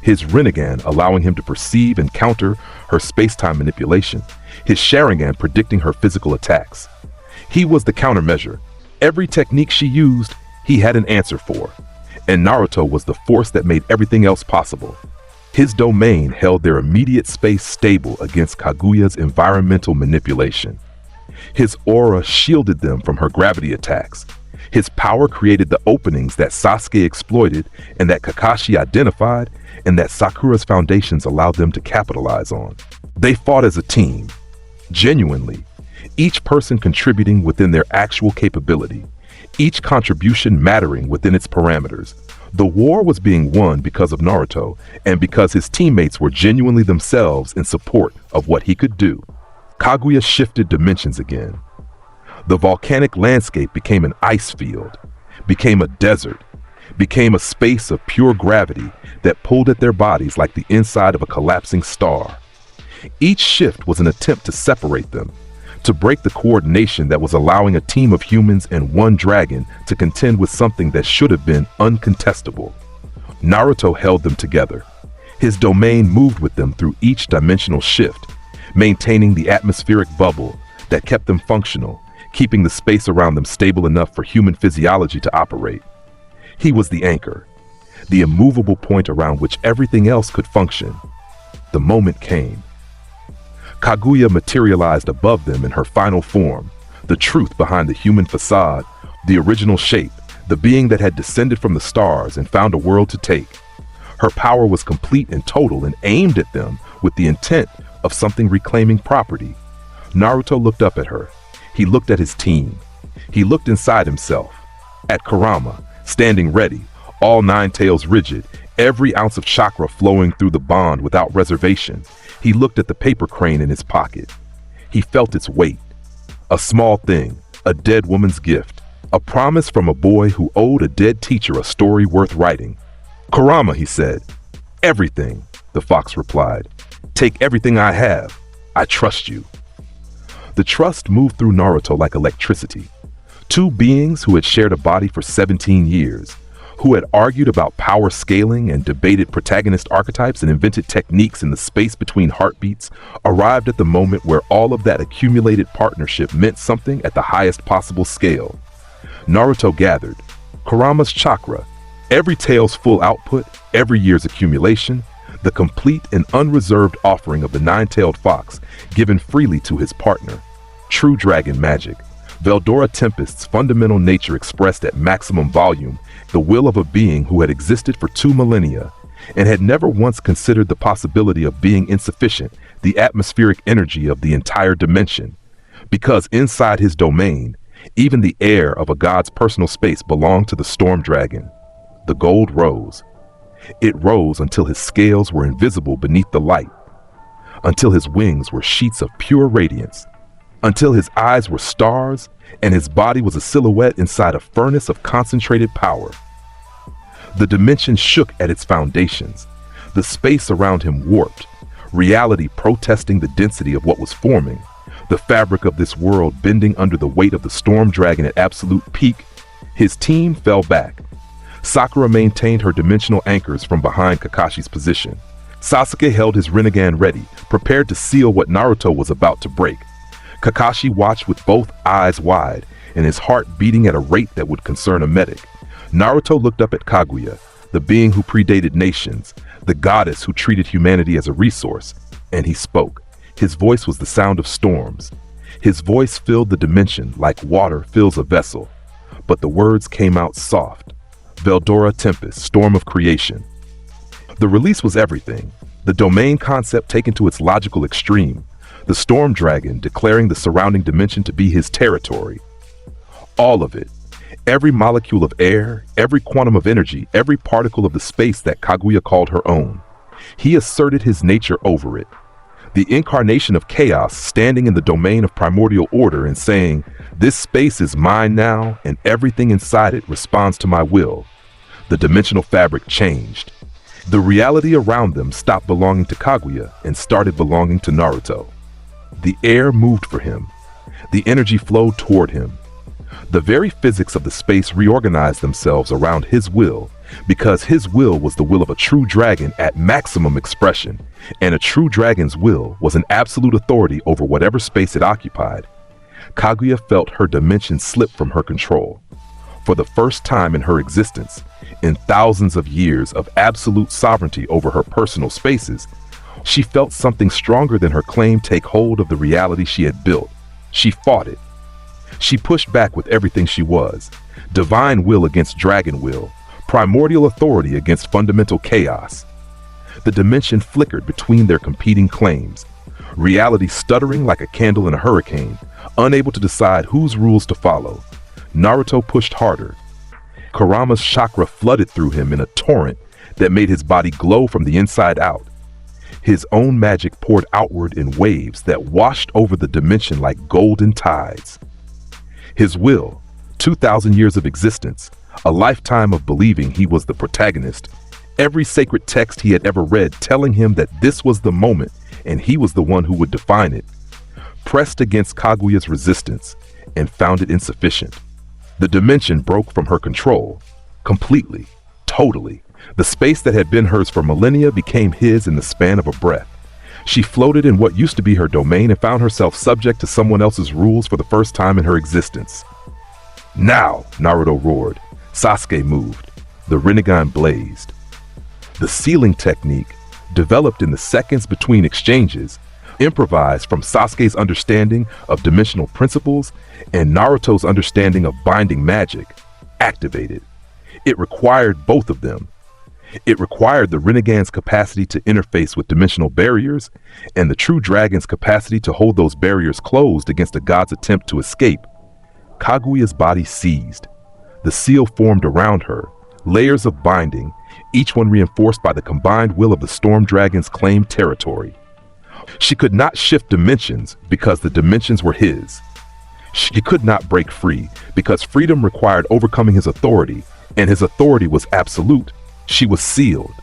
his Rinnegan allowing him to perceive and counter her space-time manipulation, his Sharingan predicting her physical attacks. He was the countermeasure. Every technique she used, he had an answer for. And Naruto was the force that made everything else possible. His domain held their immediate space stable against Kaguya's environmental manipulation. His aura shielded them from her gravity attacks. His power created the openings that Sasuke exploited and that Kakashi identified and that Sakura's foundations allowed them to capitalize on. They fought as a team, genuinely, each person contributing within their actual capability, each contribution mattering within its parameters. The war was being won because of Naruto and because his teammates were genuinely themselves in support of what he could do. Kaguya shifted dimensions again. The volcanic landscape became an ice field, became a desert, became a space of pure gravity that pulled at their bodies like the inside of a collapsing star. Each shift was an attempt to separate them, to break the coordination that was allowing a team of humans and one dragon to contend with something that should have been uncontestable. Naruto held them together. His domain moved with them through each dimensional shift, maintaining the atmospheric bubble that kept them functional, keeping the space around them stable enough for human physiology to operate. He was the anchor, the immovable point around which everything else could function. The moment came. Kaguya materialized above them in her final form, the truth behind the human facade, the original shape, the being that had descended from the stars and found a world to take. Her power was complete and total and aimed at them with the intent of something reclaiming property. Naruto looked up at her. He looked at his team. He looked inside himself, at Kurama, standing ready, all nine tails rigid, every ounce of chakra flowing through the bond without reservation. He looked at the paper crane in his pocket. He felt its weight. A small thing, a dead woman's gift, a promise from a boy who owed a dead teacher a story worth writing. "Kurama," he said. "Everything," the fox replied. "Take everything I have. I trust you." The trust moved through Naruto like electricity. Two beings who had shared a body for 17 years, who had argued about power scaling and debated protagonist archetypes and invented techniques in the space between heartbeats, arrived at the moment where all of that accumulated partnership meant something at the highest possible scale. Naruto gathered Kurama's chakra, every tail's full output, every year's accumulation, the complete and unreserved offering of the nine-tailed fox, given freely to his partner. True dragon magic, Veldora Tempest's fundamental nature expressed at maximum volume, the will of a being who had existed for 2 millennia and had never once considered the possibility of being insufficient, the atmospheric energy of the entire dimension. Because inside his domain, even the air of a god's personal space belonged to the storm dragon. The gold rose. It rose until his scales were invisible beneath the light, until his wings were sheets of pure radiance, until his eyes were stars and his body was a silhouette inside a furnace of concentrated power. The dimension shook at its foundations. The space around him warped, reality protesting the density of what was forming, the fabric of this world bending under the weight of the storm dragon at absolute peak. His team fell back. Sakura maintained her dimensional anchors from behind Kakashi's position. Sasuke held his Rinnegan ready, prepared to seal what Naruto was about to break. Kakashi watched with both eyes wide, and his heart beating at a rate that would concern a medic. Naruto looked up at Kaguya, the being who predated nations, the goddess who treated humanity as a resource, and he spoke. His voice was the sound of storms. His voice filled the dimension like water fills a vessel, but the words came out soft. Veldora Tempest, storm of creation. The release was everything, the domain concept taken to its logical extreme, the storm dragon declaring the surrounding dimension to be his territory. All of it, every molecule of air, every quantum of energy, every particle of the space that Kaguya called her own. He asserted his nature over it. The incarnation of chaos standing in the domain of primordial order and saying, "This space is mine now, and everything inside it responds to my will." The dimensional fabric changed. The reality around them stopped belonging to Kaguya and started belonging to Naruto. The air moved for him. The energy flowed toward him. The very physics of the space reorganized themselves around his will, because his will was the will of a true dragon at maximum expression, and a true dragon's will was an absolute authority over whatever space it occupied. Kaguya felt her dimension slip from her control. For the first time in her existence, in thousands of years of absolute sovereignty over her personal spaces, she felt something stronger than her claim take hold of the reality she had built. She fought it. She pushed back with everything she was, divine will against dragon will, primordial authority against fundamental chaos. The dimension flickered between their competing claims, reality stuttering like a candle in a hurricane, unable to decide whose rules to follow. Naruto pushed harder. Kurama's chakra flooded through him in a torrent that made his body glow from the inside out. His own magic poured outward in waves that washed over the dimension like golden tides. His will, 2,000 years of existence, a lifetime of believing he was the protagonist, every sacred text he had ever read telling him that this was the moment and he was the one who would define it, pressed against Kaguya's resistance and found it insufficient. The dimension broke from her control, completely, totally. The space that had been hers for millennia became his in the span of a breath. She floated in what used to be her domain and found herself subject to someone else's rules for the first time in her existence. Now, Naruto roared. Sasuke moved. The Rinnegan blazed. The sealing technique, developed in the seconds between exchanges, improvised from Sasuke's understanding of dimensional principles and Naruto's understanding of binding magic, activated. It required both of them. It required the Rinnegan's capacity to interface with dimensional barriers and the true dragon's capacity to hold those barriers closed against a god's attempt to escape. Kaguya's body seized. The seal formed around her, layers of binding, each one reinforced by the combined will of the storm dragon's claimed territory. She could not shift dimensions because the dimensions were his. She could not break free because freedom required overcoming his authority, and his authority was absolute. She was sealed,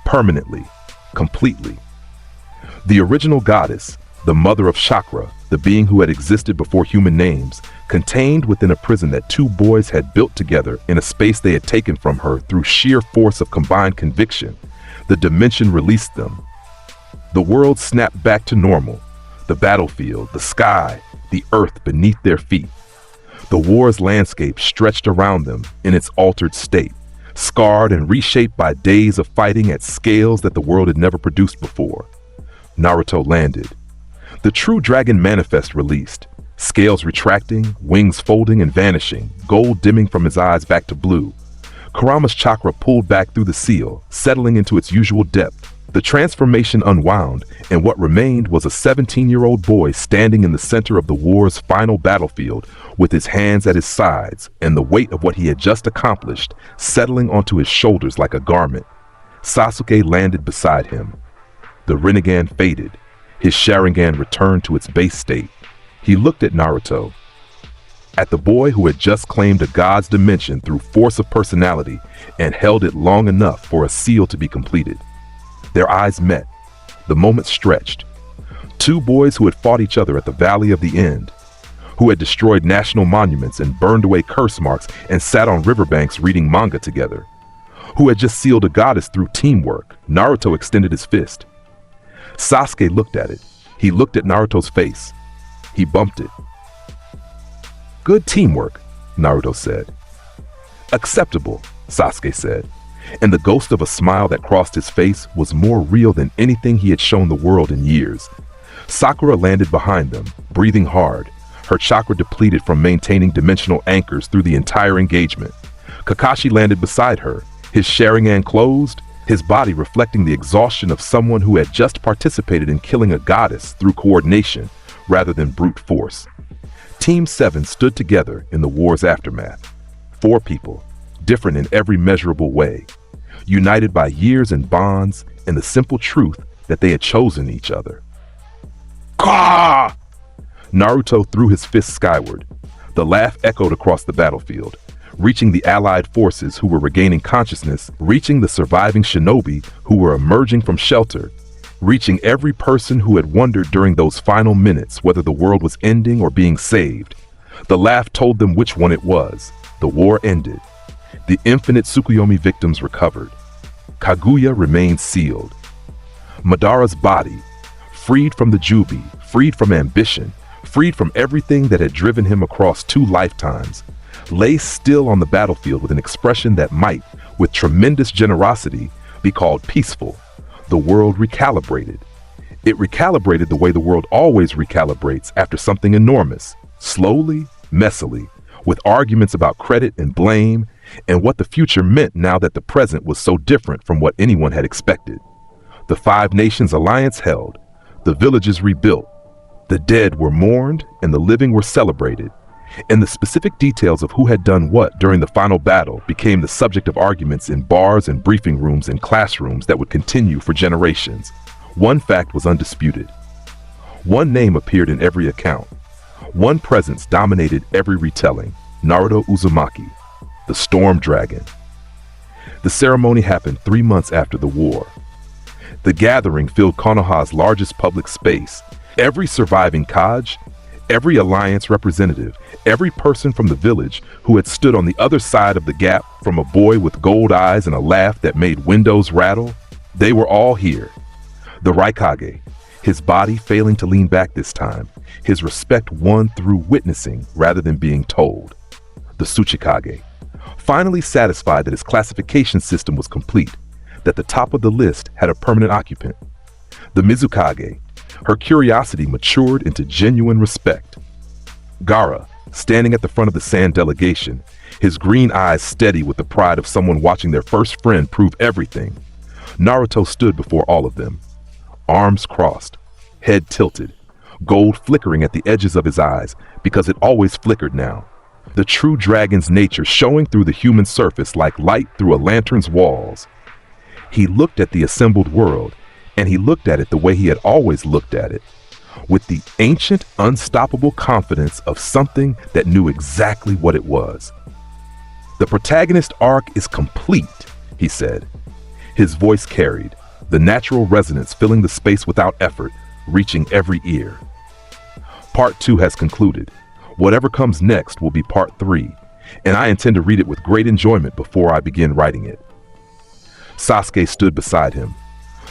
permanently, completely. The original goddess, the mother of chakra, the being who had existed before human names, contained within a prison that two boys had built together in a space they had taken from her through sheer force of combined conviction. The dimension released them. The world snapped back to normal, the battlefield, the sky, the earth beneath their feet. The war's landscape stretched around them in its altered state, scarred and reshaped by days of fighting at scales that the world had never produced before. Naruto landed. The true dragon manifest released, scales retracting, wings folding and vanishing, gold dimming from his eyes back to blue. Kurama's chakra pulled back through the seal, settling into its usual depth. The transformation unwound, and what remained was a 17-year-old boy standing in the center of the war's final battlefield with his hands at his sides and the weight of what he had just accomplished settling onto his shoulders like a garment. Sasuke landed beside him. The Rinnegan faded. His Sharingan returned to its base state. He looked at Naruto, at the boy who had just claimed a god's dimension through force of personality and held it long enough for a seal to be completed. Their eyes met. The moment stretched. Two boys who had fought each other at the Valley of the End, who had destroyed national monuments and burned away curse marks and sat on riverbanks reading manga together, who had just sealed a goddess through teamwork. Naruto extended his fist. Sasuke looked at it. He looked at Naruto's face. He bumped it. Good teamwork, Naruto said. Acceptable, Sasuke said. And the ghost of a smile that crossed his face was more real than anything he had shown the world in years. Sakura landed behind them, breathing hard, her chakra depleted from maintaining dimensional anchors through the entire engagement. Kakashi landed beside her, his Sharingan closed, his body reflecting the exhaustion of someone who had just participated in killing a goddess through coordination rather than brute force. Team 7 stood together in the war's aftermath. 4 people, different in every measurable way, united by years and bonds and the simple truth that they had chosen each other. Ka! Naruto threw his fist skyward. The laugh echoed across the battlefield, reaching the allied forces who were regaining consciousness, reaching the surviving shinobi who were emerging from shelter, reaching every person who had wondered during those final minutes whether the world was ending or being saved. The laugh told them which one it was. The war ended. The infinite Tsukuyomi victims recovered. Kaguya remained sealed. Madara's body, freed from the Jubi, freed from ambition, freed from everything that had driven him across 2 lifetimes, lay still on the battlefield with an expression that might, with tremendous generosity, be called peaceful. The world recalibrated. It recalibrated the way the world always recalibrates after something enormous, slowly, messily, with arguments about credit and blame, and what the future meant now that the present was so different from what anyone had expected. The 5 Nations alliance held, the villages rebuilt, the dead were mourned and the living were celebrated, and the specific details of who had done what during the final battle became the subject of arguments in bars and briefing rooms and classrooms that would continue for generations. One fact was undisputed. One name appeared in every account. One presence dominated every retelling: Naruto Uzumaki, the Storm Dragon. The ceremony happened 3 months after the war. The gathering filled Konoha's largest public space. Every surviving Hokage, every alliance representative, every person from the village who had stood on the other side of the gap, from a boy with gold eyes and a laugh that made windows rattle, they were all here. The Reincarnated, his body failing to lean back this time, his respect won through witnessing rather than being told. The Tsuchikage, finally satisfied that his classification system was complete, that the top of the list had a permanent occupant. The Mizukage, her curiosity matured into genuine respect. Gaara, standing at the front of the Sand delegation, his green eyes steady with the pride of someone watching their first friend prove everything. Naruto stood before all of them, arms crossed, head tilted, gold flickering at the edges of his eyes because it always flickered now. The true dragon's nature showing through the human surface like light through a lantern's walls. He looked at the assembled world, and he looked at it the way he had always looked at it, with the ancient, unstoppable confidence of something that knew exactly what it was. The protagonist arc is complete, he said. His voice carried, the natural resonance filling the space without effort, reaching every ear. Part 2 has concluded. Whatever comes next will be Part 3, and I intend to read it with great enjoyment before I begin writing it. Sasuke stood beside him.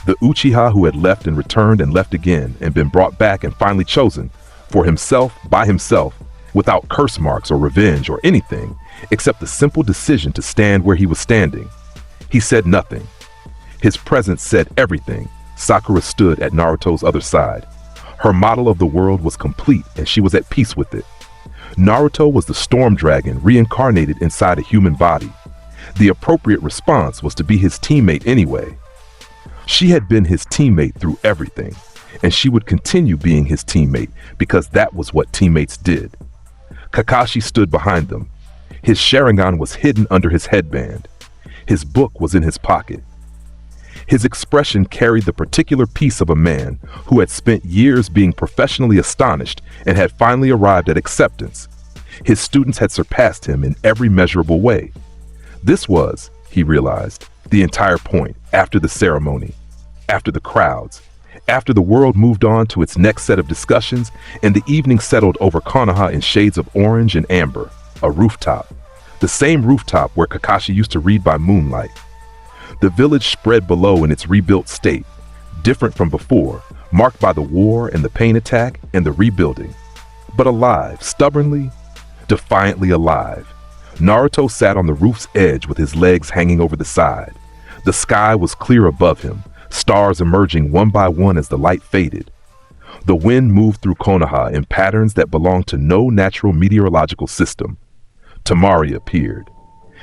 The Uchiha who had left and returned and left again and been brought back and finally chosen, for himself, by himself, without curse marks or revenge or anything, except the simple decision to stand where he was standing. He said nothing. His presence said everything. Sakura stood at Naruto's other side. Her model of the world was complete and she was at peace with it. Naruto was the storm dragon reincarnated inside a human body. The appropriate response was to be his teammate anyway. She had been his teammate through everything, and she would continue being his teammate because that was what teammates did. Kakashi stood behind them. His Sharingan was hidden under his headband. His book was in his pocket. His expression carried the particular piece of a man who had spent years being professionally astonished and had finally arrived at acceptance. His students had surpassed him in every measurable way. This was, he realized, the entire point after the ceremony, after the crowds, after the world moved on to its next set of discussions and the evening settled over Konoha in shades of orange and amber, a rooftop, the same rooftop where Kakashi used to read by moonlight. The village spread below in its rebuilt state, different from before, marked by the war and the pain attack and the rebuilding, but alive, stubbornly, defiantly alive. Naruto sat on the roof's edge with his legs hanging over the side. The sky was clear above him, stars emerging one by one as the light faded. The wind moved through Konoha in patterns that belonged to no natural meteorological system. Tamari appeared.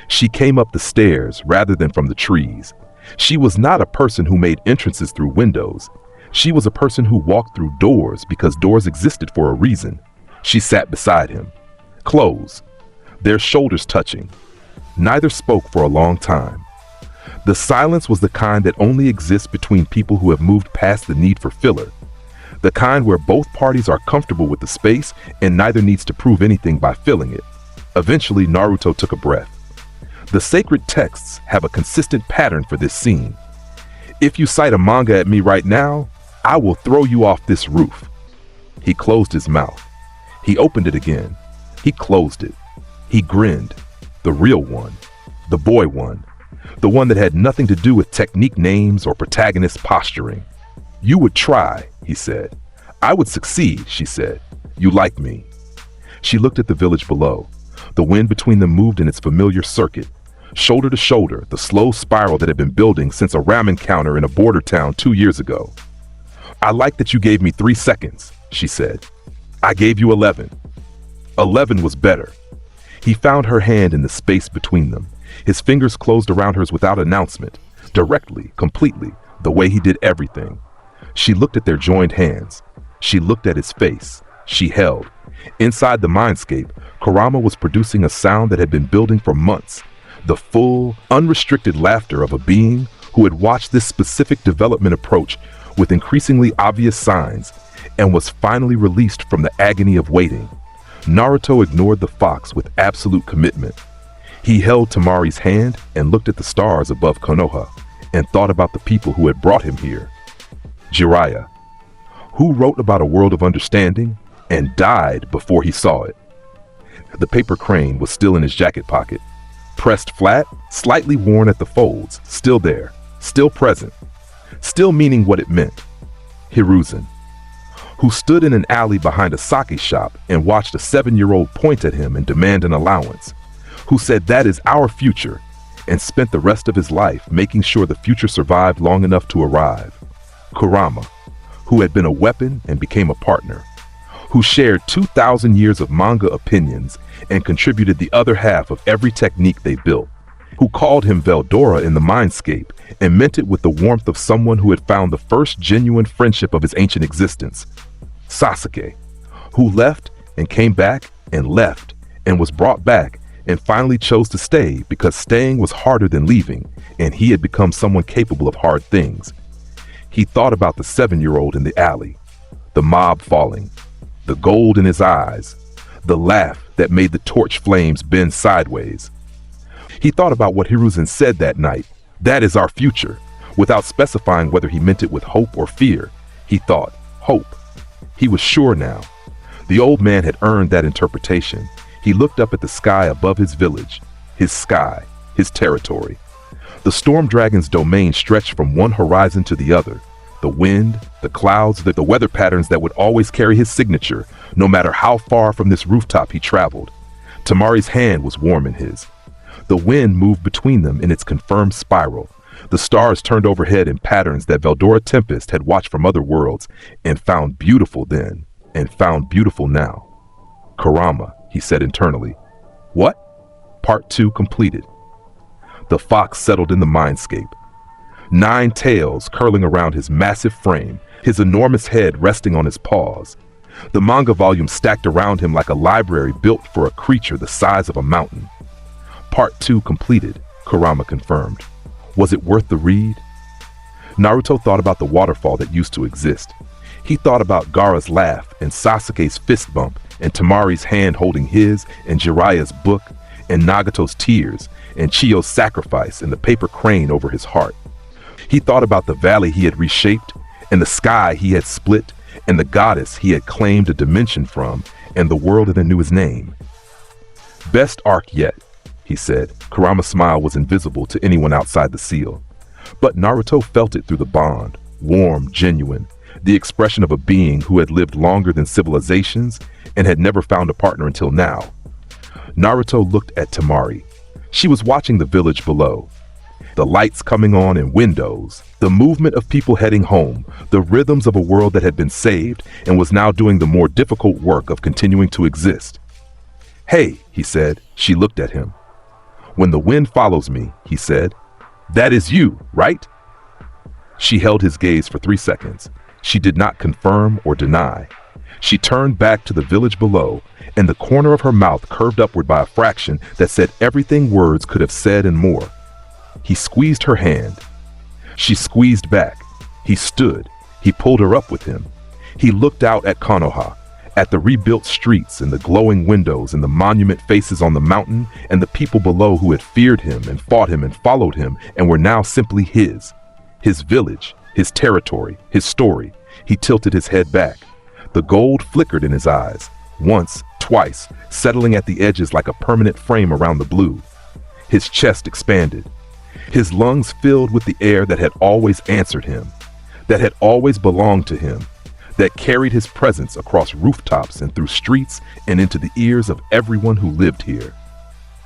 She came up the stairs rather than from the trees. She was not a person who made entrances through windows. She was a person who walked through doors because doors existed for a reason. She sat beside him, close, their shoulders touching. Neither spoke for a long time. The silence was the kind that only exists between people who have moved past the need for filler. The kind where both parties are comfortable with the space and neither needs to prove anything by filling it. Eventually, Naruto took a breath. The sacred texts have a consistent pattern for this scene. If you cite a manga at me right now, I will throw you off this roof. He closed his mouth. He opened it again. He closed it. He grinned. The real one. The boy one. The one that had nothing to do with technique names or protagonist posturing. You would try, he said. I would succeed, she said. You like me. She looked at the village below. The wind between them moved in its familiar circuit. Shoulder to shoulder, the slow spiral that had been building since a ramen counter in a border town 2 years ago. I like that you gave me 3 seconds, she said. I gave you 11. 11 was better. He found her hand in the space between them. His fingers closed around hers without announcement, directly, completely, the way he did everything. She looked at their joined hands. She looked at his face. She held. Inside the mindscape, Kurama was producing a sound that had been building for months. The full, unrestricted laughter of a being who had watched this specific development approach with increasingly obvious signs and was finally released from the agony of waiting. Naruto ignored the fox with absolute commitment. He held Tamari's hand and looked at the stars above Konoha and thought about the people who had brought him here. Jiraiya, who wrote about a world of understanding and died before he saw it. The paper crane was still in his jacket pocket, pressed flat, slightly worn at the folds, still there, still present, still meaning what it meant. Hiruzen, who stood in an alley behind a sake shop and watched a 7-year-old point at him and demand an allowance, who said that is our future and spent the rest of his life making sure the future survived long enough to arrive. Kurama, who had been a weapon and became a partner, who shared 2,000 years of manga opinions and contributed the other half of every technique they built, who called him Veldora in the mindscape and meant it with the warmth of someone who had found the first genuine friendship of his ancient existence. Sasuke, who left and came back and left and was brought back and finally chose to stay because staying was harder than leaving and he had become someone capable of hard things. He thought about the 7-year-old in the alley, the mob falling, the gold in his eyes, the laugh that made the torch flames bend sideways. He thought about what Hiruzen said that night, "That is our future," without specifying whether he meant it with hope or fear. He thought, hope. He was sure now. The old man had earned that interpretation. He looked up at the sky above his village, his sky, his territory. The storm dragon's domain stretched from one horizon to the other. The wind, the clouds, the weather patterns that would always carry his signature, no matter how far from this rooftop he traveled. Tamari's hand was warm in his. The wind moved between them in its confirmed spiral. The stars turned overhead in patterns that Veldora Tempest had watched from other worlds and found beautiful then, and found beautiful now. Kurama, he said internally. What? Part 2 completed. The fox settled in the mindscape. 9 tails curling around his massive frame, his enormous head resting on his paws. The manga volume stacked around him like a library built for a creature the size of a mountain. Part 2 completed, Kurama confirmed. Was it worth the read? Naruto thought about the waterfall that used to exist. He thought about Gaara's laugh and Sasuke's fist bump and Tamari's hand holding his and Jiraiya's book and Nagato's tears and Chiyo's sacrifice and the paper crane over his heart. He thought about the valley he had reshaped and the sky he had split and the goddess he had claimed a dimension from and the world that knew his name. Best arc yet, he said. Kurama's smile was invisible to anyone outside the seal. But Naruto felt it through the bond, warm, genuine, the expression of a being who had lived longer than civilizations and had never found a partner until now. Naruto looked at Tamari. She was watching the village below. The lights coming on in windows, the movement of people heading home, the rhythms of a world that had been saved and was now doing the more difficult work of continuing to exist. Hey, he said. She looked at him. When the wind follows me, he said, that is you, right? She held his gaze for 3 seconds. She did not confirm or deny. She turned back to the village below, and the corner of her mouth curved upward by a fraction that said everything words could have said and more. He squeezed her hand. She squeezed back. He stood. He pulled her up with him. He looked out at Konoha, at the rebuilt streets and the glowing windows and the monument faces on the mountain and the people below who had feared him and fought him and followed him and were now simply his village, his territory, his story. He tilted his head back. The gold flickered in his eyes, once, twice, settling at the edges like a permanent frame around the blue. His chest expanded. His lungs filled with the air that had always answered him, that had always belonged to him, that carried his presence across rooftops and through streets and into the ears of everyone who lived here.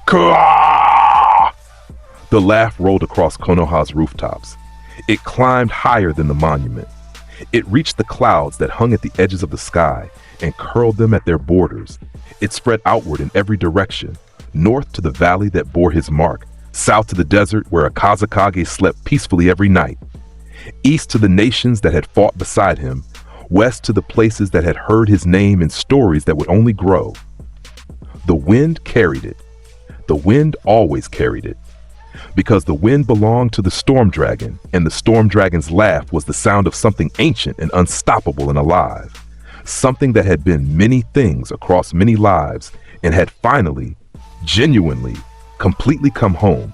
Kaaah! The laugh rolled across Konoha's rooftops. It climbed higher than the monument. It reached the clouds that hung at the edges of the sky and curled them at their borders. It spread outward in every direction, north to the valley that bore his mark, south to the desert where a Hokage slept peacefully every night, east to the nations that had fought beside him, west to the places that had heard his name in stories that would only grow. The wind carried it. The wind always carried it. Because the wind belonged to the storm dragon, and the storm dragon's laugh was the sound of something ancient and unstoppable and alive. Something that had been many things across many lives and had finally, genuinely, completely come home.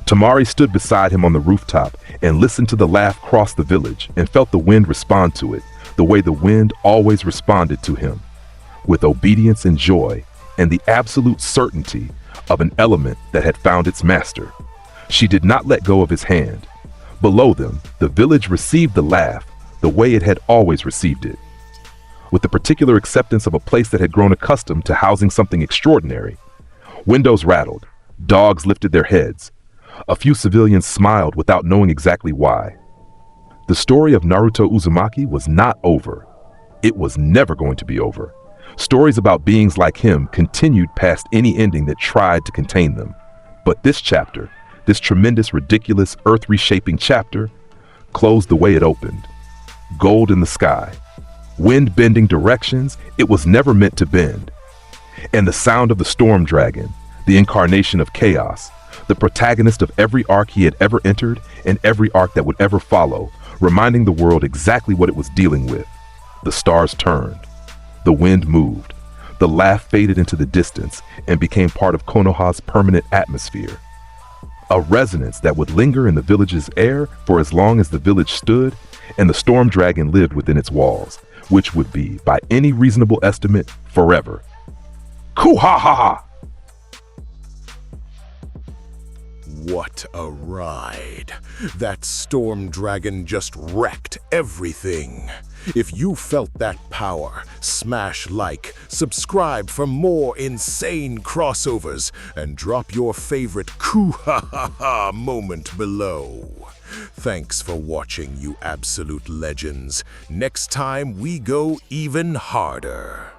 Tamari stood beside him on the rooftop and listened to the laugh cross the village and felt the wind respond to it, the way the wind always responded to him, with obedience and joy and the absolute certainty of an element that had found its master. She did not let go of his hand. Below them, the village received the laugh the way it had always received it, with the particular acceptance of a place that had grown accustomed to housing something extraordinary. Windows rattled, dogs lifted their heads. A few civilians smiled without knowing exactly why. The story of Naruto Uzumaki was not over. It was never going to be over. Stories about beings like him continued past any ending that tried to contain them. But this chapter, this tremendous, ridiculous, earth-reshaping chapter, closed the way it opened. Gold in the sky. Wind bending directions it was never meant to bend. And the sound of the storm dragon, the incarnation of chaos, the protagonist of every arc he had ever entered and every arc that would ever follow, reminding the world exactly what it was dealing with. The stars turned. The wind moved. The laugh faded into the distance and became part of Konoha's permanent atmosphere. A resonance that would linger in the village's air for as long as the village stood and the storm dragon lived within its walls, which would be, by any reasonable estimate, forever. Ku-ha-ha-ha! What a ride. That storm dragon just wrecked everything. If you felt that power, smash like, subscribe for more insane crossovers, and drop your favorite ku-ha-ha-ha moment below. Thanks for watching, you absolute legends. Next time we go even harder.